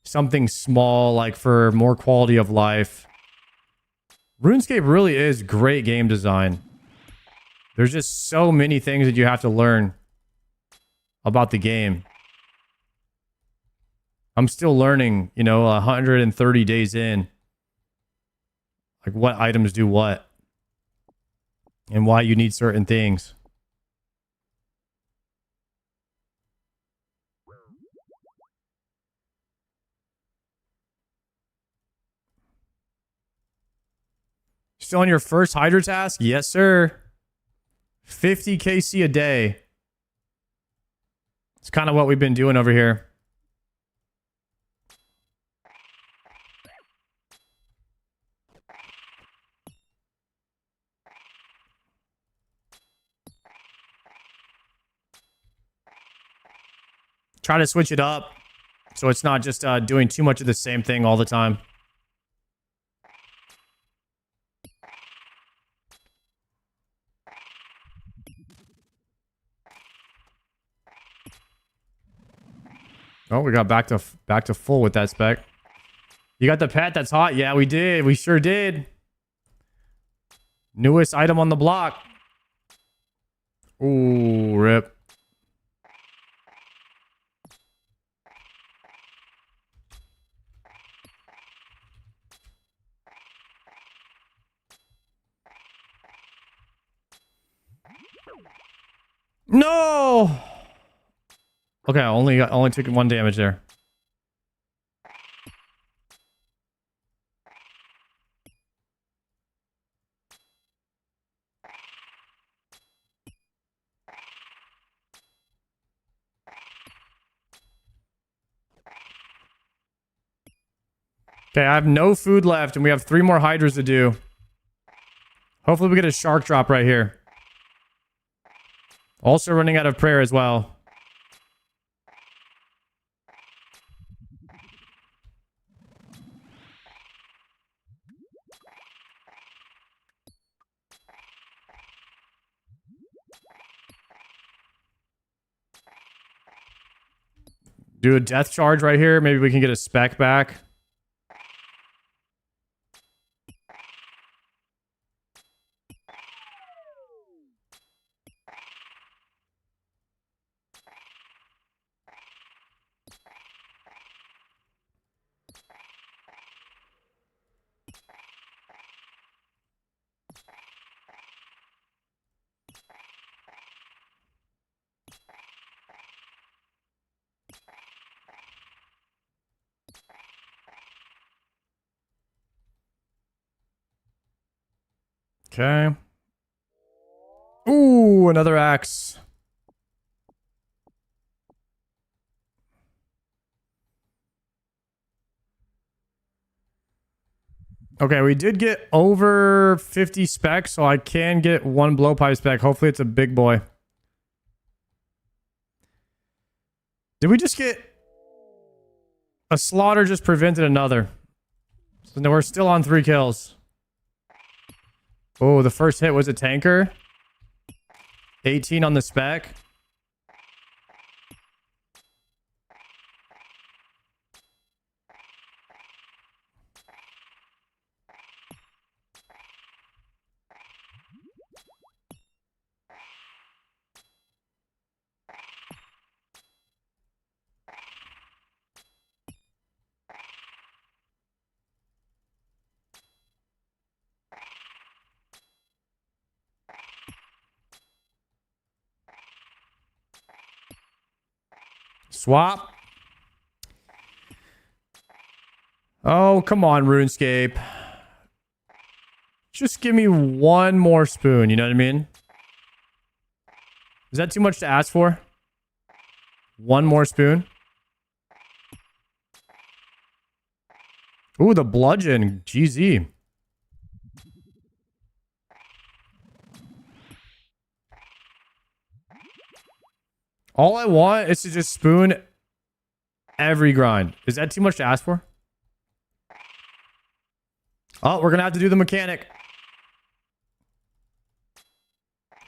something small, like for more quality of life. RuneScape really is great game design. There's just so many things that you have to learn about the game. I'm still learning, you know, 130 days in. Like what items do what. And why you need certain things. Still on your first Hydra task? Yes, sir. 50 KC a day. It's kind of what we've been doing over here. Try to switch it up so it's not just doing too much of the same thing all the time. Oh, we got back to full with that spec. You got the pet that's hot? Yeah, we did. We sure did. Newest item on the block. Ooh, rip. No. Okay, only took 1 damage there. Okay, I have no food left, and we have 3 more Hydras to do. Hopefully we get a shark drop right here. Also running out of prayer as well. Do a death charge right here. Maybe we can get a spec back. Okay. Ooh, another axe. Okay, we did get over 50 specs, so I can get 1 blowpipe spec. Hopefully it's a big boy. Did we just get... A slaughter just prevented another. So now we're still on 3 kills. Oh, the first hit was a tanker. 18 on the spec. Swap. Oh, come on, RuneScape. Just give me one more spoon, you know what I mean? Is that too much to ask for? One more spoon? Ooh, the bludgeon. GZ. All I want is to just spoon every grind. Is that too much to ask for? Oh, we're going to have to do the mechanic.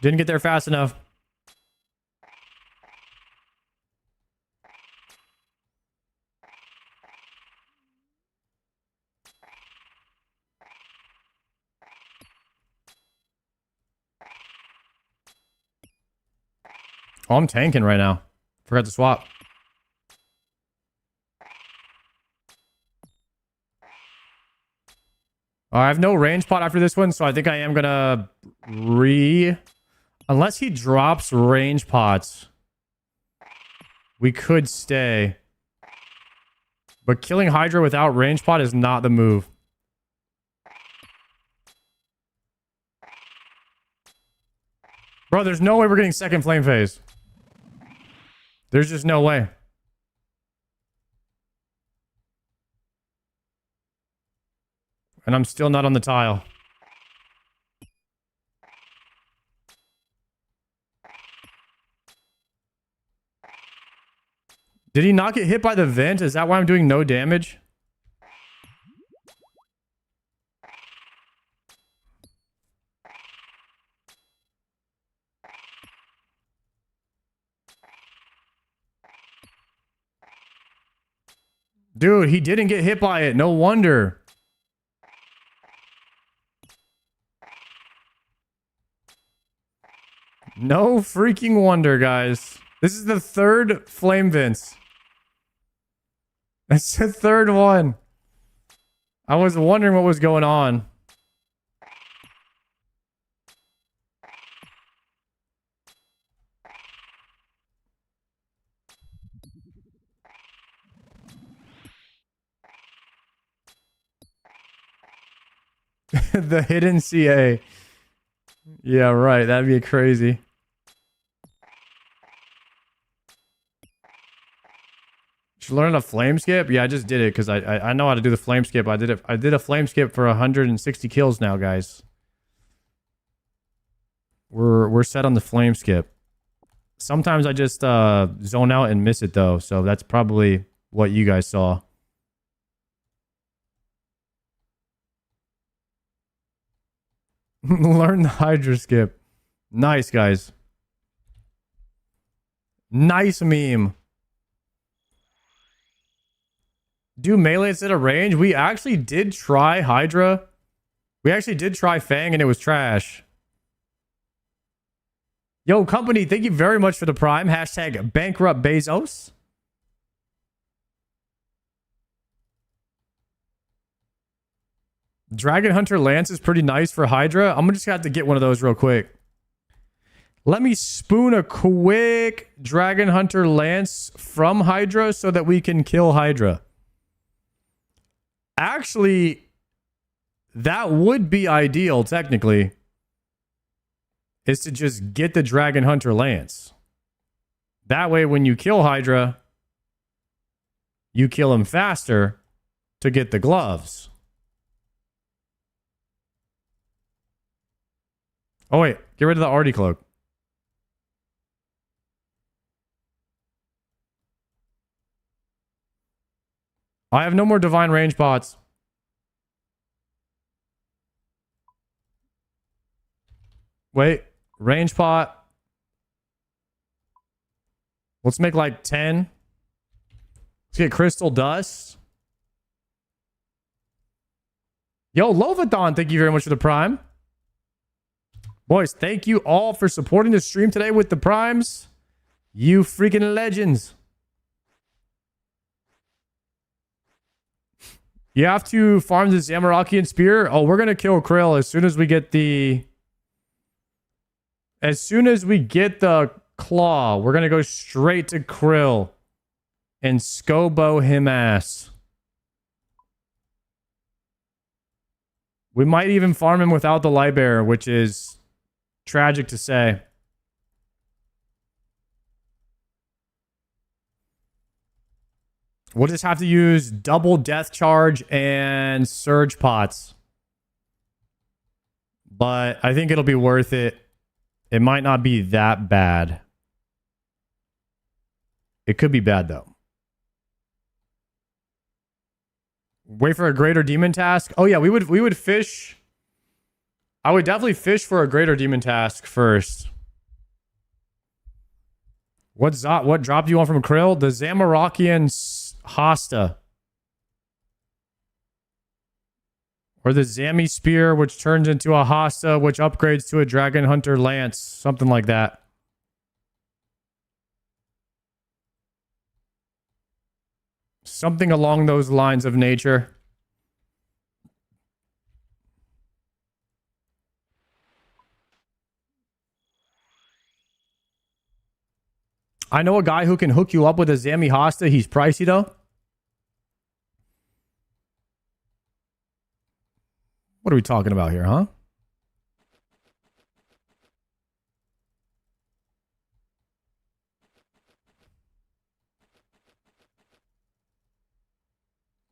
Didn't get there fast enough. Oh, I'm tanking right now. Forgot to swap. I have no range pot after this one, so I think I am gonna unless he drops range pots, we could stay. But killing Hydra without range pot is not the move. Bro, there's no way we're getting second flame phase. There's just no way. And I'm still not on the tile. Did he not get hit by the vent? Is that why I'm doing no damage? Dude, he didn't get hit by it. No wonder. No freaking wonder, guys. This is the 3rd flame vents. That's the 3rd one. I was wondering what was going on. The hidden CA. Yeah, right. That'd be crazy. Should learn a flame skip? Yeah, I just did it because I know how to do the flame skip. I did a flame skip for 160 kills now, guys. We're set on the flame skip. Sometimes I just zone out and miss it though, so that's probably what you guys saw. Learn the Hydra skip. Nice, guys. Nice meme. Do melee instead of range? We actually did try Hydra. We actually did try Fang and it was trash. Yo, company, thank you very much for the prime. Hashtag bankrupt Bezos. Dragon Hunter Lance is pretty nice for Hydra. I'm just gonna have to get one of those real quick. Let me spoon a quick Dragon Hunter Lance from Hydra so that we can kill Hydra. Actually, that would be ideal, technically. Is to just get the Dragon Hunter Lance. That way, when you kill Hydra, you kill him faster to get the gloves. Oh, wait. Get rid of the Artie cloak. I have no more divine range pots. Wait, range pot. Let's make like 10. Let's get crystal dust. Yo, Lovathon, thank you very much for the prime. Boys, thank you all for supporting the stream today with the primes. You freaking legends. You have to farm the Zamorakian spear. Oh, we're going to kill Krill as soon as we get the... As soon as we get the claw, we're going to go straight to Krill and scobo him ass. We might even farm him without the light bearer, which is tragic to say. We'll just have to use double death charge and surge pots. But I think it'll be worth it. It might not be that bad. It could be bad though. Wait for a greater demon task. Oh yeah, we would fish. I would definitely fish for a greater demon task first. What dropped you on from Krill? The Zamorakian Hosta. Or the Zami Spear, which turns into a Hosta, which upgrades to a Dragon Hunter Lance. Something like that. Something along those lines of nature. I know a guy who can hook you up with a Zami Hosta. He's pricey though. What are we talking about here, huh?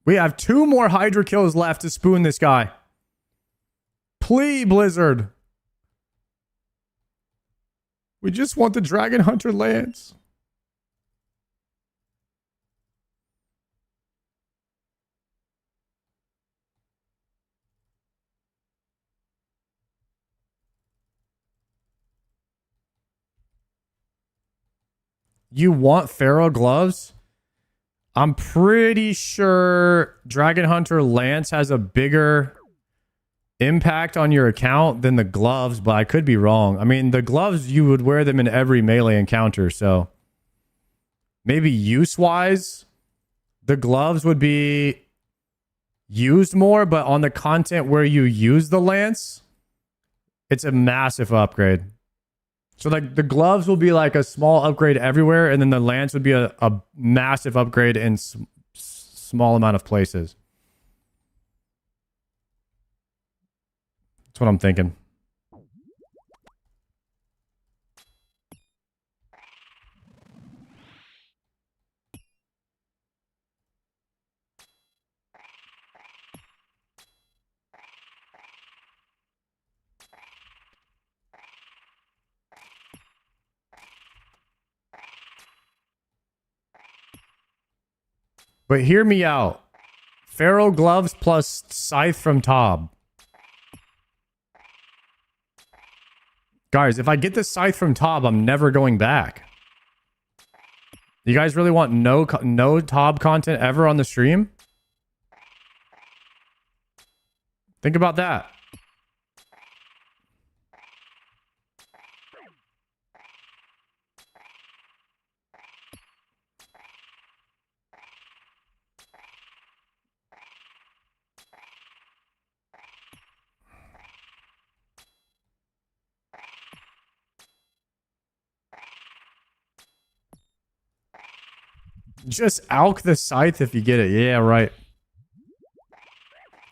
We have 2 more Hydra kills left to spoon this guy. Please, Blizzard. We just want the Dragon Hunter Lance. You want Pharaoh gloves? I'm pretty sure Dragon Hunter Lance has a bigger impact on your account than the gloves, but I could be wrong. I mean, the gloves, you would wear them in every melee encounter, so maybe use-wise, the gloves would be used more, but on the content where you use the lance, it's a massive upgrade. So like the gloves will be like a small upgrade everywhere, and then the lance would be a massive upgrade in small amount of places. That's what I'm thinking. But hear me out. Pharaoh gloves plus scythe from Tob. Guys, if I get the scythe from Tob, I'm never going back. You guys really want no Tob content ever on the stream? Think about that. Just alk the scythe if you get it. Yeah, right.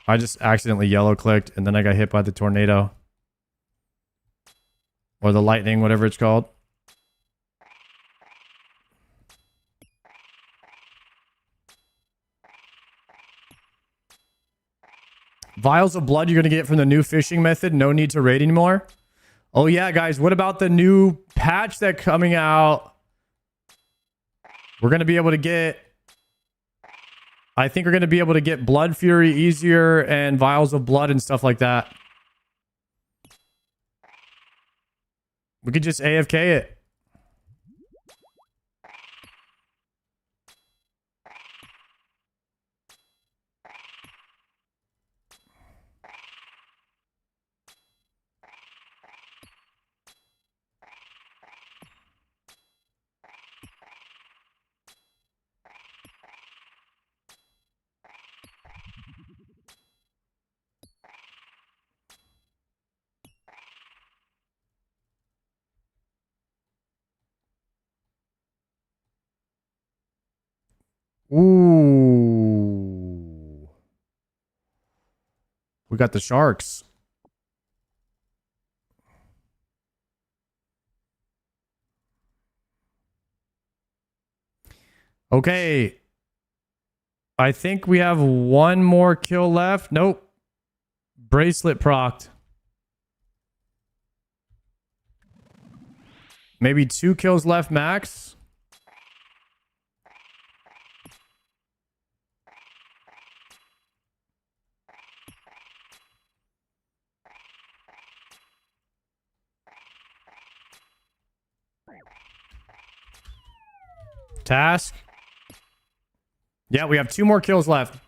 I just accidentally yellow clicked and then I got hit by the tornado. Or the lightning, whatever it's called. Vials of blood you're going to get from the new fishing method. No need to raid anymore. Oh yeah, guys. What about the new patch that's coming out? We're going to be able to get I think we're going to be able to get Blood Fury easier and Vials of Blood and stuff like that. We could just AFK it. Ooh. We got the sharks. Okay. I think we have one more kill left. Nope. Bracelet procced. Maybe 2 kills left max. Task. Yeah, we have 2 more kills left.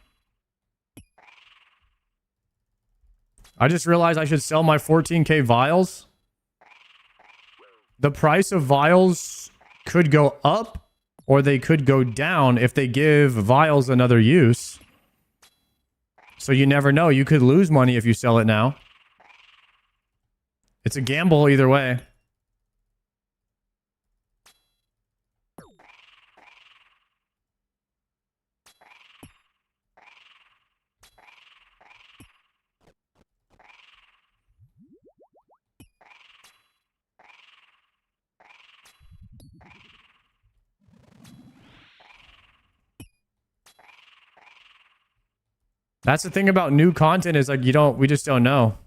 I just realized I should sell my 14k vials. The price of vials could go up or they could go down if they give vials another use. So you never know. You could lose money if you sell it now. It's a gamble either way. That's the thing about new content is like we just don't know.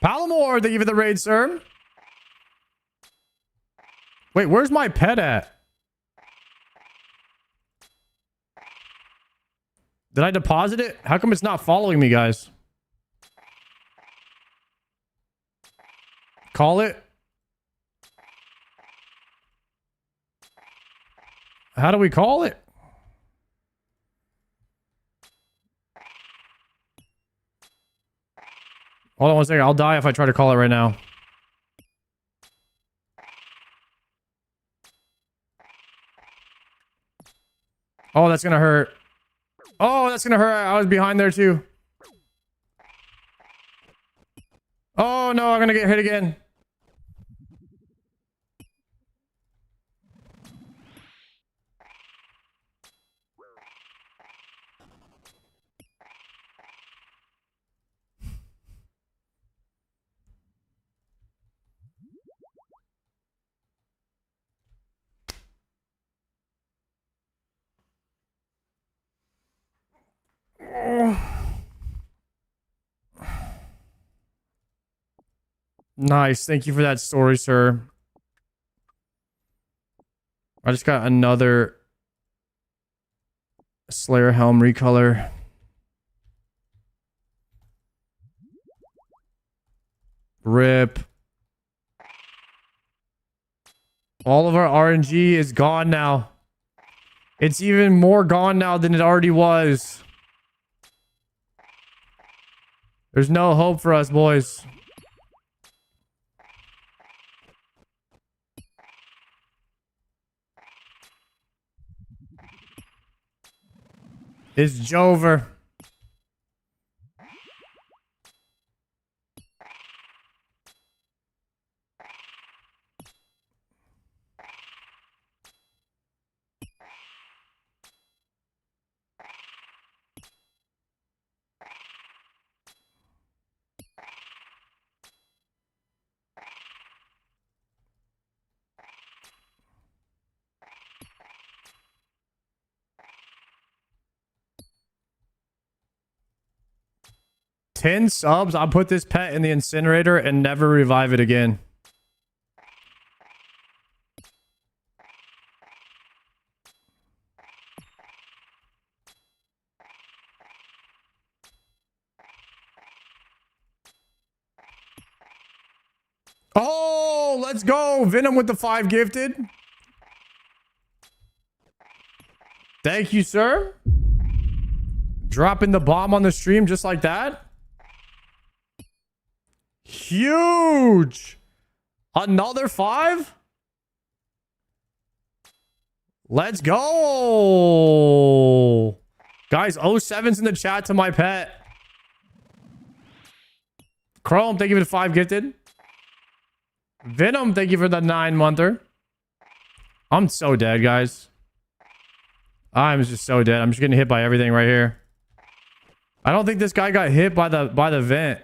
Palomore, thank you for the raid, sir. Wait, where's my pet at? Did I deposit it? How come it's not following me, guys? Call it. How do we call it? Hold on one second. I'll die if I try to call it right now. Oh, that's gonna hurt. Oh, that's gonna hurt. I was behind there too. Oh no, I'm gonna get hit again. Nice. Thank you for that story, sir. I just got another Slayer Helm recolor. Rip. All of our RNG is gone now. It's even more gone now than it already was. There's no hope for us, boys. It's Jover. $10 subs. I'll put this pet in the incinerator and never revive it again. Oh, let's go. Venom with the 5 gifted. Thank you, sir. Dropping the bomb on the stream just like that. Huge. Another 5. Let's go. Guys, 07's in the chat to my pet. Chrome, thank you for the 5 gifted. Venom, thank you for the 9-monther. I'm so dead, guys. I'm just so dead. I'm just getting hit by everything right here. I don't think this guy got hit by the vent.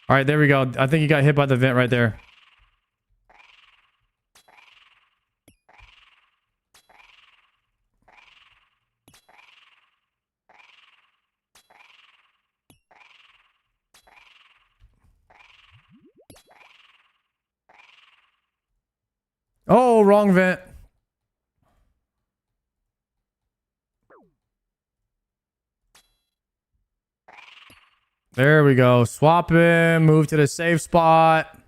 All right, there we go. I think he got hit by the vent right there. Oh, wrong vent. There we go. Swap him. Move to the safe spot.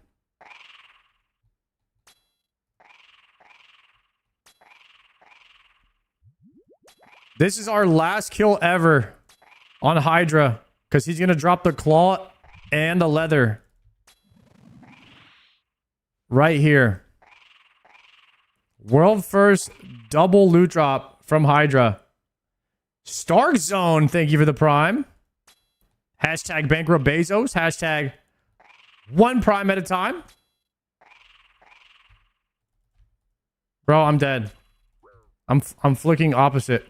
This is our last kill ever on Hydra because he's going to drop the claw and the leather right here. World first double loot drop from Hydra. Stark Zone, thank you for the prime. Hashtag bankrupt Bezos. Hashtag 1 prime at a time. Bro, I'm dead. I'm flicking opposite.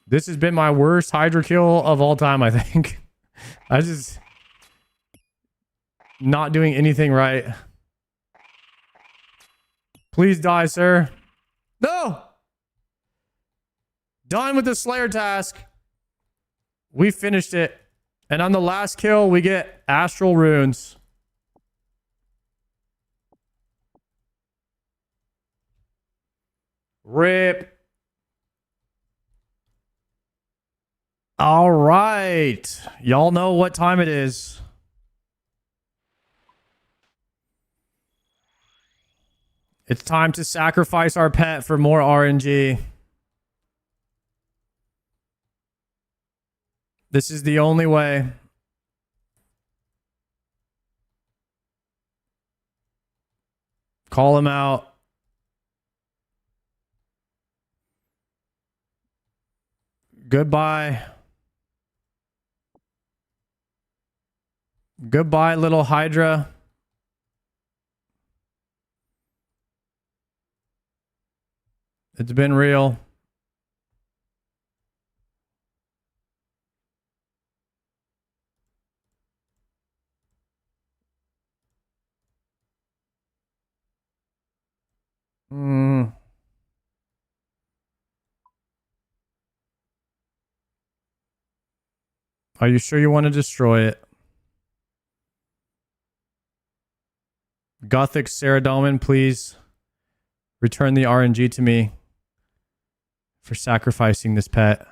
This has been my worst Hydra kill of all time, I think. I just... not doing anything right. Please die, sir. No! Done with the Slayer task. We finished it. And on the last kill, we get Astral Runes. RIP. All right. Y'all know what time it is. It's time to sacrifice our pet for more RNG. This is the only way. Call him out. Goodbye. Goodbye, little Hydra. It's been real. Are you sure you want to destroy it? Gothic Saradomin, please return the RNG to me for sacrificing this pet.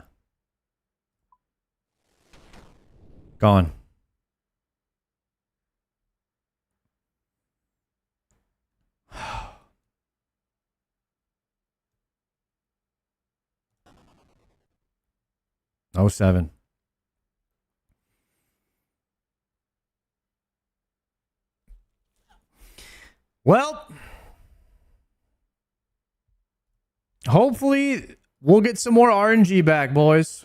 Gone. Oh, 07. Well, hopefully we'll get some more RNG back, boys.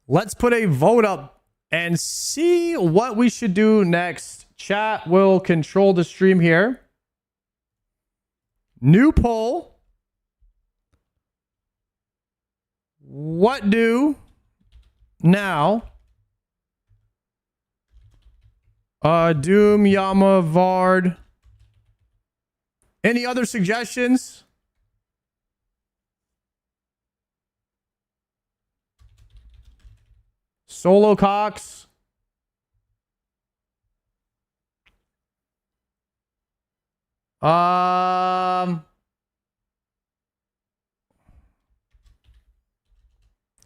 Let's put a vote up and see what we should do next. Chat will control the stream here. New poll. What do now? Doom, Yama, Vard. Any other suggestions? Solo Cox. I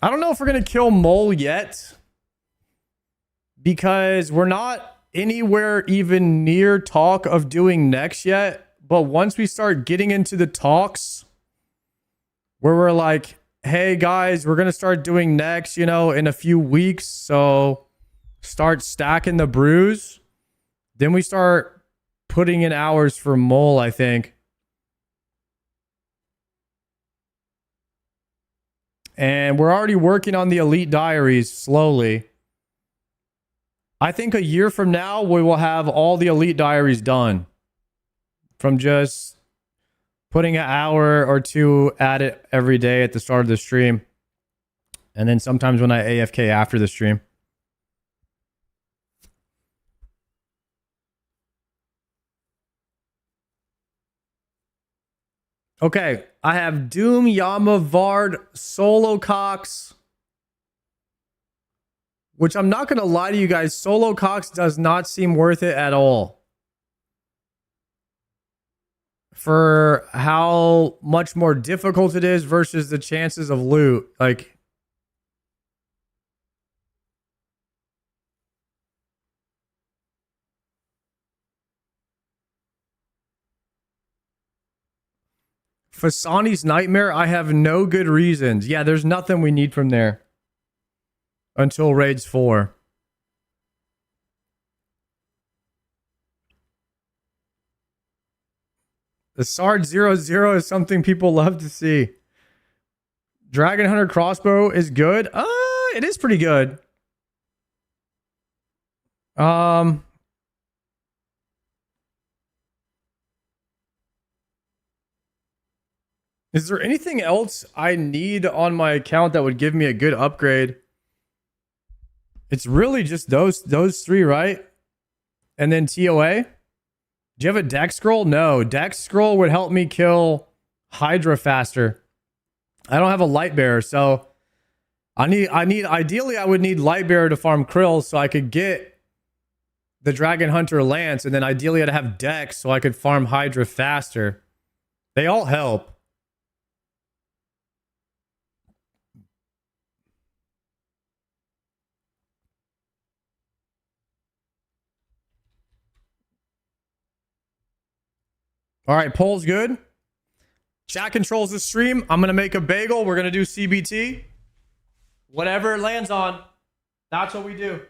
don't know if we're going to kill Mole yet because we're not anywhere even near talk of doing next yet. But once we start getting into the talks where we're like, hey guys, we're going to start doing next, in a few weeks. So start stacking the brews. Then we start putting in hours for Mole, I think. And we're already working on the Elite Diaries slowly. I think a year from now, we will have all the Elite Diaries done. From just putting an hour or two at it every day at the start of the stream. And then sometimes when I AFK after the stream. Okay, I have Doom, Yama, Vard, Solo Cox. Which I'm not going to lie to you guys, Solo Cox does not seem worth it at all. For how much more difficult it is versus the chances of loot. Like, Fasani's Nightmare, I have no good reasons. Yeah, there's nothing we need from there. Until Raids 4. The Sard 00 is something people love to see. Dragon Hunter crossbow is good. It is pretty good. Is there anything else I need on my account that would give me a good upgrade? It's really just those three, right? And then TOA? Do you have a deck scroll? No. Deck scroll would help me kill Hydra faster. I don't have a light bearer, so ideally I would need light bearer to farm krill so I could get the Dragon Hunter Lance, and then ideally I'd have Dex so I could farm Hydra faster. They all help. All right, poll's good. Chat controls the stream. I'm going to make a bagel. We're going to do CBT. Whatever it lands on, that's what we do.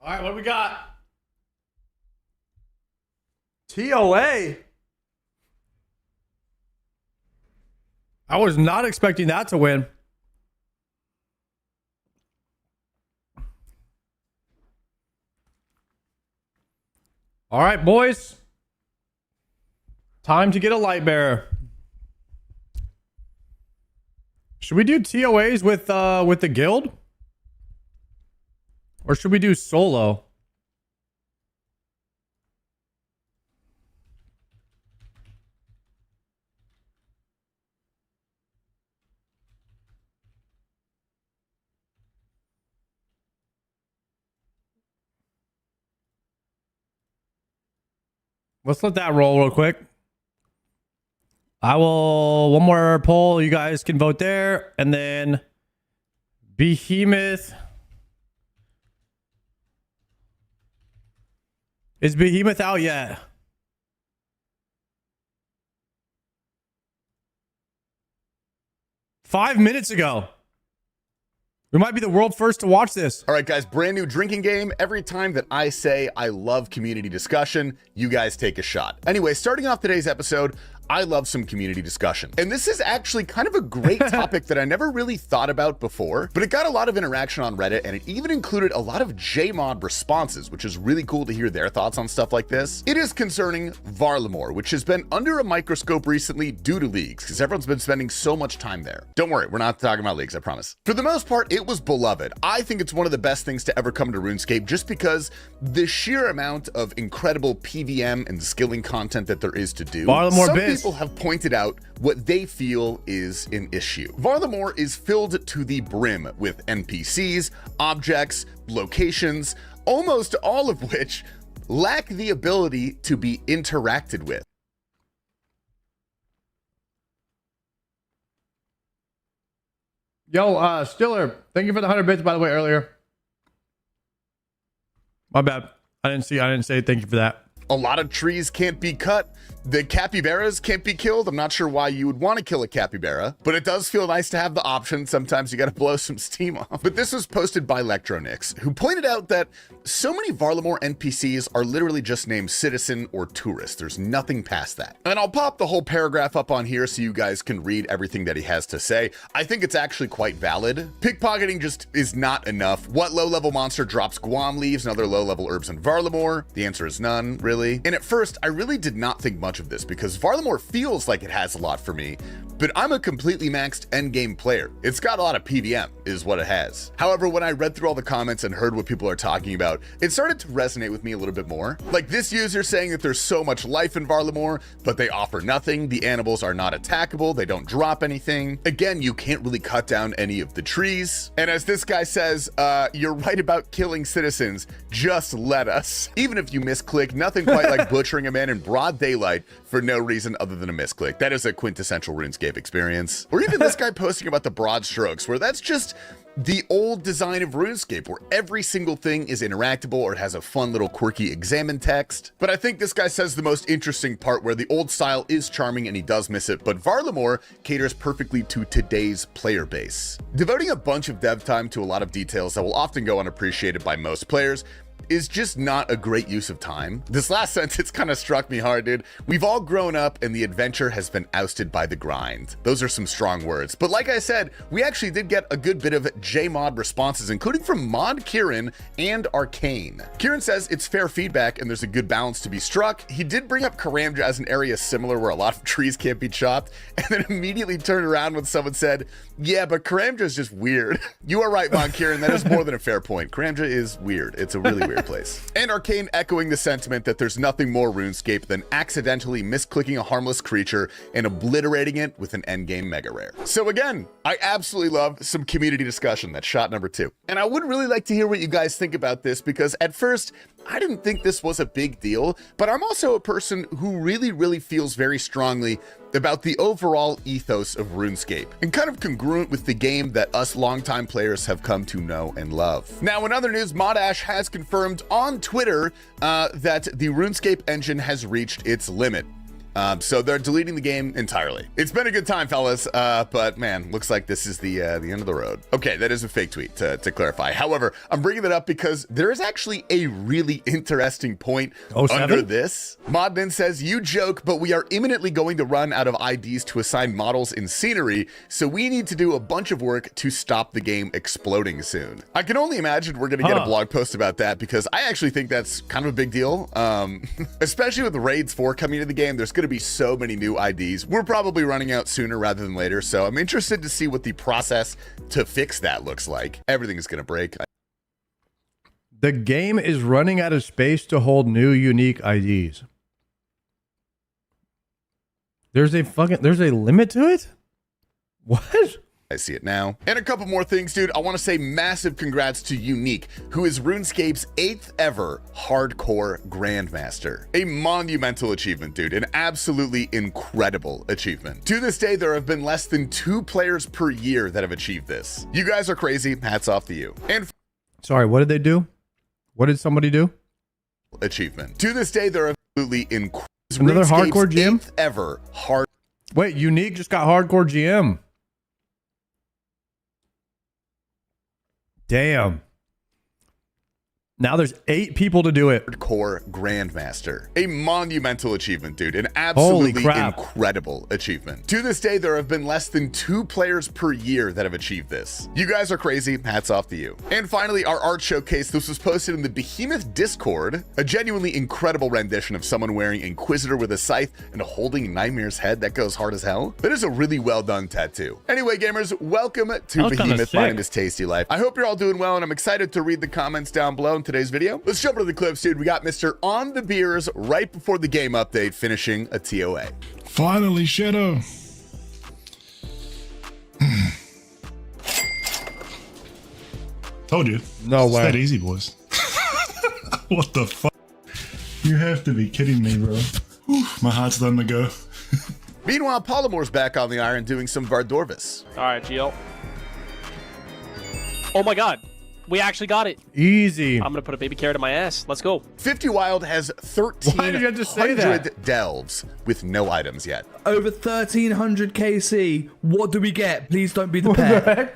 All right, what do we got? TOA. I was not expecting that to win. All right, boys. Time to get a light bearer. Should we do TOAs with the guild? Or should we do solo? Let's let that roll real quick. I will, one more poll. You guys can vote there. And then Behemoth. Is Behemoth out yet? Five minutes ago. We might be the world first to watch this. All right, guys, brand new drinking game. Every time that I say I love community discussion, you guys take a shot. Anyway, starting off today's episode, I love some community discussion. And this is actually kind of a great topic that I never really thought about before, but it got a lot of interaction on Reddit, and it even included a lot of JMod responses, which is really cool to hear their thoughts on stuff like this. It is concerning Varlamore, which has been under a microscope recently due to leagues, because everyone's been spending so much time there. Don't worry, we're not talking about leagues, I promise. For the most part, it was beloved. I think it's one of the best things to ever come to RuneScape, just because the sheer amount of incredible PVM and skilling content that there is to do. Varlamore biz. People have pointed out what they feel is an issue. Varlamore is filled to the brim with NPCs, objects, locations, almost all of which lack the ability to be interacted with. Yo, Stiller, thank you for the 100 bits, by the way, earlier. My bad. I didn't say thank you for that. A lot of trees can't be cut. The capybaras can't be killed. I'm not sure why you would want to kill a capybara, but it does feel nice to have the option. Sometimes you got to blow some steam off. But this was posted by Electronix, who pointed out that so many Varlamore NPCs are literally just named citizen or tourist. There's nothing past that. And I'll pop the whole paragraph up on here so you guys can read everything that he has to say. I think it's actually quite valid. Pickpocketing just is not enough. What low-level monster drops Guam leaves and other low-level herbs in Varlamore? The answer is none, really. And at first, I really did not think much of this because Varlamore feels like it has a lot for me, but I'm a completely maxed endgame player. It's got a lot of PVM, is what it has. However, when I read through all the comments and heard what people are talking about, it started to resonate with me a little bit more. Like this user saying that there's so much life in Varlamore, but they offer nothing. The animals are not attackable. They don't drop anything. Again, you can't really cut down any of the trees. And as this guy says, you're right about killing citizens. Just let us. Even if you misclick, nothing quite like butchering a man in broad daylight for no reason other than a misclick. That is a quintessential RuneScape experience. Or even this guy posting about the broad strokes, where that's just the old design of RuneScape, where every single thing is interactable or it has a fun little quirky examine text. But I think this guy says the most interesting part, where the old style is charming and he does miss it, but Varlamore caters perfectly to today's player base. Devoting a bunch of dev time to a lot of details that will often go unappreciated by most players is just not a great use of time. This last sentence kind of struck me hard, dude. We've all grown up and the adventure has been ousted by the grind. Those are some strong words. But like I said, we actually did get a good bit of JMod responses, including from Mod Kieran and Arcane. Kieran says it's fair feedback and there's a good balance to be struck. He did bring up Karamja as an area similar where a lot of trees can't be chopped, and then immediately turned around when someone said, yeah, but Karamja is just weird. You are right, Mod Kieran. That is more than a fair point. Karamja is weird. It's a really weird place. And Arcane echoing the sentiment that there's nothing more RuneScape than accidentally misclicking a harmless creature and obliterating it with an endgame mega rare. So again, I absolutely love some community discussion. That's shot number 2. And I would really like to hear what you guys think about this, because at first I didn't think this was a big deal, but I'm also a person who really feels very strongly about the overall ethos of RuneScape, and kind of congruent with the game that us longtime players have come to know and love. Now, in other news, Modash has confirmed on Twitter that the RuneScape engine has reached its limit. So they're deleting the game entirely. It's been a good time, fellas, but man, looks like this is the end of the road. Okay, that is a fake tweet to clarify. However, I'm bringing that up because there is actually a really interesting point under this. Modmin says, you joke, but we are imminently going to run out of IDs to assign models in scenery, so we need to do a bunch of work to stop the game exploding soon. I can only imagine we're going to get a blog post about that because I actually think that's kind of a big deal. Especially with Raids 4 coming into the game, there's going to be so many new IDs. We're probably running out sooner rather than later, so I'm interested to see what the process to fix that looks like. Everything is going to break. The game is running out of space to hold new unique IDs. There's a limit to it? What? I see it now. And a couple more things, dude. I want to say massive congrats to Unique, who is RuneScape's 8th ever hardcore Grandmaster. A monumental achievement, dude. An absolutely incredible achievement. To this day, there have been less than 2 players per year that have achieved this. You guys are crazy. Hats off to you. And sorry, what did they do? What did somebody do? Achievement. To this day, there are absolutely incredible. Another hardcore GM? 8th ever hard. Wait, Unique just got hardcore GM. Damn. Now there's 8 people to do it. Hardcore Grandmaster. A monumental achievement, dude. An absolutely incredible achievement. To this day, there have been less than 2 players per year that have achieved this. You guys are crazy. Hats off to you. And finally, our art showcase. This was posted in the Behemoth Discord. A genuinely incredible rendition of someone wearing Inquisitor with a scythe and holding Nightmare's head. That goes hard as hell. That is a really well done tattoo. Anyway, gamers, welcome to Behemoth. My name is Tasty Life. I hope you're all doing well, and I'm excited to read the comments down below in today's video. Let's jump into the clips, dude. We got Mr. On the Beers right before the game update, finishing a TOA. Finally, Shadow. Told you. No way. It's that easy, boys. What the fuck? You have to be kidding me, bro. Whew, my heart's starting to go. Meanwhile, Polymore's back on the iron doing some Vardorvis. All right, GL. Oh my god. We actually got it. Easy. I'm gonna put a baby carrot in my ass. Let's go. 50 Wild has 1,300 delves with no items yet. Over 1,300 KC. What do we get? Please don't be the pair.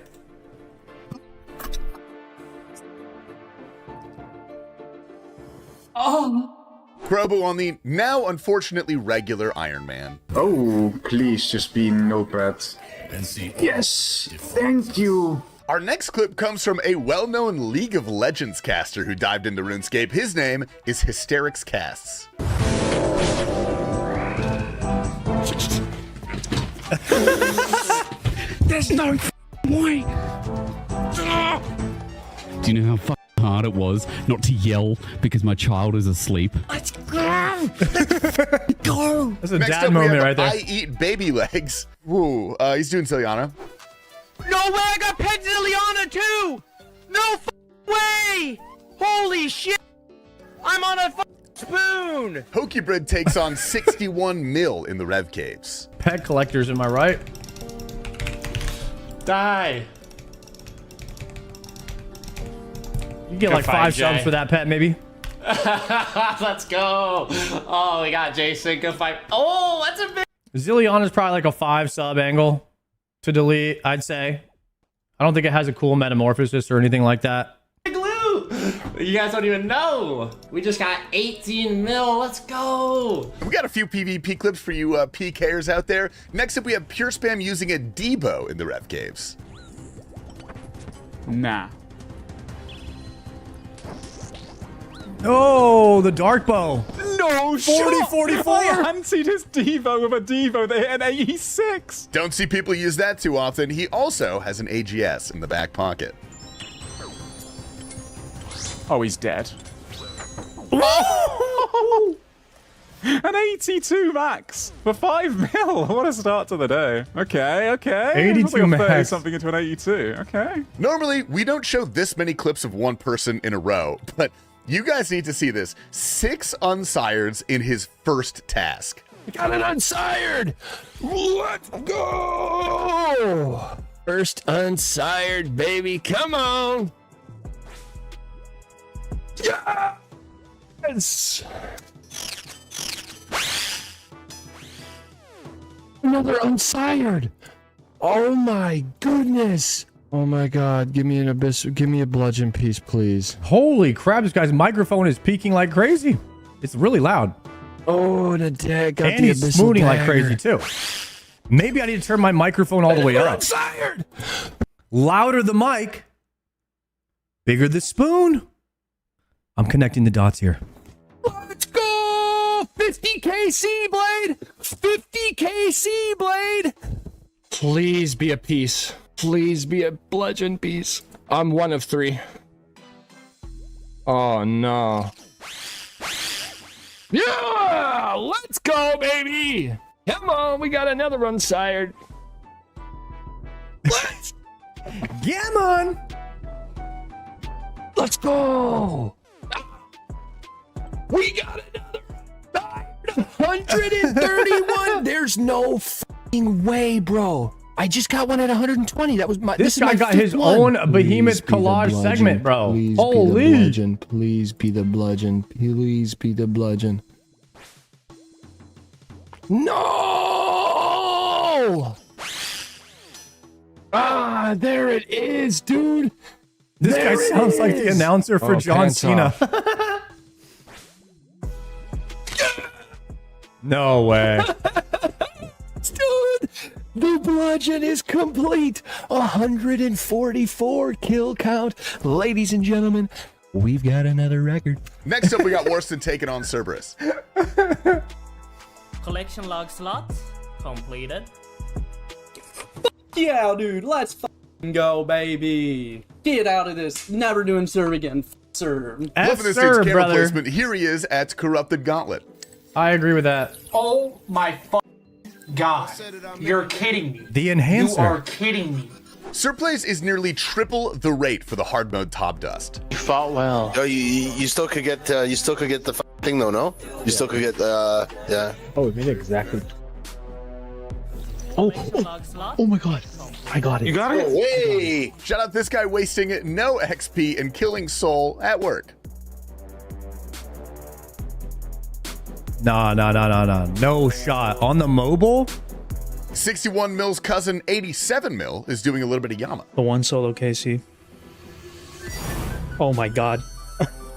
Oh. Grobu on the now unfortunately regular Iron Man. Oh, please just be Notepad. Yes, thank you. Our next clip comes from a well-known League of Legends caster who dived into RuneScape. His name is Hysterix Casts. There's no way. Do you know how hard it was not to yell because my child is asleep? Let's go. That's a Next dad up, moment we have right there. I eat baby legs. Woo, he's doing Ciliana. No way, I got pegged Liliana too! No way! Holy shit! I'm on a spoon! Hokibrid takes on 61 mil in the Rev Caves. Pet collectors, am I right? Die. You get like 5 subs for that pet, maybe. Let's go. Oh, we got Jason. Go fight. Oh, that's a big. Zilliana's probably like a 5 sub angle to delete, I'd say. I don't think it has a cool metamorphosis or anything like that. Glue. You guys don't even know. We just got 18 mil. Let's go. We got a few PvP clips for you PKers out there. Next up, we have Pure Spam using a Debo in the Rev Caves. Nah. Oh, the dark bow. No, 40-44. I antied his Devo with a Devo. They hit an 86. Don't see people use that too often. He also has an AGS in the back pocket. Oh, he's dead. Oh! An 82 max for 5 mil. What a start to the day. Okay. 82 max. Something into an 82. Okay. Normally, we don't show this many clips of one person in a row, but you guys need to see this. 6 unsireds in his first task. Got an unsired. Let's go. First unsired, baby. Come on. Yes. Another unsired. Oh my goodness. Oh my god, give me an abyss, give me a bludgeon piece, please. Holy crap, this guy's microphone is peaking like crazy. It's really loud. Oh, the deck got And the he's abyssal spooning like dagger. crazy too. Maybe I need to turn my microphone all the way up. Unsired. Louder the mic, bigger the spoon. I'm connecting the dots here. Let's go! 50k sea blade! 50k sea blade! Please be a piece. Please be a bludgeon piece. I'm one of 3. Oh no. Yeah! Let's go, baby! Come on, we got another unsired. Let's Come on! Let's go! We got another 131. There's no fucking way, bro. I just got one at 120. That was my. This is guy my got 5th his one. own behemoth collage segment, bro. Holy! Please be the bludgeon. Please be the bludgeon. No! Ah, there it is, dude. This guy sounds like the announcer for John Cena. No way. Dude, the bludgeon is complete. 144 kill count. Ladies and gentlemen, we've got another record. Next up, we got Worston taking on Cerberus. Collection log slot completed. Yeah, dude, let's go, baby. Get out of this. Never doing serve again. Serve. Loving this dude's camera placement. Here he is at Corrupted Gauntlet. I agree with that. Oh my god. You're kidding me. The enhancer. You are kidding me. Surplace is nearly triple the rate for the hard mode top dust. You fought well. Oh, you still could get the thing though, no? You still could get yeah. Oh, we made it exactly. Oh my god. I got it. You got it? Oh, way! Shout out this guy wasting no XP and killing Soul at work. Nah. No shot. On the mobile? 61 mil's cousin, 87 mil, is doing a little bit of Yama. The one solo KC. Oh my god.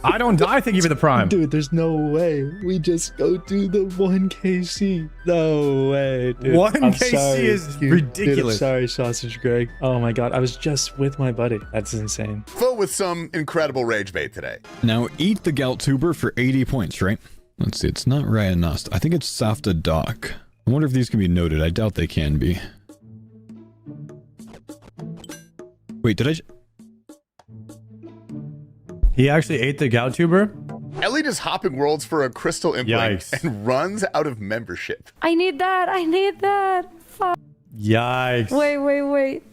I don't die. Thank you for the prime. Dude, there's no way. We just go do the 1KC. No way, dude. 1KC is ridiculous. Dude, I'm sorry, Sausage Greg. Oh my god, I was just with my buddy. That's insane. Full with some incredible rage bait today. Now eat the Galtuber for 80 points, right? Let's see, it's not Ryanust. I think it's Safta Doc. I wonder if these can be noted. I doubt they can be. Wait, did I... He actually ate the gout tuber? Elliot is hopping worlds for a crystal implant and runs out of membership. I need that. I need that. Fuck. Yikes. Wait.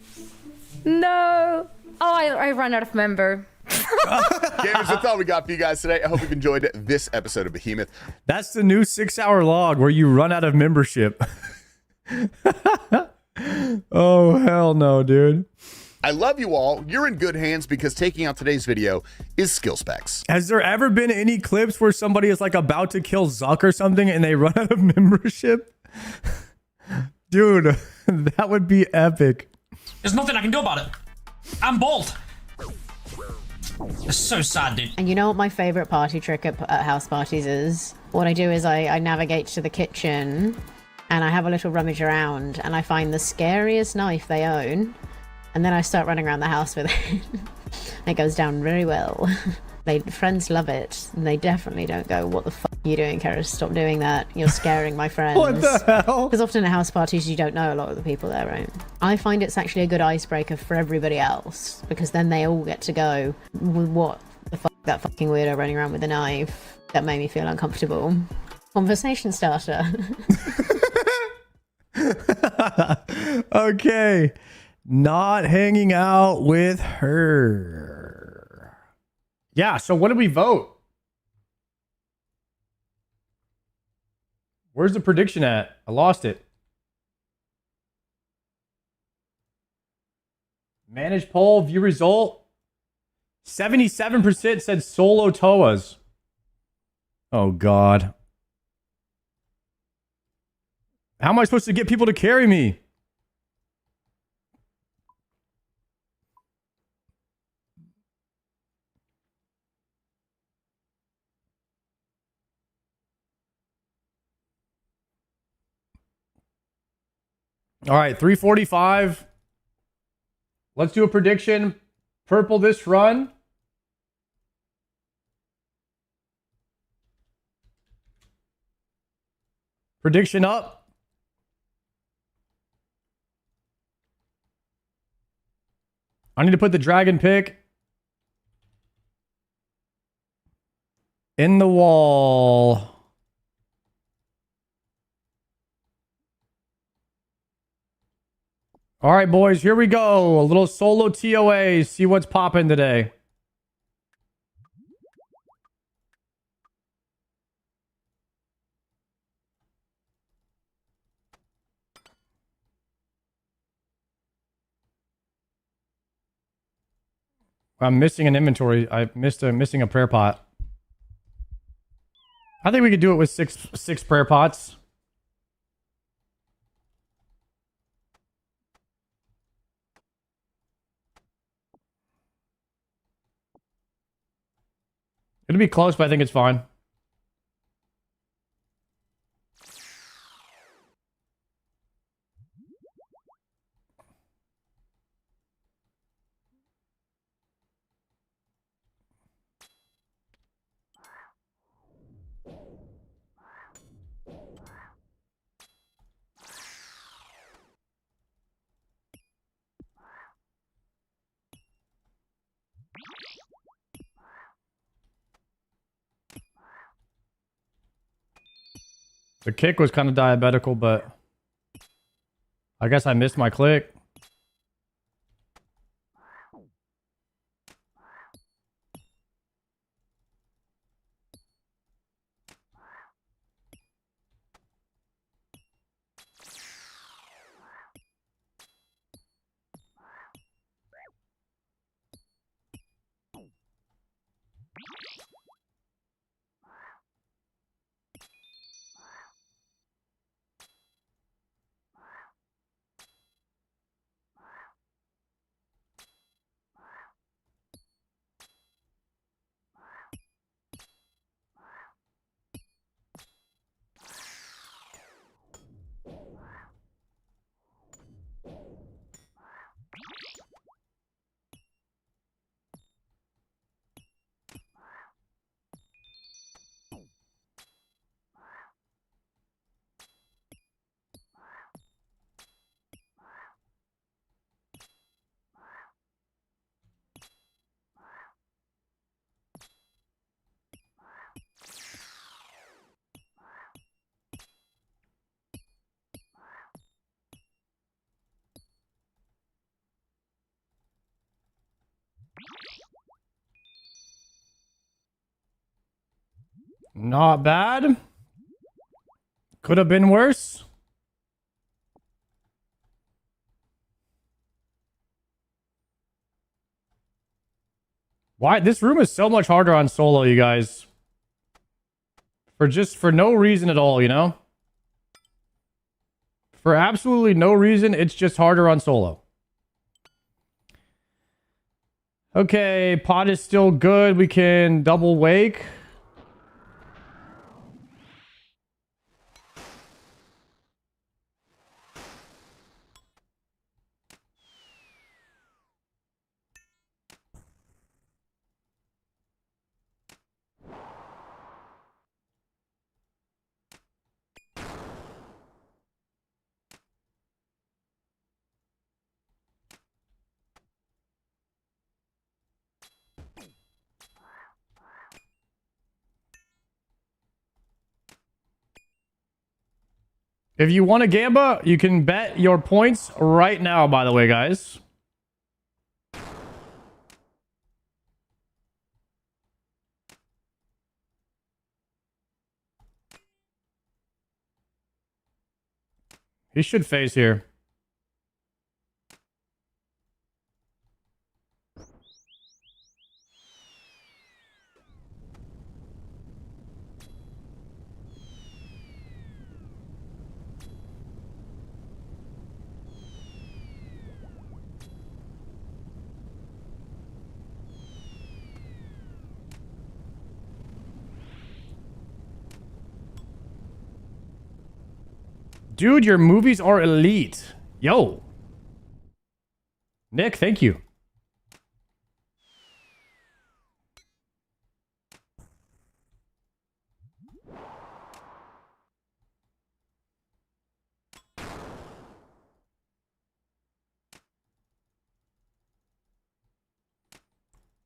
No. Oh, I ran out of member. Gamers, that's all we got for you guys today. I hope you've enjoyed this episode of Behemoth. That's the new 6-hour log where you run out of membership. Oh, hell no, dude. I love you all. You're in good hands because taking out today's video is skill specs. Has there ever been any clips where somebody is like about to kill Zuck or something and they run out of membership? Dude, that would be epic. There's nothing I can do about it. I'm bald. It's so sad, dude. And you know what my favorite party trick at house parties is? What I do is I navigate to the kitchen and I have a little rummage around and I find the scariest knife they own. And then I start running around the house with it. It goes down very well. Friends love it. And they definitely don't go, what the fuck are you doing, Karis? Stop doing that. You're scaring my friends. What the hell? Because often at house parties, you don't know a lot of the people there, right? I find it's actually a good icebreaker for everybody else. Because then they all get to go, what the fuck, that fucking weirdo running around with a knife. That made me feel uncomfortable. Conversation starter. Okay. Not hanging out with her. Yeah, so what did we vote? Where's the prediction at? I lost it. Manage poll, view result. 77% said solo TOAs. Oh, God. How am I supposed to get people to carry me? All right, 345. Let's do a prediction. Purple this run. Prediction up. I need to put the dragon pick in the wall. All right, boys, here we go. A little solo TOA. See what's popping today. I'm missing an inventory. I missing a prayer pot. I think we could do it with six prayer pots. It'll be close, but I think it's fine. The kick was kind of diabetical, but I guess I missed my click. Not bad. Could have been worse. Why? This room is so much harder on solo, you guys. For no reason at all, you know? For absolutely no reason, it's just harder on solo. Okay, pot is still good. We can double wake. If you want a gamba, you can bet your points right now, by the way, guys. He should phase here. Dude, your movies are elite. Yo. Nick, thank you.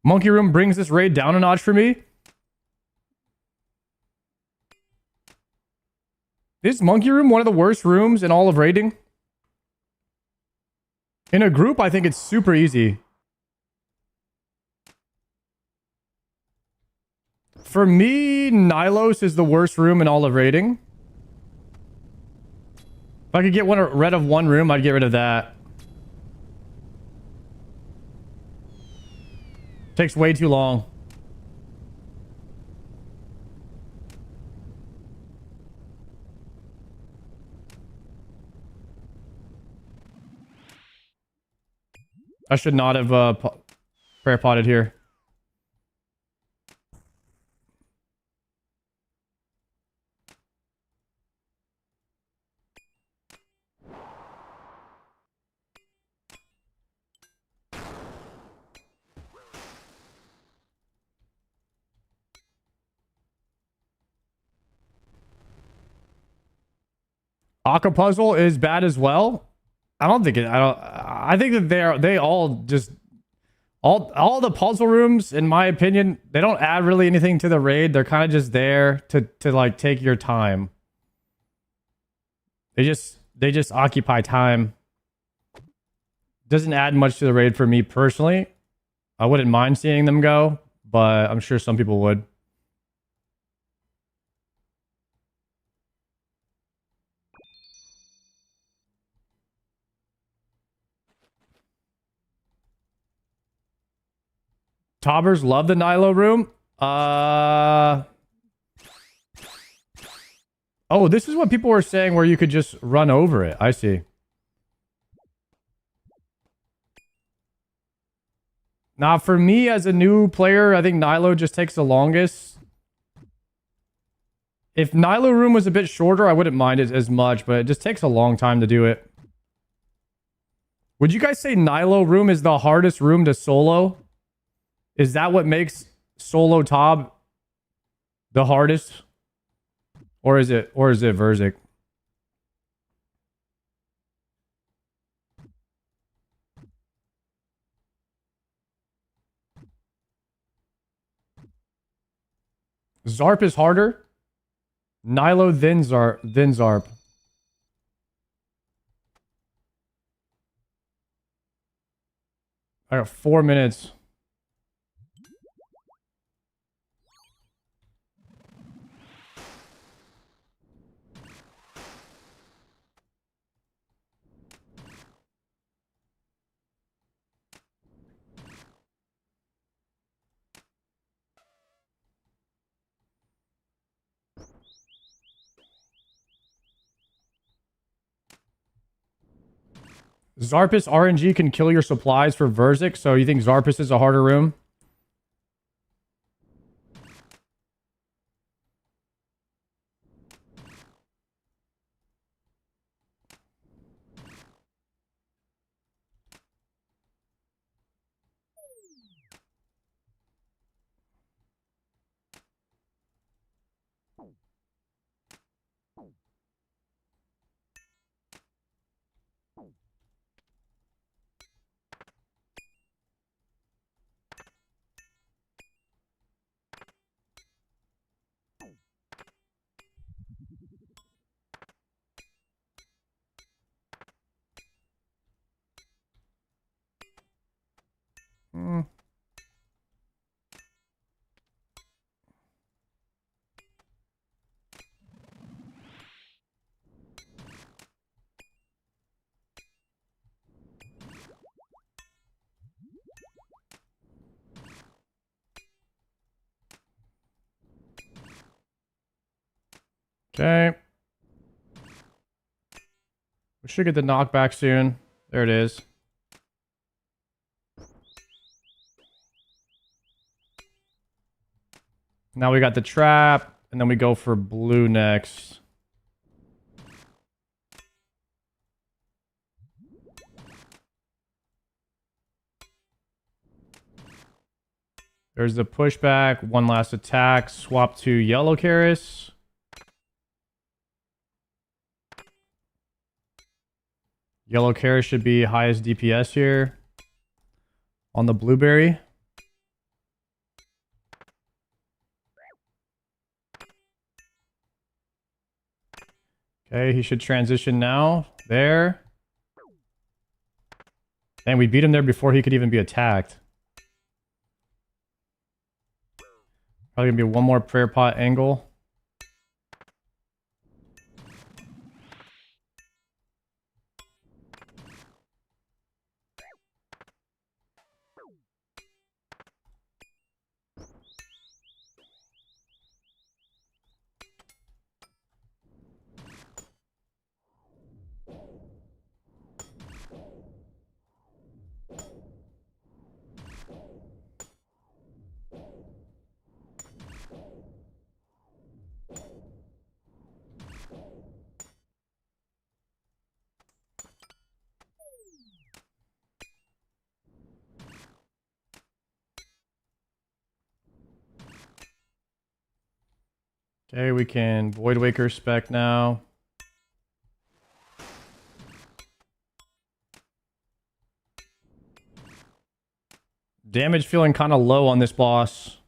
Monkey Room brings this raid down a notch for me. Is Monkey Room one of the worst rooms in all of raiding? In a group, I think it's super easy. For me, Nilos is the worst room in all of raiding. If I could get rid of one room, I'd get rid of that. Takes way too long. I should not have prayer potted here. Aqua Puzzle is bad as well. I don't think it. I think that they all just all the puzzle rooms, in my opinion, they don't add really anything to the raid. They're kind of just there to like take your time. They just occupy time. Doesn't add much to the raid for me personally. I wouldn't mind seeing them go, but I'm sure some people would. Tobbers love the Nilo room. Oh, this is what people were saying where you could just run over it. I see. Now, for me as a new player, I think Nilo just takes the longest. If Nilo room was a bit shorter, I wouldn't mind it as much, but it just takes a long time to do it. Would you guys say Nilo room is the hardest room to solo? Is that what makes solo Tob the hardest? Or is it Verzik? Zarp is harder. Nilo then Zarp. I got 4 minutes. Zarpus RNG can kill your supplies for Verzik, so you think Zarpus is a harder room? Okay. We should get the knockback soon. There it is. Now we got the trap, and then we go for blue next. There's the pushback. One last attack. Swap to yellow Karis. Yellow Karis should be highest DPS here. On the blueberry. Okay, he should transition now. There. And we beat him there before he could even be attacked. Probably gonna be one more prayer pot angle. Okay, we can Void Waker spec now. Damage feeling kind of low on this boss.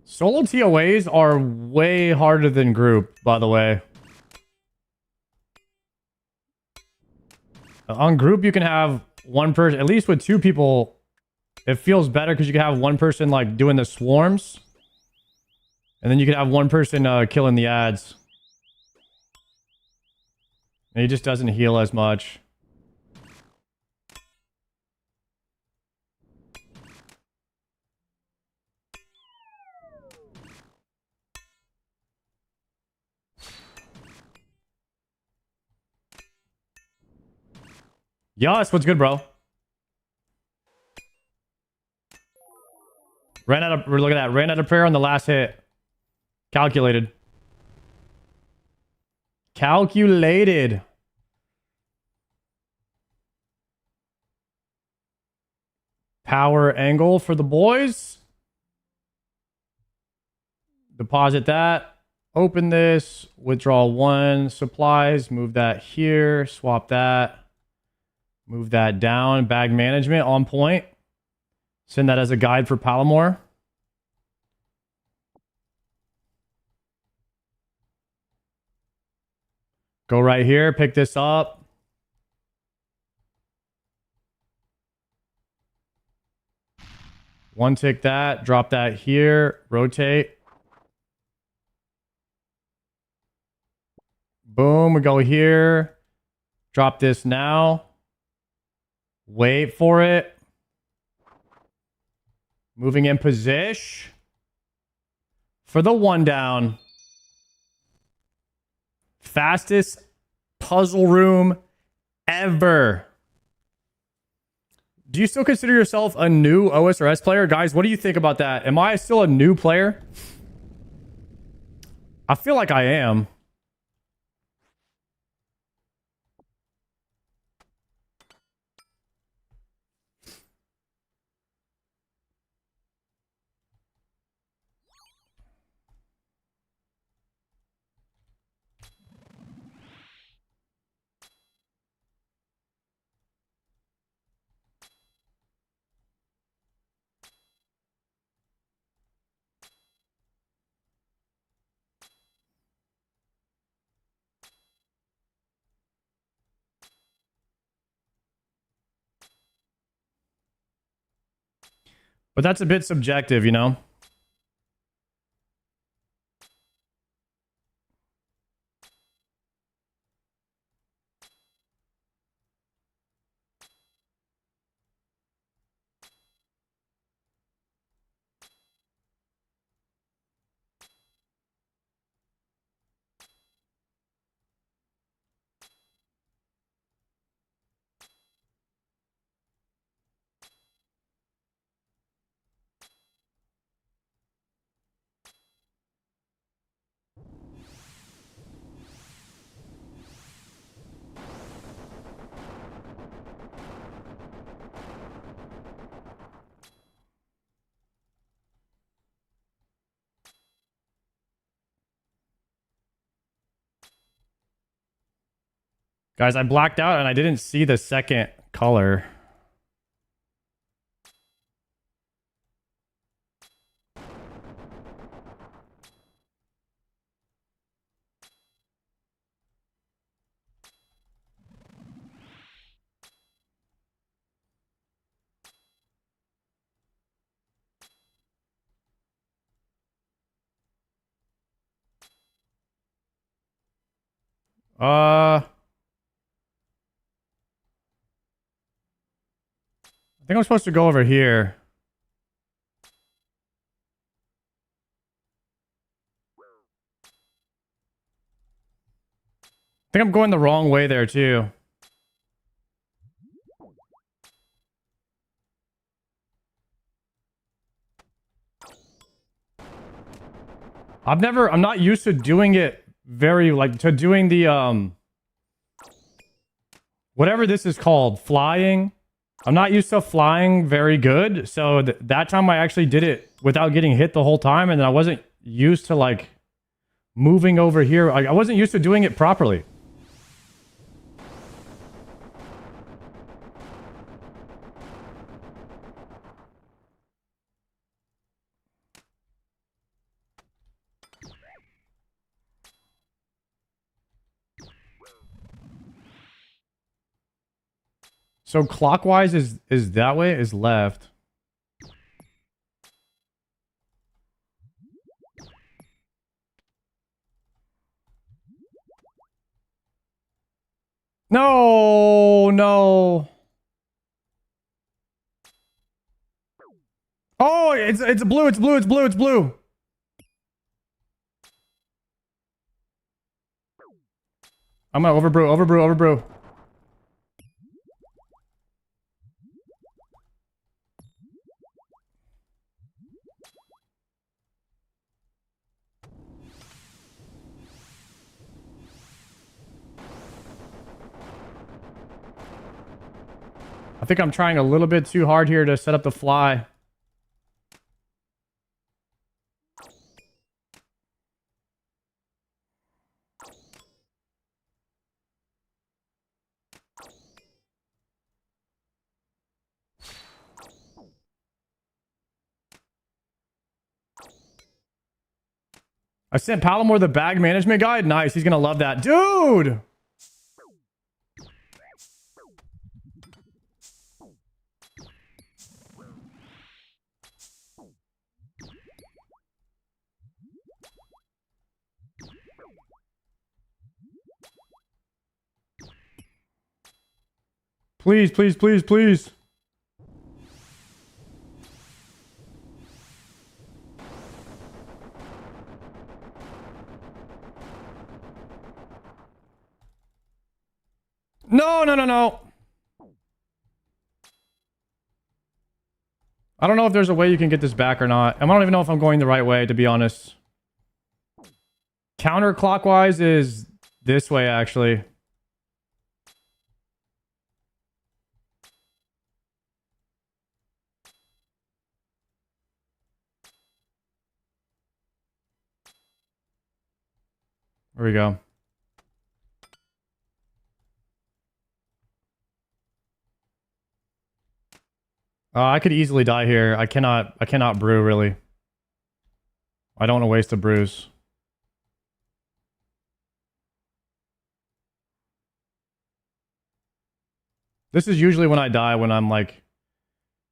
Solo TOAs are way harder than group, by the way. On group, you can have one person, at least with two people, it feels better because you can have one person like doing the swarms. And then you can have one person killing the ads. And he just doesn't heal as much. Yes, what's good, bro? Ran out of, look at that. Ran out of prayer on the last hit. Calculated. Calculated. Power angle for the boys. Deposit that. Open this. Withdraw one. Supplies. Move that here. Swap that. Move that down. Bag management on point. Send that as a guide for Palomar. Go right here. Pick this up. One tick that. Drop that here. Rotate. Boom. We go here. Drop this now. Wait for it. Moving in position. For the one down. Fastest puzzle room ever. Do you still consider yourself a new OSRS player? Guys, what do you think about that? Am I still a new player? I feel like I am. But that's a bit subjective, you know? Guys, I blacked out and I didn't see the second color. I think I'm supposed to go over here. I think I'm going the wrong way there too. I'm not used to doing it to doing the, whatever this is called, flying. I'm not used to flying very good. So that time I actually did it without getting hit the whole time. And then I wasn't used to like moving over here. I wasn't used to doing it properly. So clockwise is that way, is left. No, no. Oh, it's blue, it's blue, it's blue, it's blue. I'm gonna overbrew. I think I'm trying a little bit too hard here to set up the fly. I sent Palomore the bag management guide. Nice, he's gonna love that. Dude! Please, please, please, please. No, no, no, no. I don't know if there's a way you can get this back or not. I don't even know if I'm going the right way, to be honest. Counterclockwise is this way, actually. There we go. I could easily die here. I cannot brew, really. I don't want to waste a bruise. This is usually when I die, when I'm like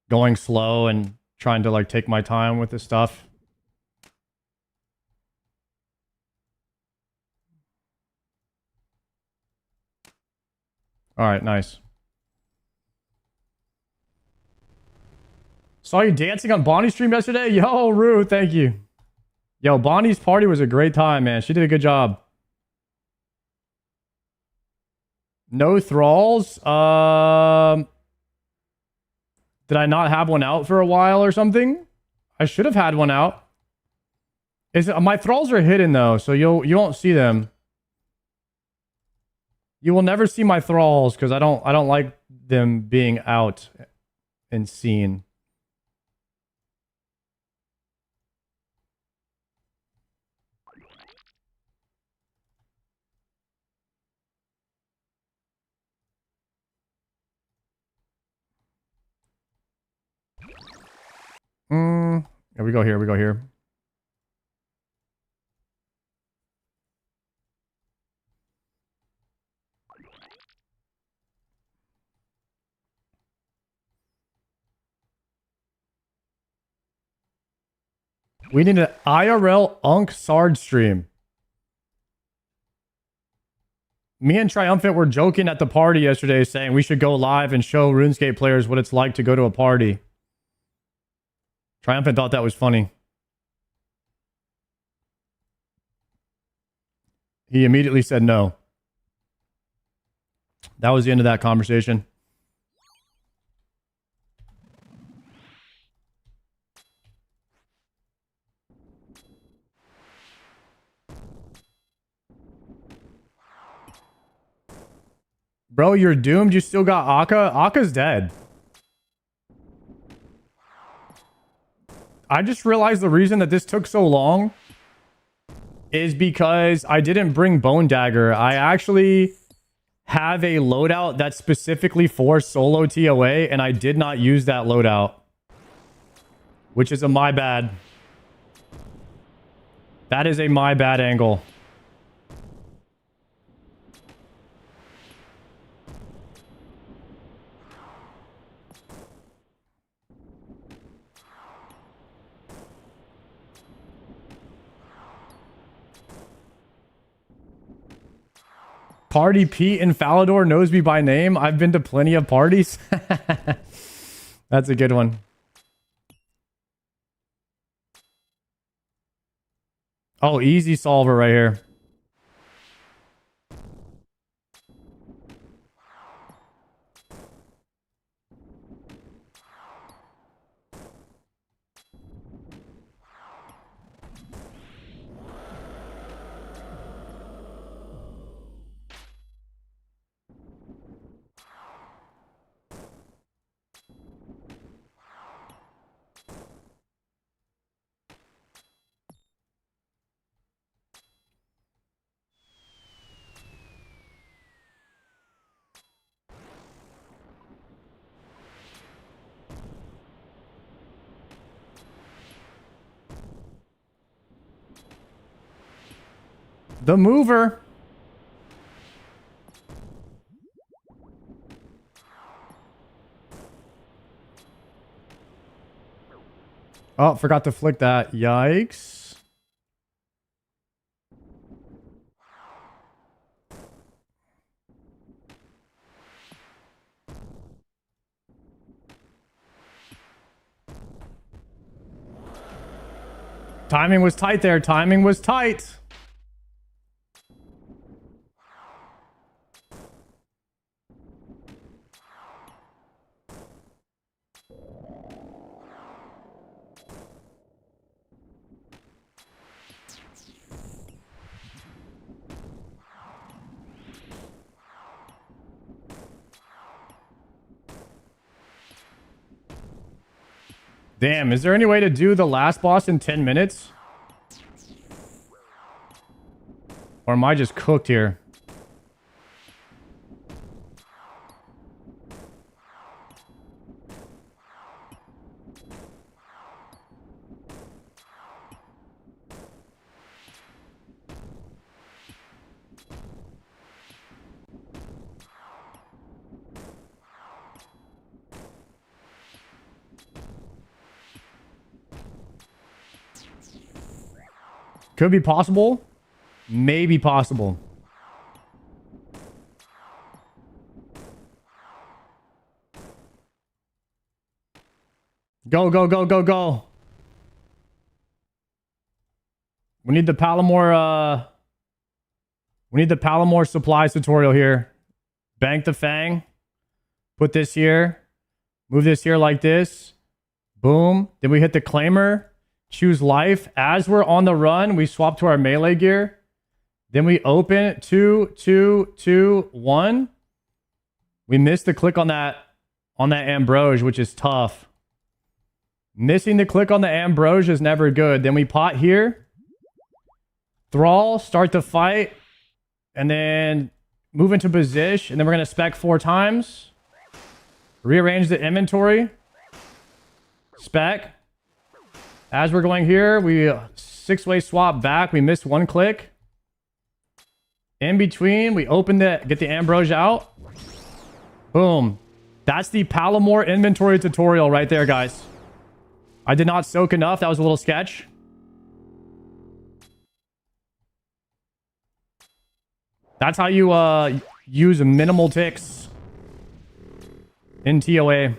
going slow and trying to like take my time with this stuff. All right, nice. Saw you dancing on Bonnie's stream yesterday? Yo, Rue, thank you. Yo, Bonnie's party was a great time, man. She did a good job. No thralls? Did I not have one out for a while or something? I should have had one out. My thralls are hidden though, so you won't see them. You will never see my thralls because I don't like them being out and seen. Here we go here. We go here. We need an IRL Unk Sard stream. Me and Triumphant were joking at the party yesterday saying we should go live and show RuneScape players what it's like to go to a party. Triumphant thought that was funny. He immediately said no. That was the end of that conversation. Bro, you're doomed. You still got Akka. Akka's dead. I just realized the reason that this took so long is because I didn't bring Bone Dagger. I actually have a loadout that's specifically for solo TOA, and I did not use that loadout, which is a my bad. That is a my bad angle. Party Pete in Falador knows me by name. I've been to plenty of parties. That's a good one. Oh, easy solver right here. The mover. Oh, forgot to flick that. Yikes. Timing was tight there. Timing was tight. Damn, is there any way to do the last boss in 10 minutes? Or am I just cooked here? Could be possible. Maybe possible. Go, go, go, go, go. We need the Palomar, we need the Palomar supplies tutorial here. Bank the Fang. Put this here. Move this here like this. Boom. Then we hit the Claimer. Choose life. As we're on the run, we swap to our melee gear. Then we open 2, 2, 2, 1. We missed the click on that Ambrose, which is tough. Missing the click on the Ambrose is never good. Then we pot here. Thrall, start the fight. And then move into position. And then we're going to spec 4 times. Rearrange the inventory. Spec. As we're going here, we 6-way swap back. We missed 1 click. In between, we open it, get the Ambrosia out. Boom. That's the Palomar inventory tutorial right there, guys. I did not soak enough. That was a little sketch. That's how you use minimal ticks in TOA.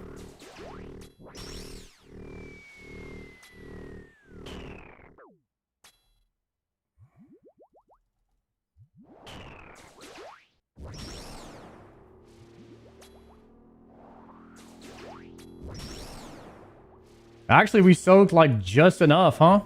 Actually, we soaked like just enough, huh?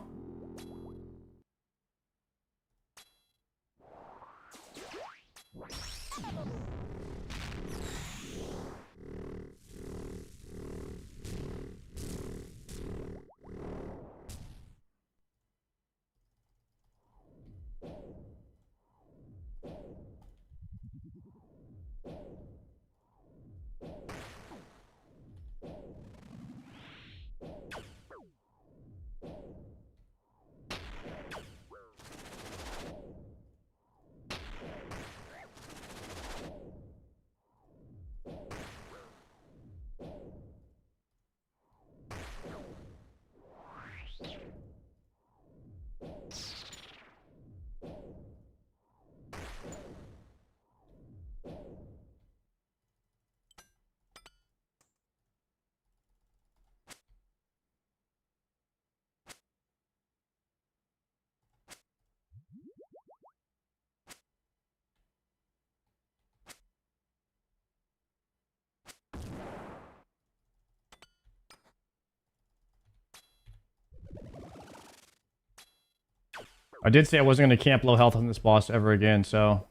I did say I wasn't going to camp low health on this boss ever again, so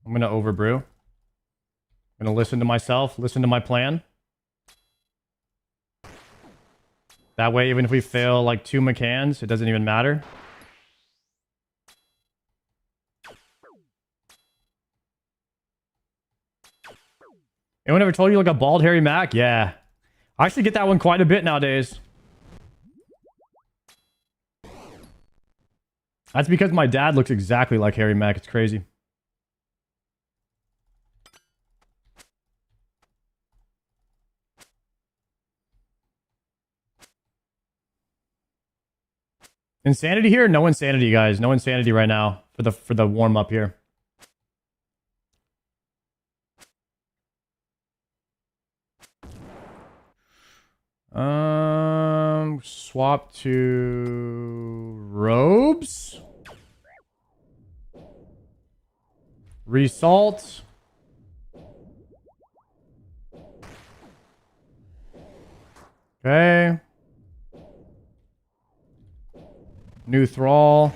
I'm going to overbrew. I'm going to listen to myself, listen to my plan. That way, even if we fail like 2 McCanns, it doesn't even matter. Anyone ever told you like a bald hairy Mac? Yeah. I actually get that one quite a bit nowadays. That's because my dad looks exactly like Harry Mack. It's crazy. Insanity here? No insanity, guys. No insanity right now for the warm up here. Swap to robes. Resalt. Okay. New thrall.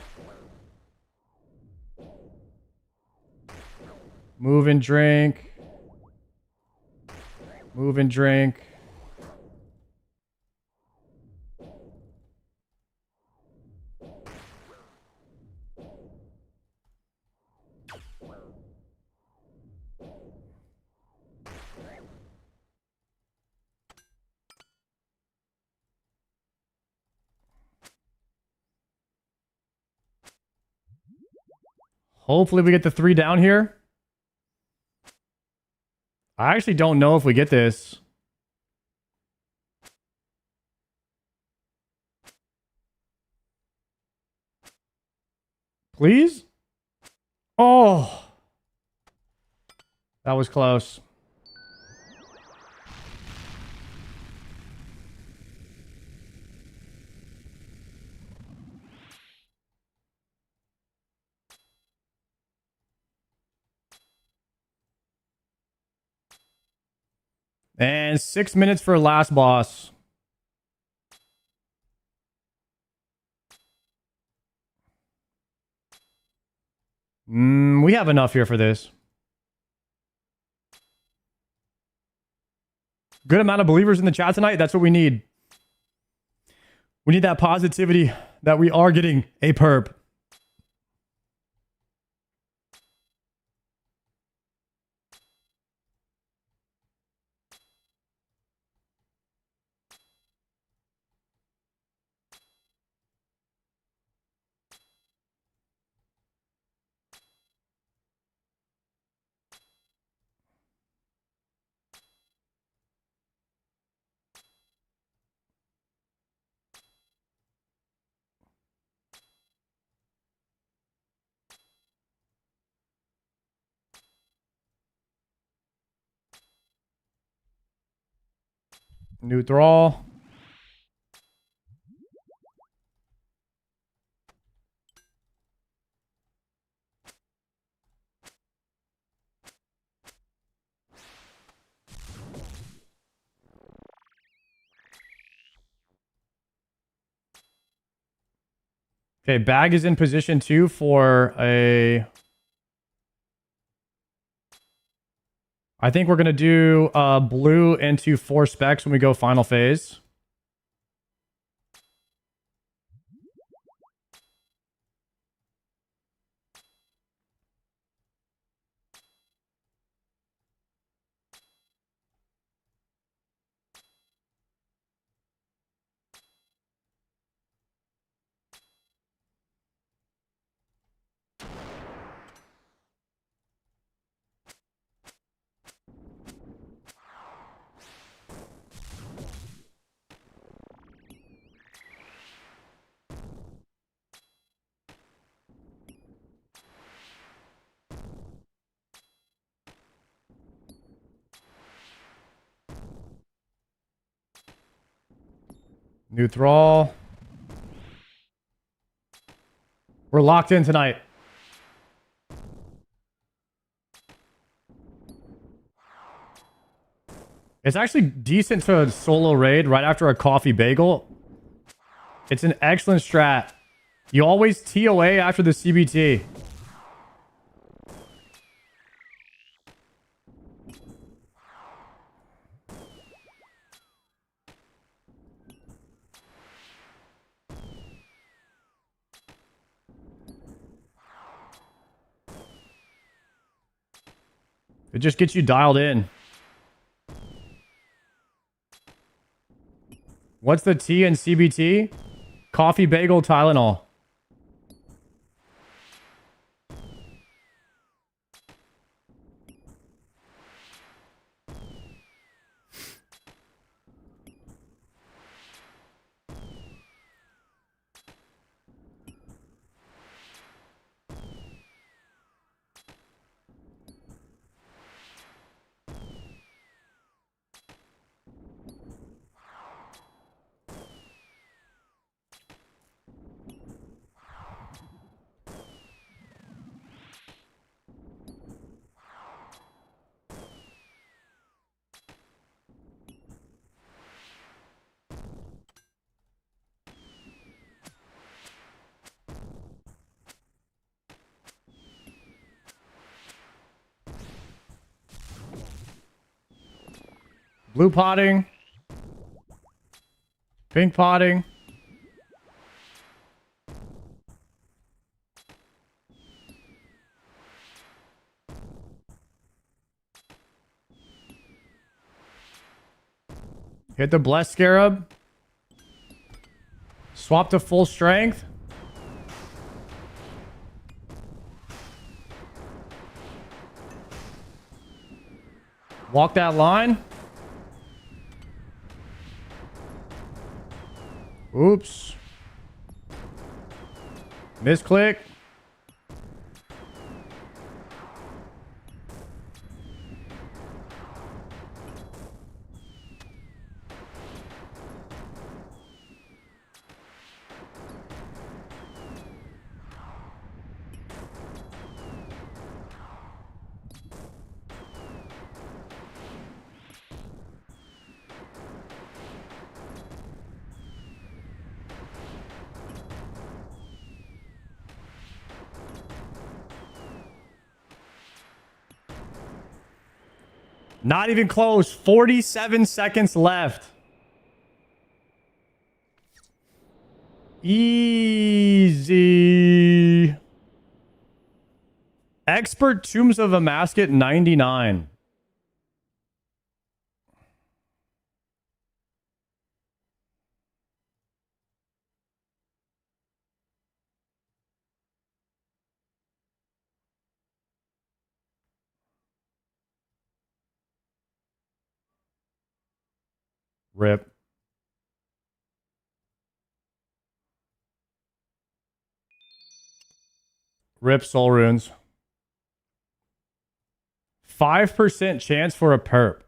Move and drink. Move and drink. Hopefully we get the 3 down here. I actually don't know if we get this. Please? Oh. That was close. And 6 minutes for last boss. We have enough here for this. Good amount of believers in the chat tonight. That's what we need. We need that positivity that we are getting a perp. New thrall. Okay, bag is in position 2 for a... I think we're going to do blue into 4 specs when we go final phase. New thrall. We're locked in tonight. It's actually decent to solo raid right after a coffee bagel. It's an excellent strat. You always TOA after the CBT. It just gets you dialed in. What's the T in CBT? Coffee, bagel, Tylenol. Blue potting. Pink potting. Hit the Blessed Scarab. Swap to full strength. Walk that line. Oops. Misclick. Not even close. 47 seconds left. Easy. Expert Tombs of a Masket 99. Rip. Rip soul runes. 5% chance for a perp.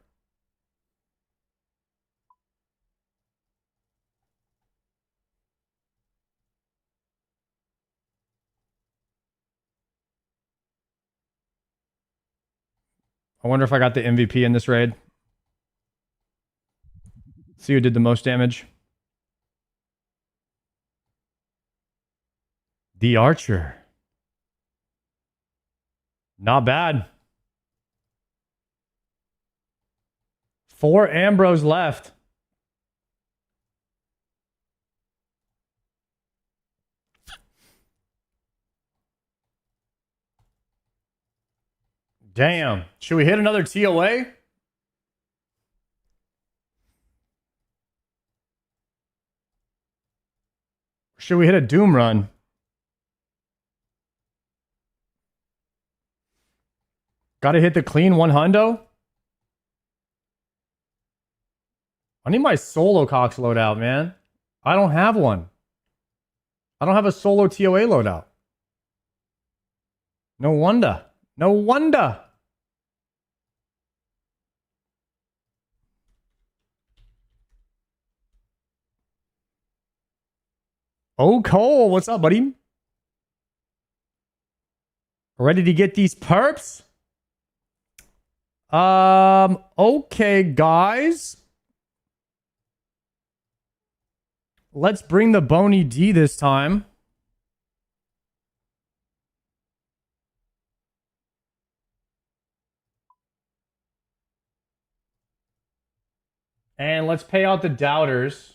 I wonder if I got the MVP in this raid. See who did the most damage. The Archer. Not bad. 4 Ambrose left. Damn. Should we hit another TOA? Should we hit a Doom run? Gotta hit the clean 100. I need my solo Cox loadout, man. I don't have one. I don't have a solo TOA loadout. No wonder. No wonder. Oh, Cole, what's up, buddy? Ready to get these perps? Okay, guys. Let's bring the Bony D this time. And let's pay out the doubters.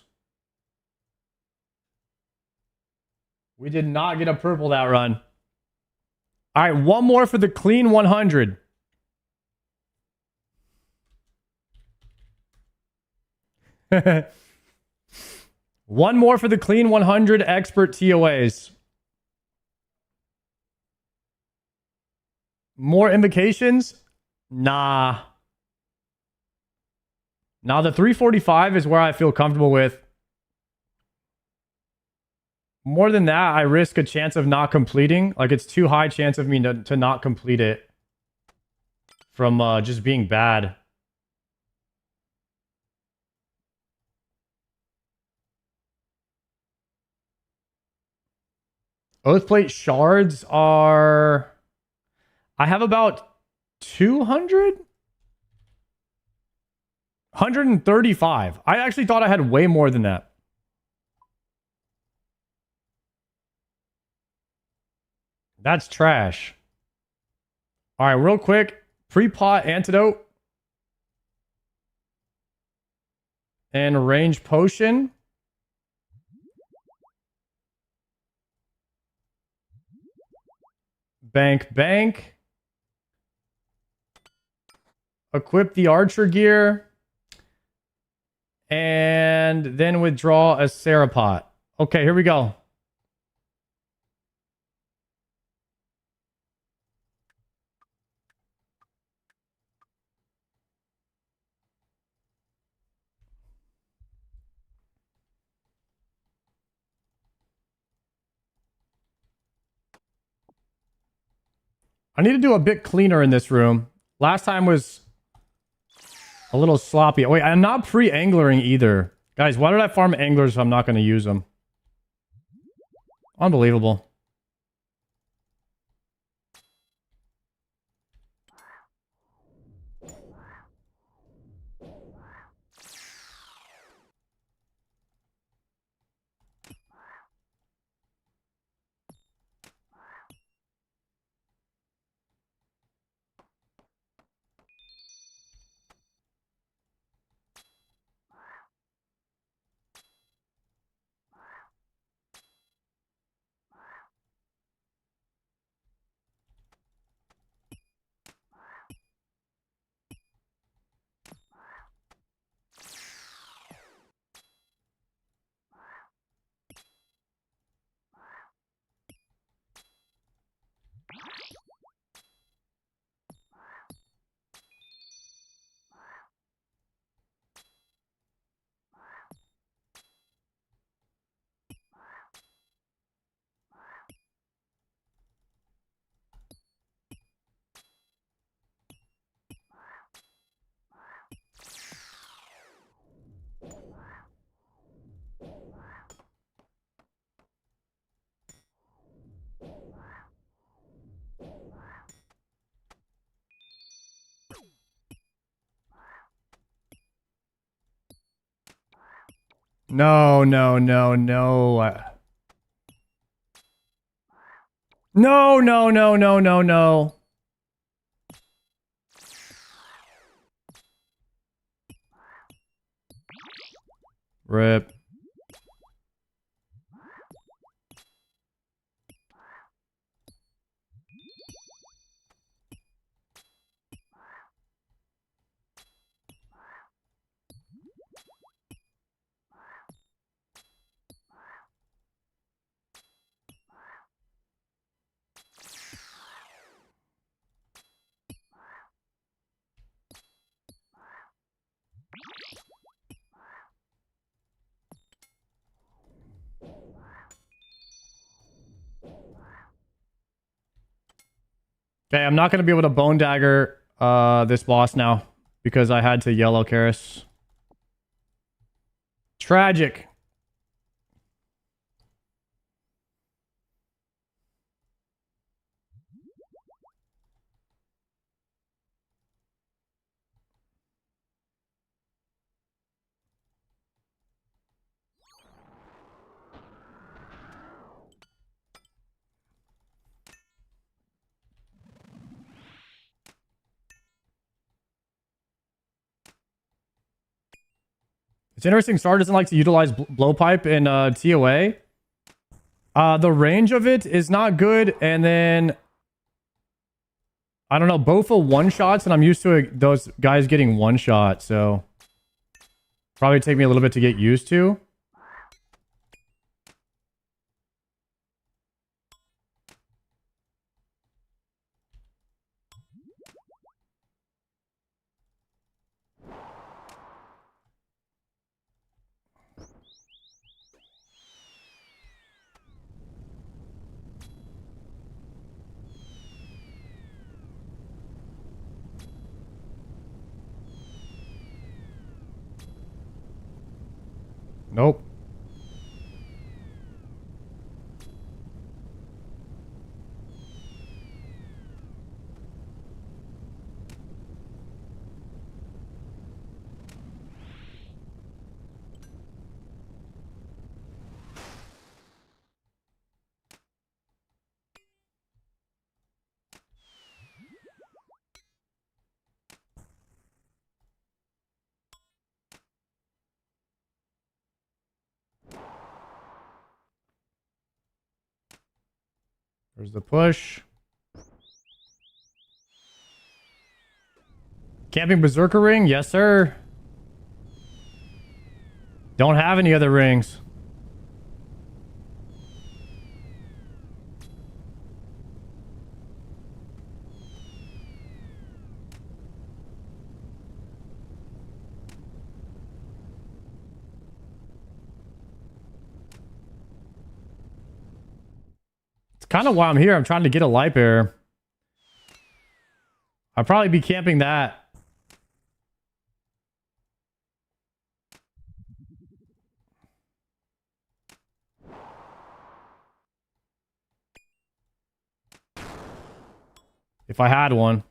We did not get a purple that run. All right, one more for the clean 100. One more for the clean 100 expert TOAs. More invocations? Nah. Now the 345 is where I feel comfortable with. More than that, I risk a chance of not completing. Like, it's too high chance of me to not complete it from just being bad. Oathplate shards are... I have about 200? 135. I actually thought I had way more than that. That's trash. All right, real quick. Pre-pot antidote. And range potion. Bank. Equip the archer gear. And then withdraw a Serapot. Okay, here we go. I need to do a bit cleaner in this room. Last time was a little sloppy. Wait, I'm not pre-anglering either. Guys, why did I farm anglers if I'm not going to use them? Unbelievable. No, no, no, no. No, no, no, no, no, no. Rip. Okay, I'm not going to be able to bone dagger this boss now because I had to yellow Karis. Tragic. It's interesting. Star doesn't like to utilize blowpipe in TOA. The range of it is not good, and then I don't know. Both are one shots, and I'm used to those guys getting one shot, so probably take me a little bit to get used to. Nope. There's the push. Camping Berserker ring? Yes, sir. Don't have any other rings. Kind of why I'm here. I'm trying to get a light bearer. I'll probably be camping that. If I had one.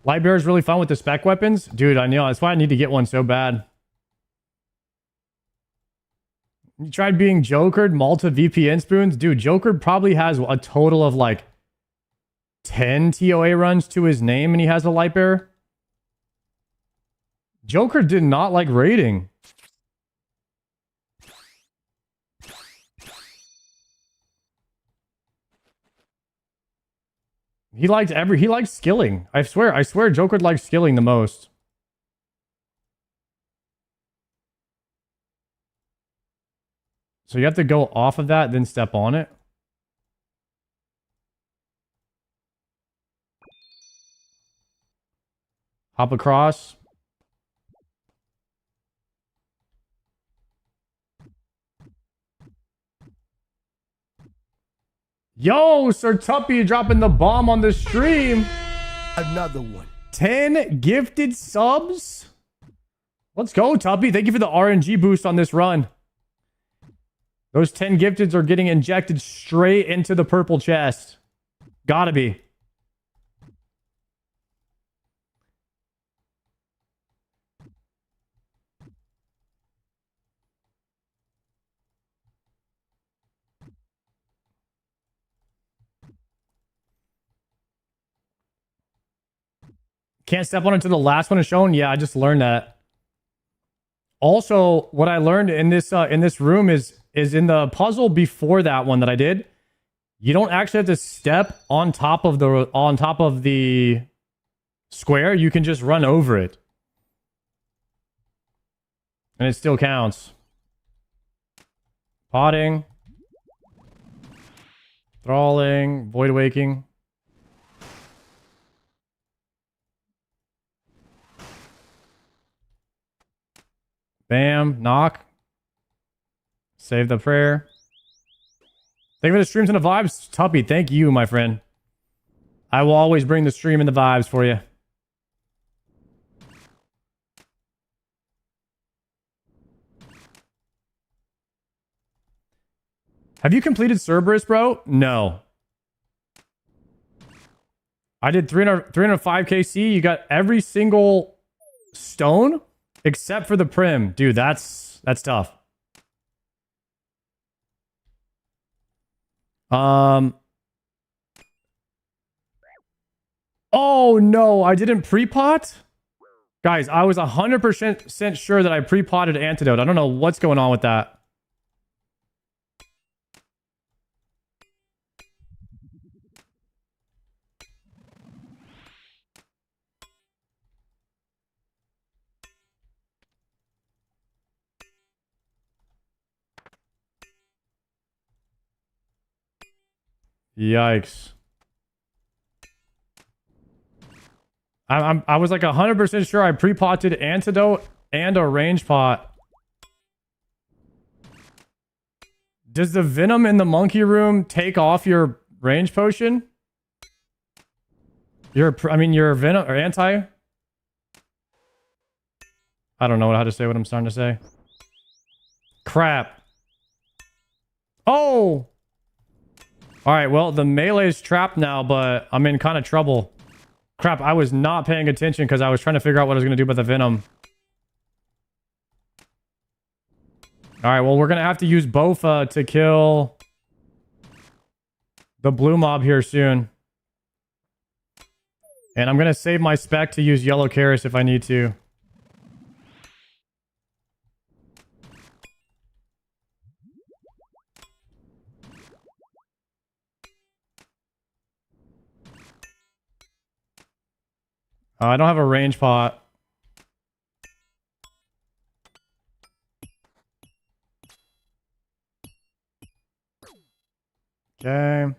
Light bearer is really fun with the spec weapons. Dude, I know. That's why I need to get one so bad. You tried being Jokered, Malta VPN spoons? Dude, Jokered probably has a total of like 10 TOA runs to his name and he has a light bearer. Joker did not like raiding. He liked skilling. I swear Joker likes skilling the most. So you have to go off of that, then step on it. Hop across. Yo, Sir Tuppy dropping the bomb on the stream. Another one. 10 gifted subs. Let's go, Tuppy. Thank you for the RNG boost on this run. Those 10 gifteds are getting injected straight into the purple chest. Gotta be. Can't step on it until the last one is shown. Yeah, I just learned that. Also, what I learned in this room is in the puzzle before that one that I did. You don't actually have to step on top of the square. You can just run over it, and it still counts. Potting, thralling, void waking. Bam, knock. Save the prayer. Thank you for the streams and the vibes. Tuppy, thank you, my friend. I will always bring the stream and the vibes for you. Have you completed Cerberus, bro? No. I did 305 KC. You got every single stone except for the prim. Dude, that's tough. Oh no, I didn't pre-pot? Guys, I was 100% sure that I pre-potted Antidote. I don't know what's going on with that. Yikes. I was like 100% sure I pre-potted Antidote and a range pot. Does the venom in the monkey room take off your range potion? Your venom or anti? I don't know how to say what I'm starting to say. Crap. Oh! Alright, well, the melee's trapped now, but I'm in kind of trouble. Crap, I was not paying attention because I was trying to figure out what I was going to do about the venom. Alright, well, we're going to have to use Bofa to kill the blue mob here soon. And I'm going to save my spec to use Yellow Karis if I need to. I don't have a range pot. Okay.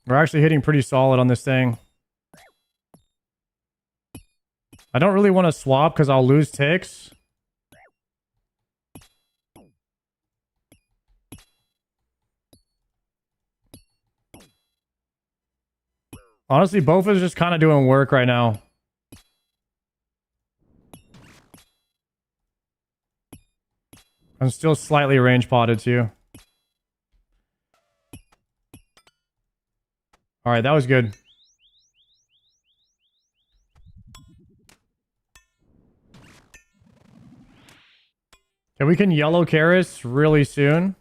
We're actually hitting pretty solid on this thing. I don't really want to swap because I'll lose ticks. Honestly, Bofa's just kind of doing work right now. I'm still slightly range potted too. Alright, that was good. Okay, we can Yellow Karis really soon.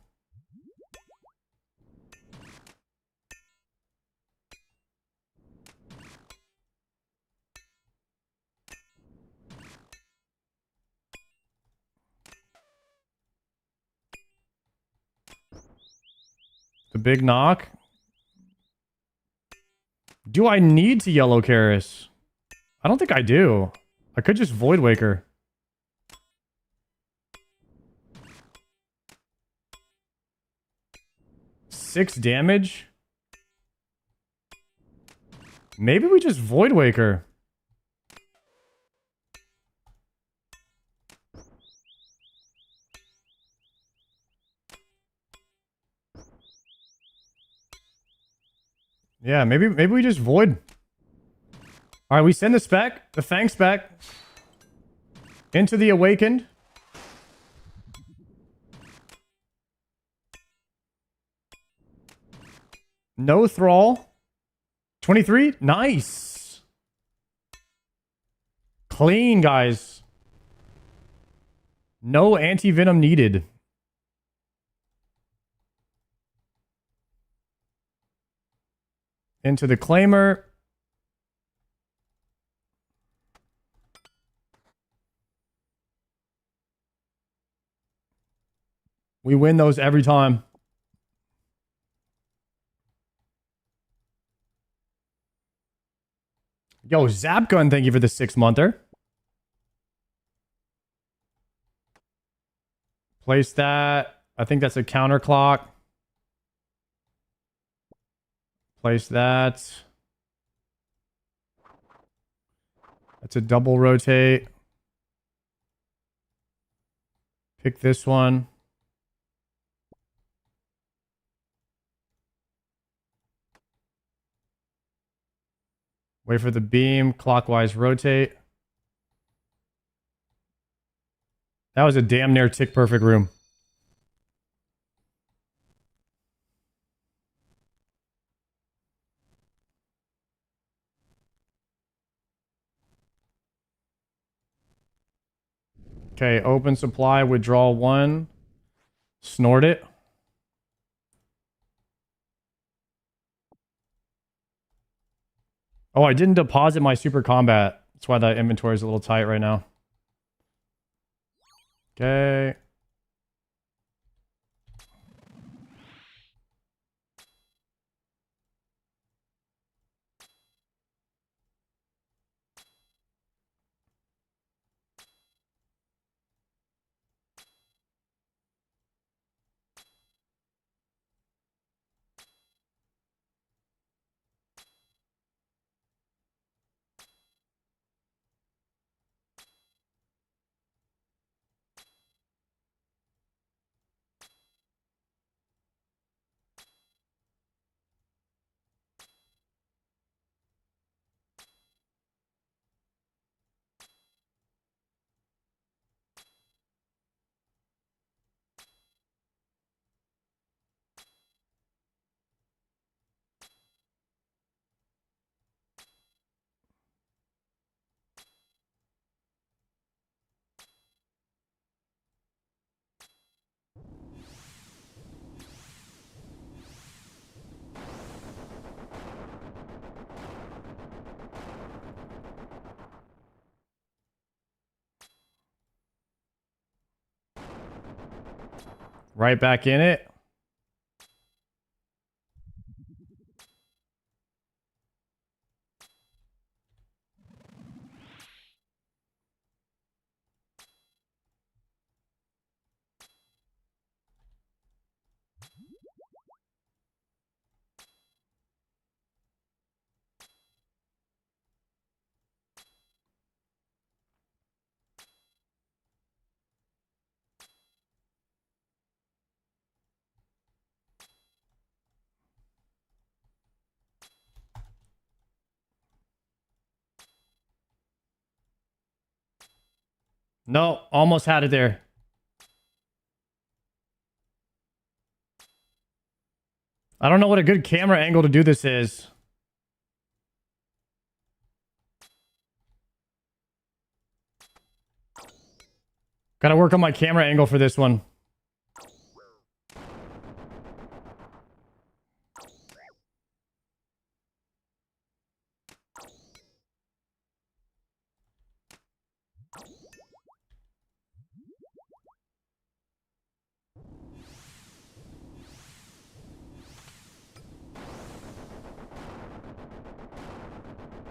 The big knock. Do I need to Yellow Karis? I don't think I do. I could just Void Waker. Six damage? Maybe we just Void Waker. Yeah, maybe we just void. Alright, we send the spec, the Fang spec, into the Awakened. No Thrall. 23? Nice. Clean, guys. No anti-venom needed. Into the claimer. We win those every time. Yo, Zapgun, thank you for the 6-monther. Place that. I think that's a counter clock. Place that. That's a double rotate. Pick this one. Wait for the beam. Clockwise rotate. That was a damn near tick perfect room. Okay, open supply, withdraw 1. Snort it. Oh, I didn't deposit my super combat. That's why that inventory is a little tight right now. Okay. Right back in it. No, almost had it there. I don't know what a good camera angle to do this is. Gotta work on my camera angle for this one.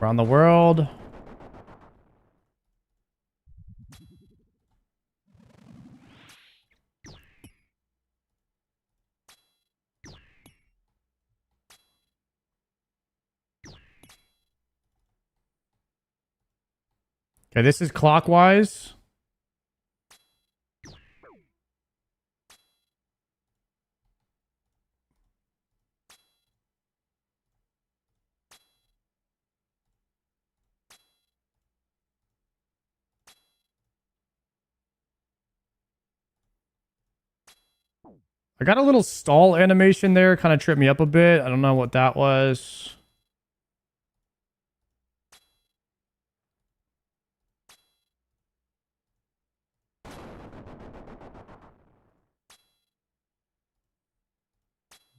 Around the world. Okay, this is clockwise. I got a little stall animation there, kind of tripped me up a bit. I don't know what that was.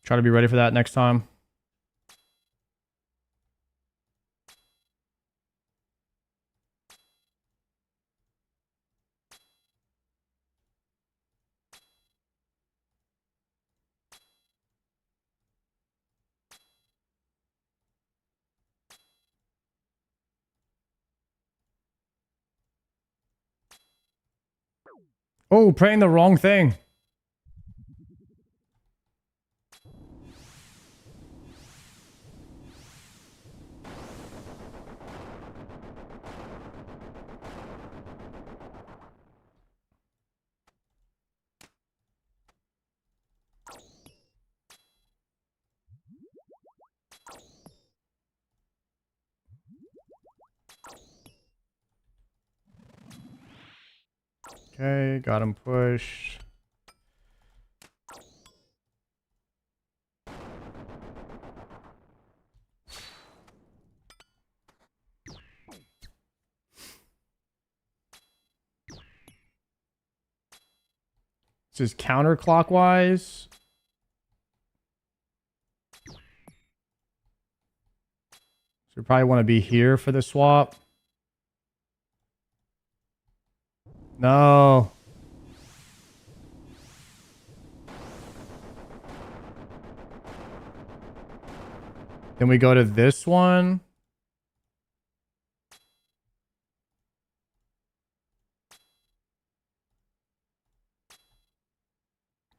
Try to be ready for that next time. Oh, praying the wrong thing. Okay, got him pushed. This is counterclockwise. So we probably want to be here for the swap. No. Then we go to this one.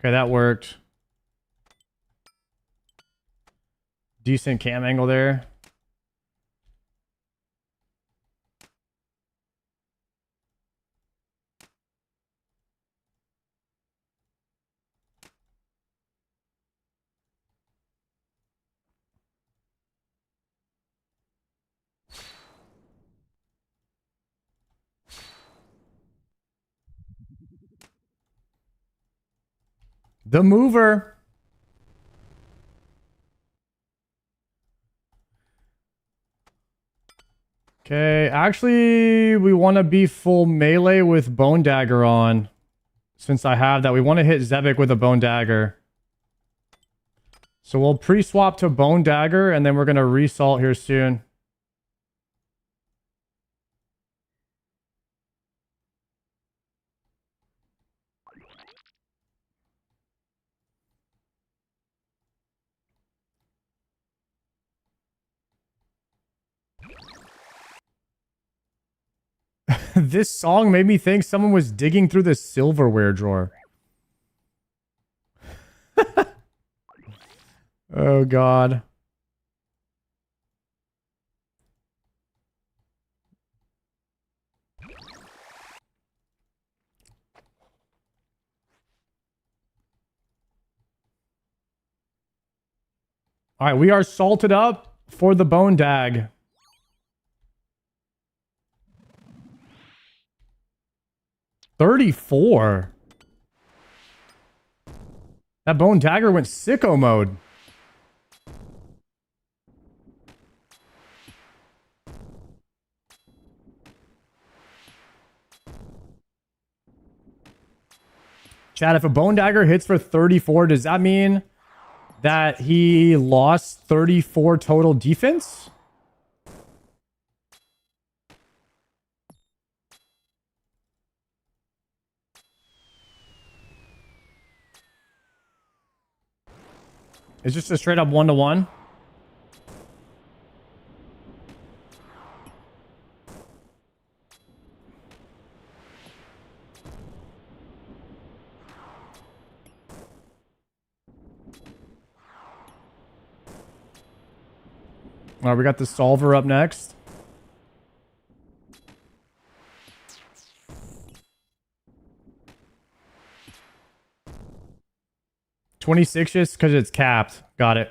Okay, that worked. Decent cam angle there. The mover. Okay, actually, we want to be full melee with Bone Dagger on. Since I have that, we want to hit Zebek with a Bone Dagger. So we'll pre-swap to Bone Dagger, and then we're going to resalt here soon. This song made me think someone was digging through the silverware drawer. Oh, God. All right, we are salted up for the Bone Dag. $34. That Bone Dagger went sicko mode. Chad, if a Bone Dagger hits for 34, does that mean that he lost 34 total defense? It's just a straight up 1-to-1. All right, we got the solver up next. $26 just because it's capped. Got it.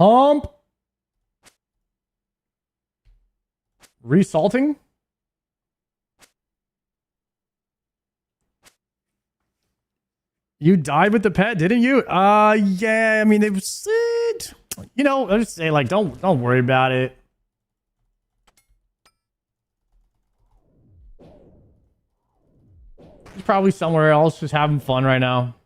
Pump. Resalting. You died with the pet, didn't you? Yeah. I mean, it was, you know, I just say like, don't worry about it. He's probably somewhere else, just having fun right now.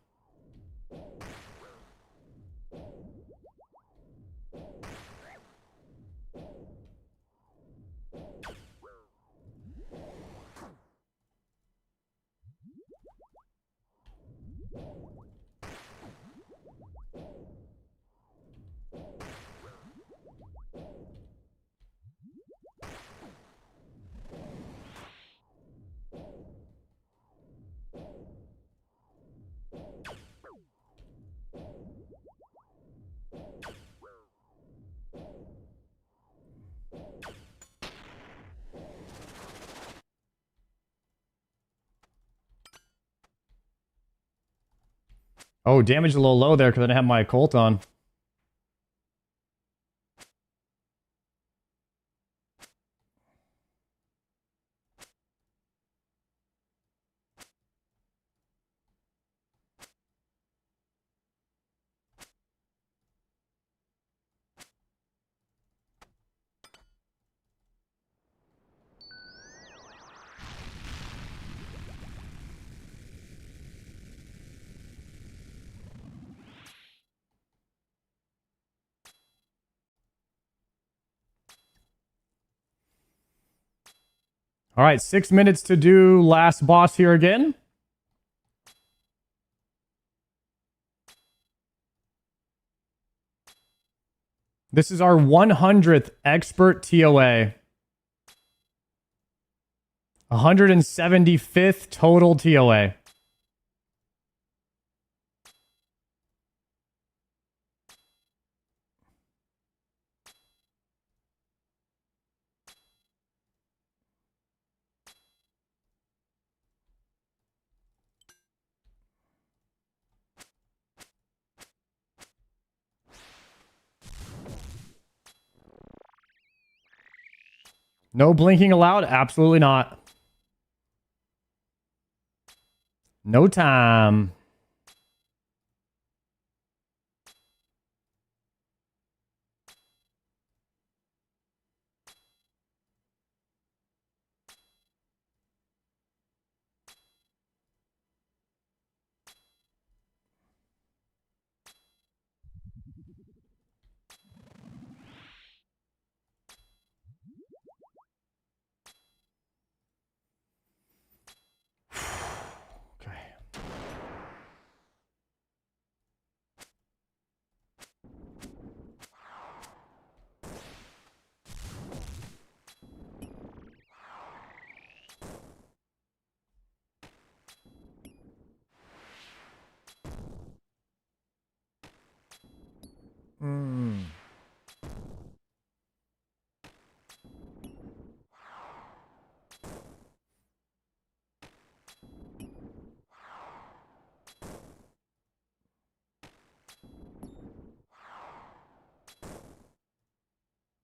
Oh, damage a little low there because I didn't have my Colt on. All right, 6 minutes to do last boss here again. This is our 100th expert TOA. 175th total TOA. No blinking allowed? Absolutely not. No time.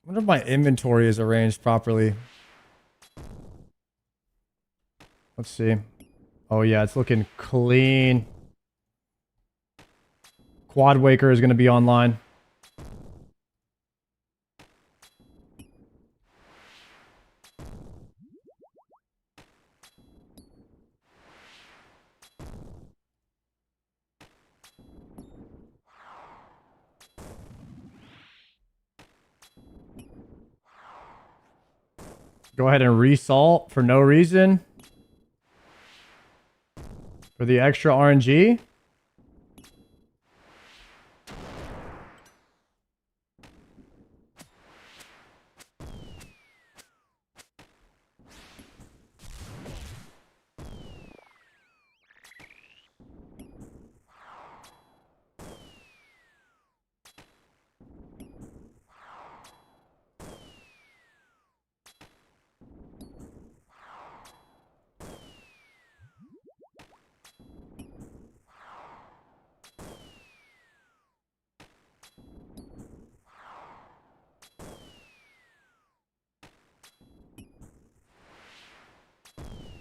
I wonder if my inventory is arranged properly. Let's see. Oh yeah, it's looking clean. Quad Waker is going to be online. Go ahead and resalt for no reason. For the extra RNG.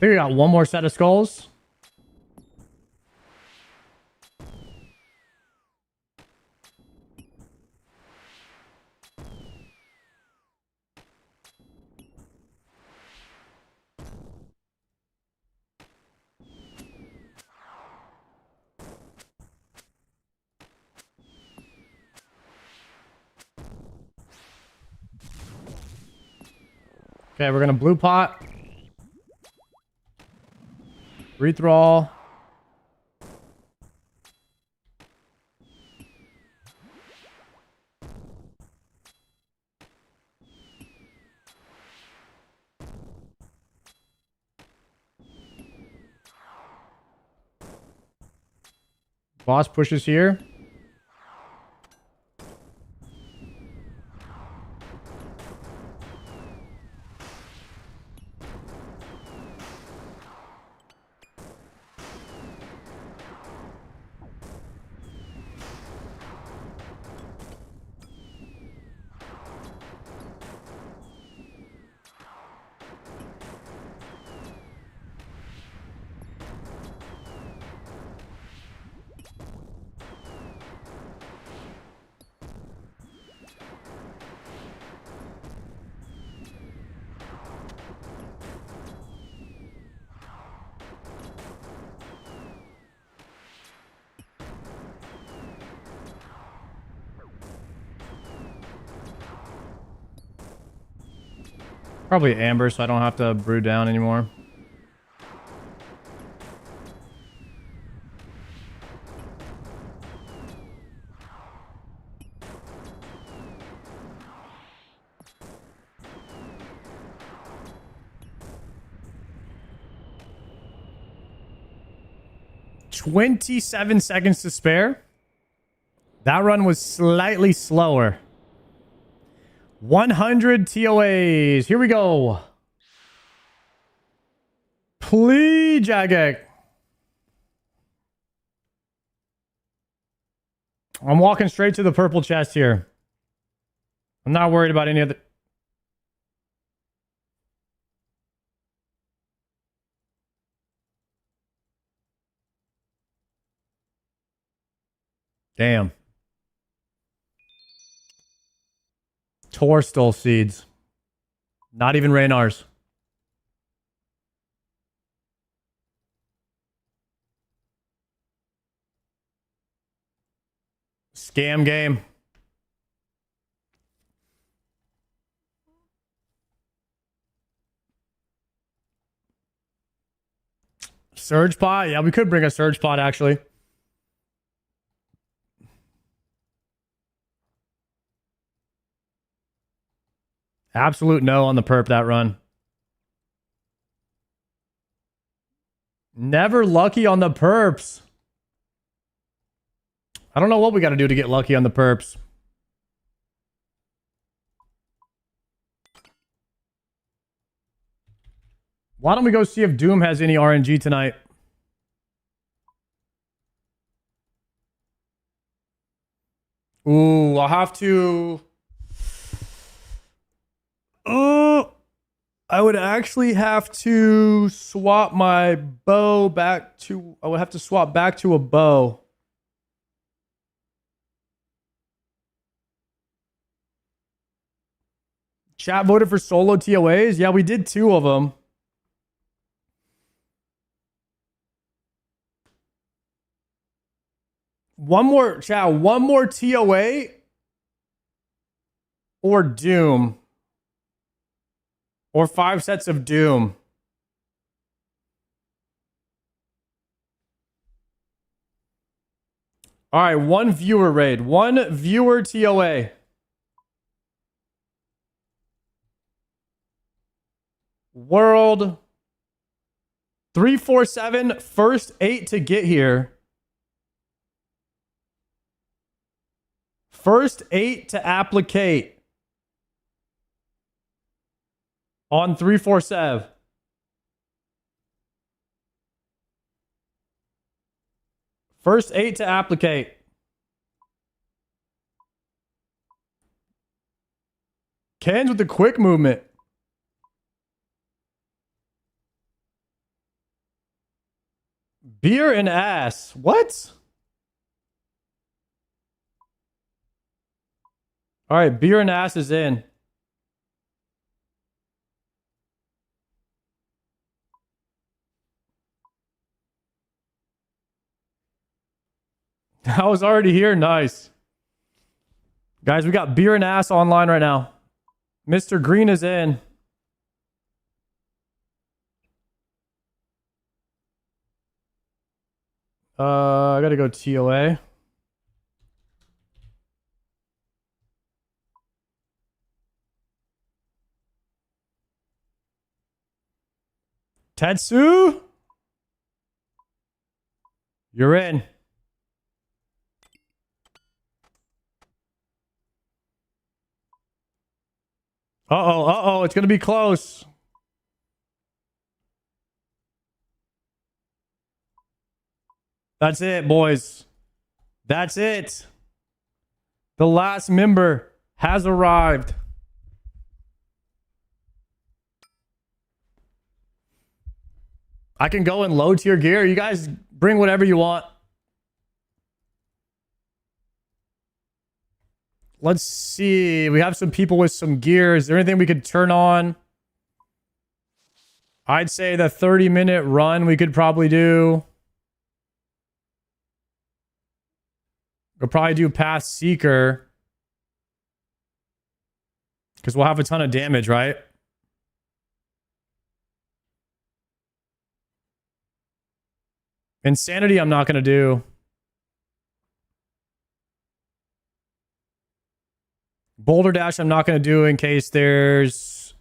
think we got one more set of skulls. Okay, we're gonna blue pot. Rethrall. Boss pushes here. Probably amber, so I don't have to brew down anymore. "27 seconds to spare." That run was slightly slower. 100 TOAs. Here we go. Please, Jagex. I'm walking straight to the purple chest here. I'm not worried about any other. Damn. Torstal seeds. Not even Raynar's. Scam game. Surge pot? Yeah, we could bring a surge pot actually. Absolute no on the perp that run. Never lucky on the perps. I don't know what we got to do to get lucky on the perps. Why don't we go see if Doom has any RNG tonight? Ooh, I'll have to... I would actually have to swap my bow back to... I would have to swap back to a bow. Chat voted for solo TOAs? Yeah, we did 2 of them. One more, chat, one more TOA or Doom. Or 5 sets of Doom. All right, 1 viewer raid. 1 viewer TOA. World 347, first 8 to get here. First 8 to applicate on 347. First 8 to applicate. Cans with the quick movement. Beer and ass. What? All right, beer and ass is in. I was already here. Nice. Guys, we got beer and ass online right now. Mr. Green is in. I gotta go TOA. Tetsu? You're in. Uh-oh, it's gonna be close. That's it, boys. That's it. The last member has arrived. I can go in low tier gear. You guys bring whatever you want. Let's see. We have some people with some gear. Is there anything we could turn on? I'd say the 30-minute run we could probably do. We'll probably do Path Seeker. Because we'll have a ton of damage, right? Insanity I'm not going to do. Boulder Dash I'm not going to do in case there's...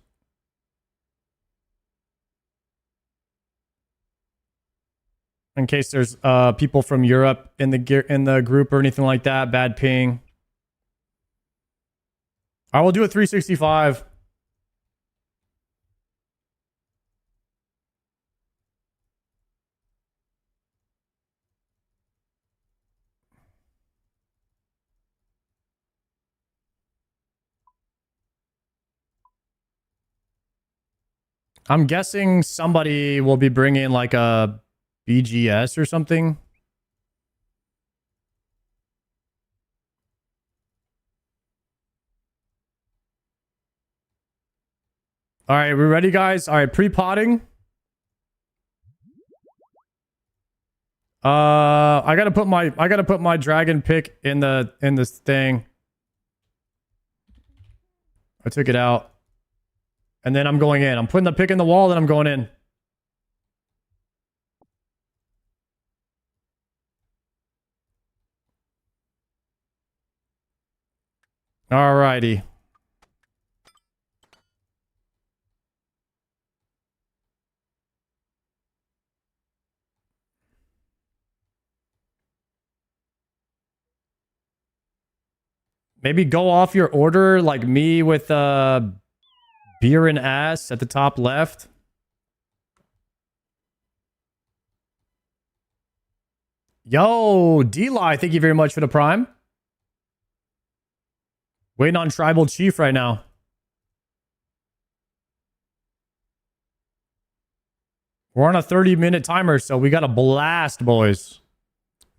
In case there's people from Europe in the group or anything like that. Bad ping. I will do a 365. I'm guessing somebody will be bringing like a BGS or something. All right, we ready, guys? All right, pre-potting. I gotta put my dragon pick in this thing. I took it out. And then I'm going in. I'm putting the pick in the wall, then I'm going in. Alrighty. Maybe go off your order like me with beer and ass at the top left. Yo, D-Lie, thank you very much for the prime. Waiting on Tribal Chief right now. We're on a 30-minute timer, so we got a blast, boys.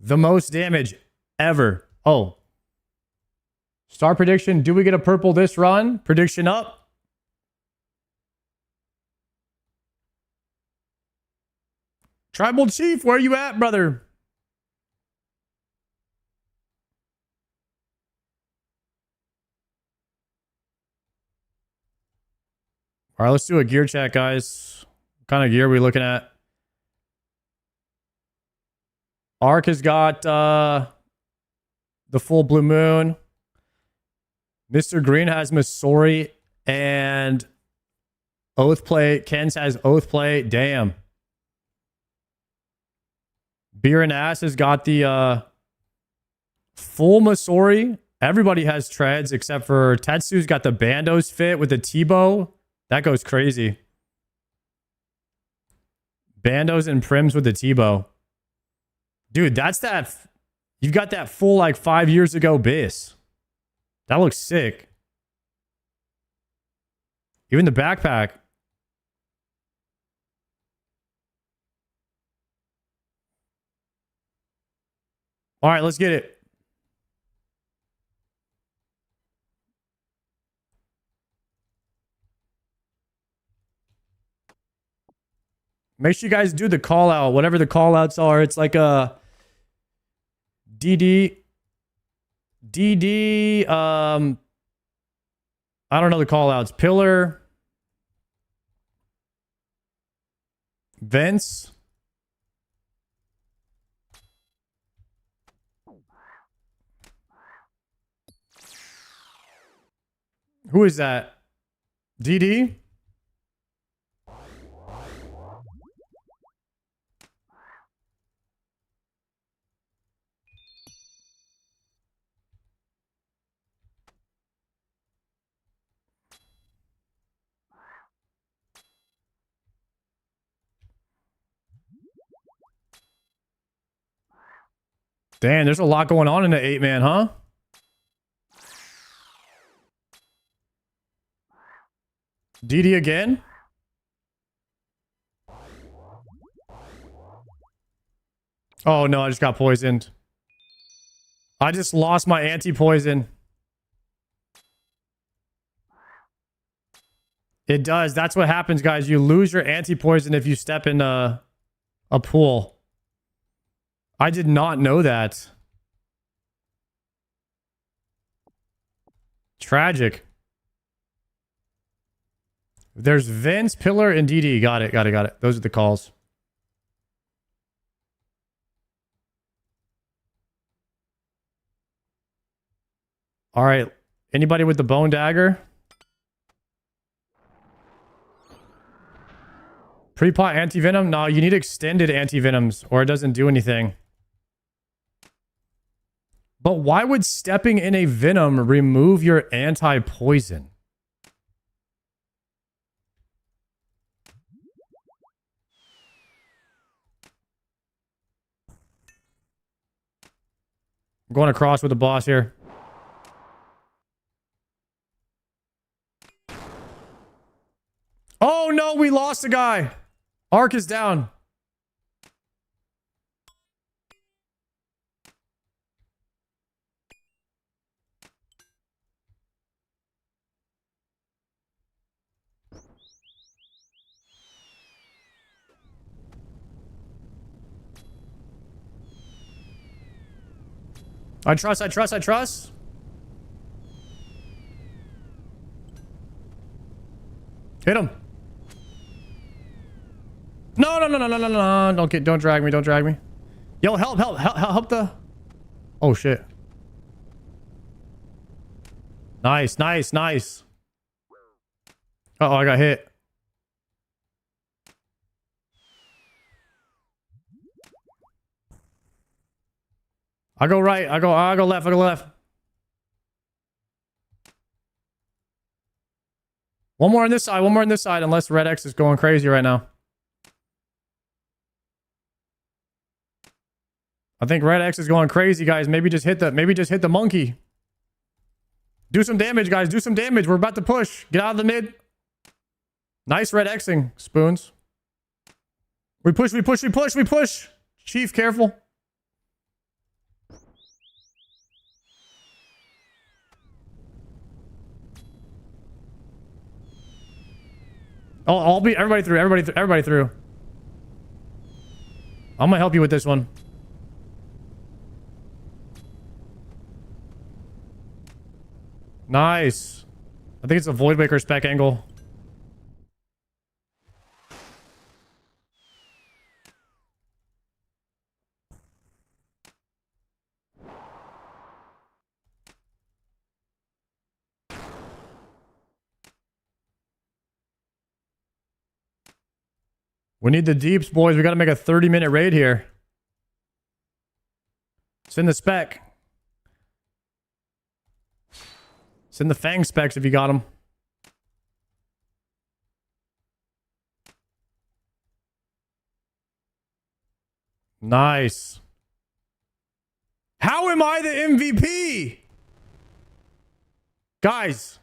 The most damage ever. Oh. Star prediction, do we get a purple this run? Prediction up. Tribal Chief, where you at, brother? All right, let's do a gear check, guys. What kind of gear are we looking at? Ark has got the full blue moon. Mr. Green has Missouri and Oathplate. Ken's has Oathplate. Damn. Beer and Ass has got the full Missouri. Everybody has treads except for Tetsu's got the Bandos fit with the T-bow. That goes crazy. Bandos and Prims with the T-bow. Dude, that's that. You've got that full like 5 years ago base. That looks sick. Even the backpack. All right, let's get it. Make sure you guys do the call out, whatever the call outs are. It's like a DD. I don't know the call outs. Pillar. Vents. Who is that? DD? Damn, there's a lot going on in the 8-man, huh? DD again? Oh no, I just got poisoned. I just lost my anti-poison. It does. That's what happens, guys. You lose your anti-poison if you step in a pool. I did not know that. Tragic. There's Vince, Pillar, and DD. Got it, got it, got it. Those are the calls. All right. Anybody with the bone dagger? Pre-pot anti-venom? No, you need extended anti-venoms or it doesn't do anything. But why would stepping in a venom remove your anti-poison? I'm going across with the boss here. Oh no, we lost a guy. Arc is down. I trust, I trust, I trust. Hit him. No, no, no, no, no, no, no. Don't drag me, don't drag me. Yo, help, help, help, help the... Oh, shit. Nice, nice, nice. Uh-oh, I got hit. I go right, I go left, I go left. One more on this side, one more on this side, unless Red X is going crazy right now. I think Red X is going crazy, guys. Maybe just hit the monkey. Do some damage, guys. Do some damage. We're about to push. Get out of the mid. Nice Red Xing, Spoons. We push, we push, we push, we push. Chief, careful. Oh, I'll be everybody through, everybody through, everybody through. I'm gonna help you with this one. Nice. I think it's a Voidwaker spec angle. We need the deeps, boys. We gotta make a 30-minute raid here. Send the spec. Send the Fang specs if you got them. Nice. How am I the MVP? Guys.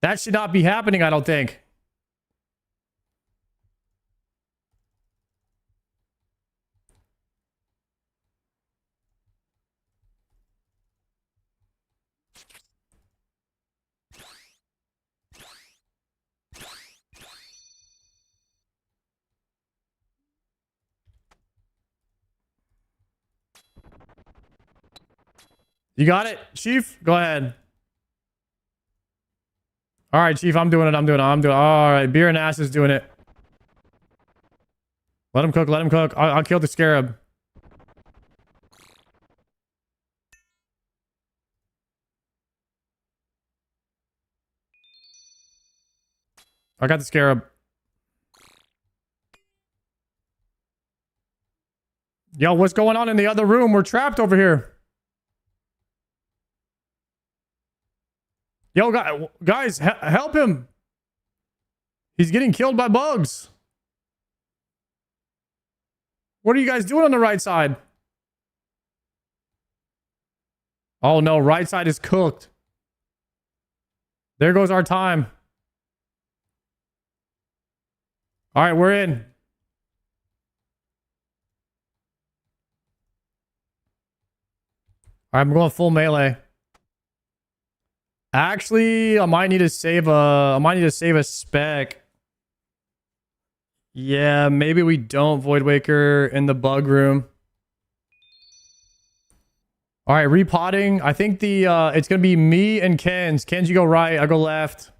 That should not be happening, I don't think. You got it, Chief? Go ahead. All right, Chief, I'm doing it. All right, Beer and Ass is doing it. Let him cook. I'll kill the scarab. I got the scarab. Yo, what's going on in the other room? We're trapped over here. Yo, guys, help him. He's getting killed by bugs. What are you guys doing on the right side? Oh no, right side is cooked. There goes our time. All right, we're in. All right, I'm going full melee. Actually, I might need to save a spec. Yeah, maybe we don't Void Waker in the bug room. All right, repotting. I think it's gonna be me and Ken's. Ken's, you go right. I go left.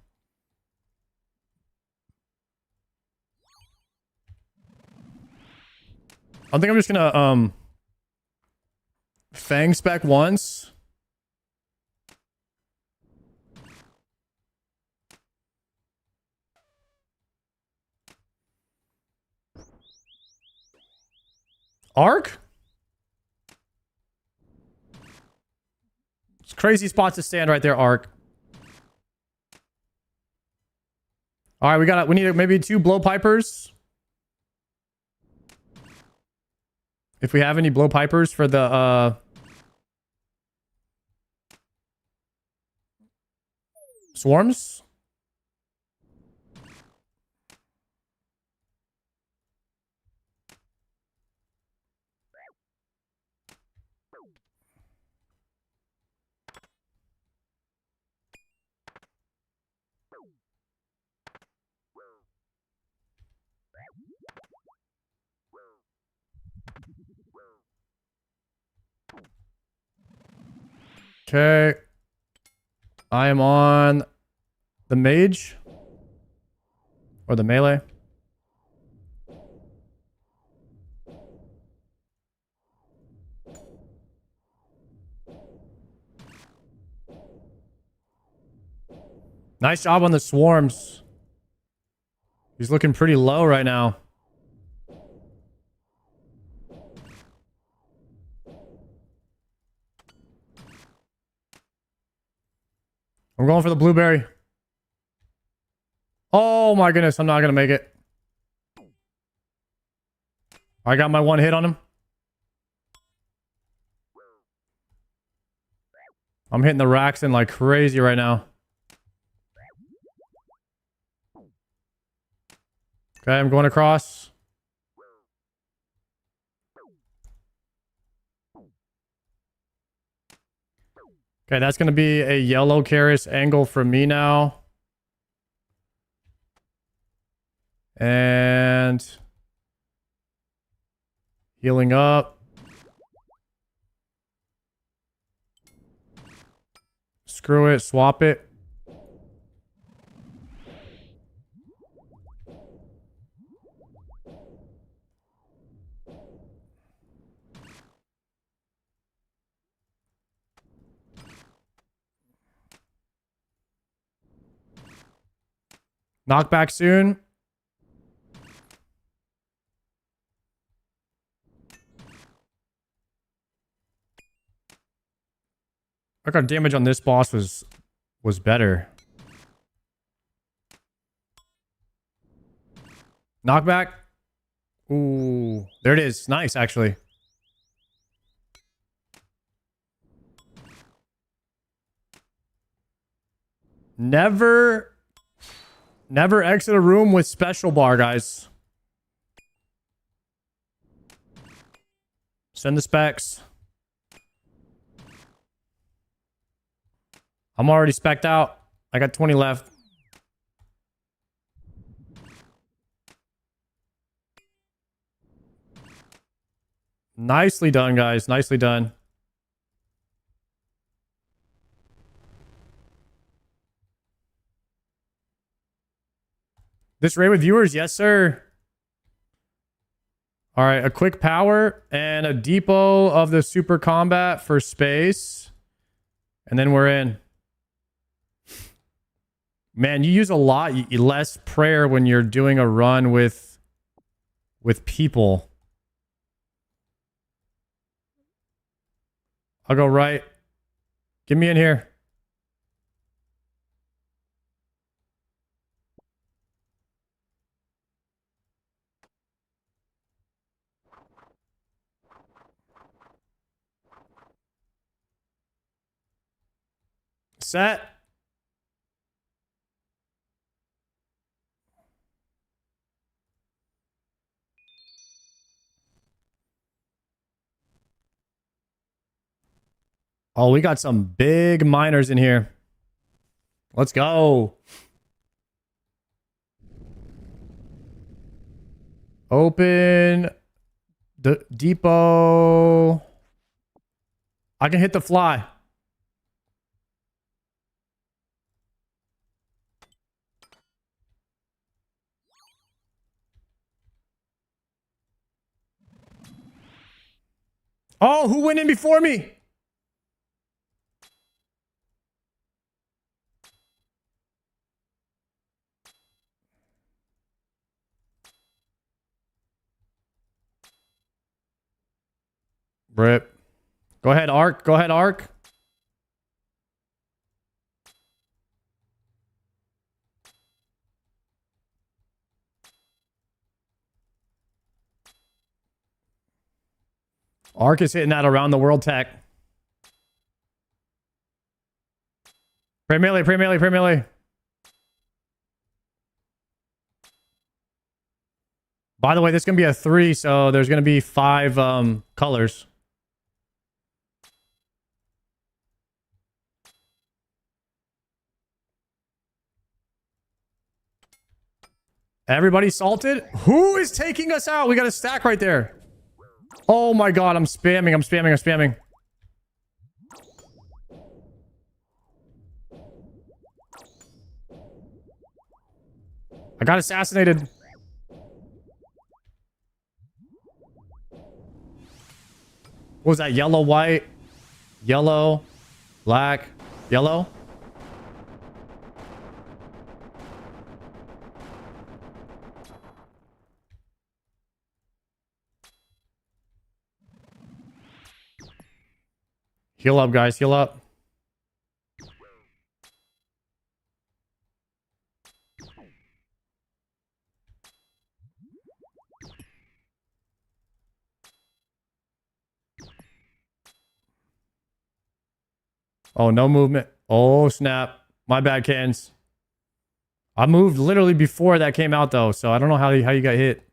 I think I'm just gonna Fang spec once. Arc? It's crazy spot to stand right there, Arc. All right, we need maybe 2 blowpipers. If we have any blowpipers for the swarms. Okay. I am on the mage. Or the melee. Nice job on the swarms. He's looking pretty low right now. I'm going for the blueberry. Oh my goodness, I'm not gonna make it. I got my 1 hit on him. I'm hitting the racks in like crazy right now. Okay, I'm going across. Okay, that's going to be a yellow Karis angle for me now. And healing up. Screw it, swap it. Knockback soon. I got damage on this boss was better. Knockback. Ooh, there it is. Nice, actually. Never exit a room with special bar, guys. Send the specs. I'm already specced out. I got 20 left. Nicely done, guys. Nicely done. This raid with viewers? Yes, sir. All right, a quick power and a depot of the super combat for space. And then we're in. Man, you use a lot less prayer when you're doing a run with people. I'll go right. Get me in here. Set. Oh, we got some big miners in here. Let's go. Open the depot. I can hit the fly. Oh, who went in before me? Rip. Go ahead, Ark. Go ahead, Ark. Ark is hitting that around the world tech. Pray melee, pray melee, pray melee. By the way, this is going to be a 3, so there's going to be 5 colors. Everybody salted? Who is taking us out? We got a stack right there. Oh my god, I'm spamming, I'm spamming, I'm spamming. I got assassinated. What was that? Yellow, white, yellow, black, yellow? Heal up, guys. Heal up. Oh, no movement. Oh, snap. My bad, Kens. I moved literally before that came out, though, so I don't know how you got hit.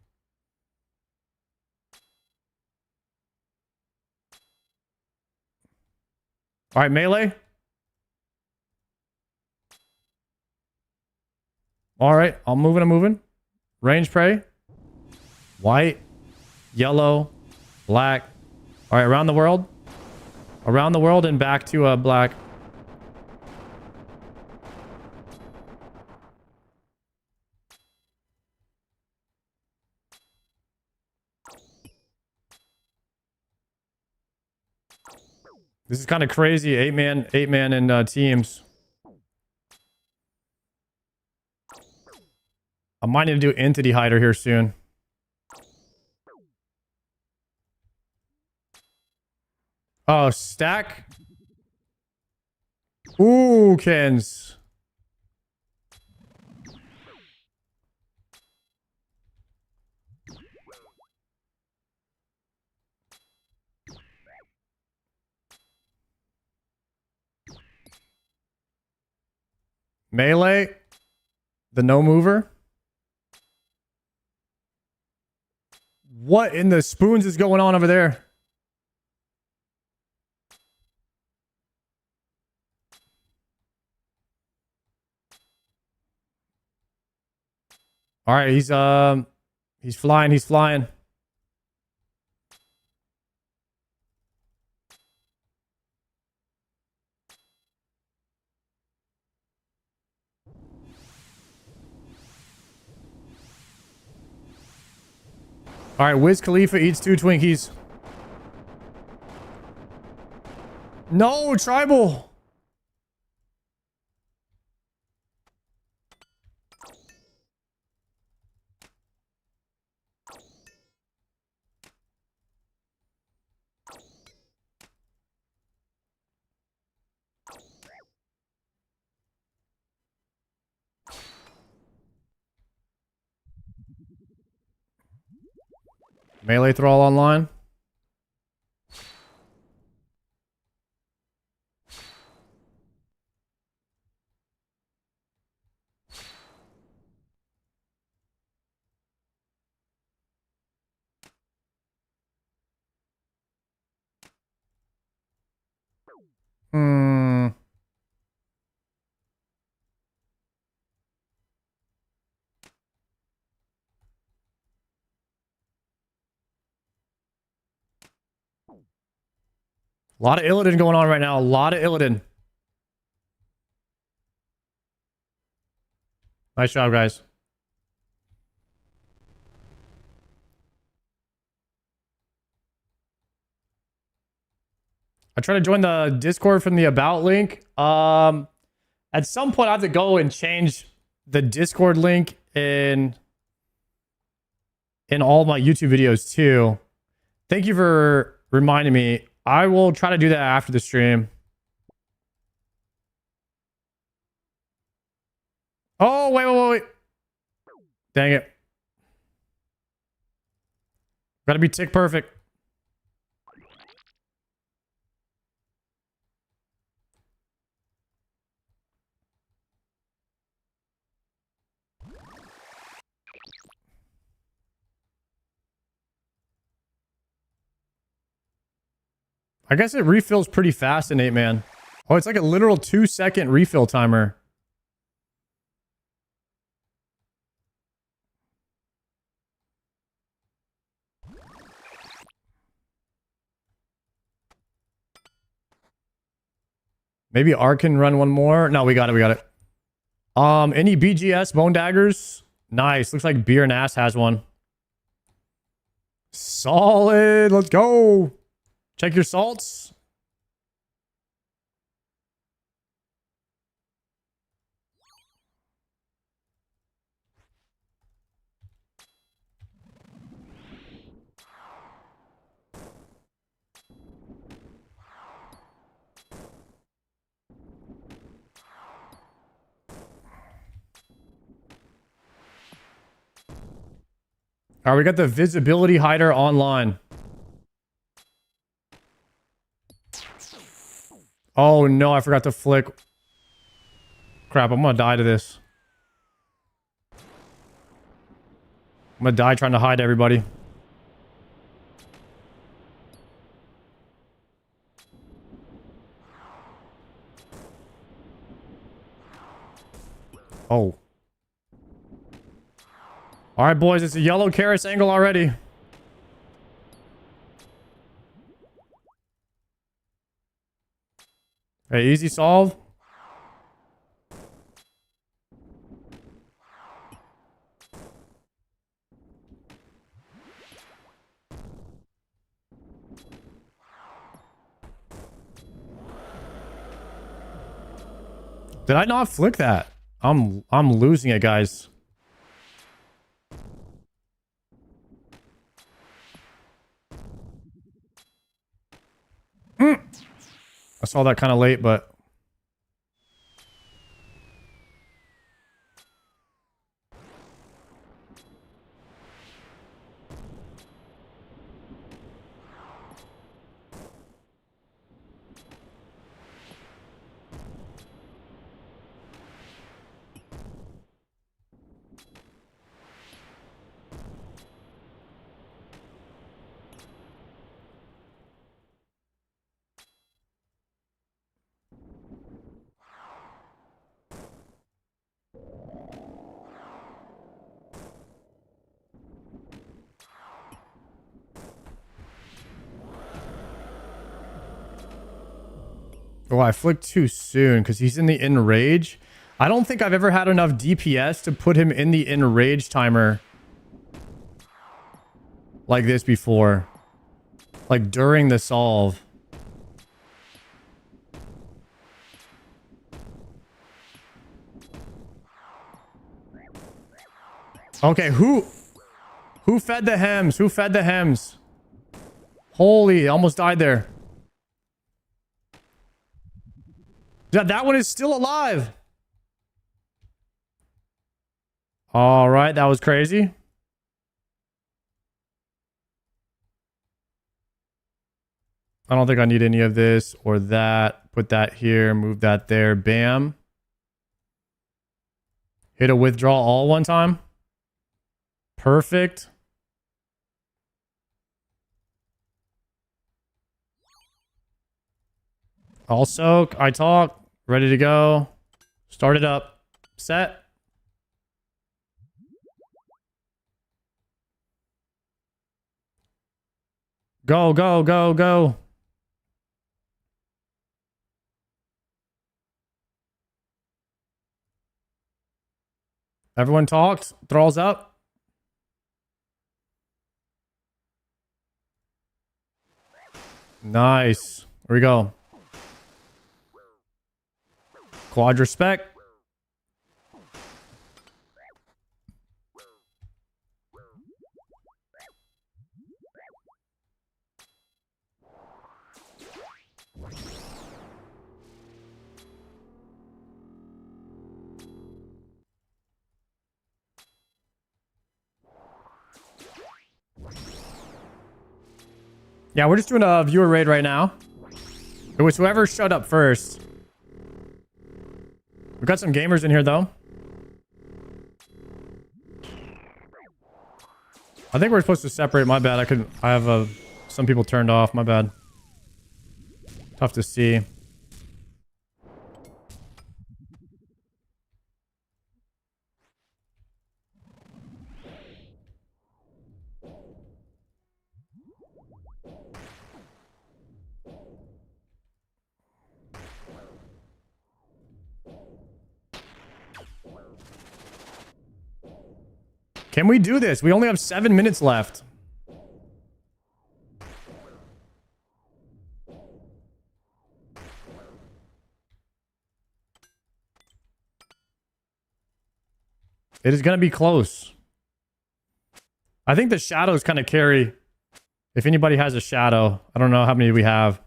All right, melee. All right, I'm moving, I'm moving. Range prey. White, yellow, black. All right, around the world. Around the world and back to black. This is kind of crazy. 8-man in teams. I might need to do entity hider here soon. Oh, stack. Ooh, Kens. Melee. The no mover. What in the spoons is going on over there? All right, he's flying, he's flying. All right, Wiz Khalifa eats 2 Twinkies. No, tribal. Melee Thrall online. Hmm. A lot of Illidan going on right now. A lot of Illidan. Nice job, guys. I try to join the Discord from the About link. At some point, I have to go and change the Discord link in all my YouTube videos too. Thank you for reminding me. I will try to do that after the stream. Oh, wait. Dang it. Gotta be tick perfect. I guess it refills pretty fast in 8-man. Oh, it's like a literal 2-second refill timer. Maybe Ark can run one more. No, we got it. Any BGS bone daggers? Nice. Looks like Beer and Ass has one. Solid. Let's go. Check your salts. All right, we got the visibility hider online. Oh no, I forgot to flick. Crap, I'm gonna die to this. I'm gonna die trying to hide everybody. Oh. All right, boys, it's a yellow Karis angle already. Hey, easy solve. Did I not flick that? I'm losing it, guys. I saw that kind of late, but oh, I flicked too soon because he's in the enrage. I don't think I've ever had enough DPS to put him in the enrage timer. like this before. Like during the solve. Okay, who fed the hems? Who fed the hems? Holy, almost died there. That one is still alive. All right, that was crazy. I don't think I need any of this or that. Put that here, move that there. Bam. Hit a withdraw all one time. Perfect. All soak. I talk. Ready to go. Start it up. Set. Go, go, go, go. Everyone talked. Thralls up. Nice. Here we go. Quad respect. Yeah, we're just doing a viewer raid right now. It was whoever showed up first. We got some gamers in here though. I think we're supposed to separate. My bad. I have some people turned off. My bad. Tough to see. Can we do this? We only have 7 minutes left. It is going to be close. I think the shadows kind of carry. If anybody has a shadow, I don't know how many we have.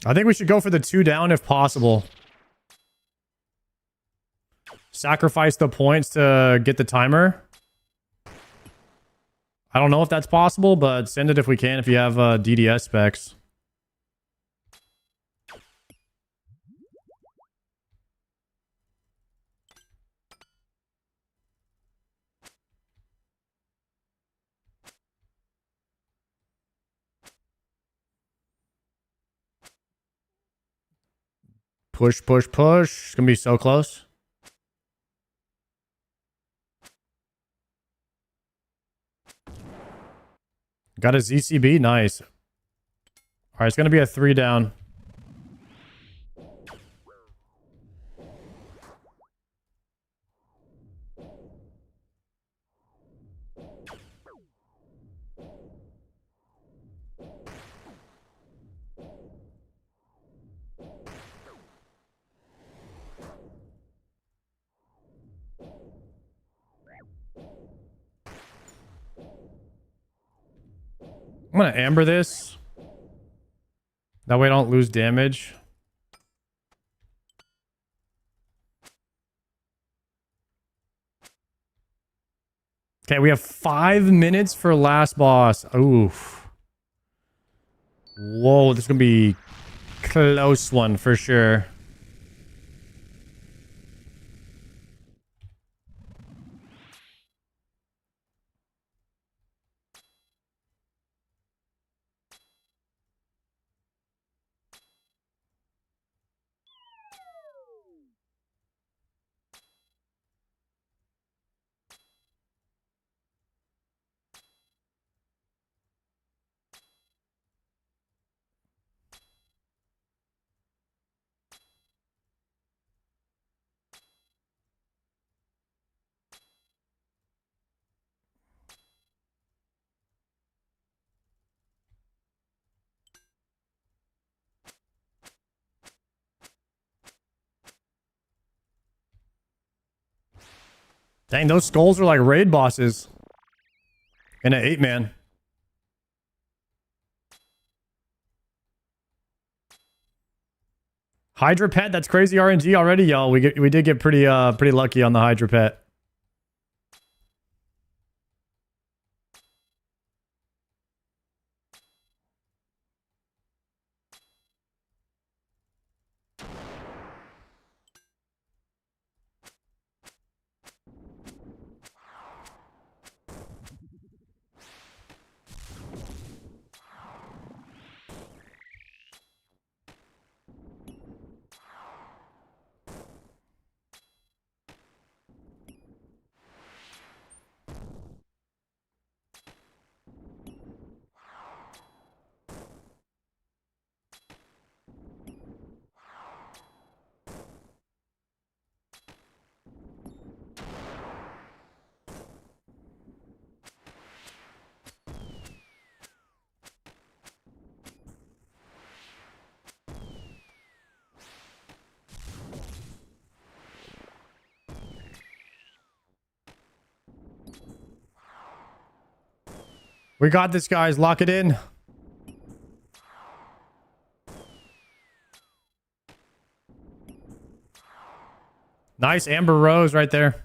I think we should go for the 2 down if possible. Sacrifice the points to get the timer. I don't know if that's possible, but send it if we can, if you have DDS specs. Push, push, push. It's going to be so close. Got a ZCB. Nice. All right, it's going to be a 3 down. I'm going to amber this. That way I don't lose damage. Okay, we have 5 minutes for last boss. Oof. Whoa, this is going to be a close one for sure. Dang, those skulls are like raid bosses. In an 8-man. Hydra pet, that's crazy RNG already, y'all. We did get pretty lucky on the Hydra pet. We got this, guys. Lock it in. Nice Amber Rose right there.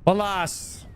Alas.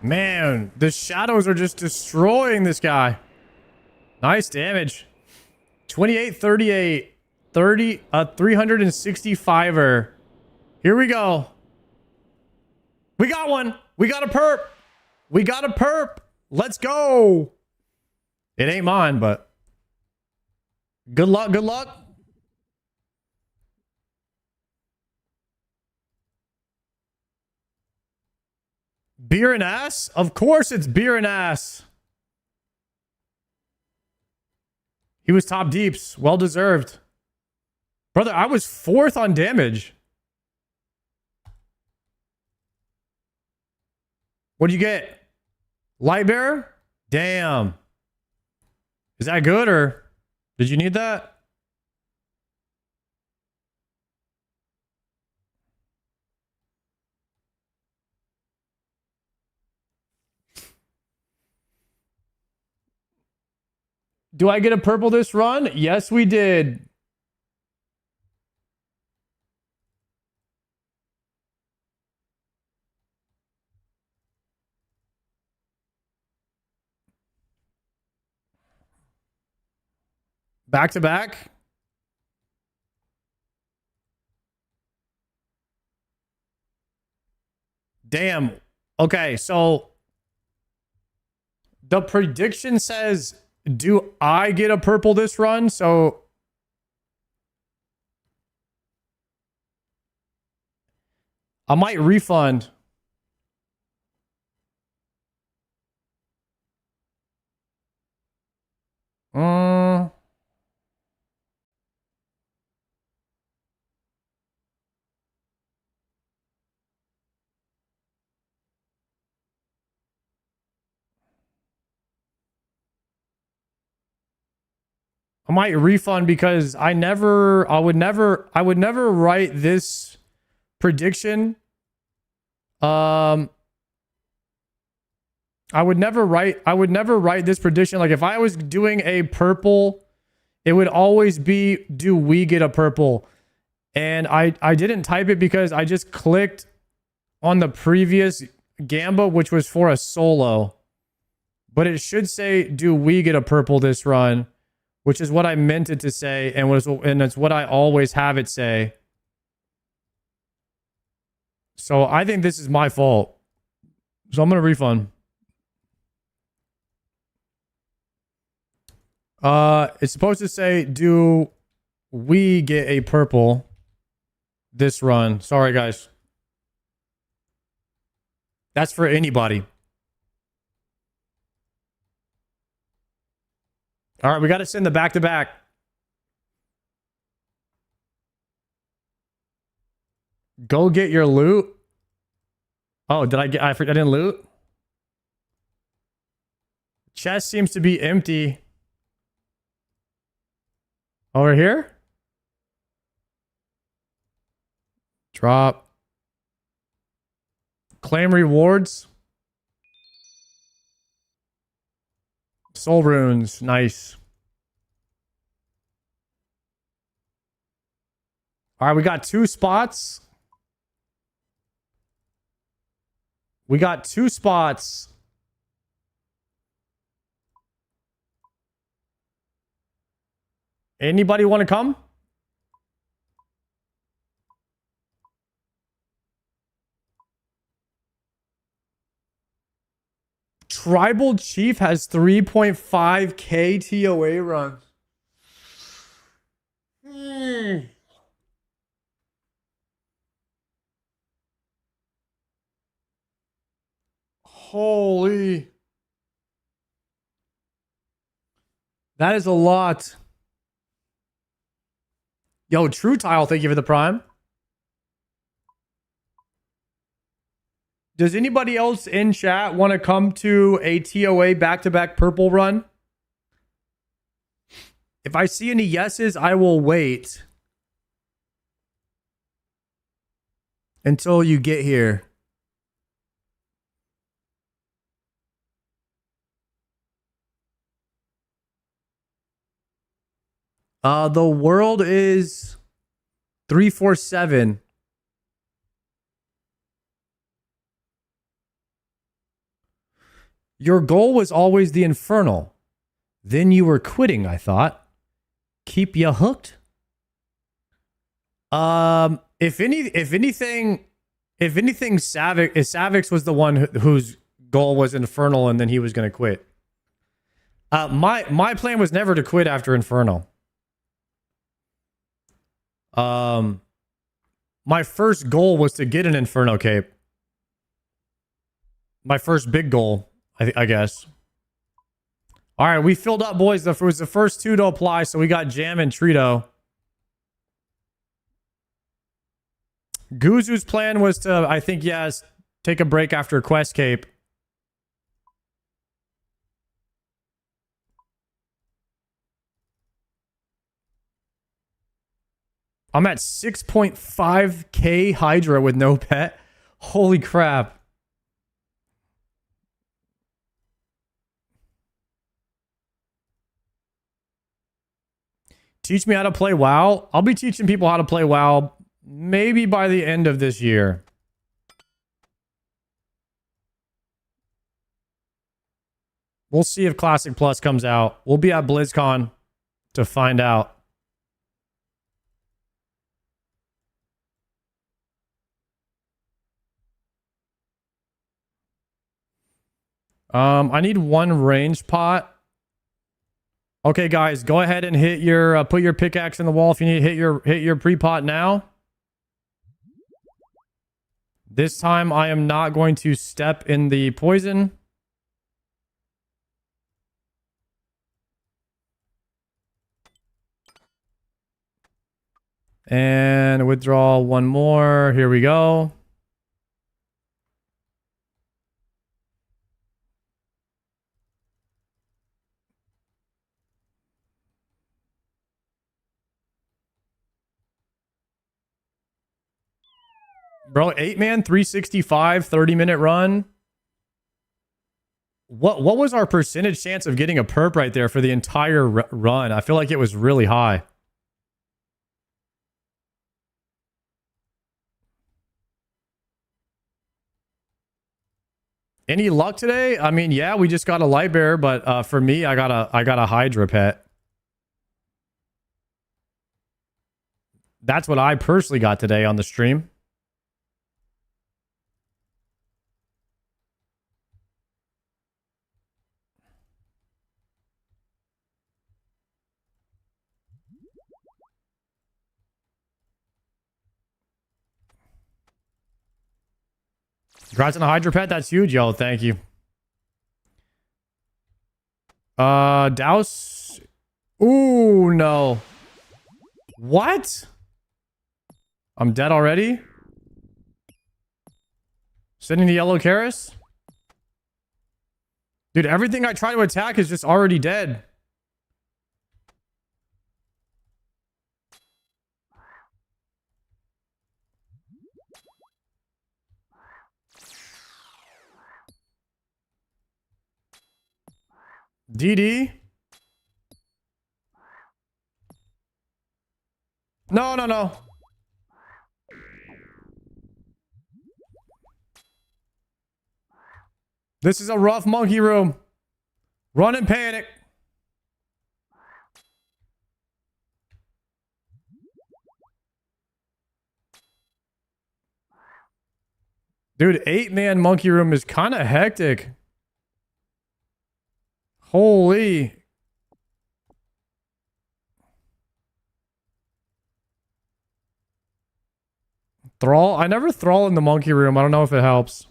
Man, the shadows are just destroying this guy. Nice damage. 28, 38, 30, 365er. Here we go. We got one. We got a perp. We got a perp. Let's go. It ain't mine, but good luck. Good luck. Beer and ass? Of course it's beer and ass. He was top deeps. Well deserved. Brother, I was 4th on damage. What'd you get? Light bearer? Damn. Is that good or did you need that? Do I get a purple this run? Yes, we did. Back to back. Damn. Okay, so the prediction says, do I get a purple this run? So I might refund. I might refund because I would never write this prediction. I would never write this prediction. Like if I was doing a purple, it would always be, do we get a purple? And I didn't type it because I just clicked on the previous Gamba, which was for a solo. But it should say, do we get a purple this run? Which is what I meant it to say, and it's what I always have it say. So I think this is my fault. So I'm going to refund. It's supposed to say, do we get a purple this run? Sorry, guys. That's for anybody. All right, we got to send the back-to-back. Go get your loot. Oh, I didn't loot? Chest seems to be empty. Over here? Drop. Claim rewards. Soul runes. Nice. All right, we got 2 spots. We got 2 spots. Anybody want to come? Tribal Chief has 3.5k TOA runs. Holy. That is a lot. Yo, True Tile, thank you for the prime. Does anybody else in chat want to come to a TOA back-to-back purple run? If I see any yeses, I will wait until you get here. The world is 347. Your goal was always the Infernal. Then you were quitting, I thought. Keep ya hooked? If anything, Savix was the one whose goal was Infernal and then he was going to quit. My plan was never to quit after Infernal. My first goal was to get an Inferno cape. My first big goal, I guess. All right, we filled up, boys. It was the first 2 to apply, so we got Jam and Trito. Guzu's plan was to, I think, yes, take a break after Quest Cape. I'm at 6.5k Hydra with no pet. Holy crap. Teach me how to play WoW. I'll be teaching people how to play WoW maybe by the end of this year. We'll see if Classic Plus comes out. We'll be at BlizzCon to find out. I need 1 range pot. Okay, guys, go ahead and hit your put your pickaxe in the wall if you need to hit your pre-pot now. This time I am not going to step in the poison. And withdraw 1 more. Here we go. Bro, 8-man, 365, 30-minute run. What was our percentage chance of getting a perp right there for the entire run? I feel like it was really high. Any luck today? I mean, yeah, we just got a light bearer, but for me, I got a Hydra pet. That's what I personally got today on the stream. Congrats on a Hydra pet. That's huge, yo. Thank you. Douse. Ooh, no. What? I'm dead already? Sending the yellow Karis? Dude, everything I try to attack is just already dead. DD? No, no, no. This is a rough monkey room. Run and panic. Dude, 8-man monkey room is kind of hectic. Holy. Thrall? I never thrall in the monkey room. I don't know if it helps.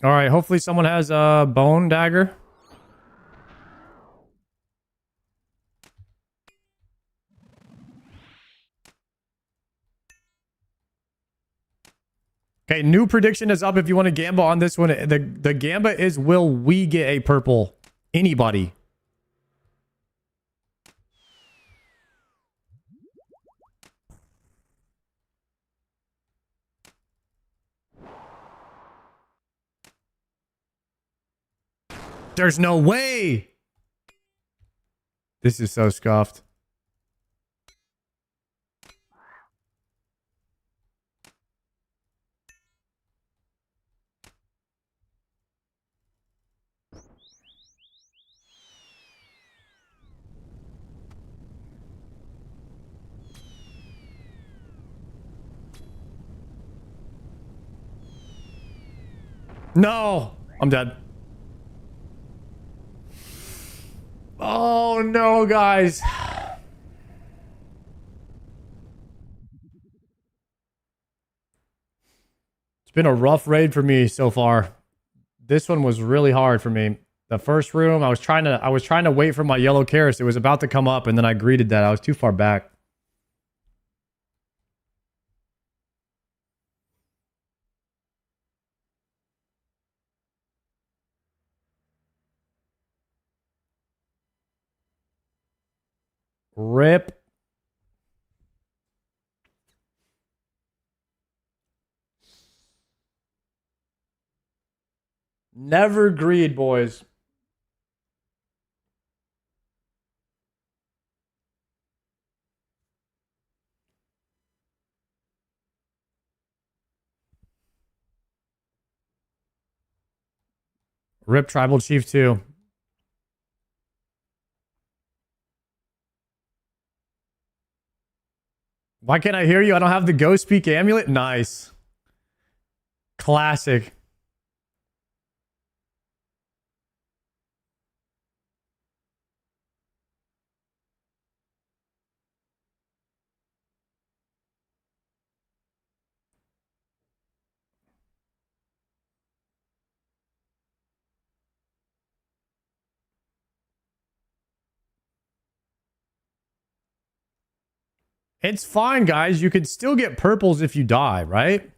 All right, hopefully someone has a bone dagger. Okay, new prediction is up if you want to gamble on this one. The gamba is, will we get a purple? Anybody? There's no way. This is so scuffed. No, I'm dead. Oh no, guys. It's been a rough raid for me so far. This one was really hard for me. The first room, I was trying to wait for my yellow Karis. It was about to come up and then I greeted that. I was too far back. Rip. Never greed, boys. Rip Tribal Chief too. Why can't I hear you? I don't have the Ghost Speak amulet? Nice. Classic. It's fine, guys. You can still get purples if you die, right?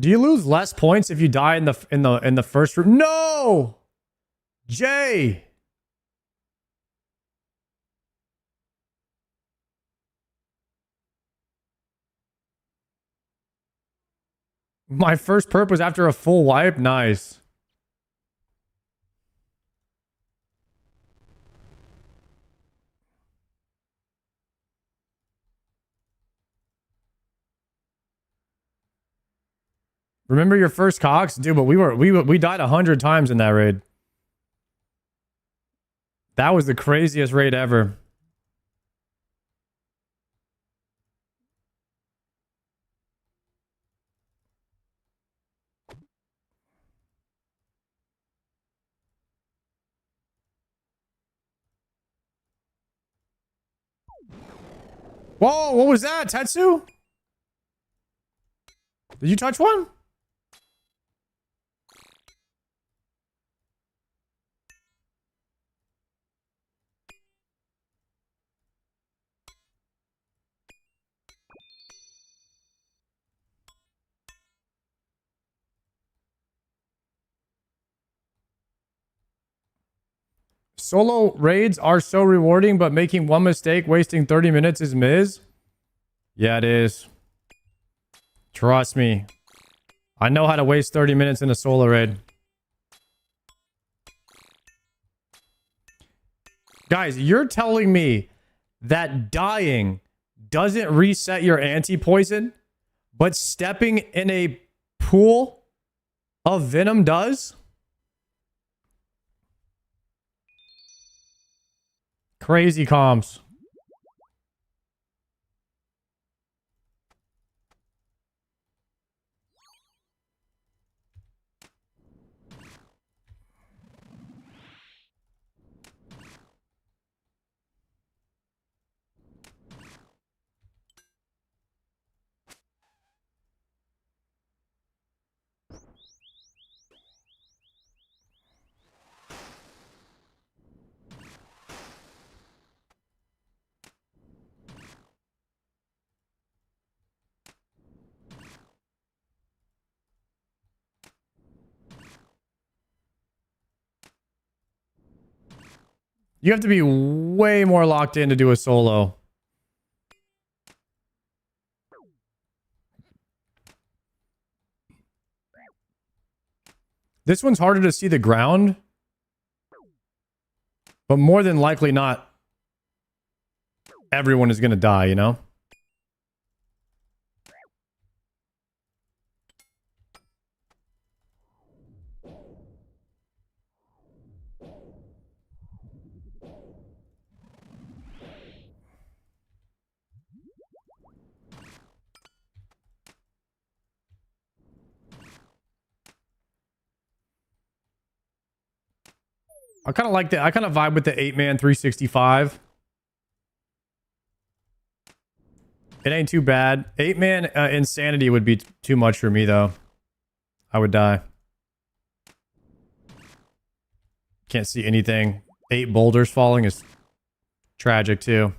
Do you lose less points if you die in the first room? No! Jay! My first perp was after a full wipe. Nice. Remember your first Cox? Dude, but we died 100 times in that raid. That was the craziest raid ever. Whoa, what was that, Tetsu? Did you touch one? Solo raids are so rewarding, but making one mistake, wasting 30 minutes is Miz. Yeah, it is. Trust me. I know how to waste 30 minutes in a solo raid. Guys, you're telling me that dying doesn't reset your anti-poison, but stepping in a pool of venom does? Crazy comms. You have to be way more locked in to do a solo. This one's harder to see the ground, but more than likely not everyone is going to die, you know? I kind of like that. I kind of vibe with the 8-man 365. It ain't too bad. 8-man insanity would be too much for me, though. I would die. Can't see anything. 8 boulders falling is tragic, too.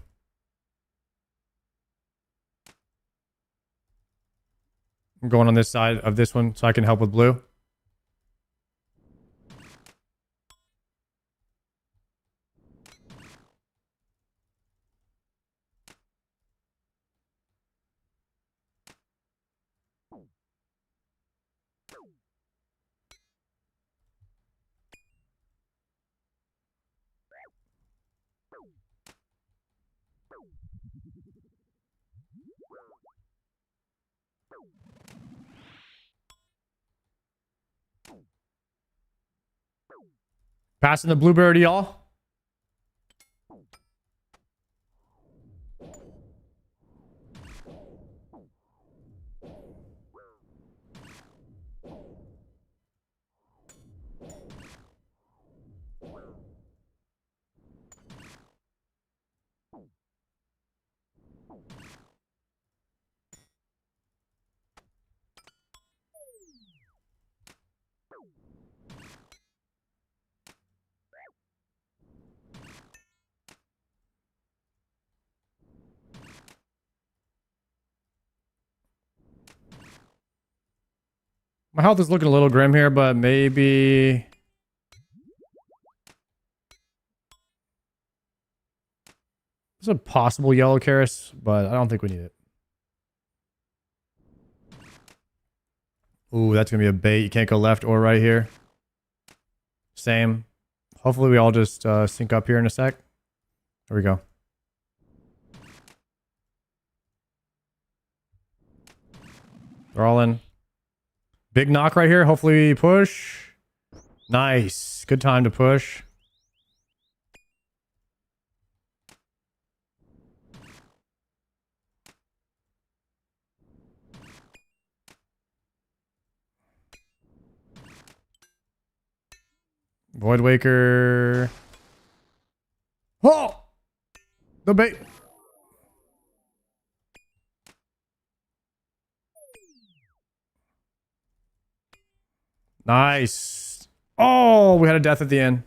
I'm going on this side of this one so I can help with blue. Passing the blueberry to y'all. My health is looking a little grim here, but maybe... There's a possible yellow Karis, but I don't think we need it. Ooh, that's going to be a bait. You can't go left or right here. Same. Hopefully we all just sync up here in a sec. There we go. They're all in. Big knock right here. Hopefully we push. Nice. Good time to push. Void Waker. Oh! The bait. Nice. Oh, we had a death at the end.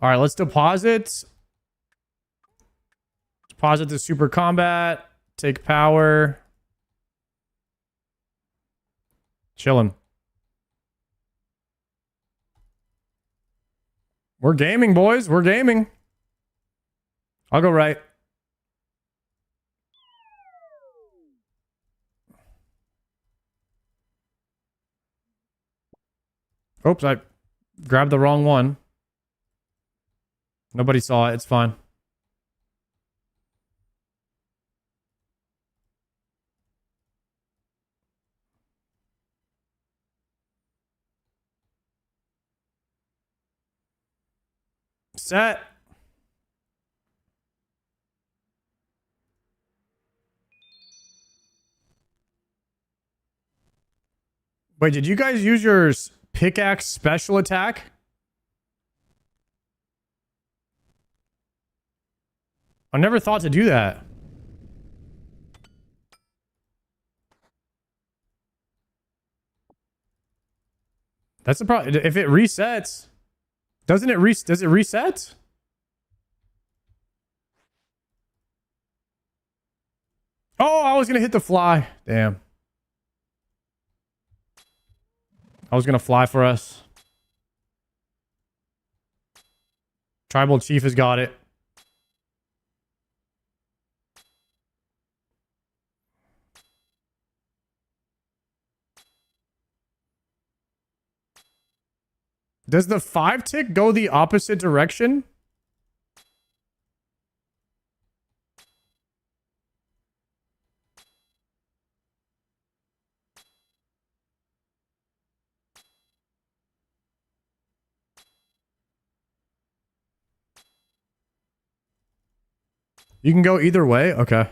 All right, let's deposit. Deposit the super combat. Take power. Chilling. We're gaming, boys. We're gaming. I'll go right. Oops, I grabbed the wrong one. Nobody saw it. It's fine. Set. Wait, did you guys use your pickaxe special attack? I never thought to do that. That's the problem. If it resets, doesn't it does it reset? Oh, I was gonna hit the fly. Damn. I was gonna fly for us. Tribal Chief has got it. Does the 5 tick go the opposite direction? You can go either way? Okay.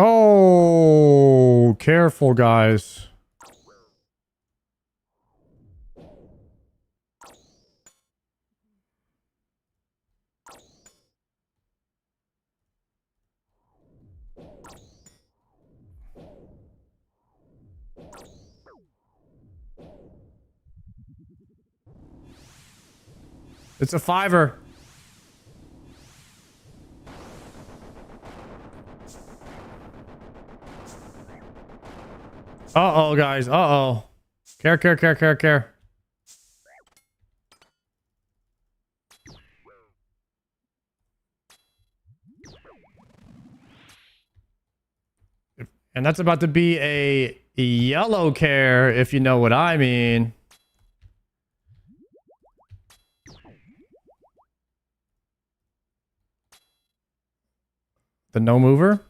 Oh, careful, guys. It's a 5-er. Uh-oh, guys. Uh-oh. Care. And that's about to be a yellow care, if you know what I mean. The no mover?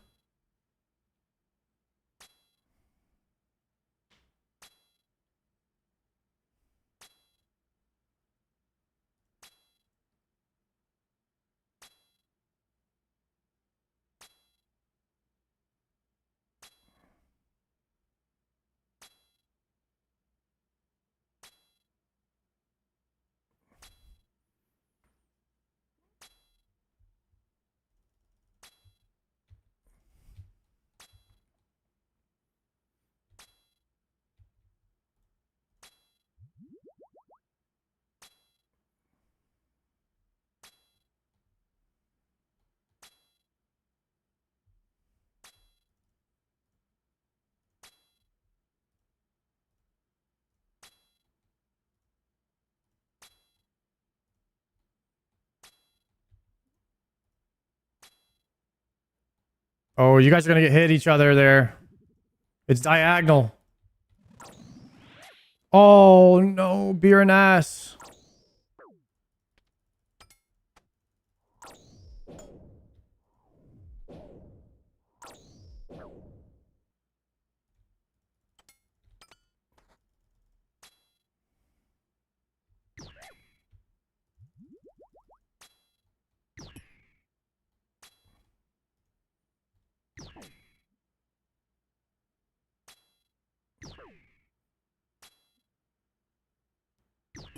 Oh, you guys are gonna get hit each other there. It's diagonal. Oh no, beer and ass.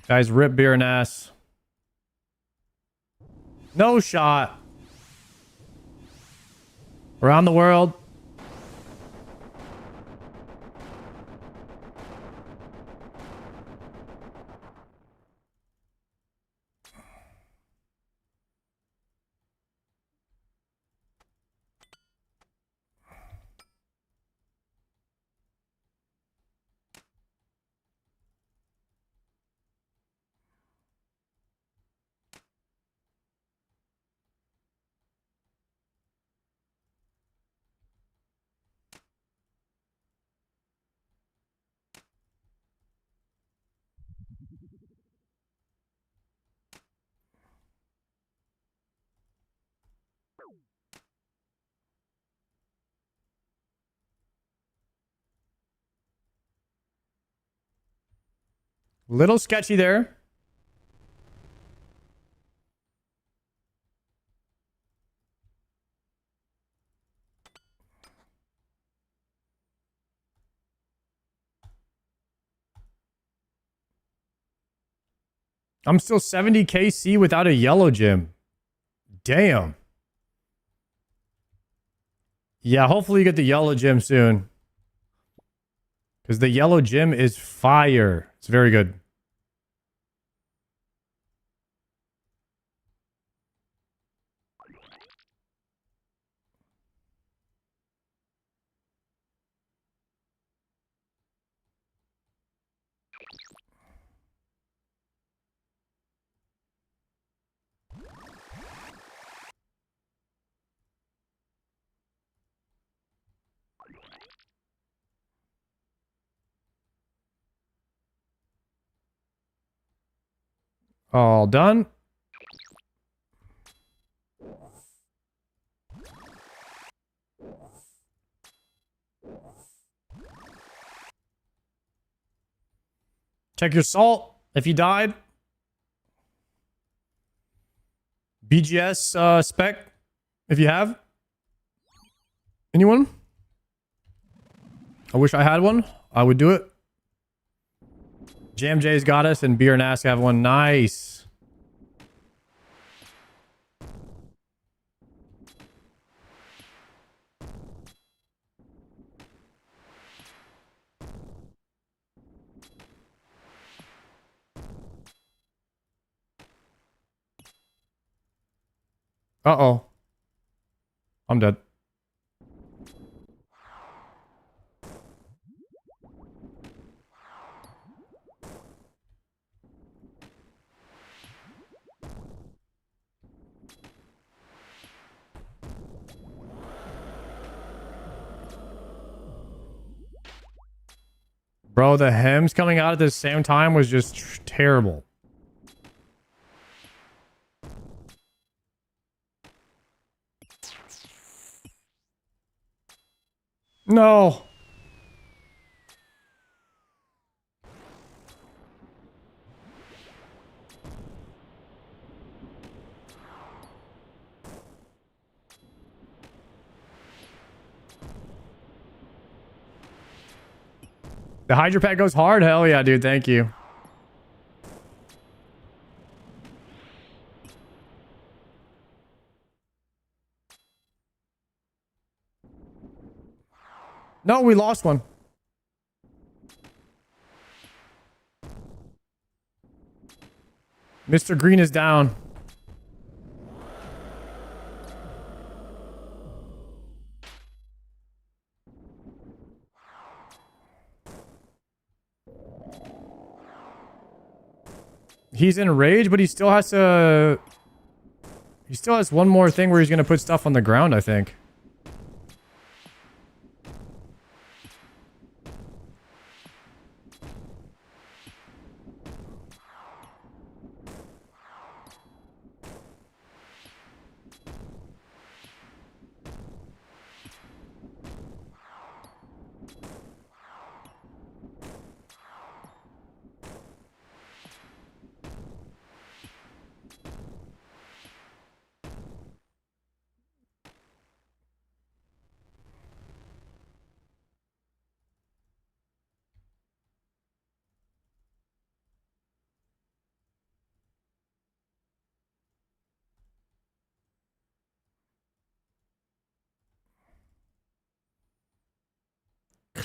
Guys, rip beer and ass. No shot. Around the world. Little sketchy there. I'm still 70 KC without a yellow gem. Damn. Yeah, hopefully you get the yellow gem soon. Because the yellow gem is fire. It's very good. All done. Check your salt if you died. BGS spec if you have. Anyone? I wish I had one. I would do it. Jam J's got us, and Beer and Ask have one. Nice. Uh-oh. I'm dead. Bro, the hems coming out at the same time was just terrible. No. The Hydro Pack goes hard? Hell yeah, dude. Thank you. No, we lost one. Mr. Green is down. He's in rage, but he still has to... He still has one more thing where he's going to put stuff on the ground, I think.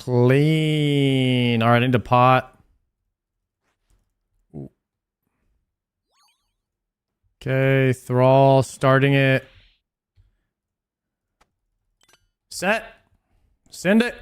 Clean. All right, into pot. Ooh. Okay, Thrall starting it. Set. Send it.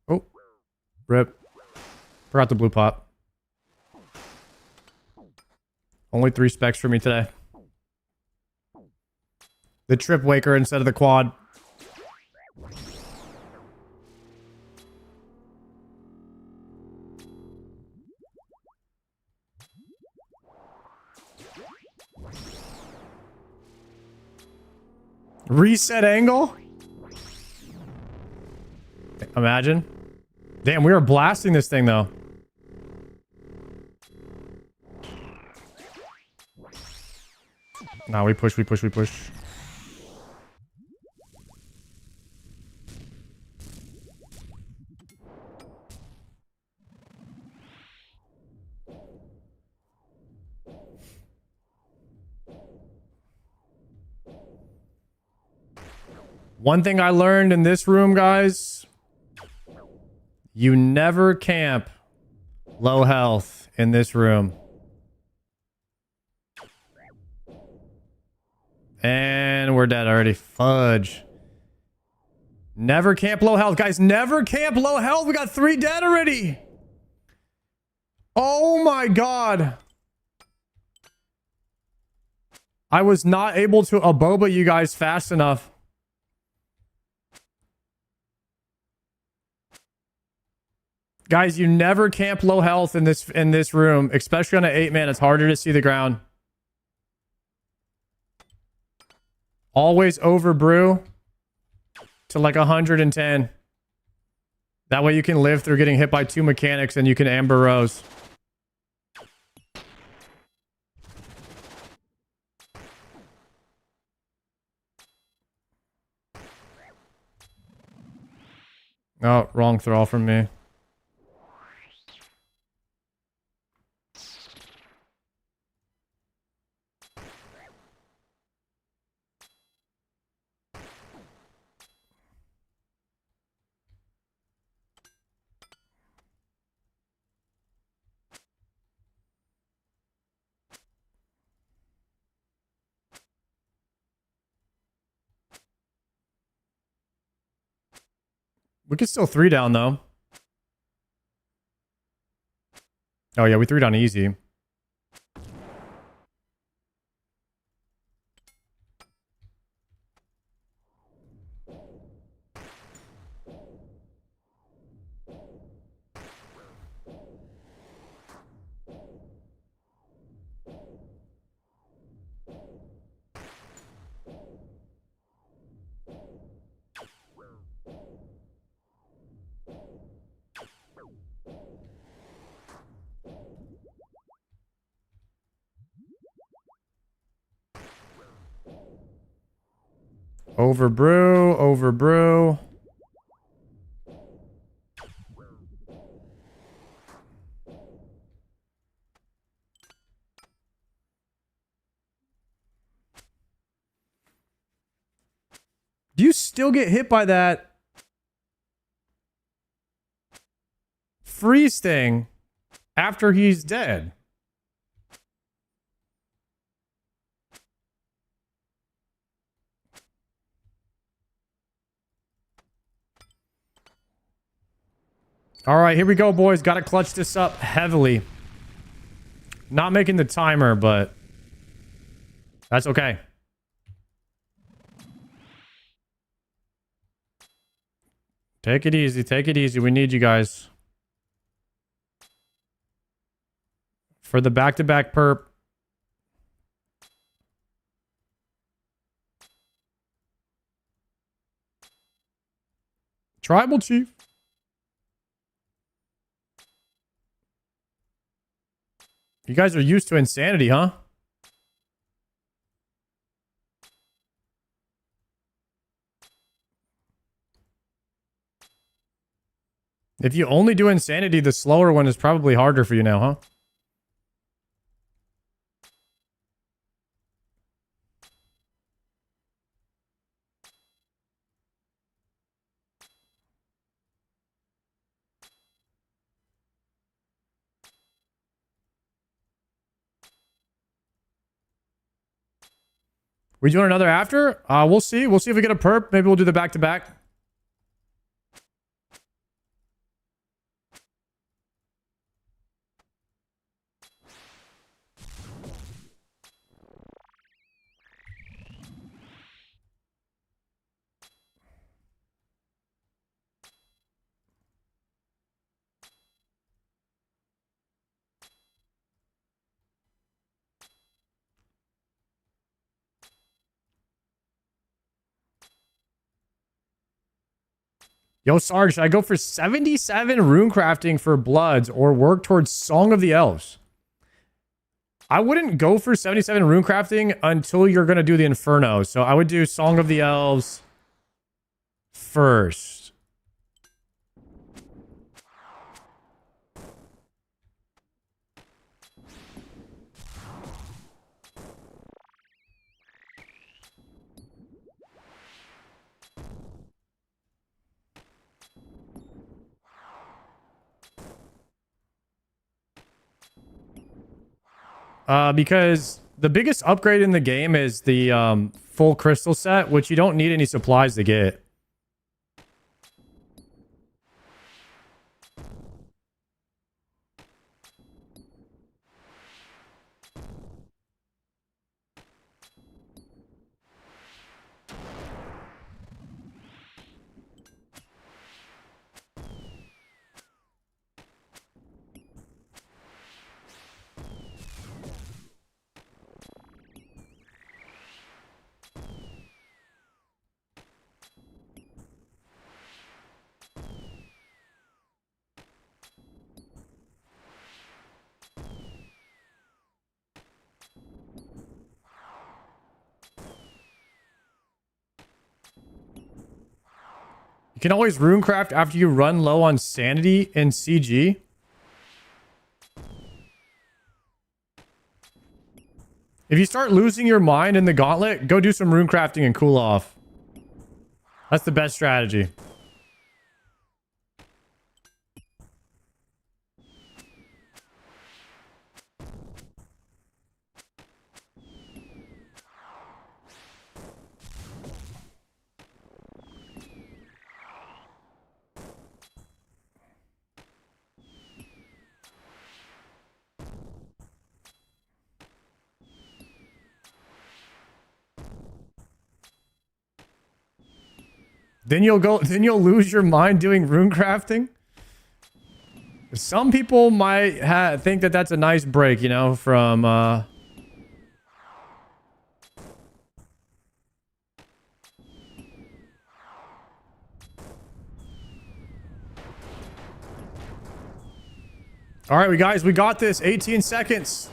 Oh, rip. Forgot the blue pot. Only 3 specs for me today. The trip waker instead of the quad. Reset angle? Imagine. Damn, we were blasting this thing though. Nah, we push, we push, we push. One thing I learned in this room, guys, you never camp low health in this room. And we're dead already. Fudge. Never camp low health, guys. Never camp low health. We got 3 dead already. Oh my god. I was not able to aboba you guys fast enough. Guys, you never camp low health in this room, especially on an 8-man. It's harder to see the ground. Always over brew to like 110. That way you can live through getting hit by 2 mechanics and you can amber rose. Oh, wrong throw from me. We could still 3 down, though. Oh, yeah, we 3 down easy. Over brew, over brew. Do you still get hit by that freeze thing after he's dead? All right, here we go, boys. Got to clutch this up heavily. Not making the timer, but that's okay. Take it easy. Take it easy. We need you guys. For the back-to-back perp. Tribal Chief. You guys are used to insanity, huh? If you only do insanity, the slower one is probably harder for you now, huh? We doing another after? We'll see. We'll see if we get a perp. Maybe we'll do the back-to-back. Yo, Sarge, should I go for 77 rune crafting for Bloods or work towards Song of the Elves? I wouldn't go for 77 rune crafting until you're going to do the Inferno. So I would do Song of the Elves first. Because the biggest upgrade in the game is the full crystal set, which you don't need any supplies to get. You can always runecraft after you run low on sanity in CG. If you start losing your mind in the gauntlet, go do some runecrafting and cool off. That's the best strategy. Then you'll lose your mind doing rune crafting. Some people might think that that's a nice break, you know, from All right, we got this. 18 seconds.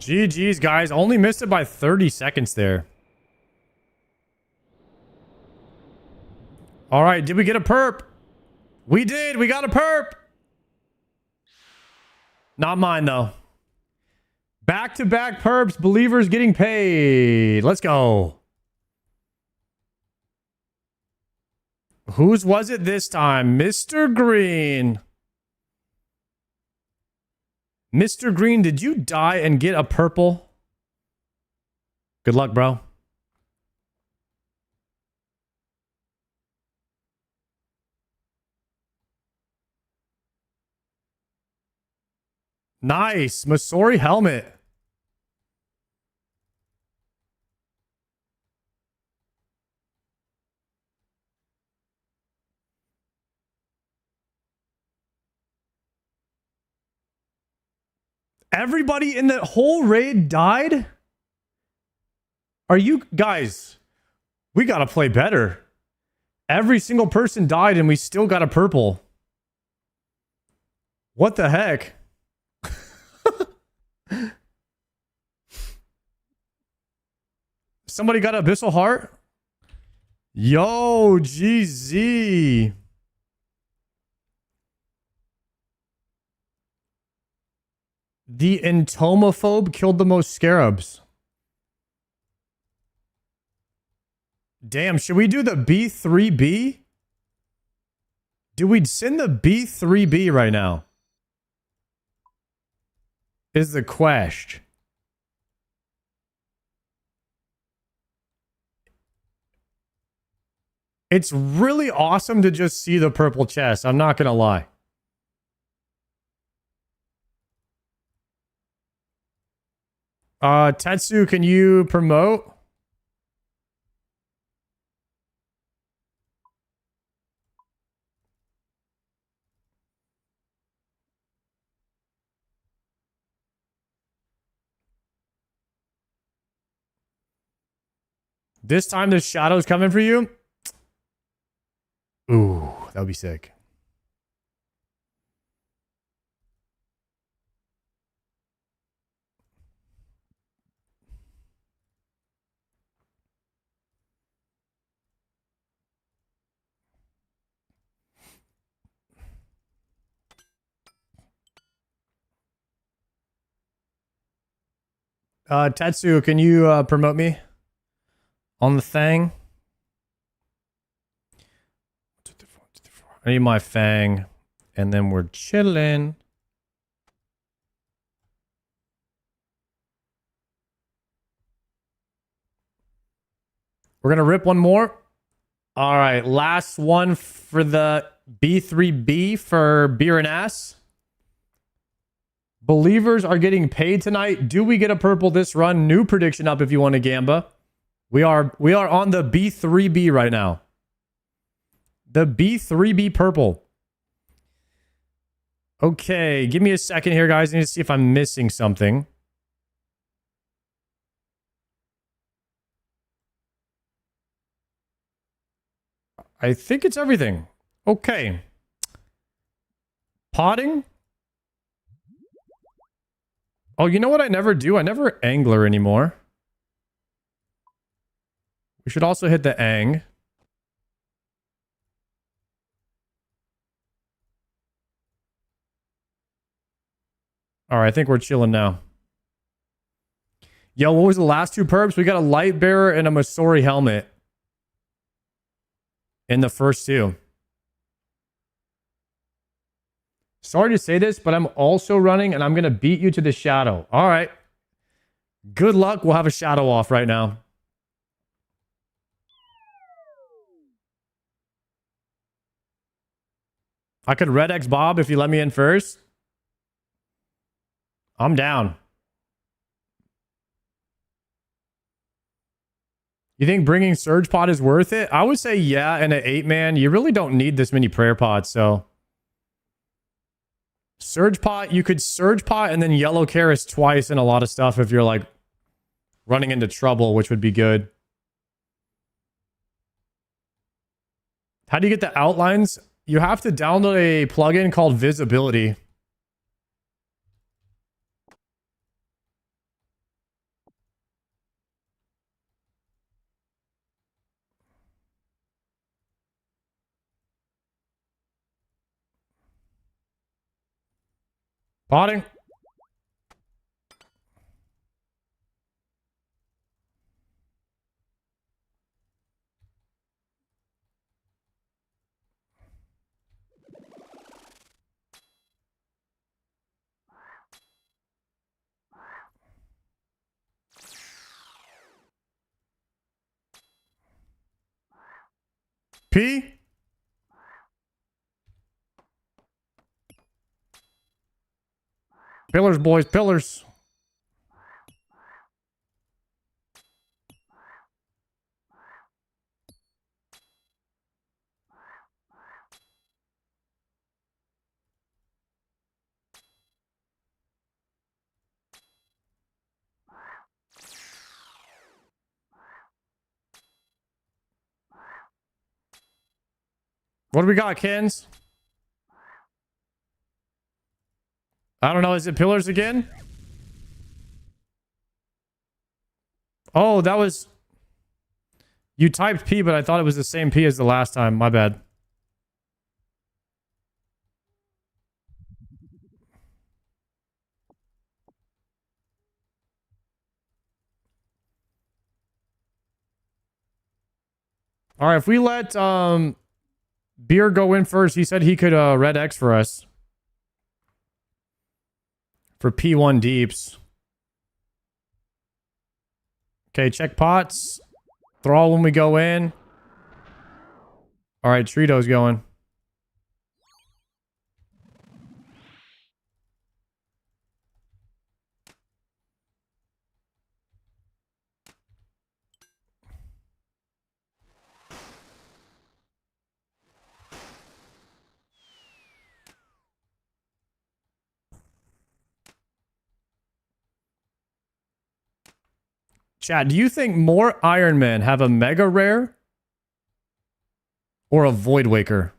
GG's, guys. Only missed it by 30 seconds there. All right. Did we get a perp? We did. We got a perp. Not mine, though. Back-to-back perps. Believers getting paid. Let's go. Whose was it this time? Mr. Green. Mr. Green, did you die and get a purple? Good luck, bro. Nice. Masori helmet. Everybody in the whole raid died? Are you guys? We got to play better. Every single person died and we still got a purple. What the heck? Somebody got Abyssal Heart? Yo, GZ. The entomophobe killed the most scarabs. Damn, should we do the B3B? Do we send the B3B right now? Is the question. It's really awesome to just see the purple chest. I'm not going to lie. Tetsu, can you promote? This time the shadow's coming for you? Ooh, that would be sick. Tetsu, can you promote me on the thing? I need my fang, and then we're chilling. We're gonna rip one more. All right, last one for the B3B for beer and ass. Believers are getting paid tonight. Do we get a purple this run? New prediction up if you want to gamba. We are on the B3B right now. The B3B purple. Okay, give me a second here, guys. I need to see if I'm missing something. I think it's everything. Okay. Potting. Oh, you know what I never do? I never angler anymore. We should also hit the ang. All right, I think we're chilling now. Yo, what was the last two perps? We got a light bearer and a Masori helmet in the first two. Sorry to say this, but I'm also running and I'm going to beat you to the shadow. All right. Good luck. We'll have a shadow off right now. I could red X Bob if you let me in first. I'm down. You think bringing Surge Pot is worth it? I would say yeah, and an 8-man, you really don't need this many prayer pots, so. Surge Pot, you could Surge Pot and then Yellow Karis twice in a lot of stuff if you're like running into trouble, which would be good. How do you get the outlines? You have to download a plugin called Visibility. Potting. P? Pillars, boys, pillars. What do we got, Kens? I don't know. Is it pillars again? Oh, that was... You typed P, but I thought it was the same P as the last time. My bad. All right, if we let Beer go in first, he said he could red X for us. For P1 deeps. Okay, check pots. Thrall when we go in. All right, Trito's going. Chad, do you think more Iron Men have a Mega Rare or a Void Waker?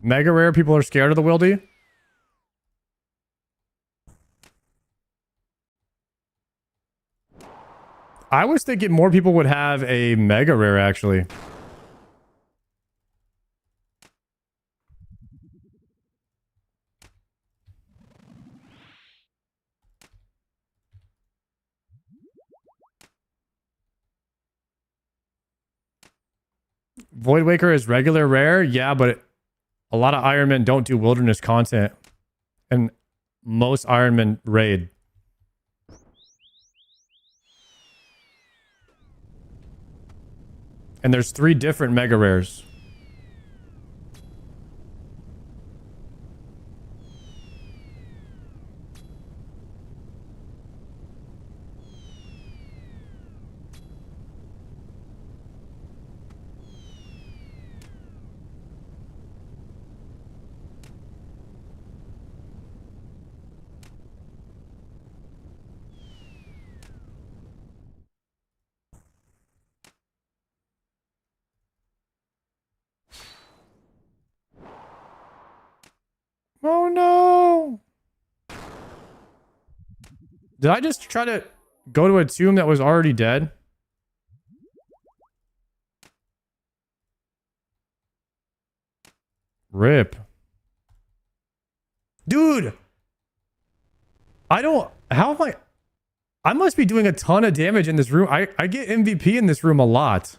Mega Rare, people are scared of the Wildy? I was thinking more people would have a Mega Rare, actually. Void Waker is regular rare? Yeah, but a lot of Iron Men don't do wilderness content. And most Iron Men raid. And there's 3 different Mega Rares. Oh no! Did I just try to go to a tomb that was already dead? Rip. Dude! I don't... How am I... I must be doing a ton of damage in this room. I get MVP in this room a lot.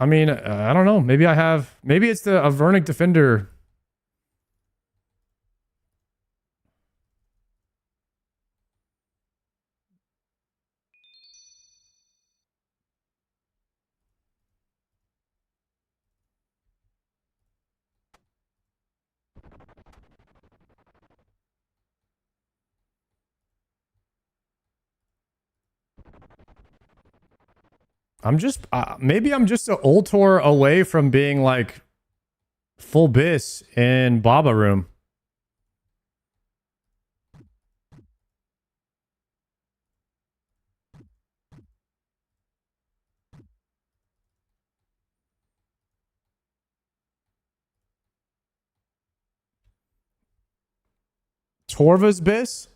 I mean, I don't know. Maybe I have... Maybe it's the Avernic Defender. I'm just... maybe I'm just an Ultor away from being like... Full bis in Baba room. Torva's bis?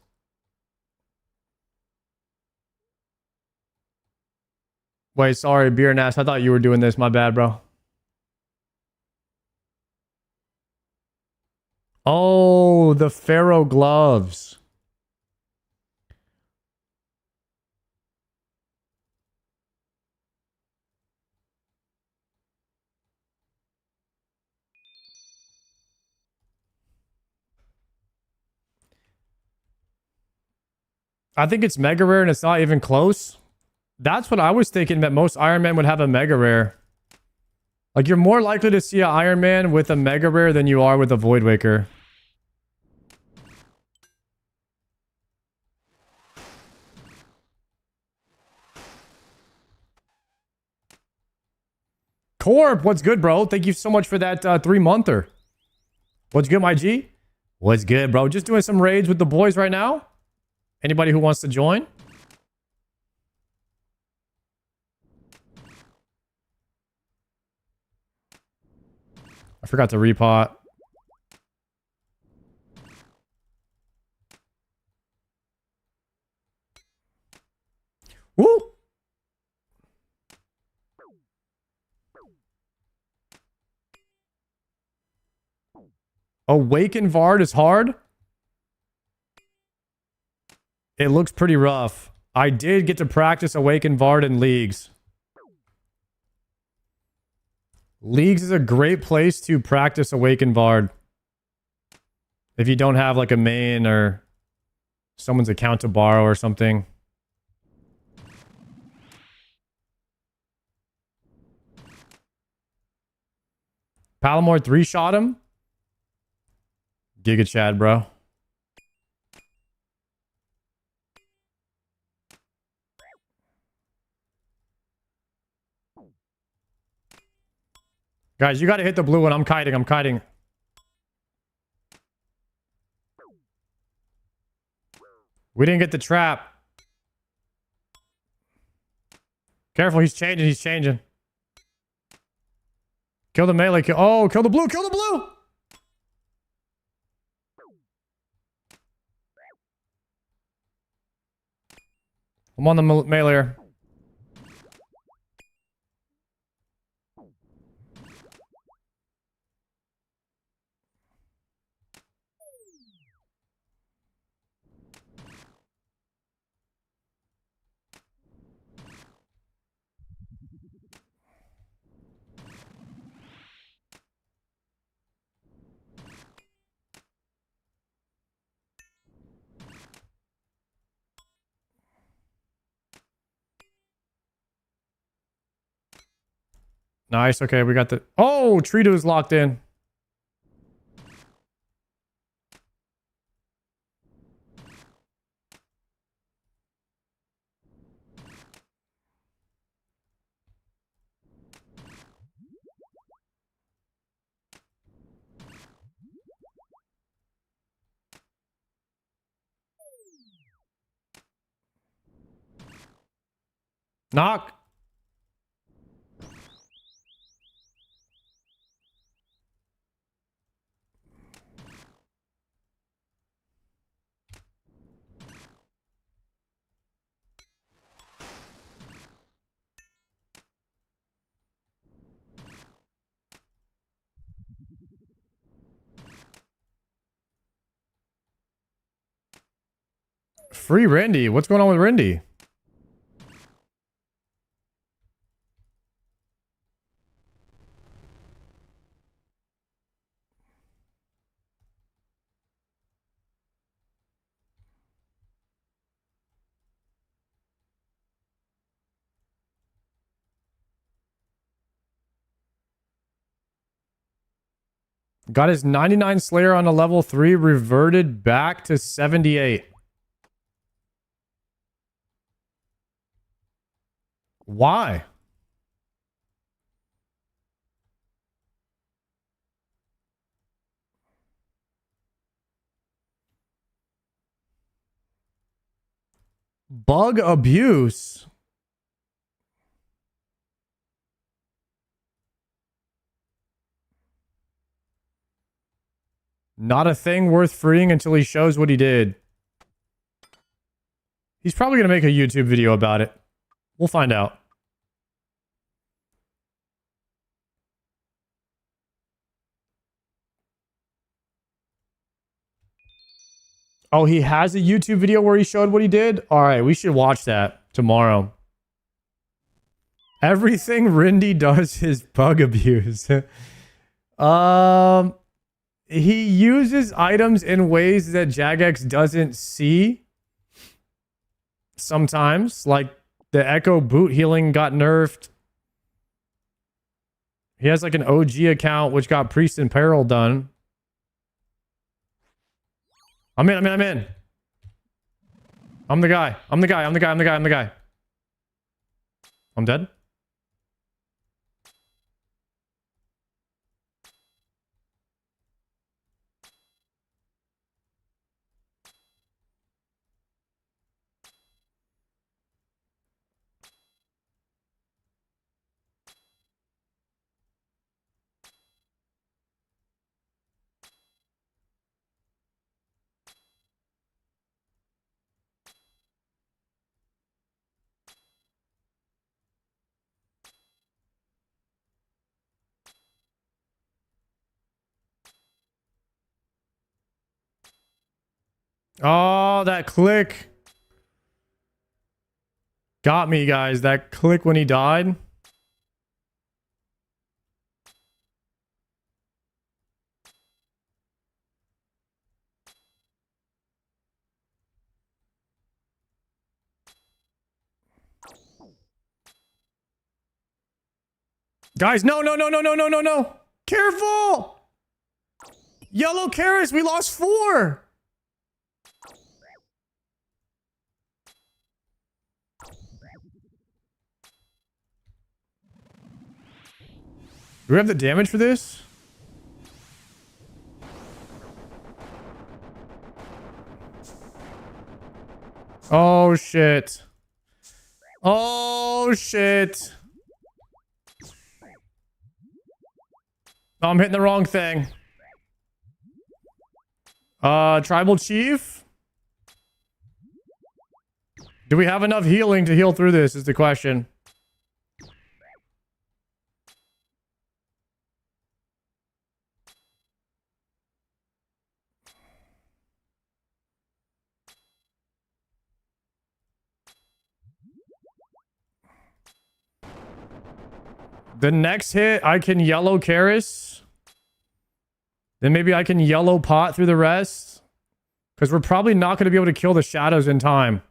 Wait, sorry, Beer Nash. I thought you were doing this. My bad, bro. Oh, the Pharaoh gloves. I think it's mega rare and it's not even close. That's what I was thinking, that most Iron Man would have a mega rare. Like, you're more likely to see an Iron Man with a mega rare than you are with a Void Waker. Corp, what's good, bro? Thank you so much for that 3-monther. What's good, my G? What's good, bro? Just doing some raids with the boys right now. Anybody who wants to join? I forgot to repot. Woo! Awaken Vard is hard. It looks pretty rough. I did get to practice Awaken Vard in Leagues. Leagues is a great place to practice Awaken Vard. If you don't have like a main or someone's account to borrow or something. Palomar 3-shot him. Giga Chad, bro. Guys, you gotta hit the blue one. I'm kiting. I'm kiting. We didn't get the trap. Careful, he's changing. He's changing. Kill the melee. Oh, kill the blue. Kill the blue. I'm on the melee. Nice. Okay, we got the... Oh, Trito's locked in. Knock. Free Randy. What's going on with Randy? Got his 99 Slayer on a level 3, reverted back to 78. Why? Bug abuse. Not a thing worth freeing until he shows what he did. He's probably going to make a YouTube video about it. We'll find out. Oh, he has a YouTube video where he showed what he did? All right, we should watch that tomorrow. Everything Rindy does is bug abuse. He uses items in ways that Jagex doesn't see. Sometimes, like the Echo boot healing got nerfed. He has like an OG account which got Priest in Peril done. I'm in. I'm the guy. I'm dead. Oh, that click. Got me, guys. That click when he died. Guys, no. Careful. Yellow Karis, we lost 4. Do we have the damage for this? Oh, shit. Oh, shit. Oh, I'm hitting the wrong thing. Tribal Chief? Do we have enough healing to heal through this is the question. The next hit, I can yellow Karis. Then maybe I can yellow pot through the rest. Because we're probably not going to be able to kill the shadows in time.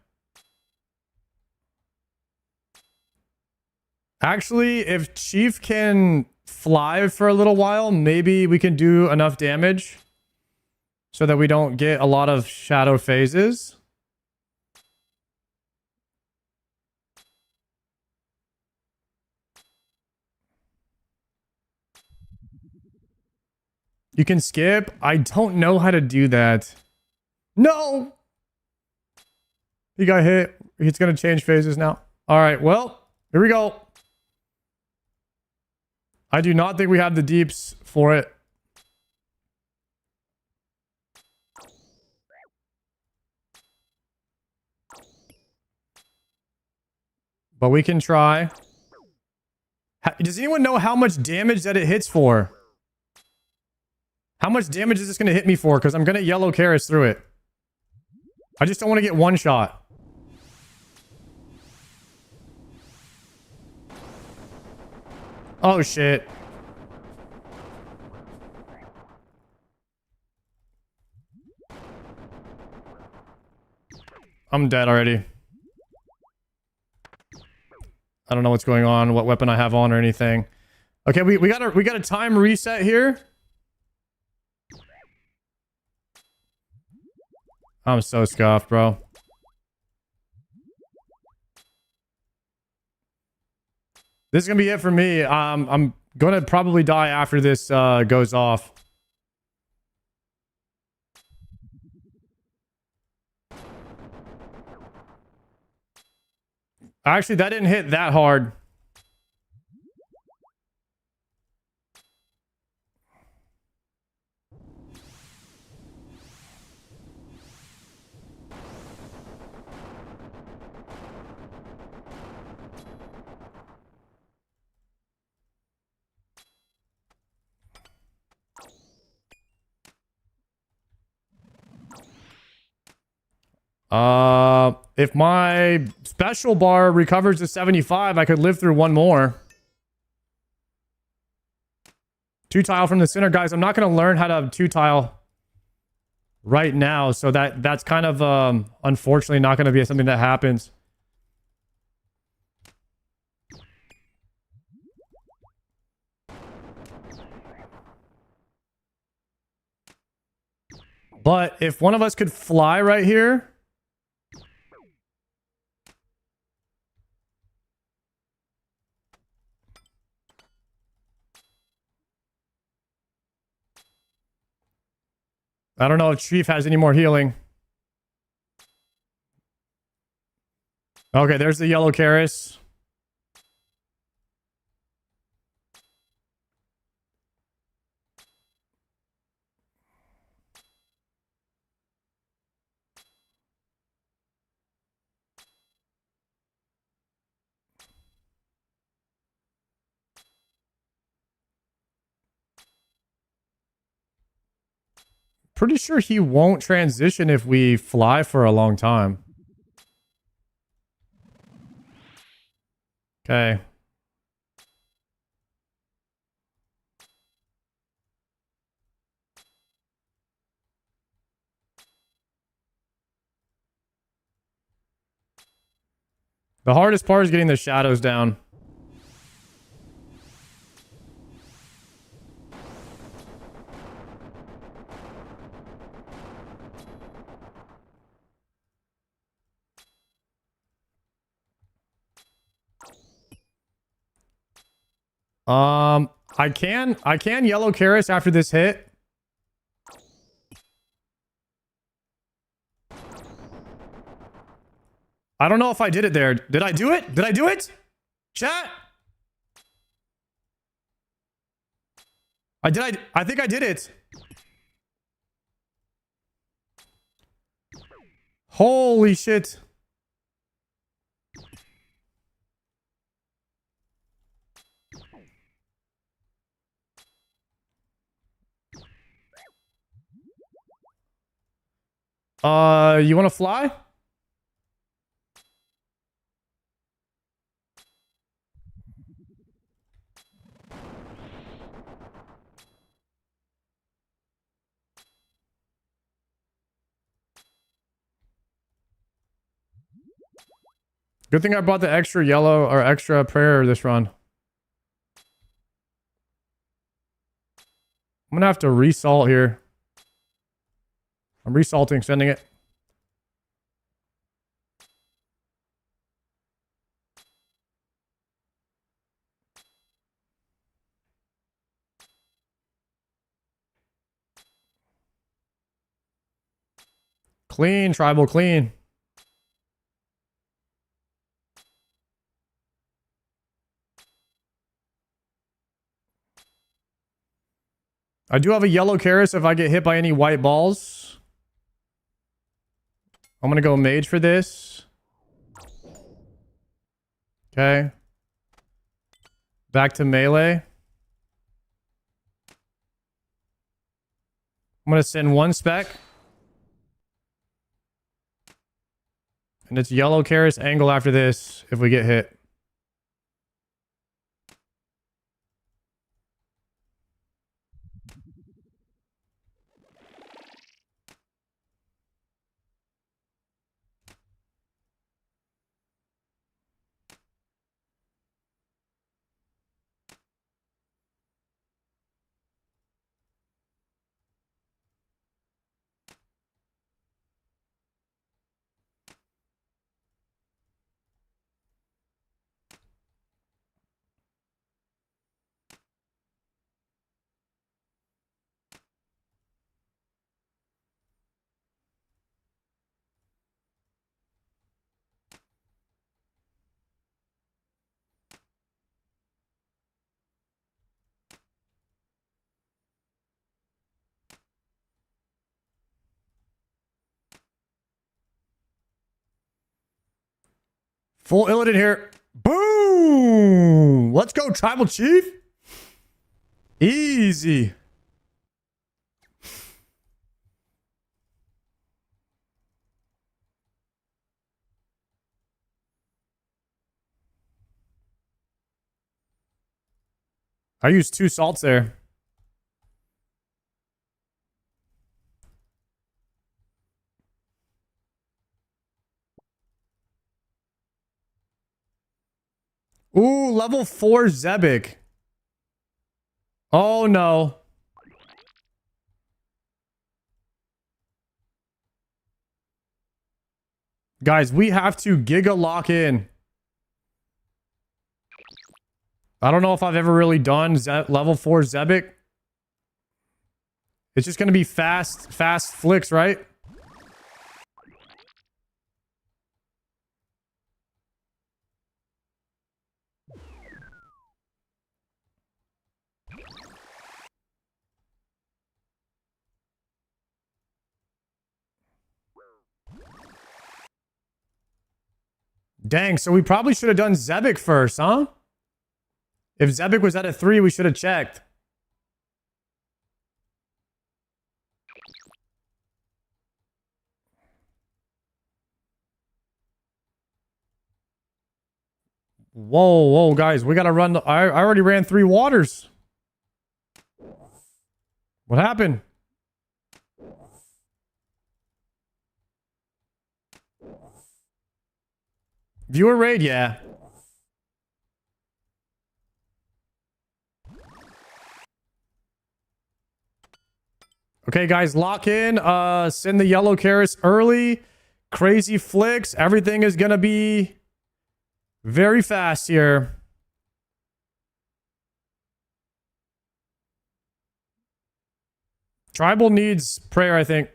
Actually, if Chief can fly for a little while, maybe we can do enough damage. So that we don't get a lot of shadow phases. You can skip. I don't know how to do that. No! He got hit. He's going to change phases now. All right, well, here we go. I do not think we have the deeps for it. But we can try. Does anyone know how much damage that it hits for? How much damage is this going to hit me for? Because I'm going to yellow Karis through it. I just don't want to get one shot. Oh, shit. I'm dead already. I don't know what's going on, what weapon I have on or anything. Okay, we got a time reset here. I'm so scuffed, bro. This is gonna be it for me. I'm gonna probably die after this goes off. Actually, that didn't hit that hard. If my special bar recovers to 75, I could live through one more. 2 tile from the center, guys. I'm not going to learn how to 2 tile right now, so that's kind of unfortunately not going to be something that happens. But if one of us could fly right here, I don't know if Chief has any more healing. Okay, there's the yellow Karis. Pretty sure he won't transition if we fly for a long time. Okay. The hardest part is getting the shadows down. I can yellow Karis after this hit. I don't know if I did it there. Did I do it? Did I do it? Chat? I think I did it. Holy shit. You want to fly? Good thing I bought the extra yellow or extra prayer this run. I'm gonna have to resalt here. I'm resalting, sending it. Clean, tribal, clean. I do have a yellow Karis if I get hit by any white balls. I'm gonna go mage for this. Okay. Back to melee. I'm gonna send 1 spec. And it's yellow Karis angle after this if we get hit. Full Illidan here. Boom! Let's go, Tribal Chief. Easy. I used 2 salts there. Ooh, level 4 Zebek. Oh no. Guys, we have to Giga lock in. I don't know if I've ever really done level 4 Zebek. It's just going to be fast flicks, right? Dang, so we probably should have done Zebek first, huh? If Zebek was at a 3, we should have checked. Whoa, guys, we gotta run. I already ran 3 waters. What happened? Viewer raid, yeah. Okay, guys, lock in. Send the yellow carrots early. Crazy flicks. Everything is gonna be very fast here. Tribal needs prayer, I think.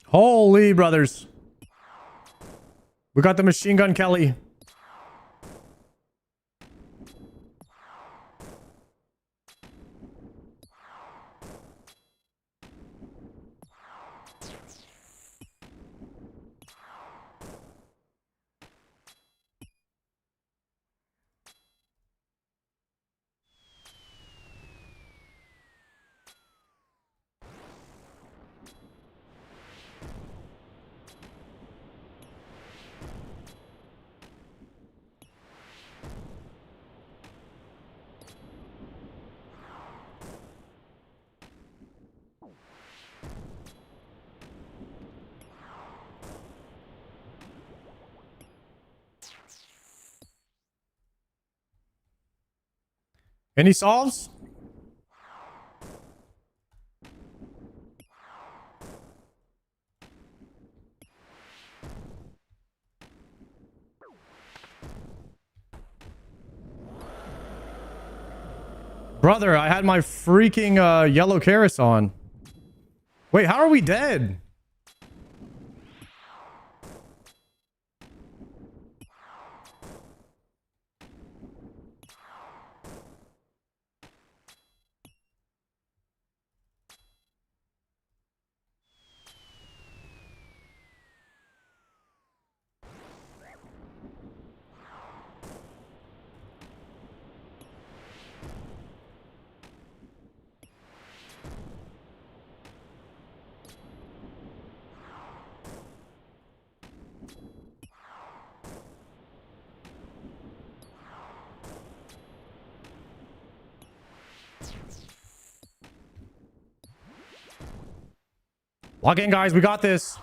Holy brothers. We got the machine gun Kelly. Any solves? Brother, I had my freaking yellow Karis on. Wait, how are we dead? Lock in, guys. We got this.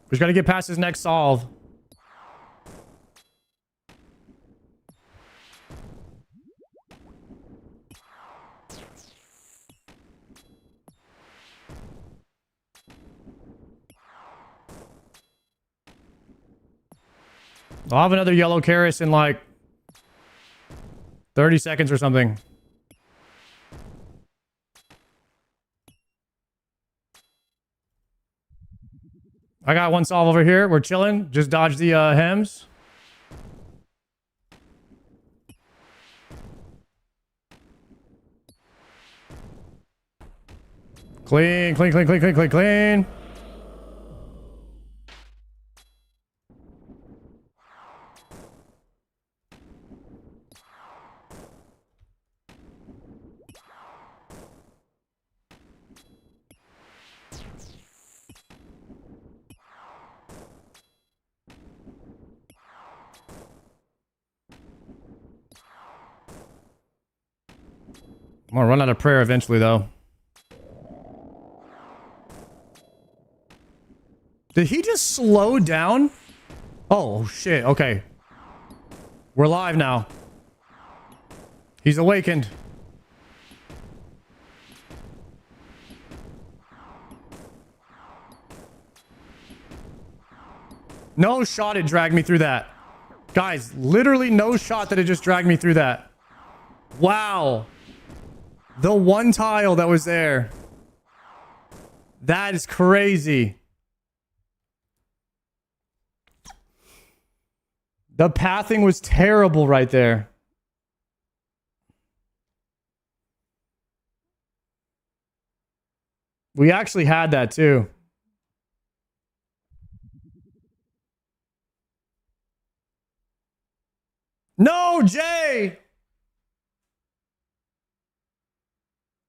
We just gotta get past his next solve. I'll have another yellow Karis in like 30 seconds or something. I got one solve over here. We're chilling. Just dodge the hems. Clean, clean, clean, clean, clean, clean, clean. I'm gonna run out of prayer eventually, though. Did he just slow down? Oh, shit. Okay. We're live now. He's awakened. No shot it dragged me through that. Guys, literally no shot that it just dragged me through that. Wow. The one tile that was there. That is crazy. The pathing was terrible right there. We actually had that too. No, Jay!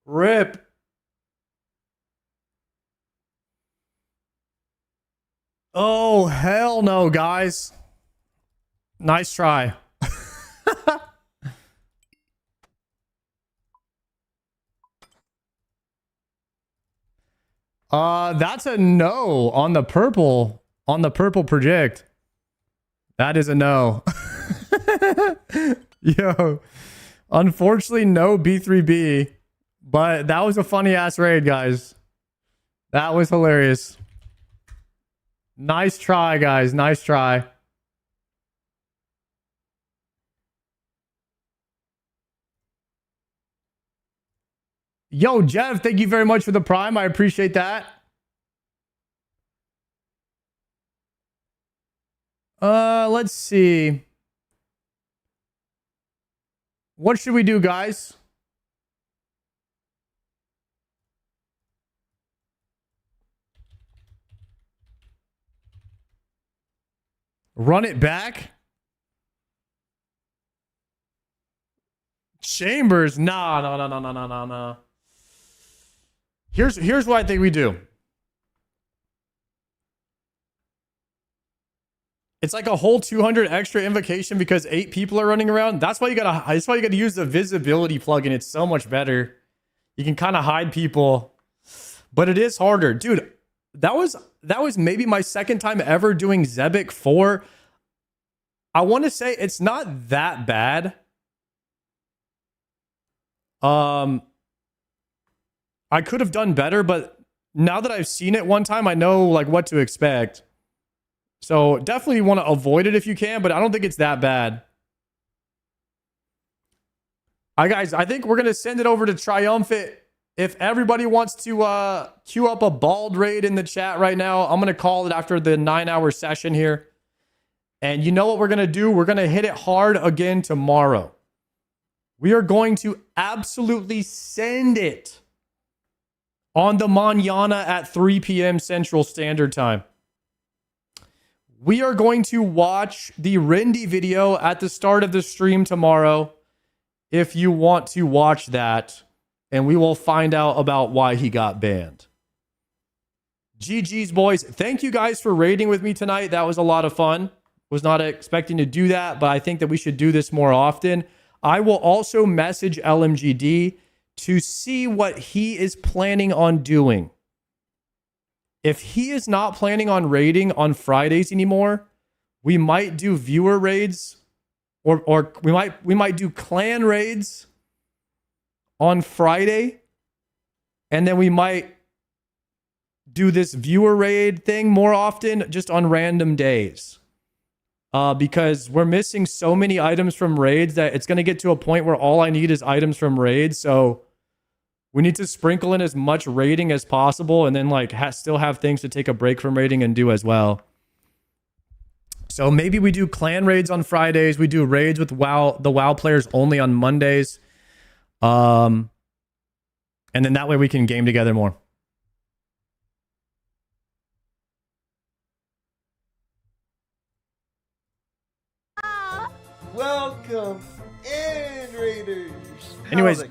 Rip. Oh, hell no, guys. Nice try. That's a no on the purple predict. That is a no. Yo, unfortunately, no B3B, but that was a funny ass raid, guys. That was hilarious. Nice try, guys. Nice try. Yo, Jeff, thank you very much for the prime. I appreciate that. Let's see. What should we do, guys? Run it back? Chambers? No. Here's what I think we do. It's like a whole 200 extra invocation because 8 people are running around. That's why you gotta use the visibility plugin. It's so much better. You can kind of hide people, but it is harder, dude. That was maybe my second time ever doing Zebek 4. I want to say it's not that bad. I could have done better, but now that I've seen it one time, I know like what to expect. So definitely want to avoid it if you can, but I don't think it's that bad. All right, guys, I think we're going to send it over to Triumphant. If everybody wants to queue up a bald raid in the chat right now, I'm going to call it after the 9-hour session here. And you know what we're going to do? We're going to hit it hard again tomorrow. We are going to absolutely send it on the mañana at 3 p.m. Central Standard Time. We are going to watch the Rindy video at the start of the stream tomorrow if you want to watch that, and we will find out about why he got banned. GG's, boys. Thank you guys for raiding with me tonight. That was a lot of fun. Was not expecting to do that, but I think that we should do this more often. I will also message LMGD to see what he is planning on doing. If he is not planning on raiding on Fridays anymore, we might do viewer raids, or we might do clan raids on Friday, and then we might do this viewer raid thing more often, just on random days. Because we're missing so many items from raids that it's going to get to a point where all I need is items from raids. So we need to sprinkle in as much raiding as possible, and then like still have things to take a break from raiding and do as well. So maybe we do clan raids on Fridays. We do raids with the WoW players only on Mondays. And then that way we can game together more. Welcome in, Raiders. Anyways,